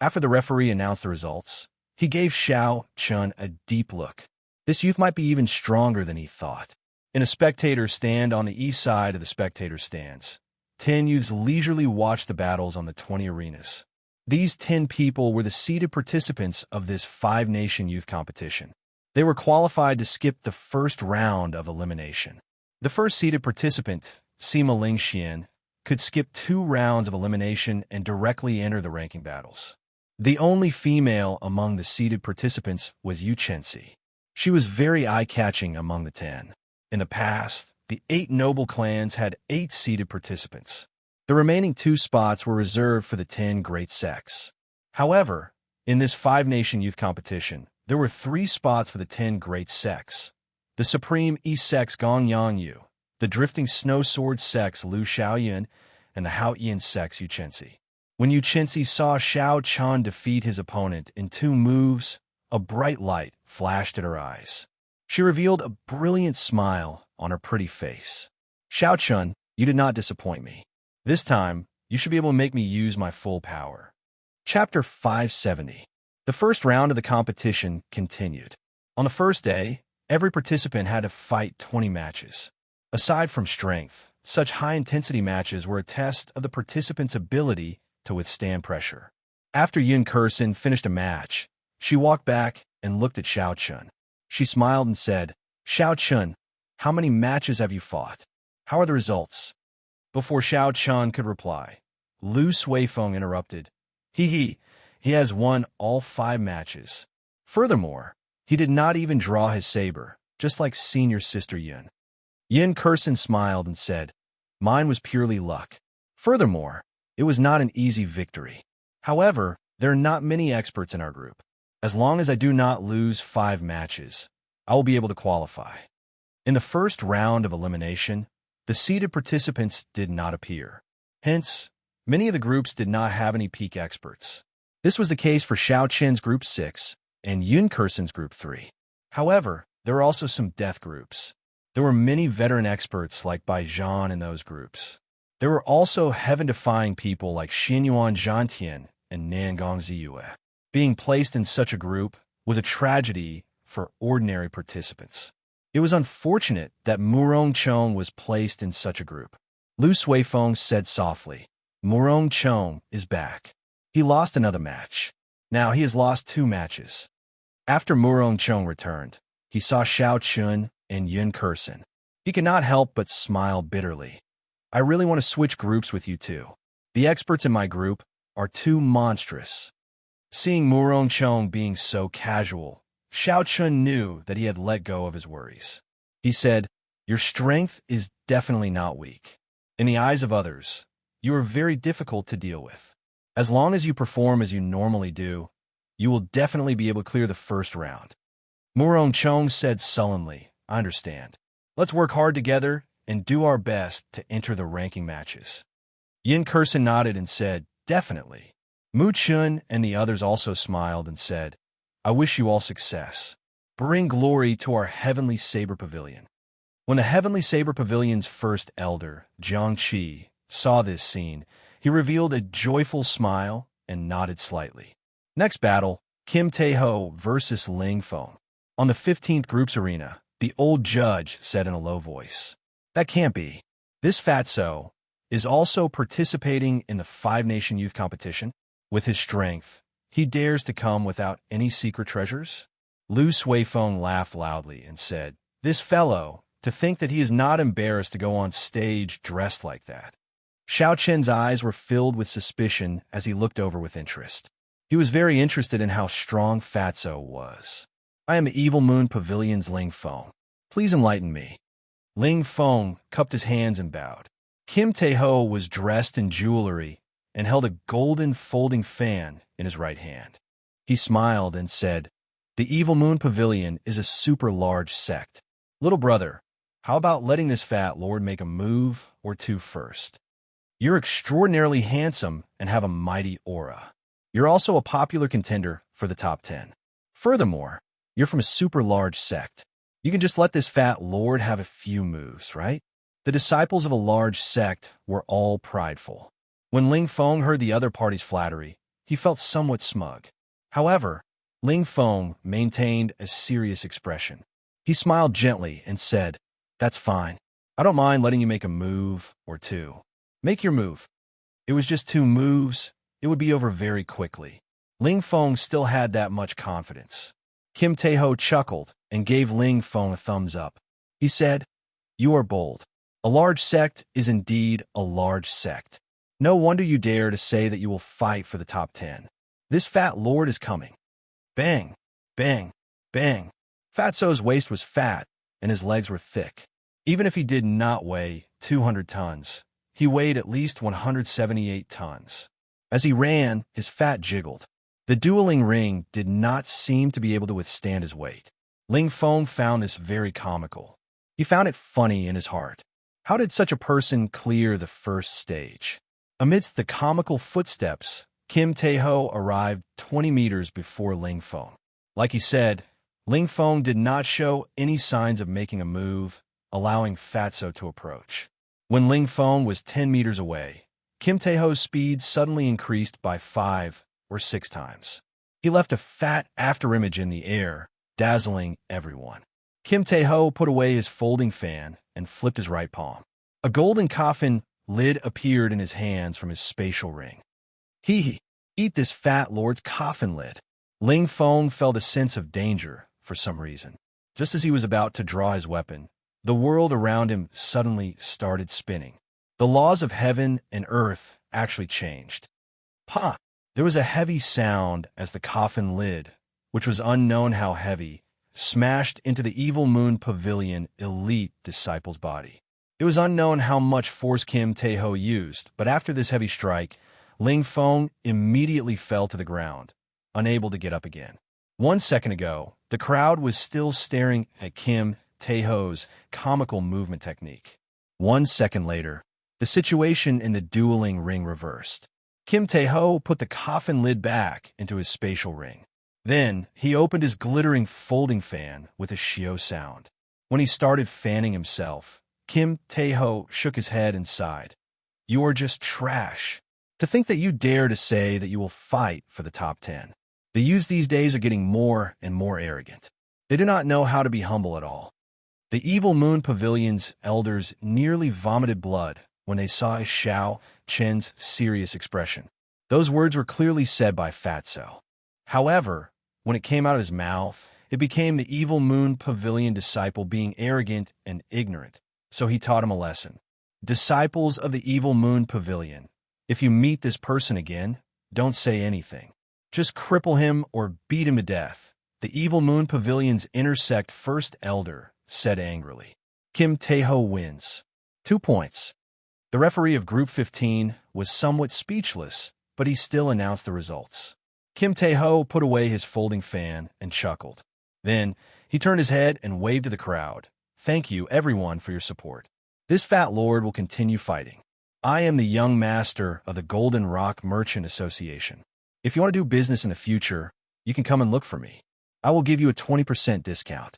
After the referee announced the results, he gave Xiao Chun a deep look. This youth might be even stronger than he thought. In a spectator stand on the east side of the spectator stands, 10 youths leisurely watched the battles on the 20 arenas. These 10 people were the seeded participants of this 5-nation youth competition. They were qualified to skip the first round of elimination. The first seeded participant, Sima Lingxian, could skip 2 rounds of elimination and directly enter the ranking battles. The only female among the seeded participants was Xianxia. She was very eye-catching among the 10. In the past, the 8 noble clans had 8 seeded participants. The remaining 2 spots were reserved for the 10 great sects. However, in this 5-nation youth competition, there were 3 spots for the 10 great sects. The Supreme East Sects Gong Yangyu, the Drifting Snow Sword Sects Lu Xiaoyan, and the Hao Yan Sects Xianxia. When Xianxia saw Xiao Chun defeat his opponent in 2 moves, a bright light flashed at her eyes. She revealed a brilliant smile on her pretty face. Xiao Chun, you did not disappoint me. This time, you should be able to make me use my full power. Chapter 570. The first round of the competition continued. On the first day, every participant had to fight 20 matches. Aside from strength, such high-intensity matches were a test of the participants' ability to withstand pressure. After Yin Kursin finished a match, she walked back and looked at Xiao Chun. She smiled and said, "Xiao Chun, how many matches have you fought? How are the results?" Before Xiao Chun could reply, Lu Suifeng interrupted. He has won all 5 matches. Furthermore, he did not even draw his saber, just like senior sister Yin. Yin Kursin smiled and said, "Mine was purely luck. Furthermore, it was not an easy victory. However, there are not many experts in our group. As long as I do not lose 5 matches, I will be able to qualify." In the first round of elimination, the seeded participants did not appear. Hence, many of the groups did not have any peak experts. This was the case for Xiao Chen's Group 6 and Yun Kursen's Group 3. However, there were also some death groups. There were many veteran experts like Bai Zhan in those groups. There were also heaven-defying people like Xinyuan Zhantian and Nangong Ziyue. Being placed in such a group was a tragedy for ordinary participants. It was unfortunate that Murong Chong was placed in such a group. Lu Suifeng said softly, "Murong Chong is back. He lost another match. Now he has lost 2 matches." After Murong returned, he saw Xiao Chun and Yun Kursen. He could not help but smile bitterly. I really want to switch groups with you two. The experts in my group are too monstrous. Seeing Murong being so casual, Xiao Chun knew that he had let go of his worries. He said, "Your strength is definitely not weak. In the eyes of others, you are very difficult to deal with. As long as you perform as you normally do, you will definitely be able to clear the first round." Murong said sullenly, "I understand. Let's work hard together and do our best to enter the ranking matches." Yin Kursen nodded and said, "Definitely." Mu Chun and the others also smiled and said, "I wish you all success. Bring glory to our Heavenly Saber Pavilion." When the Heavenly Saber Pavilion's first elder, Xianxia, saw this scene, he revealed a joyful smile and nodded slightly. Next battle, Kim Tae-ho versus Ling Feng. On the 15th group's arena, the old judge said in a low voice, "That can't be. This fatso is also participating in the Five-Nation Youth Competition. With his strength, he dares to come without any secret treasures?" Lu Suifeng laughed loudly and said, "This fellow, to think that he is not embarrassed to go on stage dressed like that." Xiao Chen's eyes were filled with suspicion as he looked over with interest. He was very interested in how strong Fatso was. "I am Evil Moon Pavilion's Ling Feng. Please enlighten me." Ling Feng cupped his hands and bowed. Kim Tae-ho was dressed in jewelry and held a golden folding fan in his right hand. He smiled and said, "The Evil Moon Pavilion is a super large sect. Little brother, how about letting this fat lord make a move or two first? You're extraordinarily handsome and have a mighty aura. You're also a popular contender for the top 10. Furthermore, you're from a super large sect. You can just let this fat lord have a few moves, right?" The disciples of a large sect were all prideful. When Ling Feng heard the other party's flattery, he felt somewhat smug. However, Ling Feng maintained a serious expression. He smiled gently and said, "That's fine. I don't mind letting you make a move or two. Make your move." It was just 2 moves. It would be over very quickly. Ling Feng still had that much confidence. Kim Tae-ho chuckled and gave Ling Feng a thumbs up. He said, "You are bold. A large sect is indeed a large sect. No wonder you dare to say that you will fight for the top 10. This fat lord is coming." Bang, bang, bang. Fatso's waist was fat and his legs were thick. Even if he did not weigh 200 tons, he weighed at least 178 tons. As he ran, his fat jiggled. The dueling ring did not seem to be able to withstand his weight. Ling Feng found this very comical. He found it funny in his heart. How did such a person clear the first stage? Amidst the comical footsteps, Kim Tae-ho arrived 20 meters before Ling Feng. Like he said, Ling Feng did not show any signs of making a move, allowing Fatso to approach. When Ling Feng was 10 meters away, Kim Tae-ho's speed suddenly increased by 5 or 6 times. He left a fat afterimage in the air, dazzling everyone. Kim Tae-ho put away his folding fan and flipped his right palm. A golden coffin lid appeared in his hands from his spatial ring. Hee, eat this fat lord's coffin lid. Ling Feng felt a sense of danger for some reason. Just as he was about to draw his weapon, the world around him suddenly started spinning. The laws of heaven and earth actually changed. Pa! There was a heavy sound as the coffin lid, which was unknown how heavy, smashed into the Evil Moon Pavilion elite disciple's body. It was unknown how much force Kim Tae-ho used, but after this heavy strike, Ling Feng immediately fell to the ground, unable to get up again. 1 second ago, the crowd was still staring at Kim Tae-ho's comical movement technique. 1 second later, the situation in the dueling ring reversed. Kim Tae-ho put the coffin lid back into his spatial ring. Then, he opened his glittering folding fan with a shio sound. When he started fanning himself, Kim Tae-ho shook his head and sighed. "You are just trash. To think that you dare to say that you will fight for the top 10. The youths these days are getting more and more arrogant. They do not know how to be humble at all." The Evil Moon Pavilion's elders nearly vomited blood when they saw Xiao Chen's serious expression. Those words were clearly said by Fatso. However, When it came out of his mouth, it became the evil Moon Pavilion disciple being arrogant and ignorant, so he taught him a lesson. Disciples of the evil Moon Pavilion, if you meet this person again, don't say anything. Just cripple him or beat him to death. The evil Moon Pavilion's intersect first elder said angrily. Kim Tae-ho wins. 2 points. The referee of Group 15 was somewhat speechless, but he still announced the results. Kim Tae-ho put away his folding fan and chuckled. Then, he turned his head and waved to the crowd. Thank you, everyone, for your support. This fat lord will continue fighting. I am the young master of the Golden Rock Merchant Association. If you want to do business in the future, you can come and look for me. I will give you a 20% discount.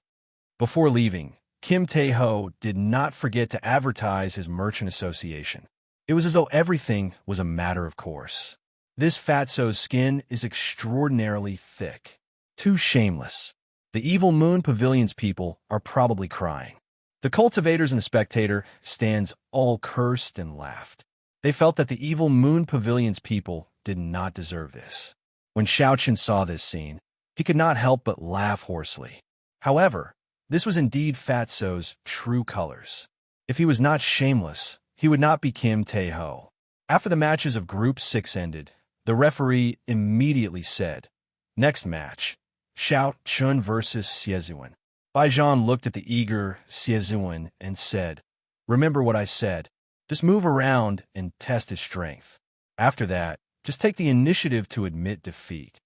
Before leaving, Kim Tae-ho did not forget to advertise his merchant association. It was as though everything was a matter of course. This fatso's skin is extraordinarily thick. Too shameless. The evil Moon Pavilion's people are probably crying. The cultivators and the spectator stands all cursed and laughed. They felt that the evil Moon Pavilion's people did not deserve this. When Xianxia saw this scene, he could not help but laugh hoarsely. However, this was indeed Fatso's true colors. If he was not shameless, he would not be Kim Tae-ho. After the matches of Group 6 ended, the referee immediately said, "Next match, Xianxia versus Xianxia." Baijian looked at the eager Xianxia and said, "Remember what I said. Just move around and test his strength. After that, just take the initiative to admit defeat."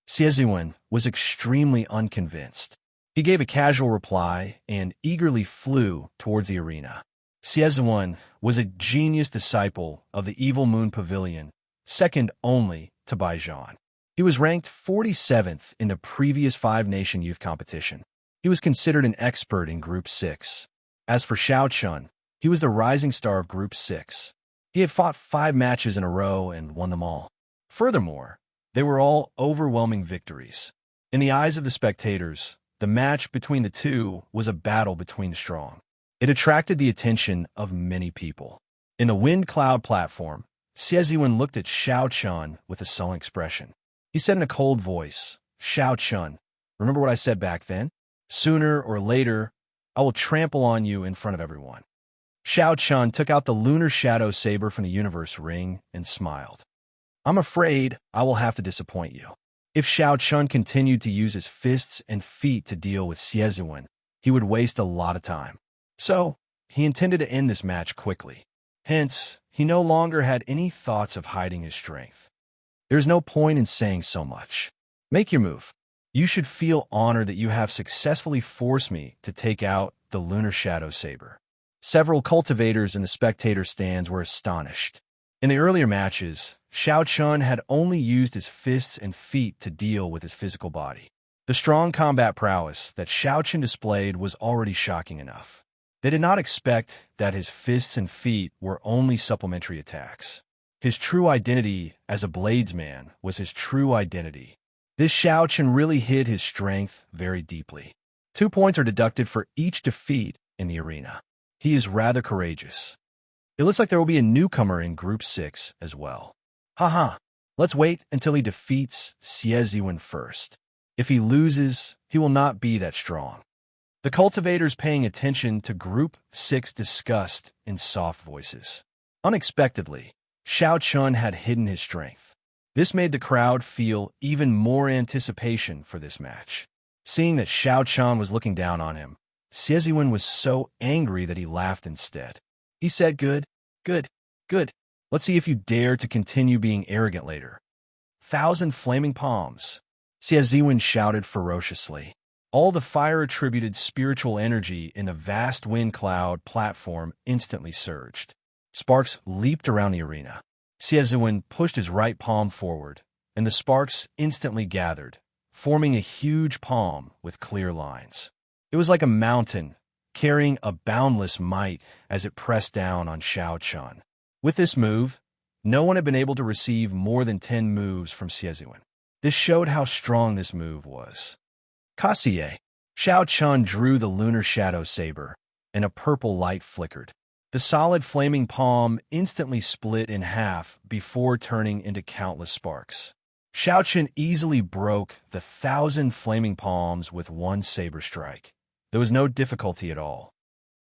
Xianxia was extremely unconvinced. He gave a casual reply and eagerly flew towards the arena. Xianxia was a genius disciple of the Evil Moon Pavilion, second only to Baijian. He was ranked 47th in the previous 5-nation youth competition. He was considered an expert in Group 6. As for Xianxia, he was the rising star of Group 6. He had fought 5 matches in a row and won them all. Furthermore, they were all overwhelming victories. In the eyes of the spectators, the match between the two was a battle between the strong. It attracted the attention of many people. In the wind cloud platform, Xianxia looked at Xianxia with a sullen expression. He said in a cold voice, "Xianxia, remember what I said back then? Sooner or later, I will trample on you in front of everyone." Xianxia took out the lunar shadow saber from the universe ring and smiled. "I'm afraid I will have to disappoint you." If Xianxia continued to use his fists and feet to deal with Xianxia, he would waste a lot of time. So, he intended to end this match quickly. Hence, he no longer had any thoughts of hiding his strength. There's no point in saying so much. Make your move. You should feel honored that you have successfully forced me to take out the lunar shadow saber. Several cultivators in the spectator stands were astonished. In the earlier matches, Xianxia had only used his fists and feet to deal with his physical body. The strong combat prowess that Xianxia displayed was already shocking enough. They did not expect that his fists and feet were only supplementary attacks. His true identity as a bladesman was his true identity. This Xianxia really hid his strength very deeply. 2 points are deducted for each defeat in the arena. He is rather courageous. It looks like there will be a newcomer in Group 6 as well. Haha, let's wait until he defeats Xianxia first. If he loses, he will not be that strong. The cultivators paying attention to Group 6 discussed in soft voices. Unexpectedly, Xianxia had hidden his strength. This made the crowd feel even more anticipation for this match. Seeing that Xianxia was looking down on him, Xianxia was so angry that he laughed instead. He said, good. Let's see if you dare to continue being arrogant later." 1,000 flaming palms. Xianxia shouted ferociously. All the fire-attributed spiritual energy in the vast wind cloud platform instantly surged. Sparks leaped around the arena. Xianxia pushed his right palm forward, and the sparks instantly gathered, forming a huge palm with clear lines. It was like a mountain, carrying a boundless might as it pressed down on Xianxia. With this move, no one had been able to receive more than 10 moves from Xianxia. This showed how strong this move was. Kassiye. Xianxia drew the lunar shadow saber, and a purple light flickered. The solid flaming palm instantly split in half before turning into countless sparks. Xiaochen easily broke the 1,000 flaming palms with one saber strike. There was no difficulty at all.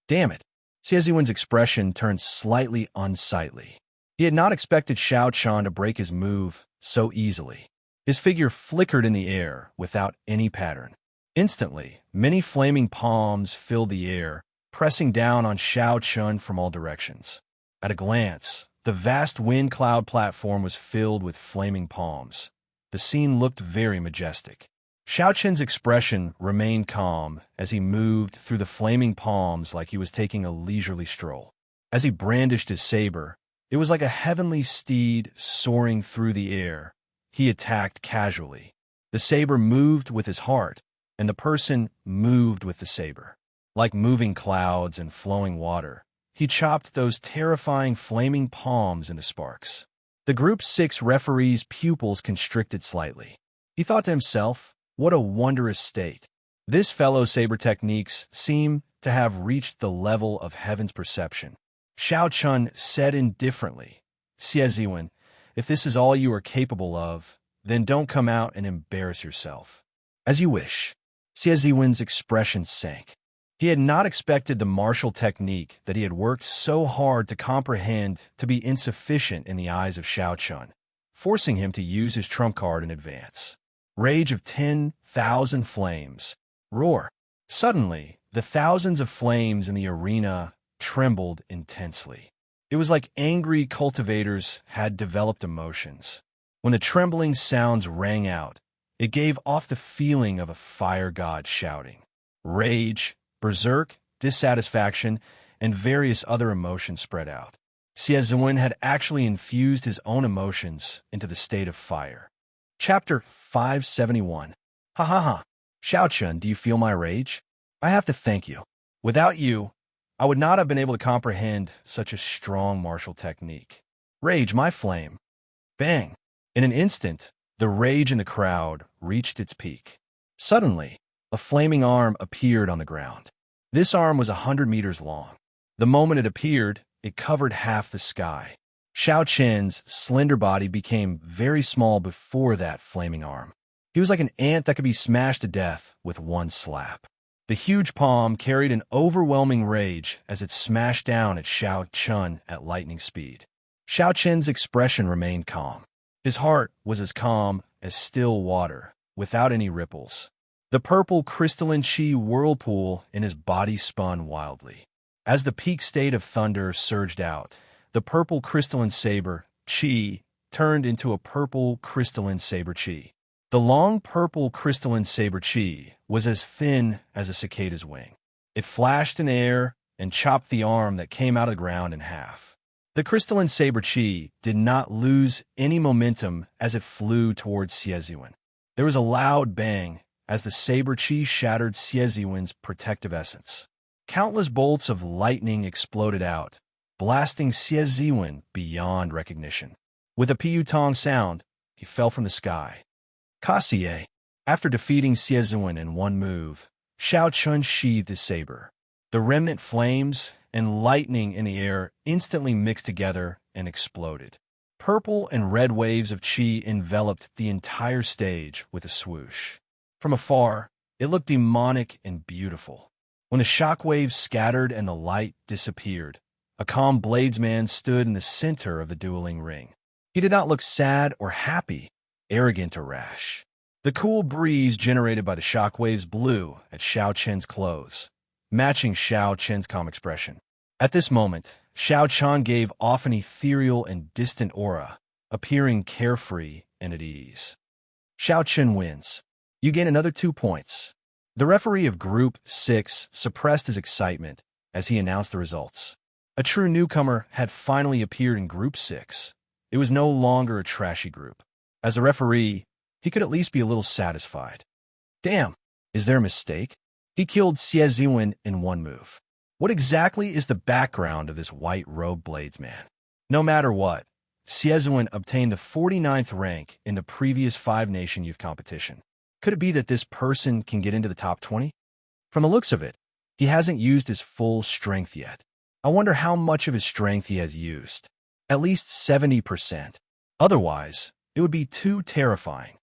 Damn it! Xieziwen's expression turned slightly unsightly. He had not expected Xiaochen to break his move so easily. His figure flickered in the air without any pattern. Instantly, many flaming palms filled the air, pressing down on Xiaochen from all directions. At a glance, the vast wind cloud platform was filled with flaming palms. The scene looked very majestic. Xiaochen's expression remained calm as he moved through the flaming palms like he was taking a leisurely stroll. As he brandished his saber, it was like a heavenly steed soaring through the air. He attacked casually. The saber moved with his heart, and the person moved with the saber. Like moving clouds and flowing water, he chopped those terrifying flaming palms into sparks. The Group 6 referee's pupils constricted slightly. He thought to himself, what a wondrous state. This fellow saber techniques seem to have reached the level of heaven's perception. Xiaochen said indifferently, Xieziwen, if this is all you are capable of, then don't come out and embarrass yourself. As you wish. Xieziwen's expression sank. He had not expected the martial technique that he had worked so hard to comprehend to be insufficient in the eyes of Xiaochen, forcing him to use his trump card in advance. Rage of 10,000 flames. Roar. Suddenly, the thousands of flames in the arena trembled intensely. It was like angry cultivators had developed emotions. When the trembling sounds rang out, it gave off the feeling of a fire god shouting. Rage, berserk, dissatisfaction, and various other emotions spread out. Xieziwen had actually infused his own emotions into the state of fire. Chapter 571. Ha ha ha. Xiaochen, do you feel my rage? I have to thank you. Without you, I would not have been able to comprehend such a strong martial technique. Rage, my flame. Bang! In an instant, the rage in the crowd reached its peak. Suddenly, a flaming arm appeared on the ground. This arm was 100 meters long. The moment it appeared, it covered half the sky. Xiaochen's slender body became very small before that flaming arm. He was like an ant that could be smashed to death with one slap. The huge palm carried an overwhelming rage as it smashed down at Xiaochen at lightning speed. Xiaochen's expression remained calm. His heart was as calm as still water, without any ripples. The purple crystalline chi whirlpool in his body spun wildly. As the peak state of thunder surged out, the purple crystalline saber, chi, turned into a purple crystalline saber chi. The long purple crystalline saber chi was as thin as a cicada's wing. It flashed in air and chopped the arm that came out of the ground in half. The crystalline saber chi did not lose any momentum as it flew towards Xieziwen. There was a loud bang as the saber chi shattered Xieziwen's protective essence. Countless bolts of lightning exploded out, blasting Xieziwen beyond recognition. With a piutong sound, he fell from the sky. Kassier. After defeating Xieziwen in one move, Xiaochen sheathed his saber. The remnant flames and lightning in the air instantly mixed together and exploded. Purple and red waves of chi enveloped the entire stage with a swoosh. From afar, it looked demonic and beautiful. When the shockwaves scattered and the light disappeared, a calm bladesman stood in the center of the dueling ring. He did not look sad or happy, arrogant or rash. The cool breeze generated by the shockwaves blew at Xiaochen's clothes, matching Xiaochen's calm expression. At this moment, Xiaochen gave off an ethereal and distant aura, appearing carefree and at ease. Xiaochen wins. You gain another 2 points. The referee of Group 6 suppressed his excitement as he announced the results. A true newcomer had finally appeared in Group 6. It was no longer a trashy group. As a referee, he could at least be a little satisfied. Damn, is there a mistake? He killed Xieziwen in one move. What exactly is the background of this white-robed bladesman? No matter what, Xieziwen obtained the 49th rank in the previous 5-nation youth competition. Could it be that this person can get into the top 20? From the looks of it, he hasn't used his full strength yet. I wonder how much of his strength he has used. At least 70%. Otherwise, It would be too terrifying.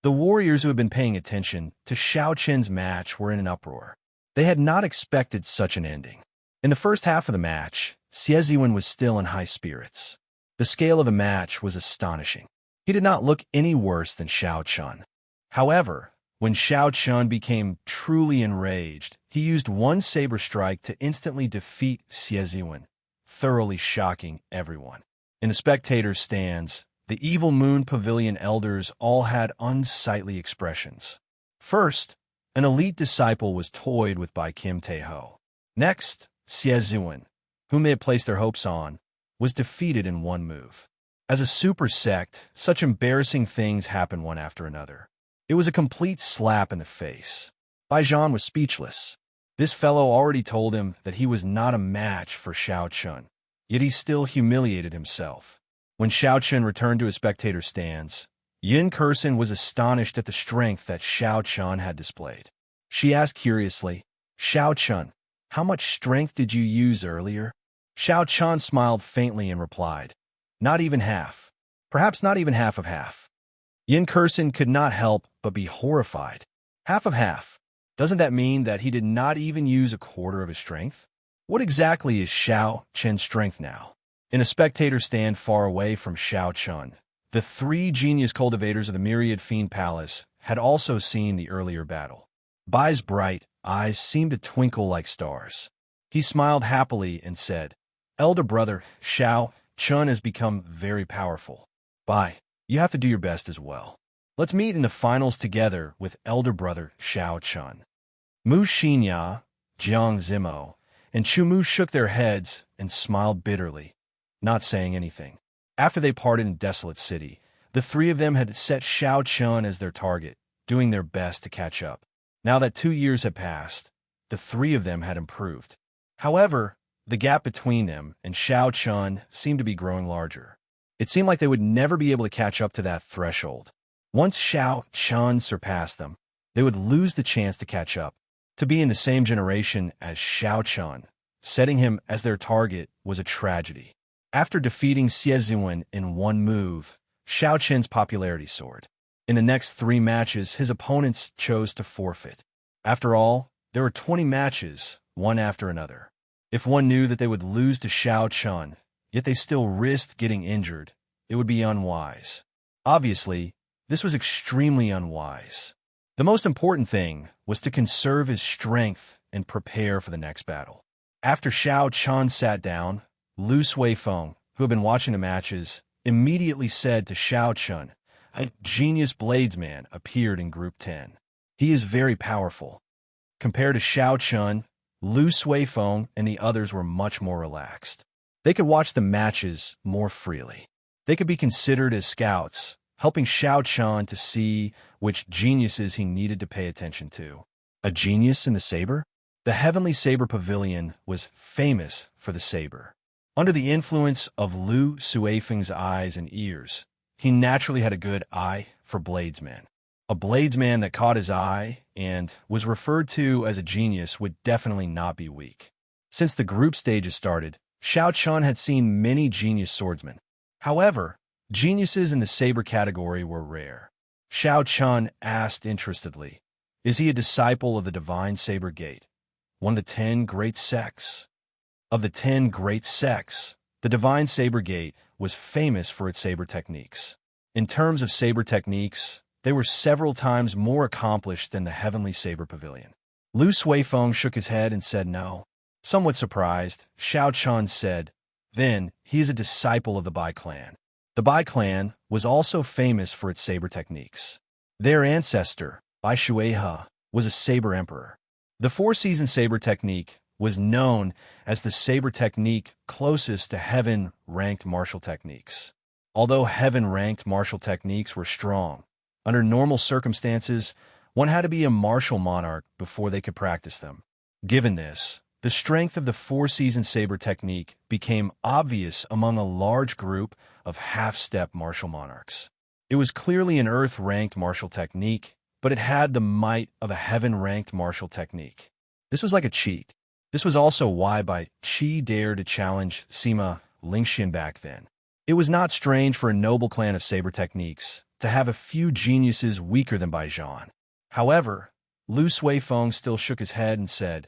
The warriors who had been paying attention to Xiao Qin's match were in an uproar. They had not expected such an ending. In the first half of the match, Xie was still in high spirits. The scale of the match was astonishing. He did not look any worse than Xiao Qun. However, when Xiao Qun became truly enraged, he used one saber strike to instantly defeat Xie, thoroughly shocking everyone. In the spectators' stands, the Evil Moon Pavilion elders all had unsightly expressions. First, an elite disciple was toyed with by Kim Tae-ho. Next, Xie, whom they had placed their hopes on, was defeated in one move. As a super sect, such embarrassing things happen one after another. It was a complete slap in the face. Baijian was speechless. This fellow already told him that he was not a match for Xiao Qun, yet he still humiliated himself. When Xiao Qun returned to his spectator stands, Yin Kursin was astonished at the strength that Xiao Qun had displayed. She asked curiously, "Xiao Qun, how much strength did you use earlier?" Xiao Qun smiled faintly and replied, "Not even half. Perhaps not even half of half." Yin Kursin could not help but be horrified. Half of half? Doesn't that mean that he did not even use a quarter of his strength? What exactly is Xiao Qun's strength now? In a spectator stand far away from Xiao Qun, the three genius cultivators of the Myriad Fiend Palace had also seen the earlier battle. Bai's bright eyes seemed to twinkle like stars. He smiled happily and said, "Elder brother, Xiao Qun has become very powerful. Bai, you have to do your best as well. Let's meet in the finals together with elder brother Xiao Qun." Mu Xianxia, Jiang Zimo, and Chumu shook their heads and smiled bitterly, not saying anything. After they parted in Desolate City, the three of them had set Xiao Qun as their target, doing their best to catch up. Now that 2 years had passed, the three of them had improved. However, the gap between them and Xiao Qun seemed to be growing larger. It seemed like they would never be able to catch up to that threshold. Once Xiao Qun surpassed them, they would lose the chance to catch up. To be in the same generation as Xiao Qun, setting him as their target, was a tragedy. After defeating Xie in one move, Xiao Qun's popularity soared. In the next 3 matches, his opponents chose to forfeit. After all, there were 20 matches, one after another. If one knew that they would lose to Xiao Qun, yet they still risked getting injured, it would be unwise. Obviously, this was extremely unwise. The most important thing was to conserve his strength and prepare for the next battle. After Xiao Qun sat down, Lu Suifeng, who had been watching the matches, immediately said to Xiao Qun, "A genius bladesman appeared in Group 10. He is very powerful." Compared to Xiao Qun, Lu Suifeng and the others were much more relaxed. They could watch the matches more freely. They could be considered as scouts, helping Xiao Qun to see which geniuses he needed to pay attention to. A genius in the saber? The Heavenly Saber Pavilion was famous for the saber. Under the influence of Lu Suifeng's eyes and ears, he naturally had a good eye for bladesmen. A bladesman that caught his eye and was referred to as a genius would definitely not be weak. Since the group stages started, Xiao Qun had seen many genius swordsmen. However, geniuses in the saber category were rare. Xiao Qun asked interestedly, "Is he a disciple of the Divine Saber Gate, one of the 10 great sects?" Of the 10 great sects, the Divine Saber Gate was famous for its saber techniques. In terms of saber techniques, they were several times more accomplished than the Heavenly Saber Pavilion. Lu Suifeng shook his head and said no. Somewhat surprised, Xiao Qun said, "Then he is a disciple of the Bai clan." The Bai clan was also famous for its saber techniques. Their ancestor, Bai Shuehe, was a saber emperor. The 4-season saber technique was known as the saber technique closest to heaven-ranked martial techniques. Although heaven-ranked martial techniques were strong, under normal circumstances, one had to be a martial monarch before they could practice them. Given this, the strength of the 4-season saber technique became obvious among a large group of half-step martial monarchs. It was clearly an earth-ranked martial technique, but it had the might of a heaven-ranked martial technique. This was like a cheat. This was also why Bai Qi dared to challenge Sima Lingxian back then. It was not strange for a noble clan of saber techniques to have a few geniuses weaker than Bai Zhan. However, Lu Suifeng still shook his head and said,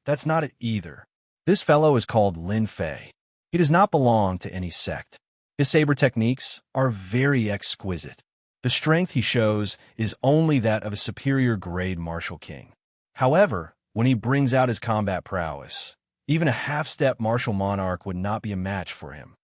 "That's not it either. This fellow is called Lin Fei. He does not belong to any sect. His saber techniques are very exquisite. The strength he shows is only that of a superior grade martial king. However, when he brings out his combat prowess, even a half-step martial monarch would not be a match for him.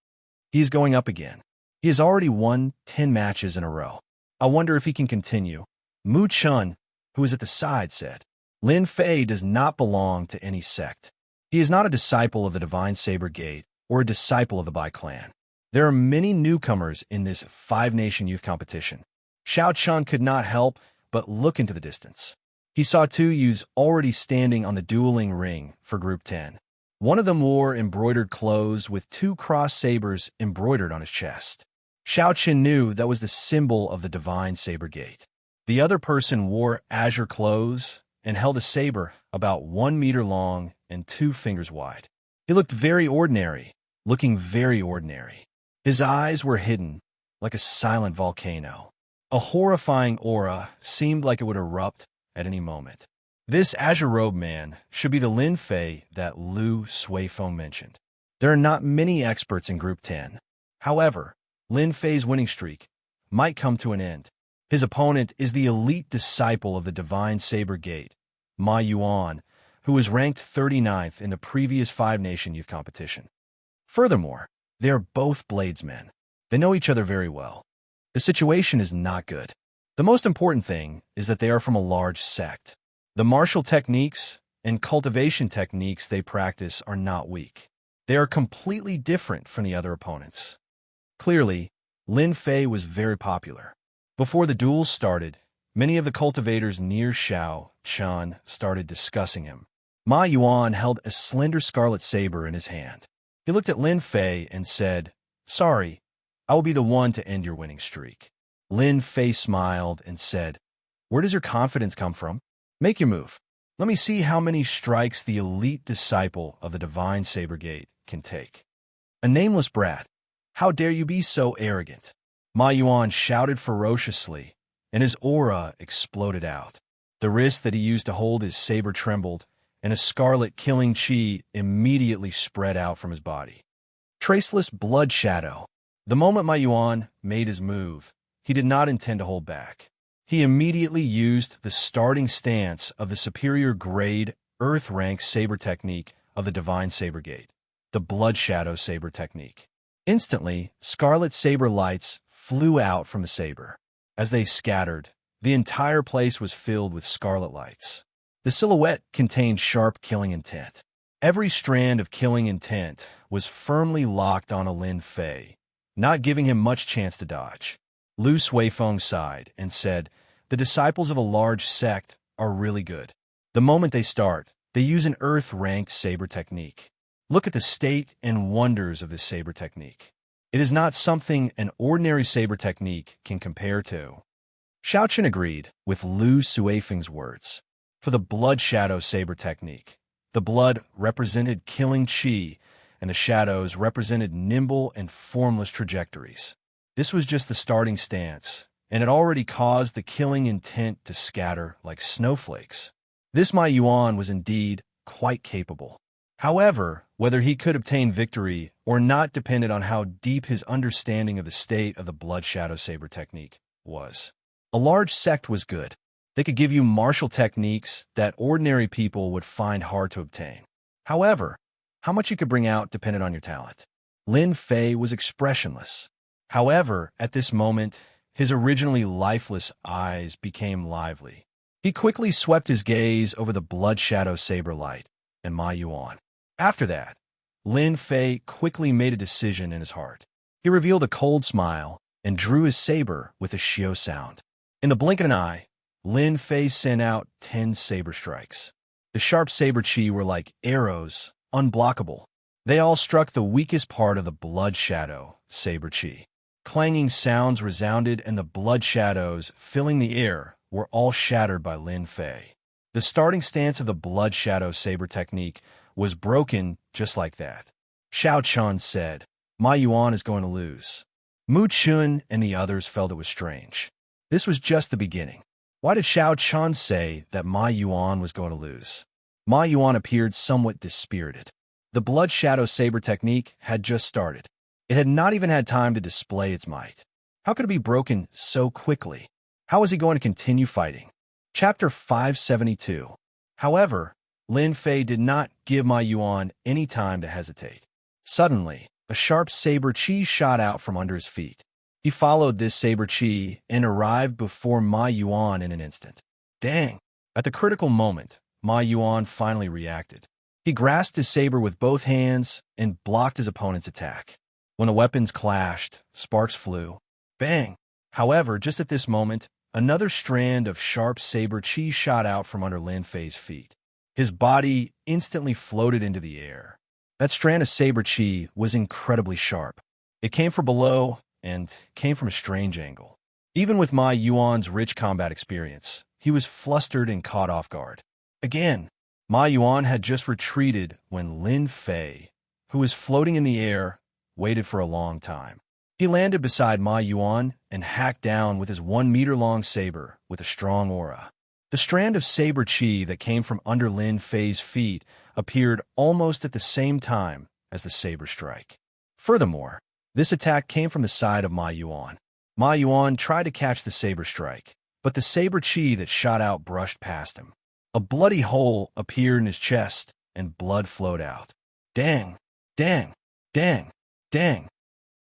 He is going up again. He has already won 10 matches in a row. I wonder if he can continue." Mu Chun, who was at the side, said, "Lin Fei does not belong to any sect. He is not a disciple of the Divine Saber Gate or a disciple of the Bai clan. There are many newcomers in this 5-nation youth competition." Xiao Chun could not help but look into the distance. He saw 2 youths already standing on the dueling ring for Group 10. One of them wore embroidered clothes with 2 cross sabers embroidered on his chest. Xiao Chun knew that was the symbol of the Divine Saber Gate. The other person wore azure clothes and held a saber about 1 meter long and 2 fingers wide. He looked very ordinary, looking very ordinary. His eyes were hidden, like a silent volcano. A horrifying aura seemed like it would erupt at any moment. This azure-robed man should be the Lin Fei that Lu Suifeng mentioned. There are not many experts in Group 10. However, Lin Fei's winning streak might come to an end. His opponent is the elite disciple of the Divine Saber Gate, Ma Yuan, who was ranked 39th in the previous 5-nation youth competition. Furthermore, they are both bladesmen. They know each other very well. The situation is not good. The most important thing is that they are from a large sect. The martial techniques and cultivation techniques they practice are not weak. They are completely different from the other opponents. Clearly, Lin Fei was very popular. Before the duels started, many of the cultivators near Xiao Chun started discussing him. Ma Yuan held a slender scarlet saber in his hand. He looked at Lin Fei and said, "Sorry, I will be the one to end your winning streak." Lin Fei smiled and said, "Where does your confidence come from? Make your move. Let me see how many strikes the elite disciple of the Divine Saber Gate can take." "A nameless brat. How dare you be so arrogant?" Ma Yuan shouted ferociously, and his aura exploded out. The wrist that he used to hold his saber trembled, and a scarlet killing chi immediately spread out from his body. Traceless blood shadow. The moment Ma Yuan made his move, he did not intend to hold back. He immediately used the starting stance of the superior grade Earth rank saber technique of the Divine Saber Gate, the Blood Shadow Saber technique. Instantly, scarlet saber lights flew out from the saber. As they scattered, the entire place was filled with scarlet lights. The silhouette contained sharp killing intent. Every strand of killing intent was firmly locked on Lin Fei, not giving him much chance to dodge. Lu Suifeng sighed and said, "The disciples of a large sect are really good. The moment they start, they use an Earth-ranked saber technique. Look at the state and wonders of this saber technique. It is not something an ordinary saber technique can compare to." Xiao Chun agreed with Lu Suifeng's words. For the Blood Shadow saber technique, the blood represented killing chi, and the shadows represented nimble and formless trajectories. This was just the starting stance, and it already caused the killing intent to scatter like snowflakes. This Ma Yuan was indeed quite capable. However, whether he could obtain victory or not depended on how deep his understanding of the state of the Blood Shadow Saber technique was. A large sect was good. They could give you martial techniques that ordinary people would find hard to obtain. However, how much you could bring out depended on your talent. Lin Fei was expressionless. However, at this moment, his originally lifeless eyes became lively. He quickly swept his gaze over the Blood Shadow Saber light and Ma Yuan. After that, Lin Fei quickly made a decision in his heart. He revealed a cold smile and drew his saber with a shio sound. In the blink of an eye, Lin Fei sent out 10 saber strikes. The sharp saber chi were like arrows, unblockable. They all struck the weakest part of the Blood Shadow Saber chi. Clanging sounds resounded, and the blood shadows filling the air were all shattered by Lin Fei. The starting stance of the Blood Shadow Saber technique was broken just like that. Xiao Chun said, Ma Yuan is going to lose. Mu Chun and the others felt it was strange. This was just the beginning. Why did Xiao Chun say that Ma Yuan was going to lose? Ma Yuan appeared somewhat dispirited. The Blood Shadow Saber technique had just started. It had not even had time to display its might. How could it be broken so quickly? How was he going to continue fighting? Chapter 572. However, Lin Fei did not give Ma Yuan any time to hesitate. Suddenly, a sharp saber chi shot out from under his feet. He followed this saber chi and arrived before Ma Yuan in an instant. Dang! At the critical moment, Ma Yuan finally reacted. He grasped his saber with both hands and blocked his opponent's attack. When the weapons clashed, sparks flew. Bang! However, just at this moment, another strand of sharp saber chi shot out from under Lin Fei's feet. His body instantly floated into the air. That strand of saber chi was incredibly sharp. It came from below and came from a strange angle. Even with Ma Yuan's rich combat experience, he was flustered and caught off guard. Again, Ma Yuan had just retreated when Lin Fei, who was floating in the air, waited for a long time. He landed beside Ma Yuan and hacked down with his 1-meter-long saber with a strong aura. The strand of saber chi that came from under Lin Fei's feet appeared almost at the same time as the saber strike. Furthermore, this attack came from the side of Ma Yuan. Ma Yuan tried to catch the saber strike, but the saber chi that shot out brushed past him. A bloody hole appeared in his chest, and blood flowed out. Dang! Dang! Dang! Dang!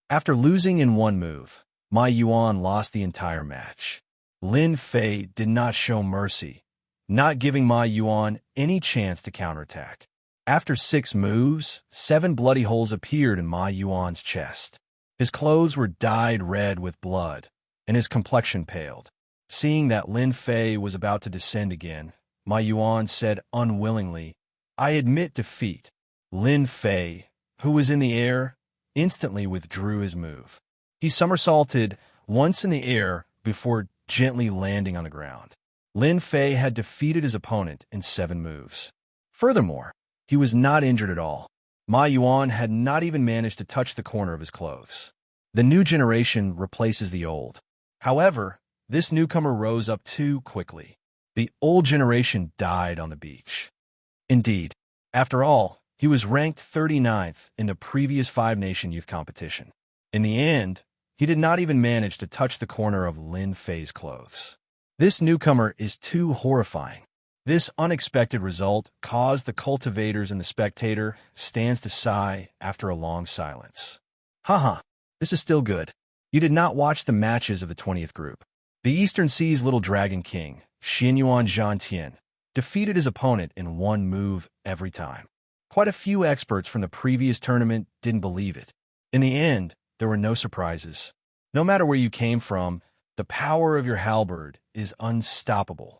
After losing in one move, Ma Yuan lost the entire match. Lin Fei did not show mercy, not giving Ma Yuan any chance to counterattack. After 6 moves, 7 bloody holes appeared in Ma Yuan's chest. His clothes were dyed red with blood, and his complexion paled. Seeing that Lin Fei was about to descend again, Ma Yuan said unwillingly, "I admit defeat." Lin Fei, who was in the air, instantly withdrew his move. He somersaulted once in the air before gently landing on the ground. Lin Fei had defeated his opponent in 7 moves. Furthermore, he was not injured at all. Ma Yuan had not even managed to touch the corner of his clothes. The new generation replaces the old. However, this newcomer rose up too quickly. The old generation died on the beach. Indeed, after all, he was ranked 39th in the previous 5-nation youth competition. In the end, he did not even manage to touch the corner of Lin Fei's clothes. This newcomer is too horrifying. This unexpected result caused the cultivators and the spectator stands to sigh after a long silence. Haha, this is still good. You did not watch the matches of the 20th group. The Eastern Sea's little dragon king, Xianxia, defeated his opponent in 1 move every time. Quite a few experts from the previous tournament didn't believe it. In the end, there were no surprises. No matter where you came from, the power of your halberd is unstoppable.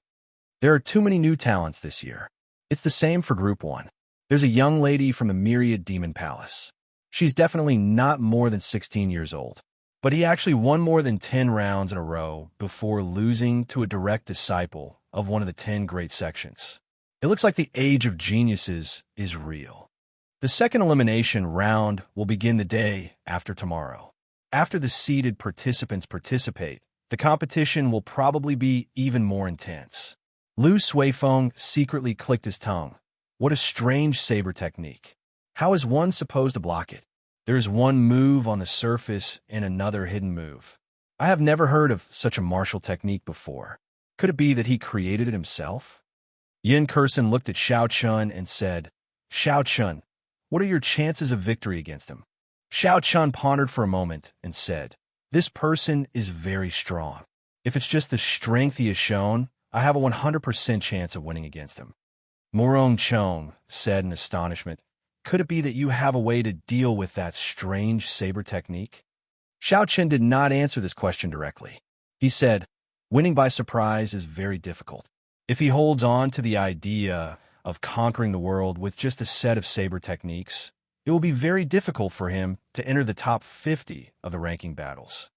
There are too many new talents this year. It's the same for Group 1. There's a young lady from the Myriad Demon Palace. She's definitely not more than 16 years old. But he actually won more than 10 rounds in a row before losing to a direct disciple of one of the 10 great sections. It looks like the age of geniuses is real. The second elimination round will begin the day after tomorrow. After the seeded participants participate, the competition will probably be even more intense. Lu Suifeng secretly clicked his tongue. What a strange saber technique. How is one supposed to block it? There's one move on the surface and another hidden move. I have never heard of such a martial technique before. Could it be that he created it himself? Yin Kursen looked at Xiao Chun and said, "Xiao Chun, what are your chances of victory against him?" Xiao Chun pondered for a moment and said, "This person is very strong. If it's just the strength he has shown, I have a 100% chance of winning against him." Morong Chong said in astonishment, "Could it be that you have a way to deal with that strange saber technique?" Xiao Chen did not answer this question directly. He said, "Winning by surprise is very difficult. If he holds on to the idea of conquering the world with just a set of saber techniques, it will be very difficult for him to enter the top 50 of the ranking battles."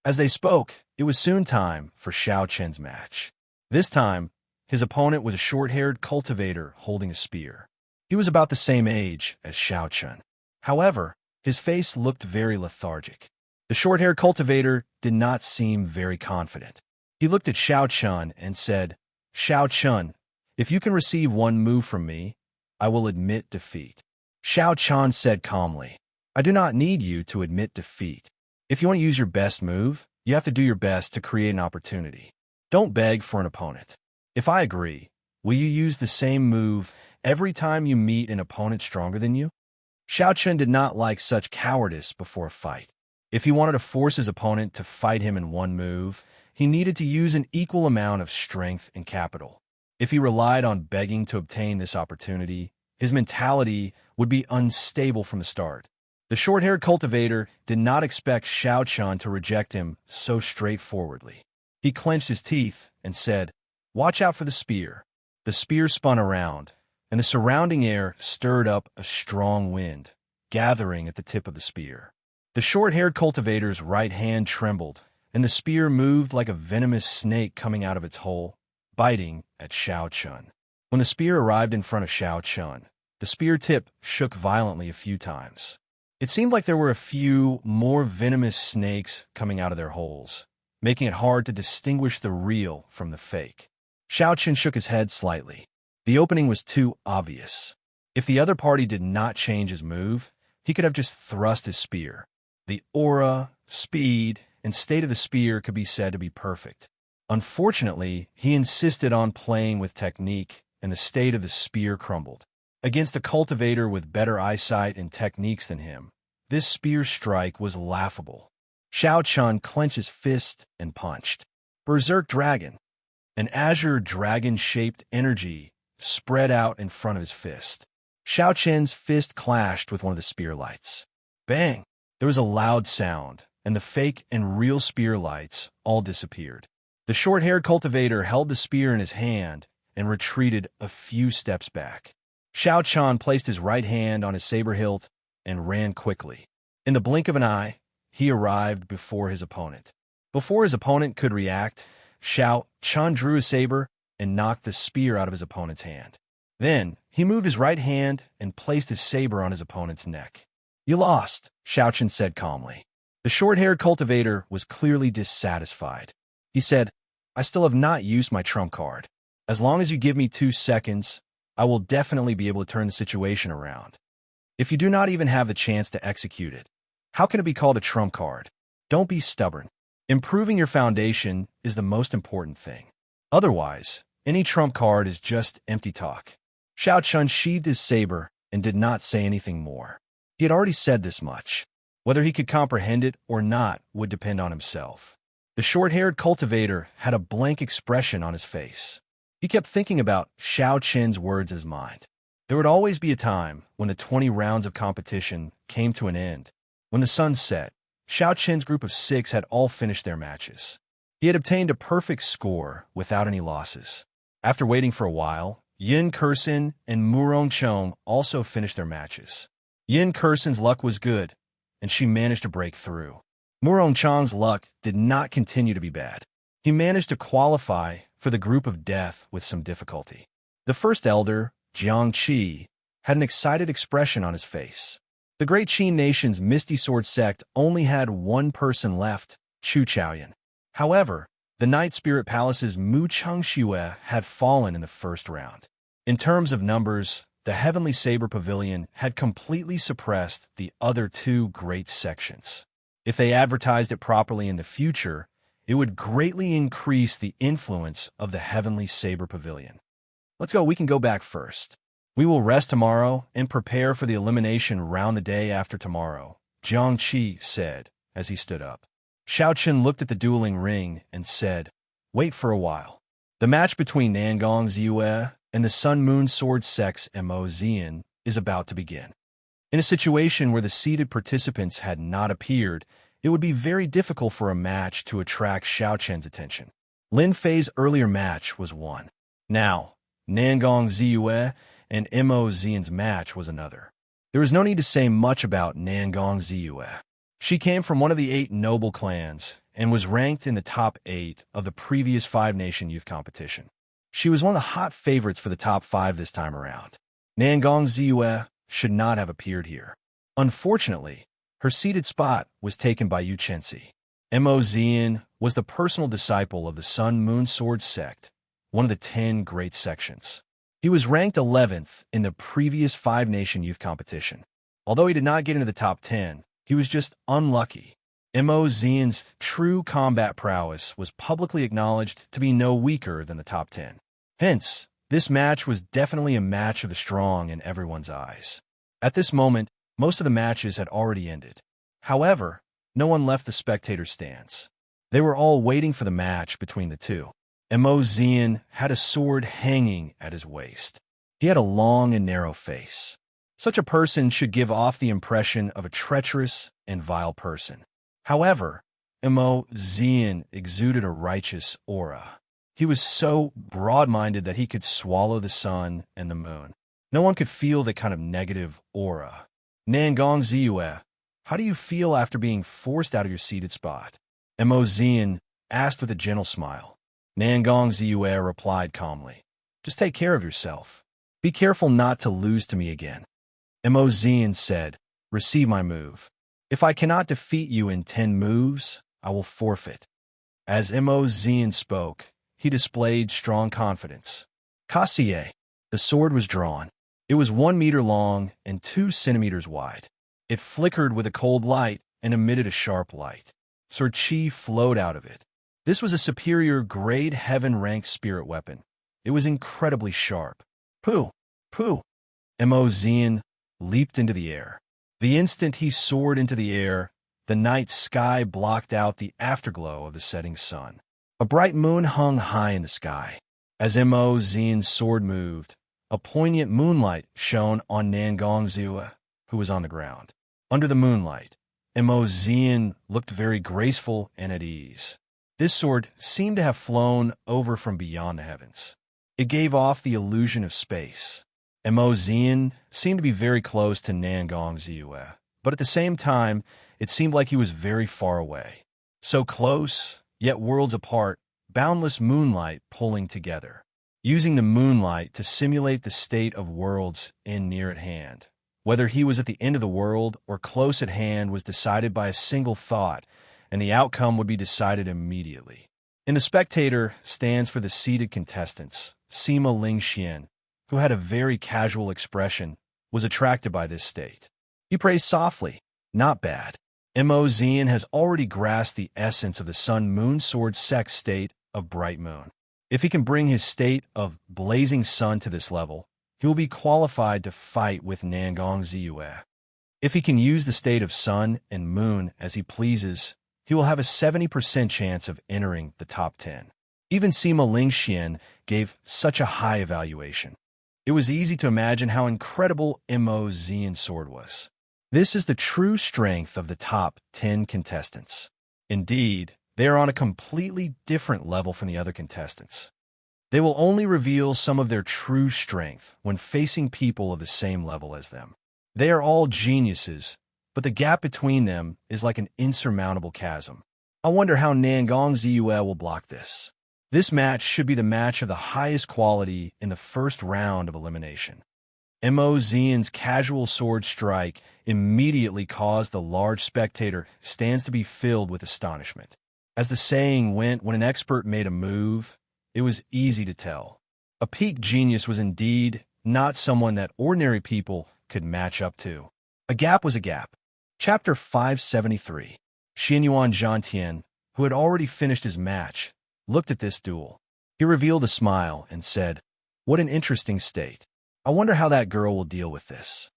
As they spoke, it was soon time for Xiao Chen's match. This time, his opponent was a short-haired cultivator holding a spear. He was about the same age as Xiao Chen. However, His face looked very lethargic. The short-haired cultivator did not seem very confident. He looked at Xiao Chun and said, "Xiao Chun, if you can receive one move from me, I will admit defeat." Xiao Chun said calmly, "I do not need you to admit defeat. If you want to use your best move, you have to do your best to create an opportunity. Don't beg for an opponent. If I agree, will you use the same move every time you meet an opponent stronger than you?" Xiao Chun did not like such cowardice before a fight. If he wanted to force his opponent to fight him in one move, he needed to use an equal amount of strength and capital. If he relied on begging to obtain this opportunity, his mentality would be unstable from the start. The short-haired cultivator did not expect Xiao Chun to reject him so straightforwardly. He clenched his teeth and said, "Watch out for the spear." The spear spun around, and the surrounding air stirred up a strong wind, gathering at the tip of the spear. The short-haired cultivator's right hand trembled, and the spear moved like a venomous snake coming out of its hole, biting at Xiao Chun. When the spear arrived in front of Xiao Chun, the spear tip shook violently a few times. It seemed like there were a few more venomous snakes coming out of their holes, making it hard to distinguish the real from the fake. Xiao Chun shook his head slightly. The opening was too obvious. If the other party did not change his move, he could have just thrust his spear. The aura, speed, and state of the spear could be said to be perfect. Unfortunately, he insisted on playing with technique, and the state of the spear crumbled. Against a cultivator with better eyesight and techniques than him, this spear strike was laughable. Xiao Chun clenched his fist and punched. Berserk Dragon. An azure dragon-shaped energy spread out in front of his fist. Xiao Chun's fist clashed with one of the spear lights. Bang! There was a loud sound, and the fake and real spear lights all disappeared. The short-haired cultivator held the spear in his hand and retreated a few steps back. Xiao Chun placed his right hand on his saber hilt and ran quickly. In the blink of an eye, he arrived before his opponent. Before his opponent could react, Xiao Chun drew his saber and knocked the spear out of his opponent's hand. Then, he moved his right hand and placed his saber on his opponent's neck. "You lost," Xiao Chun said calmly. The short-haired cultivator was clearly dissatisfied. He said, "I still have not used my trump card. As long as you give me 2 seconds, I will definitely be able to turn the situation around. If you do not even have the chance to execute it, how can it be called a trump card? Don't be stubborn. Improving your foundation is the most important thing. Otherwise, any trump card is just empty talk." Xiao Chun sheathed his saber and did not say anything more. He had already said this much. Whether he could comprehend it or not would depend on himself. The short-haired cultivator had a blank expression on his face. He kept thinking about Xiao Chun's words in his mind. There would always be a time when the 20 rounds of competition came to an end. When the sun set, Xiao Chun's group of 6 had all finished their matches. He had obtained a perfect score without any losses. After waiting for a while, Yin Kursin and Murong Chong also finished their matches. Yin Kursin's luck was good, and she managed to break through. Murong Chong's luck did not continue to be bad. He managed to qualify for the group of death with some difficulty. The first elder, Xianxia, had an excited expression on his face. The great Qin nation's Misty Sword sect only had one person left, Chu Chaoyan. However, the Night Spirit Palace's Mu Chengxue had fallen in the first round. In terms of numbers, the Heavenly Saber Pavilion had completely suppressed the other 2 great sections. If they advertised it properly in the future, it would greatly increase the influence of the Heavenly Saber Pavilion. "Let's go, we can go back first. We will rest tomorrow and prepare for the elimination round the day after tomorrow," Jiangqi said as he stood up. Xiao Chun looked at the dueling ring and said, "Wait for a while. The match between Nangong Ziyue and the Sun Moon Sword Sect's Mo Zian is about to begin." In a situation where the seated participants had not appeared, it would be very difficult for a match to attract Xiao Chun's attention. Lin Fei's earlier match was won. Now, Nangong Ziyue and Mo Zian's match was another. There was no need to say much about Nangong Ziyue. She came from one of the 8 noble clans and was ranked in the top 8 of the previous 5-nation youth competition. She was one of the hot favorites for the top 5 this time around. Nangong Ziyue should not have appeared here. Unfortunately, Her seated spot was taken by Xianxia. Mo Xian was the personal disciple of the Sun Moon Sword sect, one of the 10 great sections. He was ranked 11th in the previous 5-nation youth competition. Although he did not get into the top 10, he was just unlucky. Mo Xian's true combat prowess was publicly acknowledged to be no weaker than the top 10. Hence, this match was definitely a match of the strong in everyone's eyes. At this moment, most of the matches had already ended. However, no one left the spectator stands. They were all waiting for the match between the two. Mo Xian had a sword hanging at his waist. He had a long and narrow face. Such a person should give off the impression of a treacherous and vile person. However, Mo Xian exuded a righteous aura. He was so broad-minded that he could swallow the sun and the moon. No one could feel that kind of negative aura. Nangong Ziyue, how do you feel after being forced out of your seated spot? Mo Xian asked with a gentle smile. Nangong Ziyue replied calmly. Just take care of yourself. Be careful not to lose to me again. Mo Xian said, receive my move. If I cannot defeat you in 10 moves, I will forfeit. As Mo Xian spoke, he displayed strong confidence. Kassier. The sword was drawn. It was 1 meter long and 2 centimeters wide. It flickered with a cold light and emitted a sharp light. Sword chi flowed out of it. This was a superior grade heaven-ranked spirit weapon. It was incredibly sharp. Pooh! Pooh! Mo Xian leaped into the air. The instant he soared into the air, the night sky blocked out the afterglow of the setting sun. A bright moon hung high in the sky. As Mo Xian's sword moved, a poignant moonlight shone on Nangong Ziyue, who was on the ground. Under the moonlight, Mo Xian looked very graceful and at ease. This sword seemed to have flown over from beyond the heavens. It gave off the illusion of space. Mo Xian seemed to be very close to Nangong Ziyue, but at the same time, it seemed like he was very far away. So close, yet worlds apart, boundless moonlight pulling together. Using the moonlight to simulate the state of worlds in near at hand. Whether he was at the end of the world or close at hand was decided by a single thought, and the outcome would be decided immediately. In the spectator stands for the seated contestants, Sima Lingxian, who had a very casual expression, was attracted by this state. He praised softly, not bad. Mo Xian has already grasped the essence of the Sun-Moon Sword Sect state of Bright Moon. If he can bring his state of blazing sun to this level, he will be qualified to fight with Nangong Ziyue. If he can use the state of sun and moon as he pleases, he will have a 70% chance of entering the top 10. Even Sima Lingxian gave such a high evaluation. It was easy to imagine how incredible Mo Xian's sword was. This is the true strength of the top 10 contestants. Indeed, they are on a completely different level from the other contestants. They will only reveal some of their true strength when facing people of the same level as them. They are all geniuses, but the gap between them is like an insurmountable chasm. I wonder how Nangong Ziyue will block this. This match should be the match of the highest quality in the first round of elimination. Mo Xian's casual sword strike immediately caused the large spectator stands to be filled with astonishment. As the saying went, when an expert made a move, it was easy to tell. A peak genius was indeed not someone that ordinary people could match up to. A gap was a gap. Chapter 573. Xianyuan Zhantian, who had already finished his match, looked at this duel. He revealed a smile and said, "What an interesting state. I wonder how that girl will deal with this."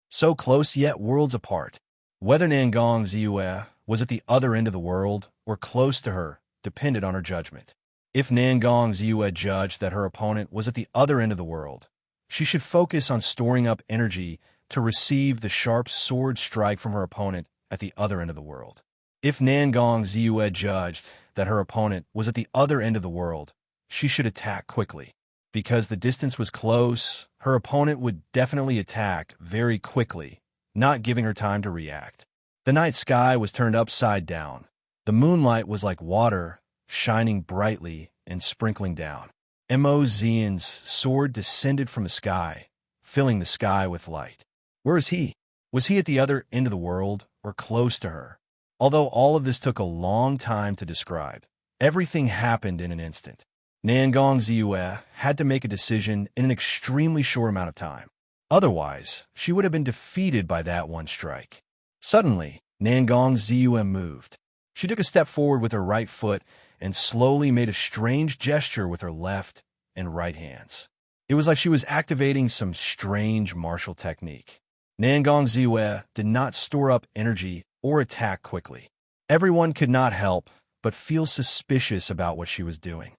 So close yet worlds apart. Whether Nangong Ziyue was at the other end of the world or close to her depended on her judgment. If Nangong Ziyue judged that her opponent was at the other end of the world, she should focus on storing up energy to receive the sharp sword strike from her opponent at the other end of the world. If Nangong Ziyue judged that her opponent was at the other end of the world, she should attack quickly. Because the distance was close, her opponent would definitely attack very quickly, not giving her time to react. The night sky was turned upside down. The moonlight was like water, shining brightly and sprinkling down. Mo Xian's sword descended from the sky, filling the sky with light. Where is he? Was he at the other end of the world, or close to her. Although all of this took a long time to describe, everything happened in an instant. Nangong Ziyue had to make a decision in an extremely short amount of time. Otherwise, she would have been defeated by that one strike. Suddenly, Nangong Ziyue moved. She took a step forward with her right foot and slowly made a strange gesture with her left and right hands. It was like she was activating some strange martial technique. Nangong Ziyue did not store up energy or attack quickly. Everyone could not help but feel suspicious about what she was doing.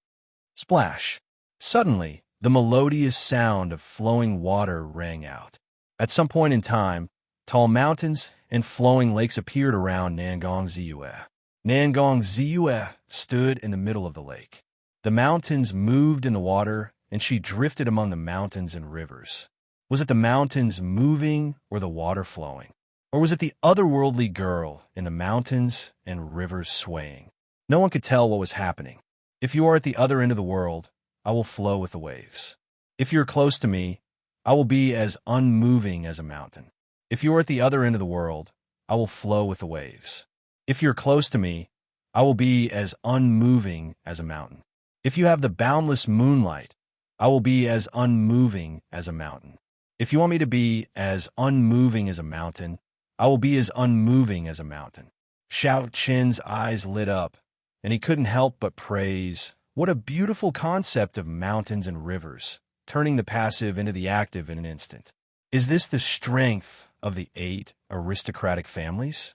Splash! Suddenly, the melodious sound of flowing water rang out. At some point in time, tall mountains and flowing lakes appeared around Nangong Ziyue. Nangong Ziyue stood in the middle of the lake. The mountains moved in the water, and she drifted among the mountains and rivers. Was it the mountains moving or the water flowing? Or was it the otherworldly girl in the mountains and rivers swaying? No one could tell what was happening. If you are at the other end of the world, I will flow with the waves. If you're close to me, I will be as unmoving as a mountain. If you are at the other end of the world, I will flow with the waves. If you're close to me, I will be as unmoving as a mountain. If you have the boundless moonlight, I will be as unmoving as a mountain. If you want me to be as unmoving as a mountain, I will be as unmoving as a mountain. Xiao Qin's eyes lit up, and he couldn't help but praise. What a beautiful concept of mountains and rivers, turning the passive into the active in an instant. Is this the strength of the 8 aristocratic families?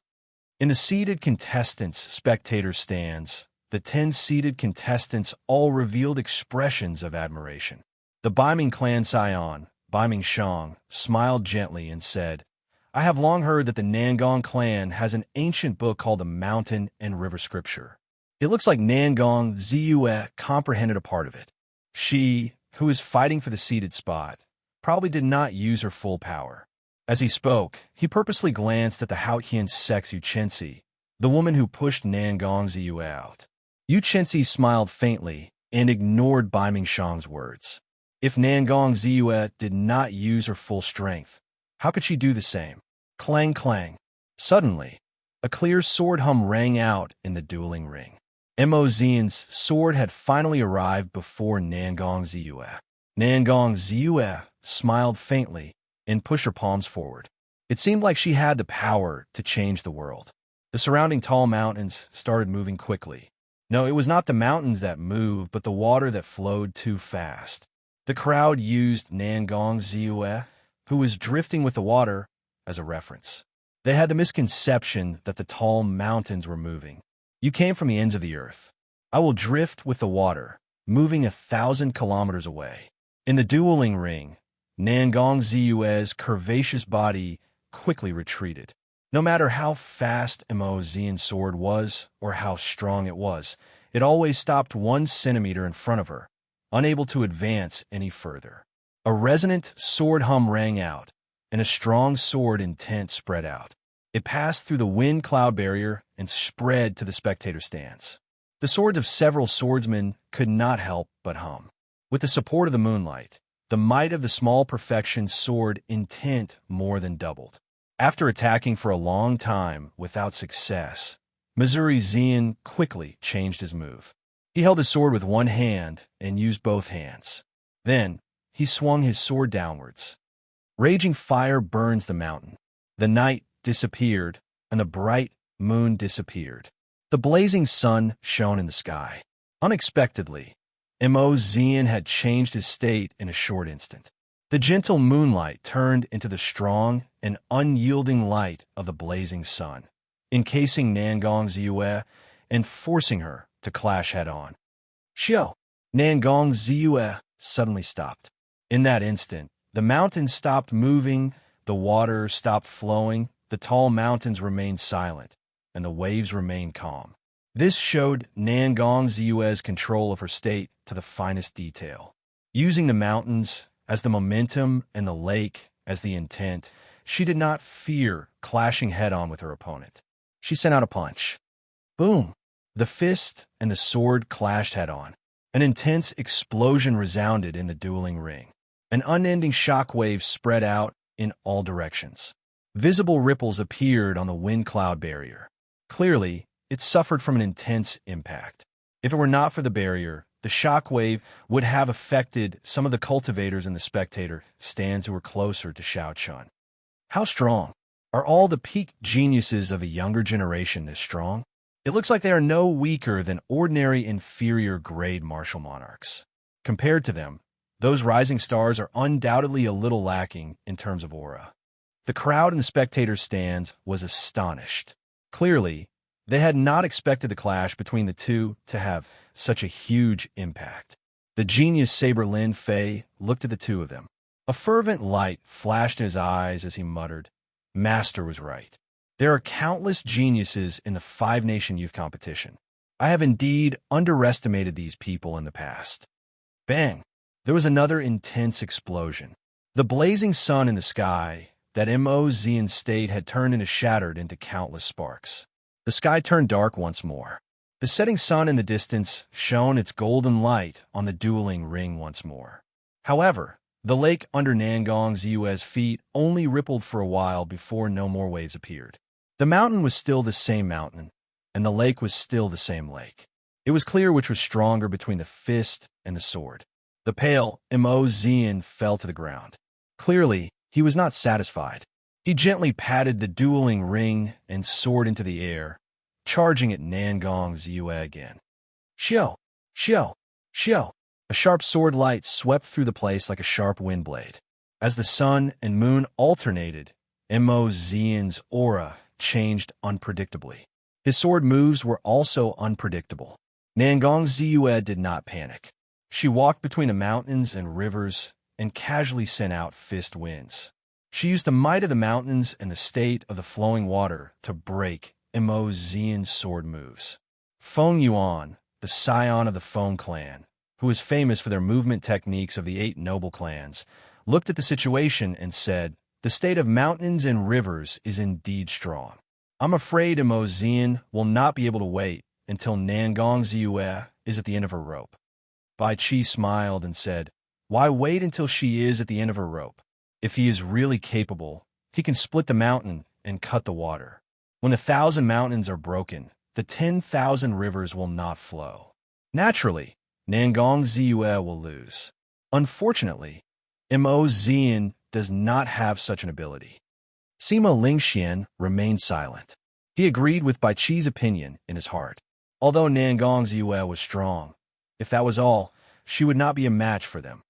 In the seated contestants' spectator stands, the 10 seated contestants all revealed expressions of admiration. The Baiming clan scion, Baiming Shang, smiled gently and said, I have long heard that the Nangong clan has an ancient book called the Mountain and River Scripture. It looks like Nangong Ziyue comprehended a part of it. She, who is fighting for the seated spot, probably did not use her full power. As he spoke, he purposely glanced at the Haotian sex Xianxia, the woman who pushed Nangong Ziyue out. Xianxia smiled faintly and ignored Baiming Shang's words. If Nangong Ziyue did not use her full strength, how could she do the same? Clang, clang. Suddenly, a clear sword hum rang out in the dueling ring. Mo Xian's sword had finally arrived before Nangong Ziyue. Nangong Ziyue smiled faintly and pushed her palms forward. It seemed like she had the power to change the world. The surrounding tall mountains started moving quickly. No, it was not the mountains that moved, but the water that flowed too fast. The crowd used Nangong Ziyue, who was drifting with the water, as a reference. They had the misconception that the tall mountains were moving. You came from the ends of the earth. I will drift with the water, moving 1,000 kilometers away. In the dueling ring, Nangong Ziyue's curvaceous body quickly retreated. No matter how fast Mo Xian's sword was or how strong it was, it always stopped 1 centimeter in front of her, unable to advance any further. A resonant sword hum rang out, and a strong sword intent spread out. It passed through the wind cloud barrier and spread to the spectator stands. The swords of several swordsmen could not help but hum. With the support of the moonlight, the might of the small perfection sword intent more than doubled. After attacking for a long time without success, Missouri Xian quickly changed his move. He held his sword with one hand and used both hands. Then, he swung his sword downwards. Raging fire burns the mountain. The night disappeared, and the bright moon disappeared. The blazing sun shone in the sky. Unexpectedly, Mo Xian had changed his state in a short instant. The gentle moonlight turned into the strong and unyielding light of the blazing sun, encasing Nangong Ziyue and forcing her to clash head-on. Xiao! Nangong Ziyue suddenly stopped. In that instant, the mountains stopped moving, the water stopped flowing, the tall mountains remained silent, and the waves remained calm. This showed Nangong Ziyue's control of her state to the finest detail. Using the mountains as the momentum and the lake as the intent, she did not fear clashing head-on with her opponent. She sent out a punch. Boom! The fist and the sword clashed head-on. An intense explosion resounded in the dueling ring. An unending shockwave spread out in all directions. Visible ripples appeared on the wind-cloud barrier. Clearly, it suffered from an intense impact. If it were not for the barrier, the shock wave would have affected some of the cultivators in the spectator stands who were closer to Xianxia. How strong? Are all the peak geniuses of a younger generation this strong? It looks like they are no weaker than ordinary inferior-grade martial monarchs. Compared to them, those rising stars are undoubtedly a little lacking in terms of aura. The crowd in the spectator stands was astonished. Clearly, they had not expected the clash between the two to have such a huge impact. The genius Saber Lin Fei looked at the two of them. A fervent light flashed in his eyes as he muttered, "Master was right. There are countless geniuses in the five-nation youth competition. I have indeed underestimated these people in the past." Bang! There was another intense explosion. The blazing sun in the sky that Xian state had turned shattered into countless sparks. The sky turned dark once more. The setting sun in the distance shone its golden light on the dueling ring once more. However, the lake under Nangong Ziyue's feet only rippled for a while before no more waves appeared. The mountain was still the same mountain, and the lake was still the same lake. It was clear which was stronger between the fist and the sword. The pale Xian fell to the ground. Clearly, he was not satisfied. He gently patted the dueling ring and sword into the air, charging at Nangong Ziyue again. Xiao! Xiao! Xiao! A sharp sword light swept through the place like a sharp wind blade. As the sun and moon alternated, Xian's aura changed unpredictably. His sword moves were also unpredictable. Nangong Ziyue did not panic. She walked between the mountains and rivers and casually sent out fist winds. She used the might of the mountains and the state of the flowing water to break Xian's sword moves. Feng Yuan, the scion of the Feng clan, who was famous for their movement techniques of the 8 noble clans, looked at the situation and said, "The state of mountains and rivers is indeed strong. I'm afraid Xian will not be able to wait until Nangong Ziyue is at the end of her rope." Bai Qi smiled and said, "Why wait until she is at the end of her rope? If he is really capable, he can split the mountain and cut the water. When 1,000 mountains are broken, the 10,000 rivers will not flow. Naturally, Nangong Ziyue will lose. Unfortunately, Xian does not have such an ability." Sima Lingxian remained silent. He agreed with Bai Qi's opinion in his heart. Although Nangong Ziyue was strong, if that was all, she would not be a match for them.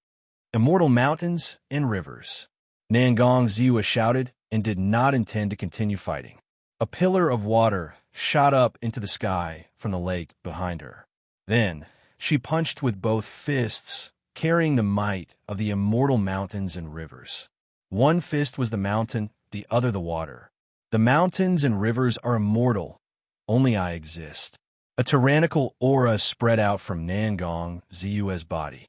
Immortal mountains and rivers. Nangong Ziyue shouted and did not intend to continue fighting. A pillar of water shot up into the sky from the lake behind her. Then, she punched with both fists, carrying the might of the immortal mountains and rivers. One fist was the mountain, the other the water. The mountains and rivers are immortal. Only I exist. A tyrannical aura spread out from Nangong Ziyue's body.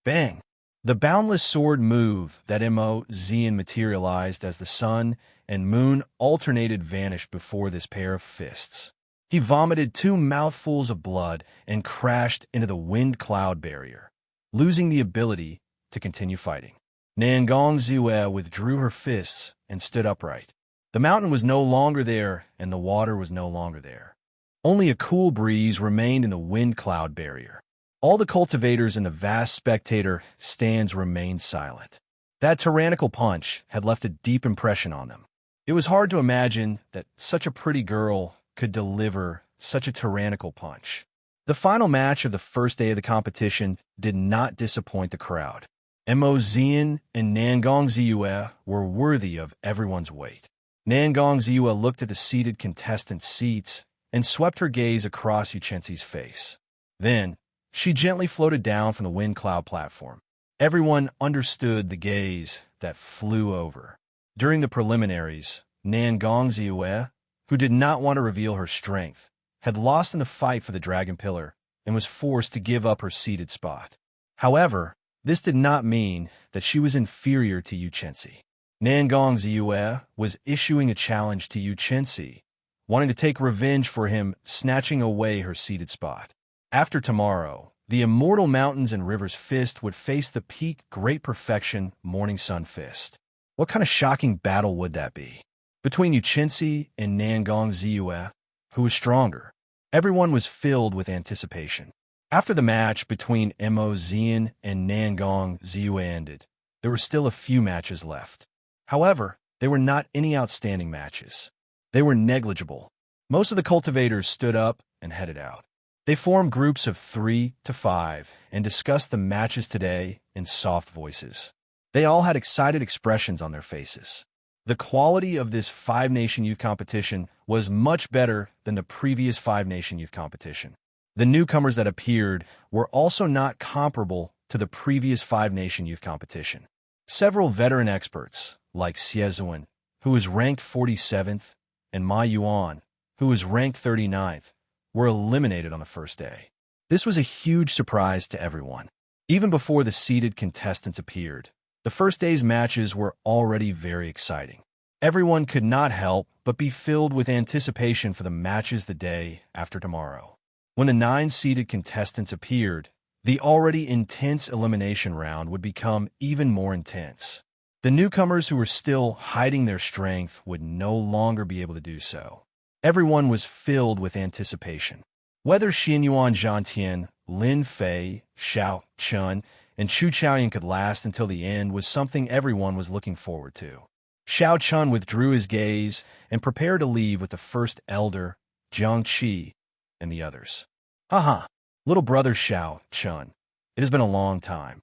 Bang! The boundless sword move that Xian materialized as the sun and moon alternated vanished before this pair of fists. He vomited 2 mouthfuls of blood and crashed into the wind-cloud barrier, losing the ability to continue fighting. Nangong Ziyue withdrew her fists and stood upright. The mountain was no longer there, and the water was no longer there. Only a cool breeze remained in the wind-cloud barrier. All the cultivators in the vast spectator stands remained silent. That tyrannical punch had left a deep impression on them. It was hard to imagine that such a pretty girl could deliver such a tyrannical punch. The final match of the first day of the competition did not disappoint the crowd. Xian and Nangong Ziyue were worthy of everyone's weight. Nangong Ziyue looked at the seated contestants' seats and swept her gaze across Xianxia's face. Then, she gently floated down from the wind cloud platform. Everyone understood the gaze that flew over. During the preliminaries, Nangong Ziyue, who did not want to reveal her strength, had lost in the fight for the Dragon Pillar and was forced to give up her seated spot. However, this did not mean that she was inferior to Xianxia. Nangong Ziyue was issuing a challenge to Xianxia, wanting to take revenge for him snatching away her seated spot. After tomorrow, the Immortal Mountains and Rivers Fist would face the peak Great Perfection Morning Sun Fist. What kind of shocking battle would that be? between Xianxia and Nangong Ziyue, who was stronger. Everyone was filled with anticipation. After the match between Mo Zian and Nangong Ziyue ended, there were still a few matches left. However, they were not any outstanding matches. They were negligible. Most of the cultivators stood up and headed out. They formed groups of 3 to 5 and discussed the matches today in soft voices. They all had excited expressions on their faces. The quality of this five-nation youth competition was much better than the previous five-nation youth competition. The newcomers that appeared were also not comparable to the previous five-nation youth competition. Several veteran experts, like Xie, who was ranked 47th, and Ma Yuan, who was ranked 39th, were eliminated on the first day. This was a huge surprise to everyone. Even before the seeded contestants appeared, the first day's matches were already very exciting. Everyone could not help but be filled with anticipation for the matches the day after tomorrow. When the 9 seeded contestants appeared, the already intense elimination round would become even more intense. The newcomers who were still hiding their strength would no longer be able to do so. Everyone was filled with anticipation. Whether Xianyuan Zhantian, Lin Fei, Xiao Chun, and Chu Chaoyan could last until the end was something everyone was looking forward to. Xiao Chun withdrew his gaze and prepared to leave with the first elder, Jiang Qi, and the others. Haha, little brother Xiao Chun, it has been a long time.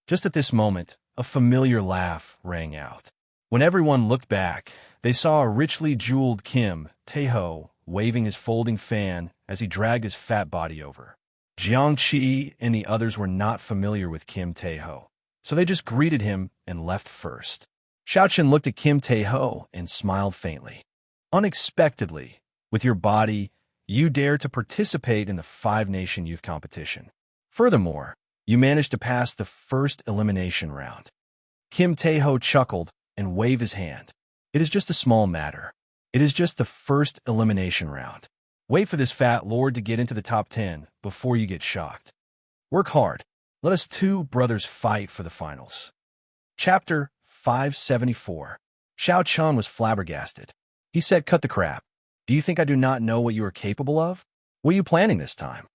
Just at this moment, a familiar laugh rang out. When everyone looked back, they saw a richly jeweled Kim Taeho waving his folding fan as he dragged his fat body over. Jiang Qi and the others were not familiar with Kim Taeho, so they just greeted him and left first. Xiaochen looked at Kim Taeho and smiled faintly. Unexpectedly, with your body, you dare to participate in the five-nation youth competition. Furthermore, you managed to pass the first elimination round. Kim Taeho chuckled and waved his hand. It is just a small matter. It is just the first elimination round. Wait for this fat lord to get into the top 10 before you get shocked. Work hard. Let us two brothers fight for the finals. Chapter 574. Xiao Chun was flabbergasted. He said, "Cut the crap. Do you think I do not know what you are capable of? What are you planning this time?"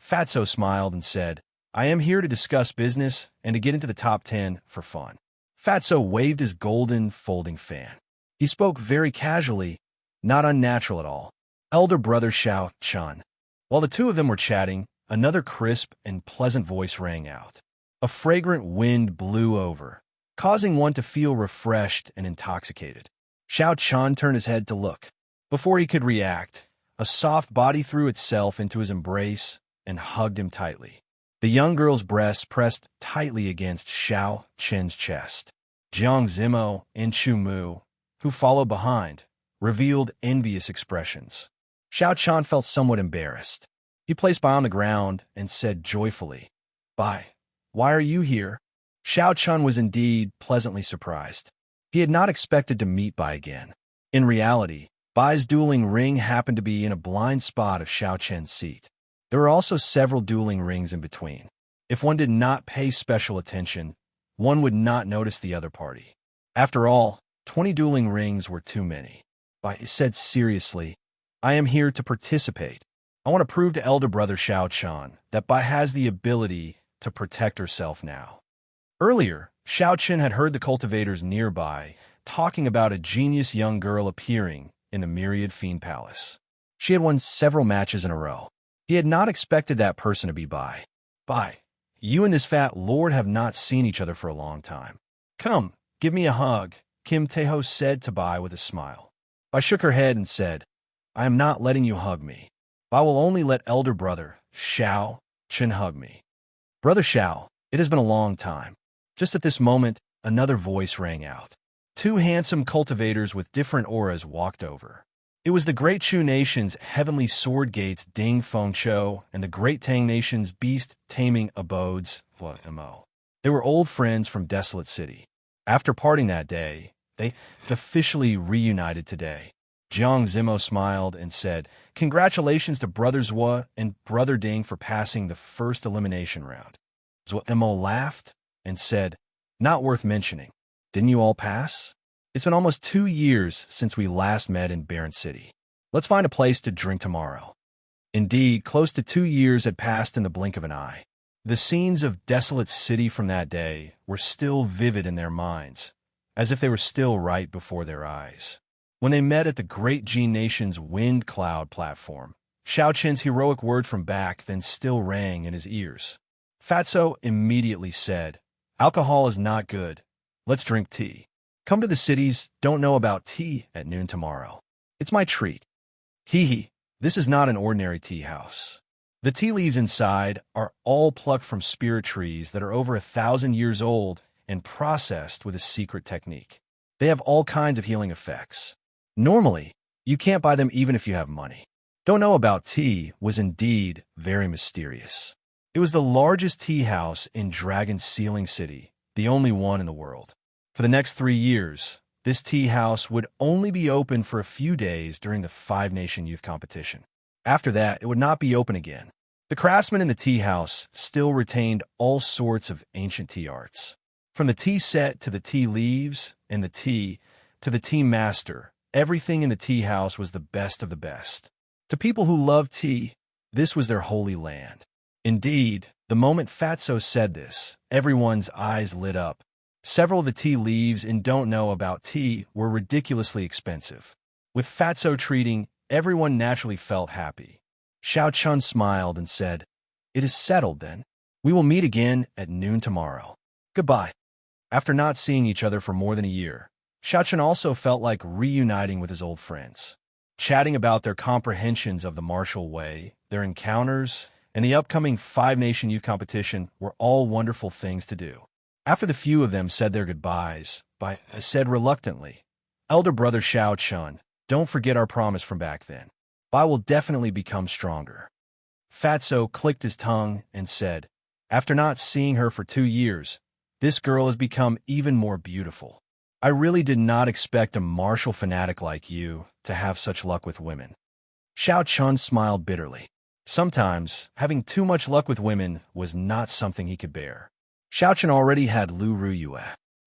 Fatso smiled and said, "I am here to discuss business and to get into the top 10 for fun." Fatso waved his golden folding fan. He spoke very casually, not unnatural at all. Elder brother Xiao Chun. While the two of them were chatting, another crisp and pleasant voice rang out. A fragrant wind blew over, causing one to feel refreshed and intoxicated. Xiao Chun turned his head to look. Before he could react, a soft body threw itself into his embrace and hugged him tightly. The young girl's breast pressed tightly against Xiao Chen's chest. Jiang Zimo and Chu Mu, who followed behind, revealed envious expressions. Xiao Chun felt somewhat embarrassed. He placed Bai on the ground and said joyfully, "Bai, why are you here?" Xiao Chun was indeed pleasantly surprised. He had not expected to meet Bai again. In reality, Bai's dueling ring happened to be in a blind spot of Xiao Chen's seat. There were also several dueling rings in between. If one did not pay special attention, one would not notice the other party. After all, 20 dueling rings were too many. Bai said seriously, "I am here to participate. I want to prove to elder brother Xiao Chun that Bai has the ability to protect herself now." Earlier, Xiao Chen had heard the cultivators nearby talking about a genius young girl appearing in the Myriad Fiend Palace. She had won several matches in a row. He had not expected that person to be Bai. "Bai, you and this fat lord have not seen each other for a long time. Come, give me a hug," Kim Taeho said to Bai with a smile. Bai shook her head and said, "I am not letting you hug me. Bai will only let elder brother Xiao Chen hug me." "Brother Xiao, it has been a long time." Just at this moment, another voice rang out. Two handsome cultivators with different auras walked over. It was the Great Chu Nation's Heavenly Sword Gates Ding Fengqiu and the Great Tang Nation's Beast Taming Abodes, Mo. They were old friends from Desolate City. After parting that day, they officially reunited today. Jiang Zimo smiled and said, "Congratulations to Brother Zhua and Brother Ding for passing the first elimination round." Mo laughed and said, "Not worth mentioning. Didn't you all pass?" It's been almost 2 years since we last met in Barren City. Let's find a place to drink tomorrow. Indeed, close to 2 years had passed in the blink of an eye. The scenes of desolate city from that day were still vivid in their minds, as if they were still right before their eyes. When they met at the Great Gene Nation's wind cloud platform, Xiaoqin's heroic word from back then still rang in his ears. Fatso immediately said, "Alcohol is not good. Let's drink tea. Come to the cities, don't know about tea at noon tomorrow. It's my treat." Hee hee, this is not an ordinary tea house. The tea leaves inside are all plucked from spirit trees that are over 1,000 years old and processed with a secret technique. They have all kinds of healing effects. Normally, you can't buy them even if you have money. Don't know about tea was indeed very mysterious. It was the largest tea house in Dragon Sealing City, the only one in the world. For the next 3 years, this tea house would only be open for a few days during the Five-Nation Youth Competition. After that, it would not be open again. The craftsmen in the tea house still retained all sorts of ancient tea arts. From the tea set to the tea leaves and the tea to the tea master, everything in the tea house was the best of the best. To people who loved tea, this was their holy land. Indeed, the moment Fatso said this, everyone's eyes lit up. Several of the tea leaves in Don't Know About Tea were ridiculously expensive. With Fatso treating, everyone naturally felt happy. Xiaochun smiled and said, "It is settled then. We will meet again at noon tomorrow. Goodbye." After not seeing each other for more than a year, Xiaochun also felt like reuniting with his old friends. Chatting about their comprehensions of the martial way, their encounters, and the upcoming Five-Nation Youth Competition were all wonderful things to do. After the few of them said their goodbyes, Bai said reluctantly, "Elder brother Xiaochun, don't forget our promise from back then. Bai will definitely become stronger." Fatso clicked his tongue and said, "After not seeing her for 2 years, this girl has become even more beautiful. I really did not expect a martial fanatic like you to have such luck with women." Xiaochun smiled bitterly. Sometimes, having too much luck with women was not something he could bear. Xiaochun already had Lu Ruyue.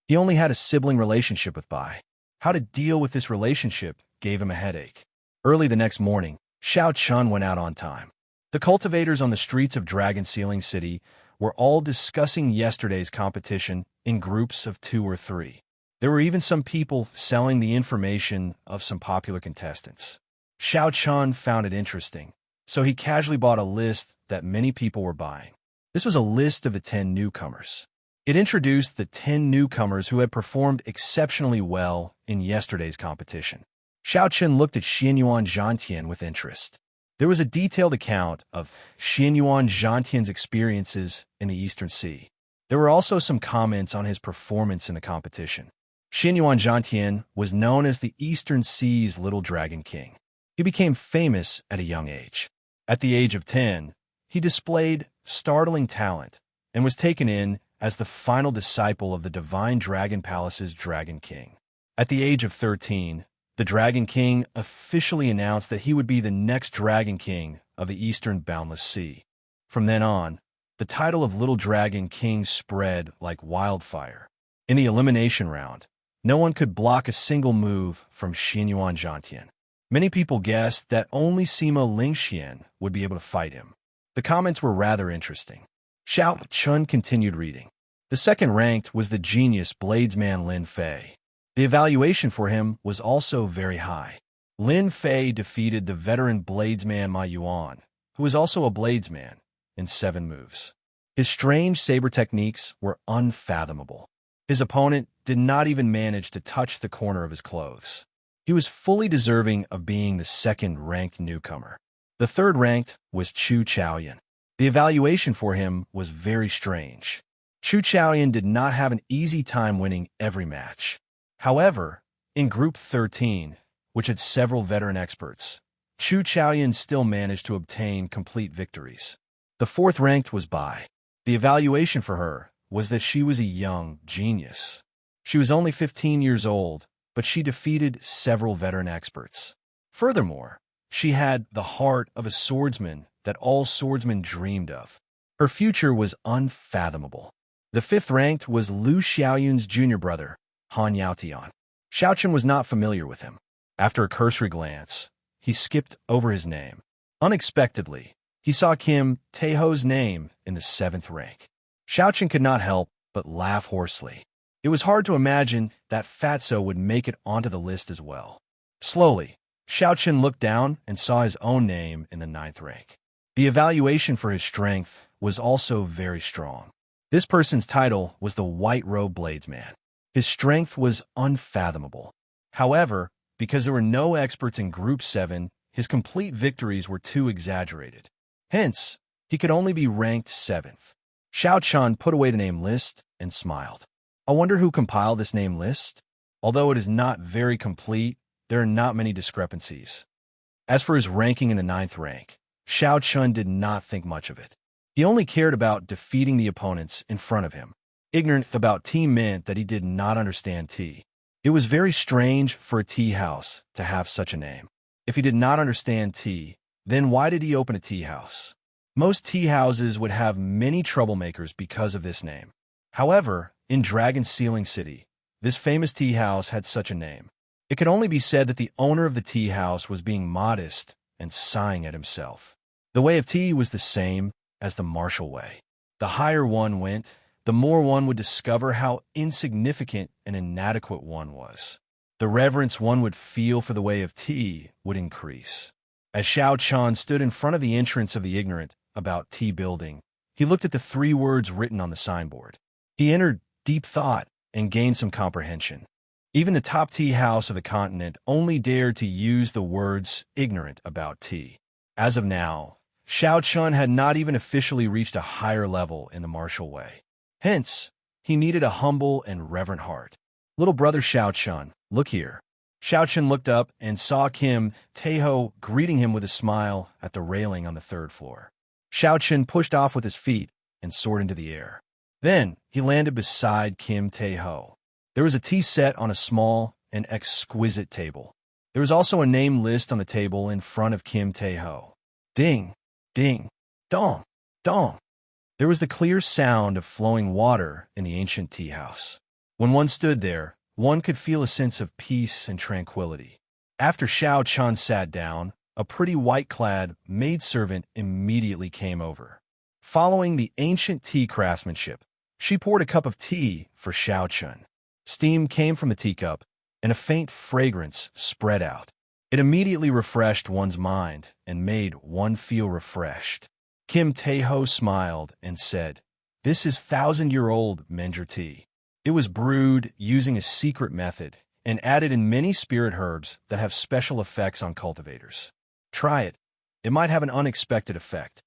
He only had a sibling relationship with Bai. How to deal with this relationship gave him a headache. Early the next morning, Xiaochun went out on time. The cultivators on the streets of Dragon Sealing City were all discussing yesterday's competition in groups of 2 or 3. There were even some people selling the information of some popular contestants. Xiaochun found it interesting, so he casually bought a list that many people were buying. This was a list of the 10 newcomers. It introduced the 10 newcomers who had performed exceptionally well in yesterday's competition. Xiaochun looked at Xianyuan Zhantian with interest. There was a detailed account of Xianyuan Zhantian's experiences in the Eastern Sea. There were also some comments on his performance in the competition. Xianyuan Zhantian was known as the Eastern Sea's Little Dragon King. He became famous at a young age. At the age of 10, he displayed startling talent and was taken in as the final disciple of the Divine Dragon Palace's Dragon King. At the age of 13, the Dragon King officially announced that he would be the next Dragon King of the Eastern Boundless Sea. From then on, the title of Little Dragon King spread like wildfire. In the elimination round, no one could block a single move from Xianyuan Zhantian. Many people guessed that only Sima Lingxian would be able to fight him. The comments were rather interesting. Xiaochun continued reading. The second ranked was the genius bladesman Lin Fei. The evaluation for him was also very high. Lin Fei defeated the veteran bladesman Ma Yuan, who was also a bladesman, in 7 moves. His strange saber techniques were unfathomable. His opponent did not even manage to touch the corner of his clothes. He was fully deserving of being the second-ranked newcomer. The third-ranked was Chu Chaoyan. The evaluation for him was very strange. Chu Chaoyan did not have an easy time winning every match. However, in Group 13, which had several veteran experts, Chu Chaoyan still managed to obtain complete victories. The fourth-ranked was Bai. The evaluation for her was that she was a young genius. She was only 15 years old, but she defeated several veteran experts. Furthermore, she had the heart of a swordsman that all swordsmen dreamed of. Her future was unfathomable. The fifth-ranked was Lu Xiaoyun's junior brother, Han Yaotian. Xiaochen was not familiar with him. After a cursory glance, he skipped over his name. Unexpectedly, he saw Kim Taeho's name in the 7th rank. Xiaochen could not help but laugh hoarsely. It was hard to imagine that Fatso would make it onto the list as well. Slowly, Xiaochen looked down and saw his own name in the 9th rank. The evaluation for his strength was also very strong. This person's title was the White Robe Bladesman. His strength was unfathomable. However, because there were no experts in Group 7, his complete victories were too exaggerated. Hence, he could only be ranked 7th. Xiaochen put away the name list and smiled. I wonder who compiled this name list? Although it is not very complete, there are not many discrepancies. As for his ranking in the 9th rank, Xiaochen did not think much of it. He only cared about defeating the opponents in front of him. Ignorant about tea meant that he did not understand tea. It was very strange for a tea house to have such a name. If he did not understand tea, then why did he open a tea house? Most tea houses would have many troublemakers because of this name. However, in Dragon Sealing City, this famous tea house had such a name. It could only be said that the owner of the tea house was being modest and sighing at himself. The way of tea was the same as the martial way. The higher one went, the more one would discover how insignificant and inadequate one was. The reverence one would feel for the way of tea would increase. As Xiaochen stood in front of the entrance of the ignorant about tea building, he looked at the 3 words written on the signboard. He entered deep thought and gained some comprehension. Even the top tea house of the continent only dared to use the words ignorant about tea. As of now, Xiaochen had not even officially reached a higher level in the martial way. Hence, he needed a humble and reverent heart. Little brother Xiaochen, look here. Xiaochen looked up and saw Kim Taeho greeting him with a smile at the railing on the 3rd floor. Xiaochen pushed off with his feet and soared into the air. Then, he landed beside Kim Taeho. There was a tea set on a small and exquisite table. There was also a name list on the table in front of Kim Taeho. Ding, ding, dong, dong. There was the clear sound of flowing water in the ancient tea house. When one stood there, one could feel a sense of peace and tranquility. After Xiaochen sat down, a pretty white-clad maidservant immediately came over. Following the ancient tea craftsmanship, she poured a cup of tea for Xiaochen. Steam came from the teacup, and a faint fragrance spread out. It immediately refreshed one's mind and made one feel refreshed. Kim Taeho smiled and said, "This is 1,000-year-old Menger tea. It was brewed using a secret method and added in many spirit herbs that have special effects on cultivators. Try it. It might have an unexpected effect."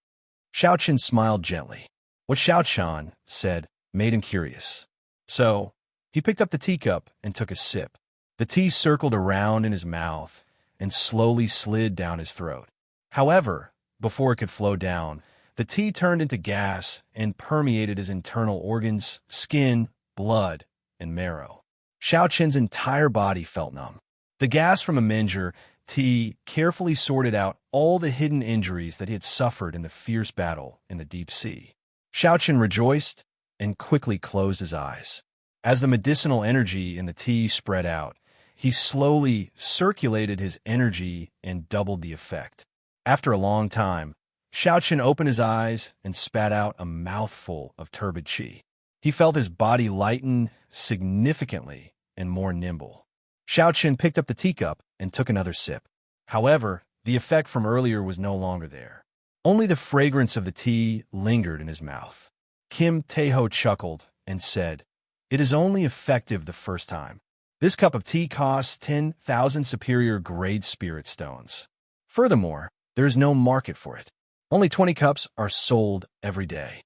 Xiaochen smiled gently. What Xiaochen said made him curious. So, he picked up the teacup and took a sip. The tea circled around in his mouth and slowly slid down his throat. However, before it could flow down, the tea turned into gas and permeated his internal organs, skin, blood, and marrow. Xiaochen's entire body felt numb. The gas from a Menger tea carefully sorted out all the hidden injuries that he had suffered in the fierce battle in the deep sea. Xiaochen rejoiced and quickly closed his eyes. As the medicinal energy in the tea spread out, he slowly circulated his energy and doubled the effect. After a long time, Xiaochen opened his eyes and spat out a mouthful of turbid qi. He felt his body lighten significantly and more nimble. Xiaochen picked up the teacup and took another sip. However, the effect from earlier was no longer there. Only the fragrance of the tea lingered in his mouth. Kim Taeho chuckled and said, "It is only effective the first time. This cup of tea costs 10,000 superior grade spirit stones. Furthermore, there is no market for it. Only 20 cups are sold every day."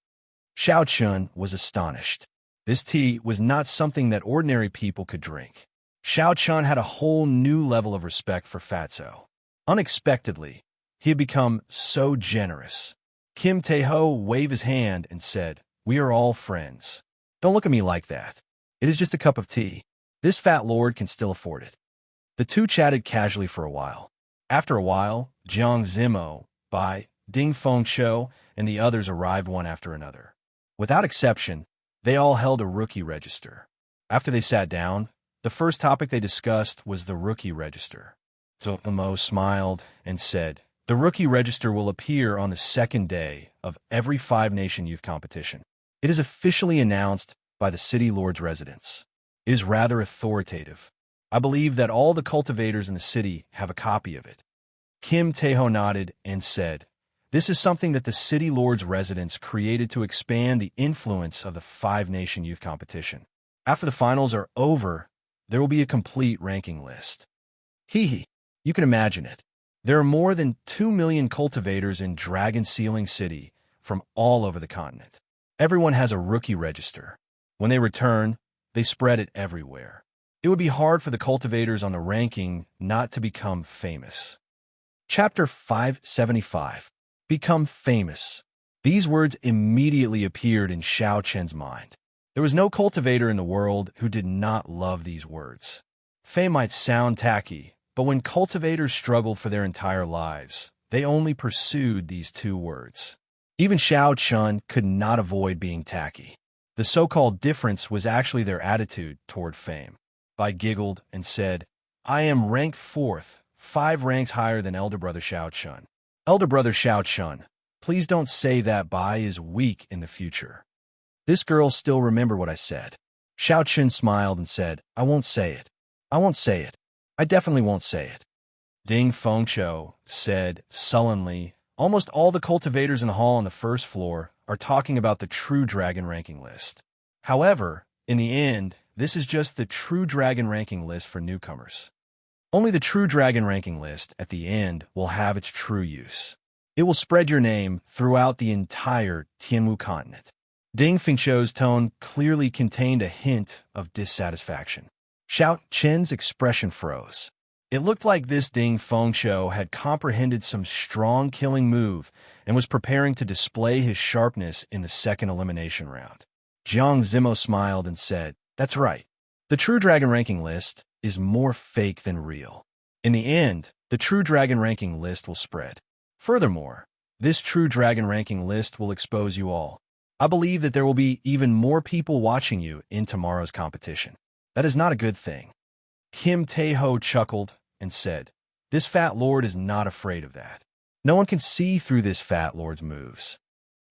Xiaochen was astonished. This tea was not something that ordinary people could drink. Xiaochen had a whole new level of respect for Fatso. Unexpectedly, he had become so generous. Kim Taeho waved his hand and said, "We are all friends. Don't look at me like that. It is just a cup of tea. This fat lord can still afford it." The two chatted casually for a while. After a while, Jiang Zimo, Bai, Ding Fengqiu, and the others arrived one after another. Without exception, they all held a rookie register. After they sat down, The first topic they discussed was the rookie register. So Mo smiled and said, "The rookie register will appear on the second day of every five-nation youth competition. It is officially announced by the city lord's residence. It is rather authoritative. I believe that all the cultivators in the city have a copy of it." Kim Tae-ho nodded and said, "This is something that the city lord's residence created to expand the influence of the five-nation youth competition. After the finals are over, there will be a complete ranking list." Hee. You can imagine it. There are more than 2 million cultivators in Dragon Sealing City from all over the continent. Everyone has a rookie register. When they return, they spread it everywhere. It would be hard for the cultivators on the ranking not to become famous. Chapter 575. Become famous. These words immediately appeared in Xiao Chen's mind. There was no cultivator in the world who did not love these words. Fame might sound tacky, but when cultivators struggled for their entire lives, they only pursued these two words. Even Xiao Chen could not avoid being tacky. The so-called difference was actually their attitude toward fame. Bai giggled and said, "I am ranked 4th, 5 ranks higher than elder brother Xiao Chen." "Elder brother Xiao Chen, please don't say that Bai is weak in the future." "This girl still remember what I said." Xiao Chen smiled and said, "I won't say it. I won't say it. I definitely won't say it." Ding Fengqiu said sullenly, "Almost all the cultivators in the hall on the first floor are talking about the True Dragon ranking list. However, in the end, this is just the True Dragon ranking list for newcomers. Only the True Dragon ranking list at the end will have its true use. It will spread your name throughout the entire Tianwu continent." Ding Fengqiu's tone clearly contained a hint of dissatisfaction. Xiao Chen's expression froze. It looked like this Ding Fengqiu had comprehended some strong killing move and was preparing to display his sharpness in the second elimination round. Jiang Zimo smiled and said, "That's right. The True Dragon ranking list is more fake than real. In the end, the True Dragon ranking list will spread. Furthermore, this True Dragon ranking list will expose you all. I believe that there will be even more people watching you in tomorrow's competition. That is not a good thing." Kim Tae-ho chuckled and said, "This fat lord is not afraid of that. No one can see through this fat lord's moves."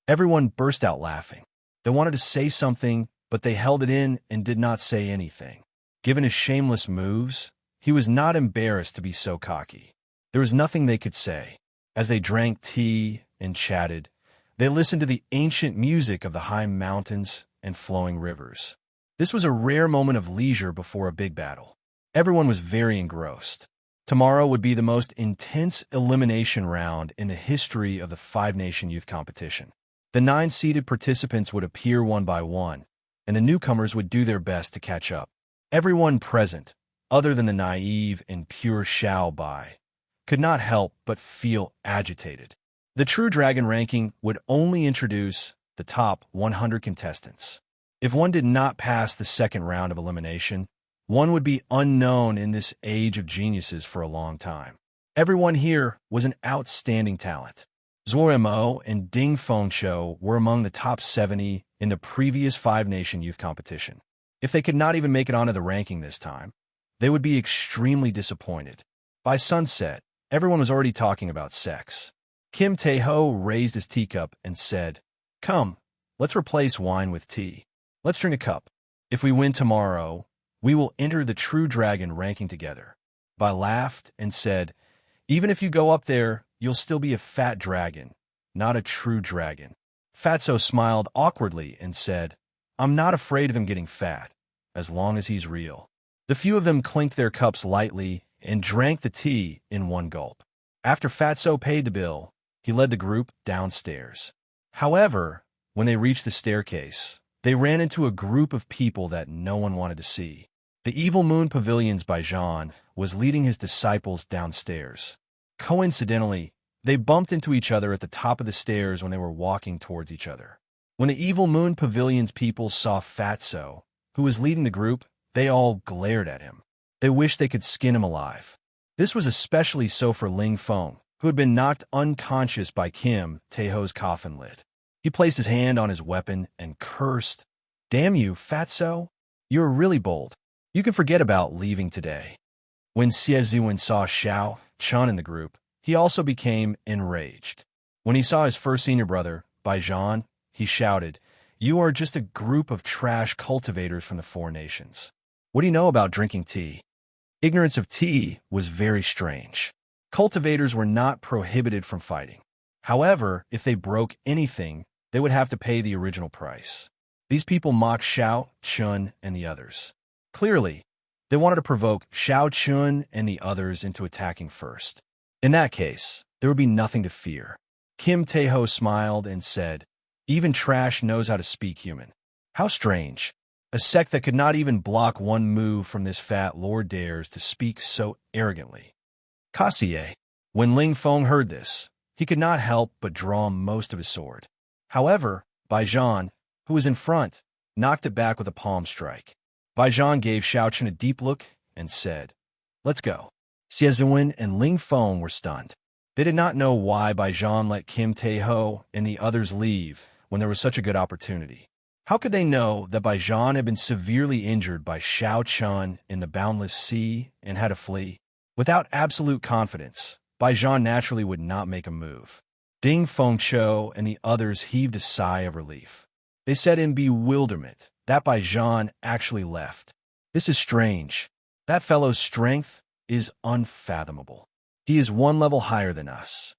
Everyone burst out laughing. They wanted to say something, but they held it in and did not say anything. Given his shameless moves, he was not embarrassed to be so cocky. There was nothing they could say. As they drank tea and chatted, they listened to the ancient music of the high mountains and flowing rivers. This was a rare moment of leisure before a big battle. Everyone was very engrossed. Tomorrow would be the most intense elimination round in the history of the five-nation youth competition. The 9 seeded participants would appear one by one, and the newcomers would do their best to catch up. Everyone present, other than the naive and pure Xiao Bai, could not help but feel agitated. The True Dragon ranking would only introduce the top 100 contestants. If one did not pass the second round of elimination, one would be unknown in this age of geniuses for a long time. Everyone here was an outstanding talent. Zhuo Mo and Ding Fengqiu were among the top 70 in the previous five-nation youth competition. If they could not even make it onto the ranking this time, they would be extremely disappointed. By sunset, everyone was already talking about sex. Kim Tae-ho raised his teacup and said, "Come, let's replace wine with tea. Let's drink a cup. If we win tomorrow, we will enter the True Dragon ranking together." Bai laughed and said, "Even if you go up there, you'll still be a fat dragon, not a true dragon." Fatso smiled awkwardly and said, "I'm not afraid of him getting fat, as long as he's real." The few of them clinked their cups lightly and drank the tea in one gulp. After Fatso paid the bill, he led the group downstairs. However, when they reached the staircase, they ran into a group of people that no one wanted to see. The Evil Moon Pavilion's Baijan was leading his disciples downstairs. Coincidentally, they bumped into each other at the top of the stairs when they were walking towards each other. When the Evil Moon Pavilion's people saw Fatso, who was leading the group, they all glared at him. They wished they could skin him alive. This was especially so for Ling Feng, who had been knocked unconscious by Kim Tae-ho's coffin lid. He placed his hand on his weapon and cursed, "Damn you, Fatso! You're really bold." You can forget about leaving today. When Xie saw Xiao Chun in the group, he also became enraged. When he saw his first senior brother, Baijan, he shouted, "You are just a group of trash cultivators from the Four Nations. What do you know about drinking tea?" Ignorance of tea was very strange. Cultivators were not prohibited from fighting. However, if they broke anything, they would have to pay the original price. These people mocked Xiao Chun and the others. Clearly, they wanted to provoke Xiao Chun and the others into attacking first. In that case, there would be nothing to fear. Kim Taeho smiled and said, "Even trash knows how to speak human." How strange. A sect that could not even block one move from this fat lord dares to speak so arrogantly. Kassier. When Ling Feng heard this, he could not help but draw most of his sword. However, Baijan, who was in front, knocked it back with a palm strike. Baijan gave Xiaochen a deep look and said, "Let's go." Xie and Ling Feng were stunned. They did not know why Baijan let Kim Taeho and the others leave when there was such a good opportunity. How could they know that Baijan had been severely injured by Xiao Chun in the Boundless Sea and had to flee? Without absolute confidence, Baijan naturally would not make a move. Ding Fengqiu and the others heaved a sigh of relief. They said in bewilderment that Baijan actually left. This is strange. That fellow's strength is unfathomable. He is one level higher than us.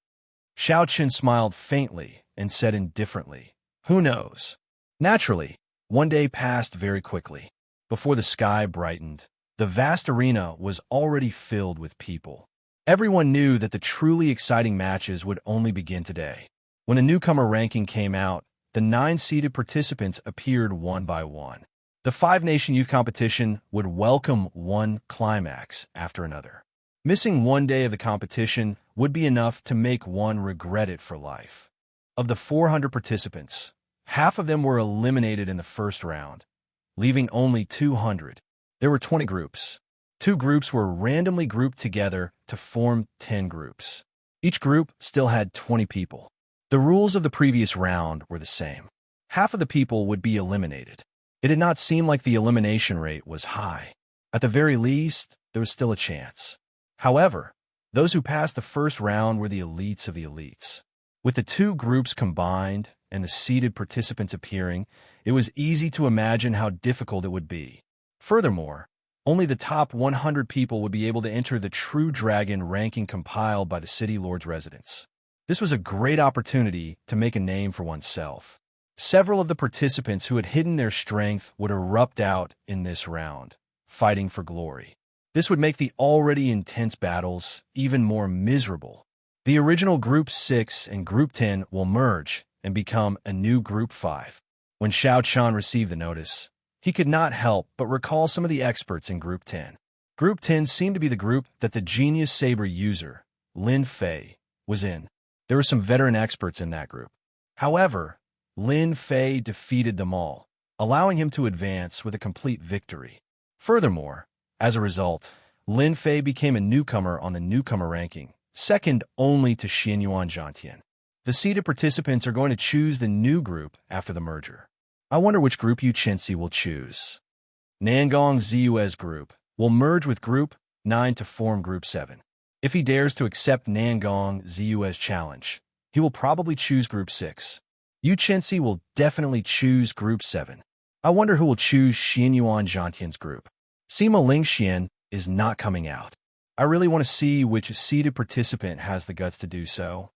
Xiao Qin smiled faintly and said indifferently, "Who knows?" Naturally, one day passed very quickly. Before the sky brightened, the vast arena was already filled with people. Everyone knew that the truly exciting matches would only begin today. When the newcomer ranking came out, the 9 seeded participants appeared one by one. The 5-nation youth competition would welcome one climax after another. Missing one day of the competition would be enough to make one regret it for life. Of the 400 participants, half of them were eliminated in the first round, leaving only 200. There were 20 groups. 2 groups were randomly grouped together to form 10 groups. Each group still had 20 people. The rules of the previous round were the same. Half of the people would be eliminated. It did not seem like the elimination rate was high. At the very least, there was still a chance. However, those who passed the first round were the elites of the elites. With the 2 groups combined and the seeded participants appearing, it was easy to imagine how difficult it would be. Furthermore, only the top 100 people would be able to enter the True Dragon ranking compiled by the City Lord's residents. This was a great opportunity to make a name for oneself. Several of the participants who had hidden their strength would erupt out in this round, fighting for glory. This would make the already intense battles even more miserable. The original Group 6 and Group 10 will merge and become a new Group 5. When Xiao Chan received the notice, he could not help but recall some of the experts in Group 10. Group 10 seemed to be the group that the genius saber user, Lin Fei, was in. There were some veteran experts in that group. However, Lin Fei defeated them all, allowing him to advance with a complete victory. Furthermore, as a result, Lin Fei became a newcomer on the newcomer ranking, second only to Xianyuan Zhantian. The seeded participants are going to choose the new group after the merger. I wonder which group Yu Chenxi will choose. Nangong Ziyue's group will merge with Group 9 to form Group 7. If he dares to accept Nangong Ziyue's challenge, he will probably choose Group 6. Yu Chenxi will definitely choose Group 7. I wonder who will choose Xianyuan Zhantian's group. Sima Lingxian is not coming out. I really want to see which seeded participant has the guts to do so.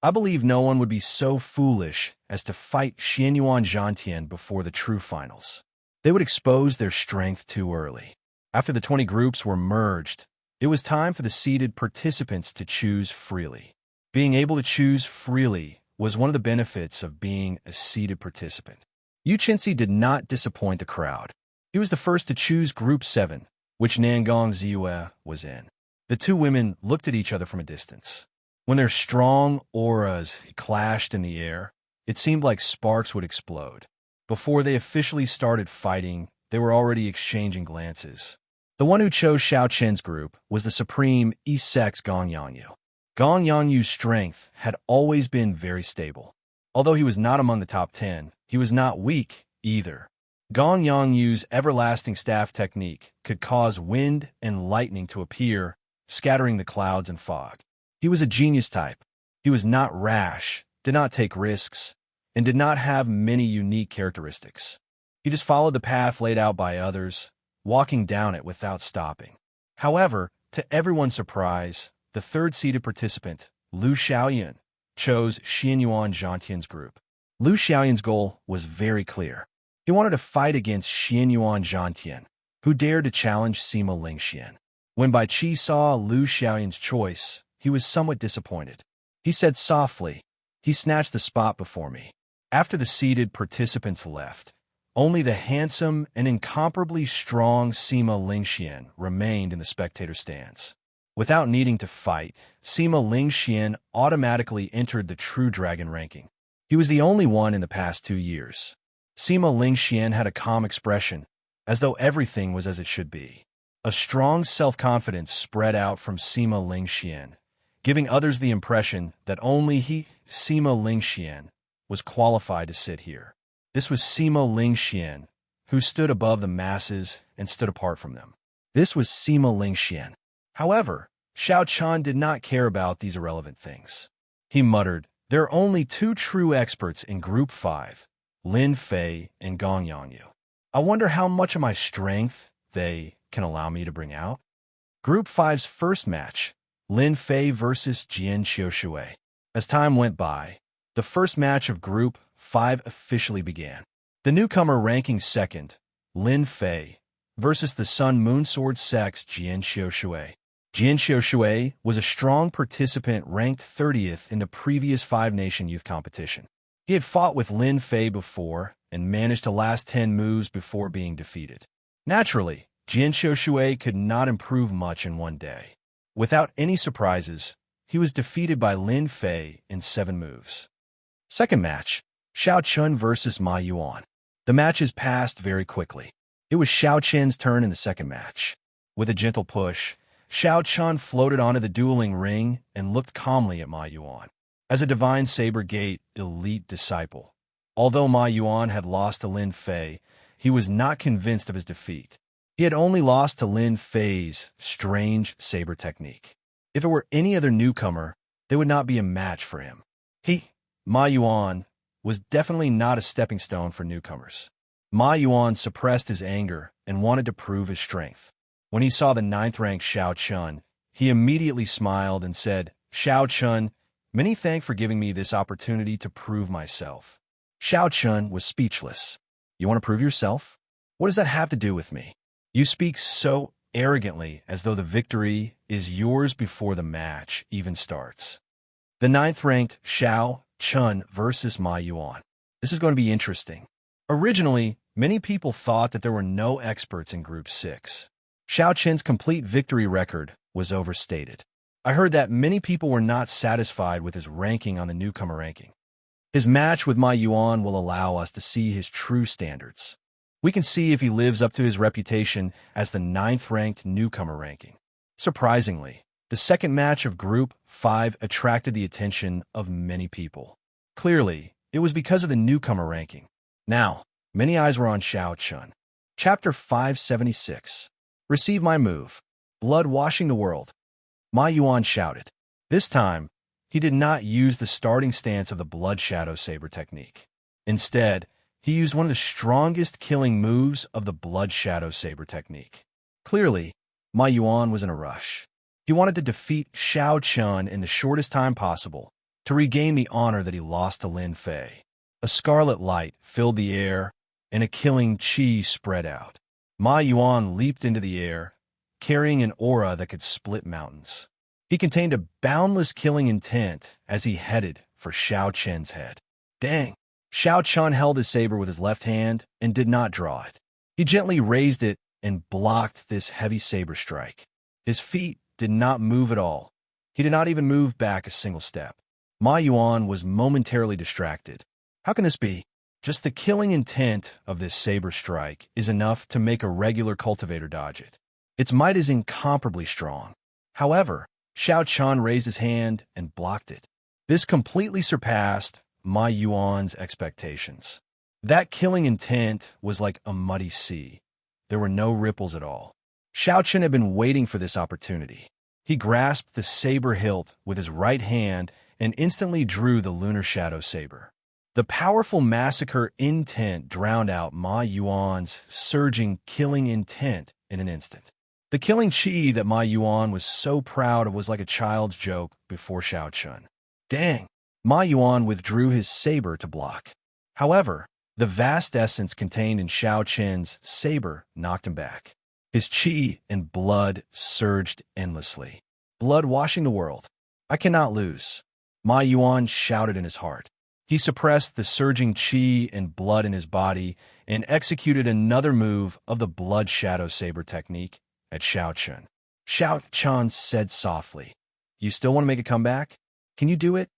I believe no one would be so foolish as to fight Xianyuan Zhantian before the true finals. They would expose their strength too early. After the 20 groups were merged, it was time for the seeded participants to choose freely. Being able to choose freely was one of the benefits of being a seeded participant. Yu Chenxi did not disappoint the crowd. He was the first to choose Group 7, which Nangong Ziyue was in. The 2 women looked at each other from a distance. When their strong auras clashed in the air, it seemed like sparks would explode. Before they officially started fighting, they were already exchanging glances. The one who chose Xiao Chen's group was the supreme East Gong Yangyu. Gong Yangyu's strength had always been very stable. Although he was not among the top 10, he was not weak either. Gong Yangyu's everlasting staff technique could cause wind and lightning to appear, scattering the clouds and fog. He was a genius type. He was not rash, did not take risks, and did not have many unique characteristics. He just followed the path laid out by others, walking down it without stopping. However, to everyone's surprise, the third-seeded participant, Lu Xiaoyan, chose Xianyuan Zhantian's group. Lu Xiaoyan's goal was very clear. He wanted to fight against Xianyuan Zhantian, who dared to challenge Sima Lingxian. When Bai Qi saw Lu Xiaoyan's choice, he was somewhat disappointed. He said softly, "He snatched the spot before me." After the seated participants left, only the handsome and incomparably strong Sima Lingxian remained in the spectator stands. Without needing to fight, Sima Lingxian automatically entered the True Dragon ranking. He was the only one in the past 2 years. Sima Lingxian had a calm expression, as though everything was as it should be. A strong self-confidence spread out from Sima Lingxian, giving others the impression that only he, Sima Lingxian, was qualified to sit here. This was Sima Lingxian, who stood above the masses and stood apart from them. This was Sima Lingxian. However, Xiao Chan did not care about these irrelevant things. He muttered, "There are only 2 true experts in Group 5, Lin Fei and Gong Yangyu. I wonder how much of my strength they can allow me to bring out." Group 5's first match, Lin Fei versus Xianxia Shui. As time went by, the first match of Group 5 officially began. The newcomer ranking second, Lin Fei, versus the Sun Moon Sword Sex Xianxia Shui. Xianxia Shui was a strong participant ranked 30th in the previous 5-nation youth competition. He had fought with Lin Fei before and managed to last 10 moves before being defeated. Naturally, Xianxia Shui could not improve much in one day. Without any surprises, he was defeated by Lin Fei in 7 moves. Second match, Xiao Chun versus Ma Yuan. The matches passed very quickly. It was Xiao Chen's turn in the second match. With a gentle push, Xiao Chun floated onto the dueling ring and looked calmly at Ma Yuan. As a Divine Saber Gate elite disciple, although Ma Yuan had lost to Lin Fei, he was not convinced of his defeat. He had only lost to Lin Fei's strange saber technique. If it were any other newcomer, they would not be a match for him. Ma Yuan, was definitely not a stepping stone for newcomers. Ma Yuan suppressed his anger and wanted to prove his strength. When he saw the 9th-ranked Xiao Chun, he immediately smiled and said, "Xiao Chun, many thanks for giving me this opportunity to prove myself." Xiao Chun was speechless. "You want to prove yourself? What does that have to do with me? You speak so arrogantly as though the victory is yours before the match even starts." The 9th-ranked Xiao Chun versus Ma Yuan. This is going to be interesting. Originally, many people thought that there were no experts in Group 6. Xiao Chen's complete victory record was overstated. I heard that many people were not satisfied with his ranking on the newcomer ranking. His match with Ma Yuan will allow us to see his true standards. We can see if he lives up to his reputation as the 9th-ranked newcomer ranking. Surprisingly, the second match of Group 5 attracted the attention of many people. Clearly, it was because of the newcomer ranking. Now, many eyes were on Xiao Chun. Chapter 576. Receive my move. Blood washing the world. Ma Yuan shouted. This time, he did not use the starting stance of the Blood Shadow Saber technique. Instead, he used one of the strongest killing moves of the Blood Shadow Saber technique. Clearly, Ma Yuan was in a rush. He wanted to defeat Xiao Chun in the shortest time possible to regain the honor that he lost to Lin Fei. A scarlet light filled the air, and a killing qi spread out. Ma Yuan leaped into the air, carrying an aura that could split mountains. He contained a boundless killing intent as he headed for Xiao Chen's head. Dang! Xiao Chun held his saber with his left hand and did not draw it. He gently raised it and blocked this heavy saber strike. His feet did not move at all. He did not even move back a single step. Ma Yuan was momentarily distracted. How can this be? Just the killing intent of this saber strike is enough to make a regular cultivator dodge it. Its might is incomparably strong. However, Xiao Chun raised his hand and blocked it. This completely surpassed Ma Yuan's expectations. That killing intent was like a muddy sea. There were no ripples at all. Xianxia had been waiting for this opportunity. He grasped the saber hilt with his right hand and instantly drew the lunar shadow saber. The powerful massacre intent drowned out Ma Yuan's surging killing intent in an instant. The killing chi that Ma Yuan was so proud of was like a child's joke before Xiaochun. Dang! Ma Yuan withdrew his saber to block. However, the vast essence contained in Xiaochun's saber knocked him back. His chi and blood surged endlessly. Blood washing the world. I cannot lose. Ma Yuan shouted in his heart. He suppressed the surging chi and blood in his body and executed another move of the blood shadow saber technique at Xiaochun. Xiaochun said softly, "You still want to make a comeback? Can you do it?"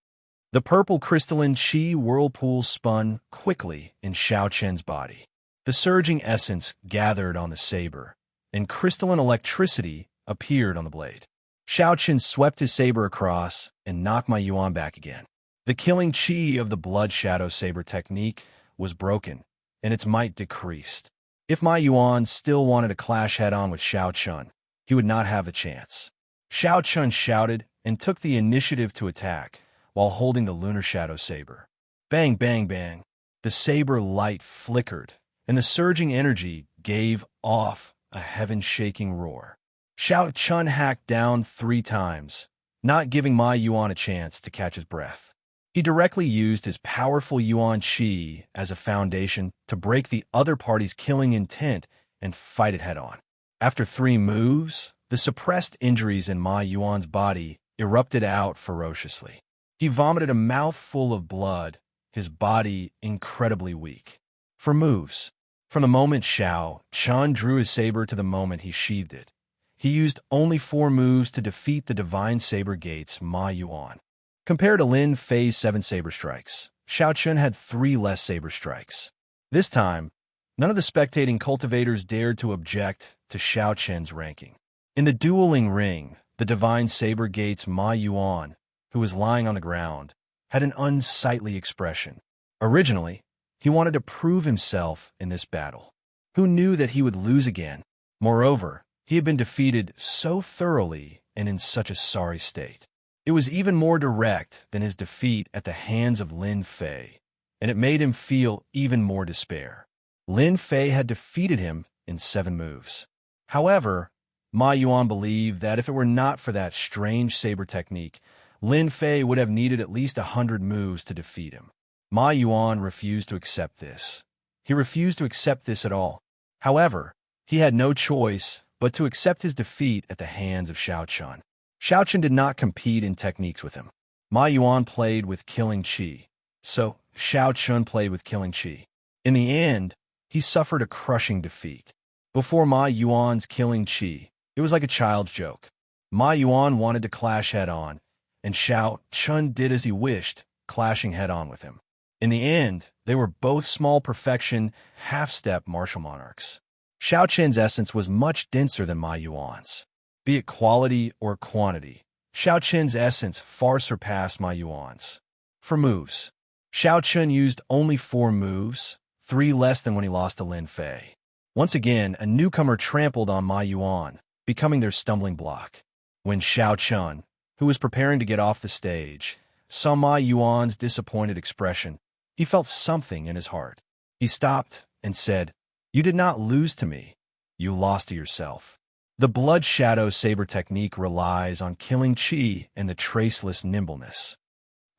The purple crystalline chi whirlpool spun quickly in Xiaochun's body. The surging essence gathered on the saber, and crystalline electricity appeared on the blade. Xiaochun swept his saber across and knocked Ma Yuan back again. The killing chi of the blood shadow saber technique was broken, and its might decreased. If Ma Yuan still wanted to clash head-on with Xiaochun, he would not have the chance. Xiaochun shouted and took the initiative to attack, while holding the lunar shadow saber. Bang, bang, bang. The saber light flickered, and the surging energy gave off a heaven-shaking roar. Xiaochun hacked down 3 times, not giving Ma Yuan a chance to catch his breath. He directly used his powerful Yuan Qi as a foundation to break the other party's killing intent and fight it head-on. After 3 moves, the suppressed injuries in Ma Yuan's body erupted out ferociously. He vomited a mouthful of blood, his body incredibly weak. For moves. From the moment Xiaochun drew his saber to the moment he sheathed it, he used only 4 moves to defeat the Divine Saber Gate's Ma Yuan. Compared to Lin Fei's 7 saber strikes, Xiaochun had 3 less saber strikes. This time, none of the spectating cultivators dared to object to Xiaochun's ranking. In the dueling ring, the Divine Saber Gate's Ma Yuan, who was lying on the ground, had an unsightly expression. Originally, he wanted to prove himself in this battle. Who knew that he would lose again? Moreover, he had been defeated so thoroughly and in such a sorry state. It was even more direct than his defeat at the hands of Lin Fei, and it made him feel even more despair. Lin Fei had defeated him in 7 moves. However, Ma Yuan believed that if it were not for that strange saber technique, Lin Fei would have needed at least 100 moves to defeat him. Ma Yuan refused to accept this. He refused to accept this at all. However, he had no choice but to accept his defeat at the hands of Xiaochun. Xiaochun did not compete in techniques with him. Ma Yuan played with killing chi, so Xiaochun played with killing chi. In the end, he suffered a crushing defeat. Before Ma Yuan's killing chi, it was like a child's joke. Ma Yuan wanted to clash head-on, and Xiaochun did as he wished, clashing head-on with him. In the end, they were both small perfection, half-step martial monarchs. Xiaochun's essence was much denser than Ma Yuan's. Be it quality or quantity, Xiaochun's essence far surpassed Ma Yuan's. For moves, Xiaochun used only 4 moves, 3 less than when he lost to Lin Fei. Once again, a newcomer trampled on Ma Yuan, becoming their stumbling block. When Xiaochun, who was preparing to get off the stage, saw Ma Yuan's disappointed expression, he felt something in his heart. He stopped and said, "You did not lose to me. You lost to yourself." The blood shadow saber technique relies on killing chi and the traceless nimbleness.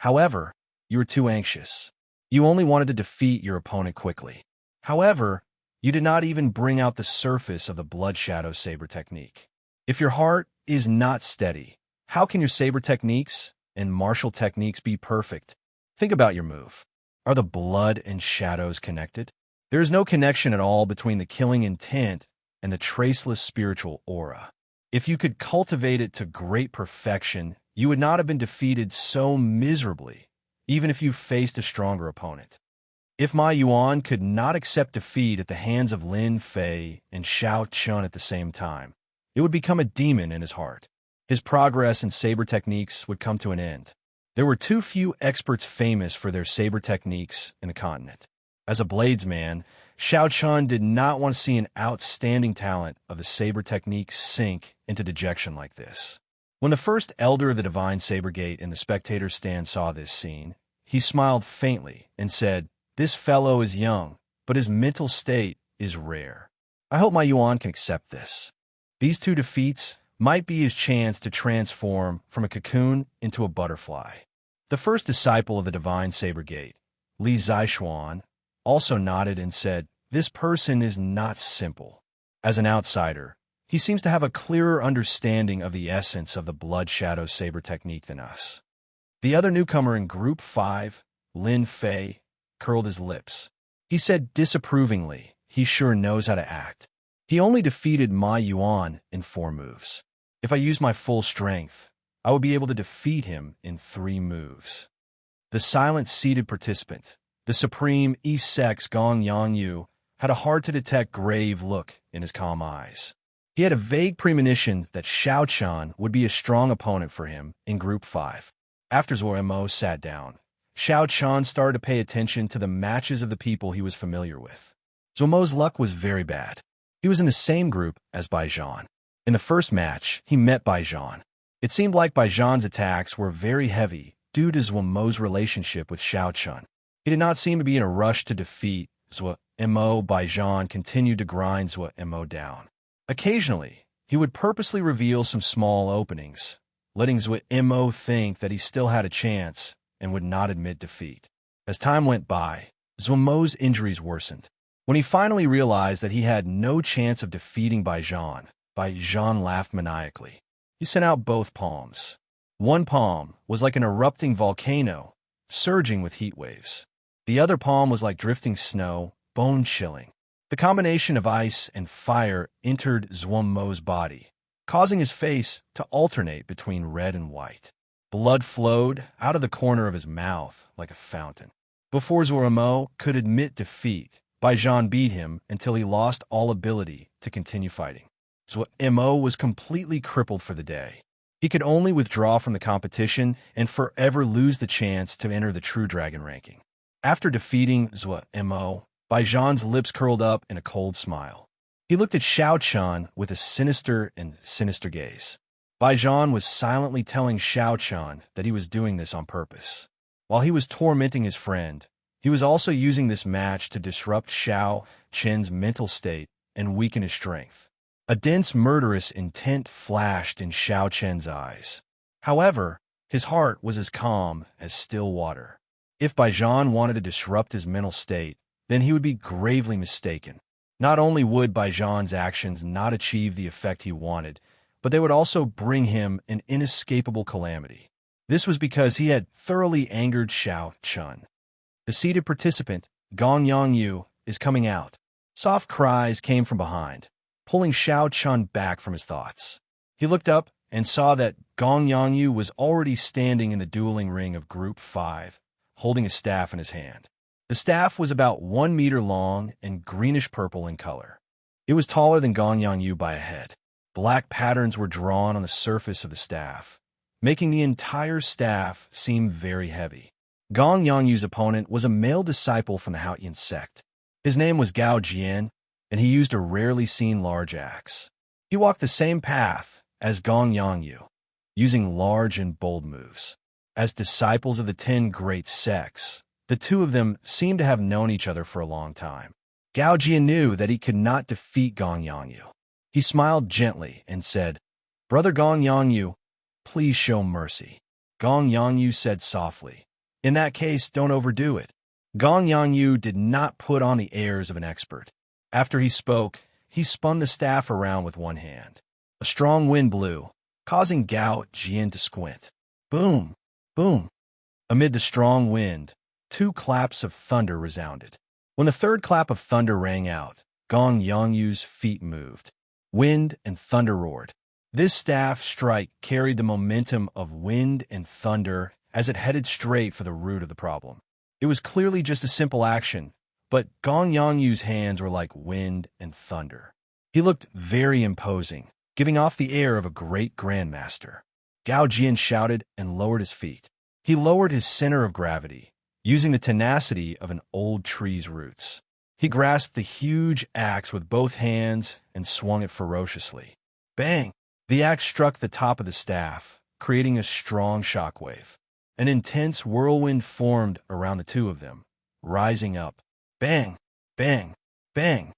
However, you were too anxious. You only wanted to defeat your opponent quickly. However, you did not even bring out the surface of the blood shadow saber technique. If your heart is not steady, how can your saber techniques and martial techniques be perfect? Think about your move. Are the blood and shadows connected? There is no connection at all between the killing intent and the traceless spiritual aura. If you could cultivate it to great perfection, you would not have been defeated so miserably, even if you faced a stronger opponent. If Ma Yuan could not accept defeat at the hands of Lin Fei and Xiaochun at the same time, it would become a demon in his heart. His progress in saber techniques would come to an end. There were too few experts famous for their saber techniques in the continent. As a bladesman, Xiaochun did not want to see an outstanding talent of the saber technique sink into dejection like this. When the first elder of the Divine Saber Gate in the spectator's stand saw this scene, he smiled faintly and said, "This fellow is young, but his mental state is rare. I hope my Yuan can accept this." These two defeats might be his chance to transform from a cocoon into a butterfly. The first disciple of the Divine Saber Gate, Li Zixuan, also nodded and said, "This person is not simple. As an outsider, he seems to have a clearer understanding of the essence of the Blood Shadow Saber technique than us." The other newcomer in Group 5, Lin Fei, curled his lips. He said disapprovingly, "He sure knows how to act. He only defeated Ma Yuan in 4 moves. If I use my full strength, I would be able to defeat him in 3 moves." The silent seated participant, the supreme East Sex Gong Yangyu, had a hard-to-detect grave look in his calm eyes. He had a vague premonition that Xiaochun would be a strong opponent for him in Group 5. After Zuo Mo sat down, Xiaochun started to pay attention to the matches of the people he was familiar with. Zuo Mo's luck was very bad. He was in the same group as Bai Zhan. In the first match, he met Bai Zhan. It seemed like Bai Zhan's attacks were very heavy due to Zuo Mo's relationship with Xiaochun. He did not seem to be in a rush to defeat Zuo Mo. Bai Zhan continued to grind Zuo Mo down. Occasionally, he would purposely reveal some small openings, letting Zuo Mo think that he still had a chance and would not admit defeat. As time went by, Zuo Mo's injuries worsened. When he finally realized that he had no chance of defeating Bai Zhan laughed maniacally. He sent out both palms. One palm was like an erupting volcano, surging with heat waves. The other palm was like drifting snow, bone-chilling. The combination of ice and fire entered Zuo Mo's body, causing his face to alternate between red and white. Blood flowed out of the corner of his mouth like a fountain. Before Zuo Mo could admit defeat, Bai Zhan beat him until he lost all ability to continue fighting. Zuo Mo was completely crippled for the day. He could only withdraw from the competition and forever lose the chance to enter the True Dragon ranking. After defeating Zuo Mo, Bai Zhan's lips curled up in a cold smile. He looked at Xiaochun with a sinister gaze. Bai Zhan was silently telling Xiaochun that he was doing this on purpose. While he was tormenting his friend, he was also using this match to disrupt Xiaochun's mental state and weaken his strength. A dense, murderous intent flashed in Xiaochun's eyes. However, his heart was as calm as still water. If Bai Zhan wanted to disrupt his mental state, then he would be gravely mistaken. Not only would Bai Zhan's actions not achieve the effect he wanted, but they would also bring him an inescapable calamity. This was because he had thoroughly angered Xiaochun. The seated participant, Gong Yangyu, is coming out. Soft cries came from behind, pulling Xiaochun back from his thoughts. He looked up and saw that Gong Yangyu was already standing in the dueling ring of Group 5, holding a staff in his hand. The staff was about 1 meter long and greenish-purple in color. It was taller than Gong Yangyu by a head. Black patterns were drawn on the surface of the staff, making the entire staff seem very heavy. Gong Yangyu's opponent was a male disciple from the Haotian sect. His name was Gao Jian, and he used a rarely seen large axe. He walked the same path as Gong Yangyu, using large and bold moves. As disciples of the 10 great sects, the two of them seemed to have known each other for a long time. Gao Jian knew that he could not defeat Gong Yangyu. He smiled gently and said, "Brother Gong Yangyu, please show mercy." Gong Yangyu said softly, "In that case, don't overdo it." Gong Yangyu did not put on the airs of an expert. After he spoke, he spun the staff around with one hand. A strong wind blew, causing Gao Jian to squint. Boom! Boom! Amid the strong wind, 2 claps of thunder resounded. When the third clap of thunder rang out, Gong Yangyu's feet moved. Wind and thunder roared. This staff strike carried the momentum of wind and thunder as it headed straight for the root of the problem. It was clearly just a simple action, but Gong Yangyu's hands were like wind and thunder. He looked very imposing, giving off the air of a great grandmaster. Gao Jian shouted and lowered his feet. He lowered his center of gravity, using the tenacity of an old tree's roots. He grasped the huge axe with both hands and swung it ferociously. Bang! The axe struck the top of the staff, creating a strong shockwave. An intense whirlwind formed around the two of them, rising up. Bang! Bang! Bang!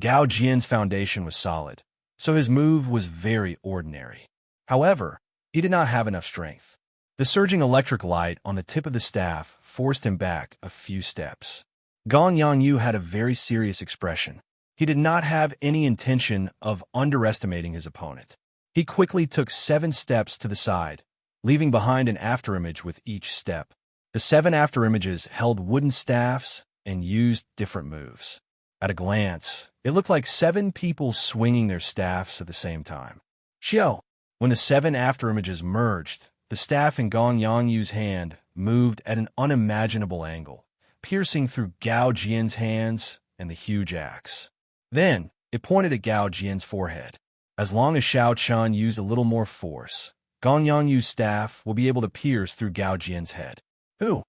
Gao Jian's foundation was solid, so his move was very ordinary. However, he did not have enough strength. The surging electric light on the tip of the staff forced him back a few steps. Gong Yangyu had a very serious expression. He did not have any intention of underestimating his opponent. He quickly took 7 steps to the side, leaving behind an afterimage with each step. The 7 afterimages held wooden staffs and used different moves. At a glance, it looked like 7 people swinging their staffs at the same time. Xiao! When the 7 afterimages merged, the staff in Gong Yangyu's hand moved at an unimaginable angle, piercing through Gao Jian's hands and the huge axe. Then, it pointed at Gao Jian's forehead. As long as Xiao Chen used a little more force, Gong Yangyu's staff will be able to pierce through Gao Jian's head. Who?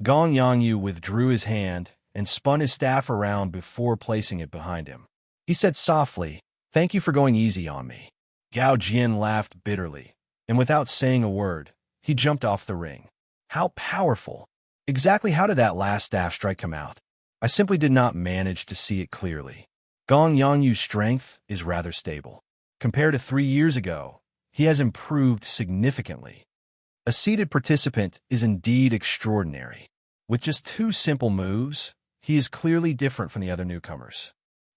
Gong Yangyu withdrew his hand and spun his staff around before placing it behind him. He said softly, "Thank you for going easy on me." Gao Jian laughed bitterly, and without saying a word, he jumped off the ring. How powerful! Exactly how did that last staff strike come out? I simply did not manage to see it clearly. Gong Yangyu's strength is rather stable. Compared to 3 years ago, he has improved significantly. A seated participant is indeed extraordinary. With just 2 simple moves, he is clearly different from the other newcomers.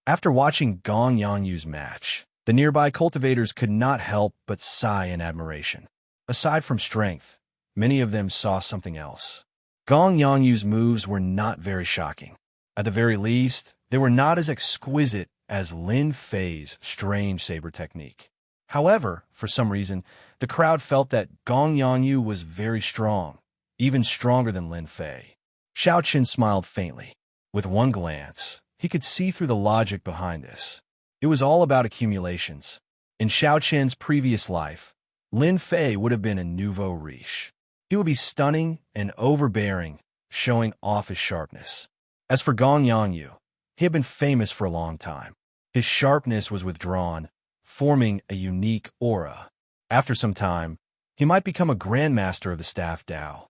After watching Gong Yangyu's match, the nearby cultivators could not help but sigh in admiration. Aside from strength, many of them saw something else. Gong Yangyu's moves were not very shocking. At the very least, they were not as exquisite as Lin Fei's strange saber technique. However, for some reason, the crowd felt that Gong Yangyu was very strong, even stronger than Lin Fei. Xiao Qin smiled faintly. With one glance, he could see through the logic behind this. It was all about accumulations. In Xiao Qin's previous life, Lin Fei would have been a nouveau riche. He would be stunning and overbearing, showing off his sharpness. As for Gong Yangyu, he had been famous for a long time. His sharpness was withdrawn, forming a unique aura. After some time, he might become a grandmaster of the staff Dao.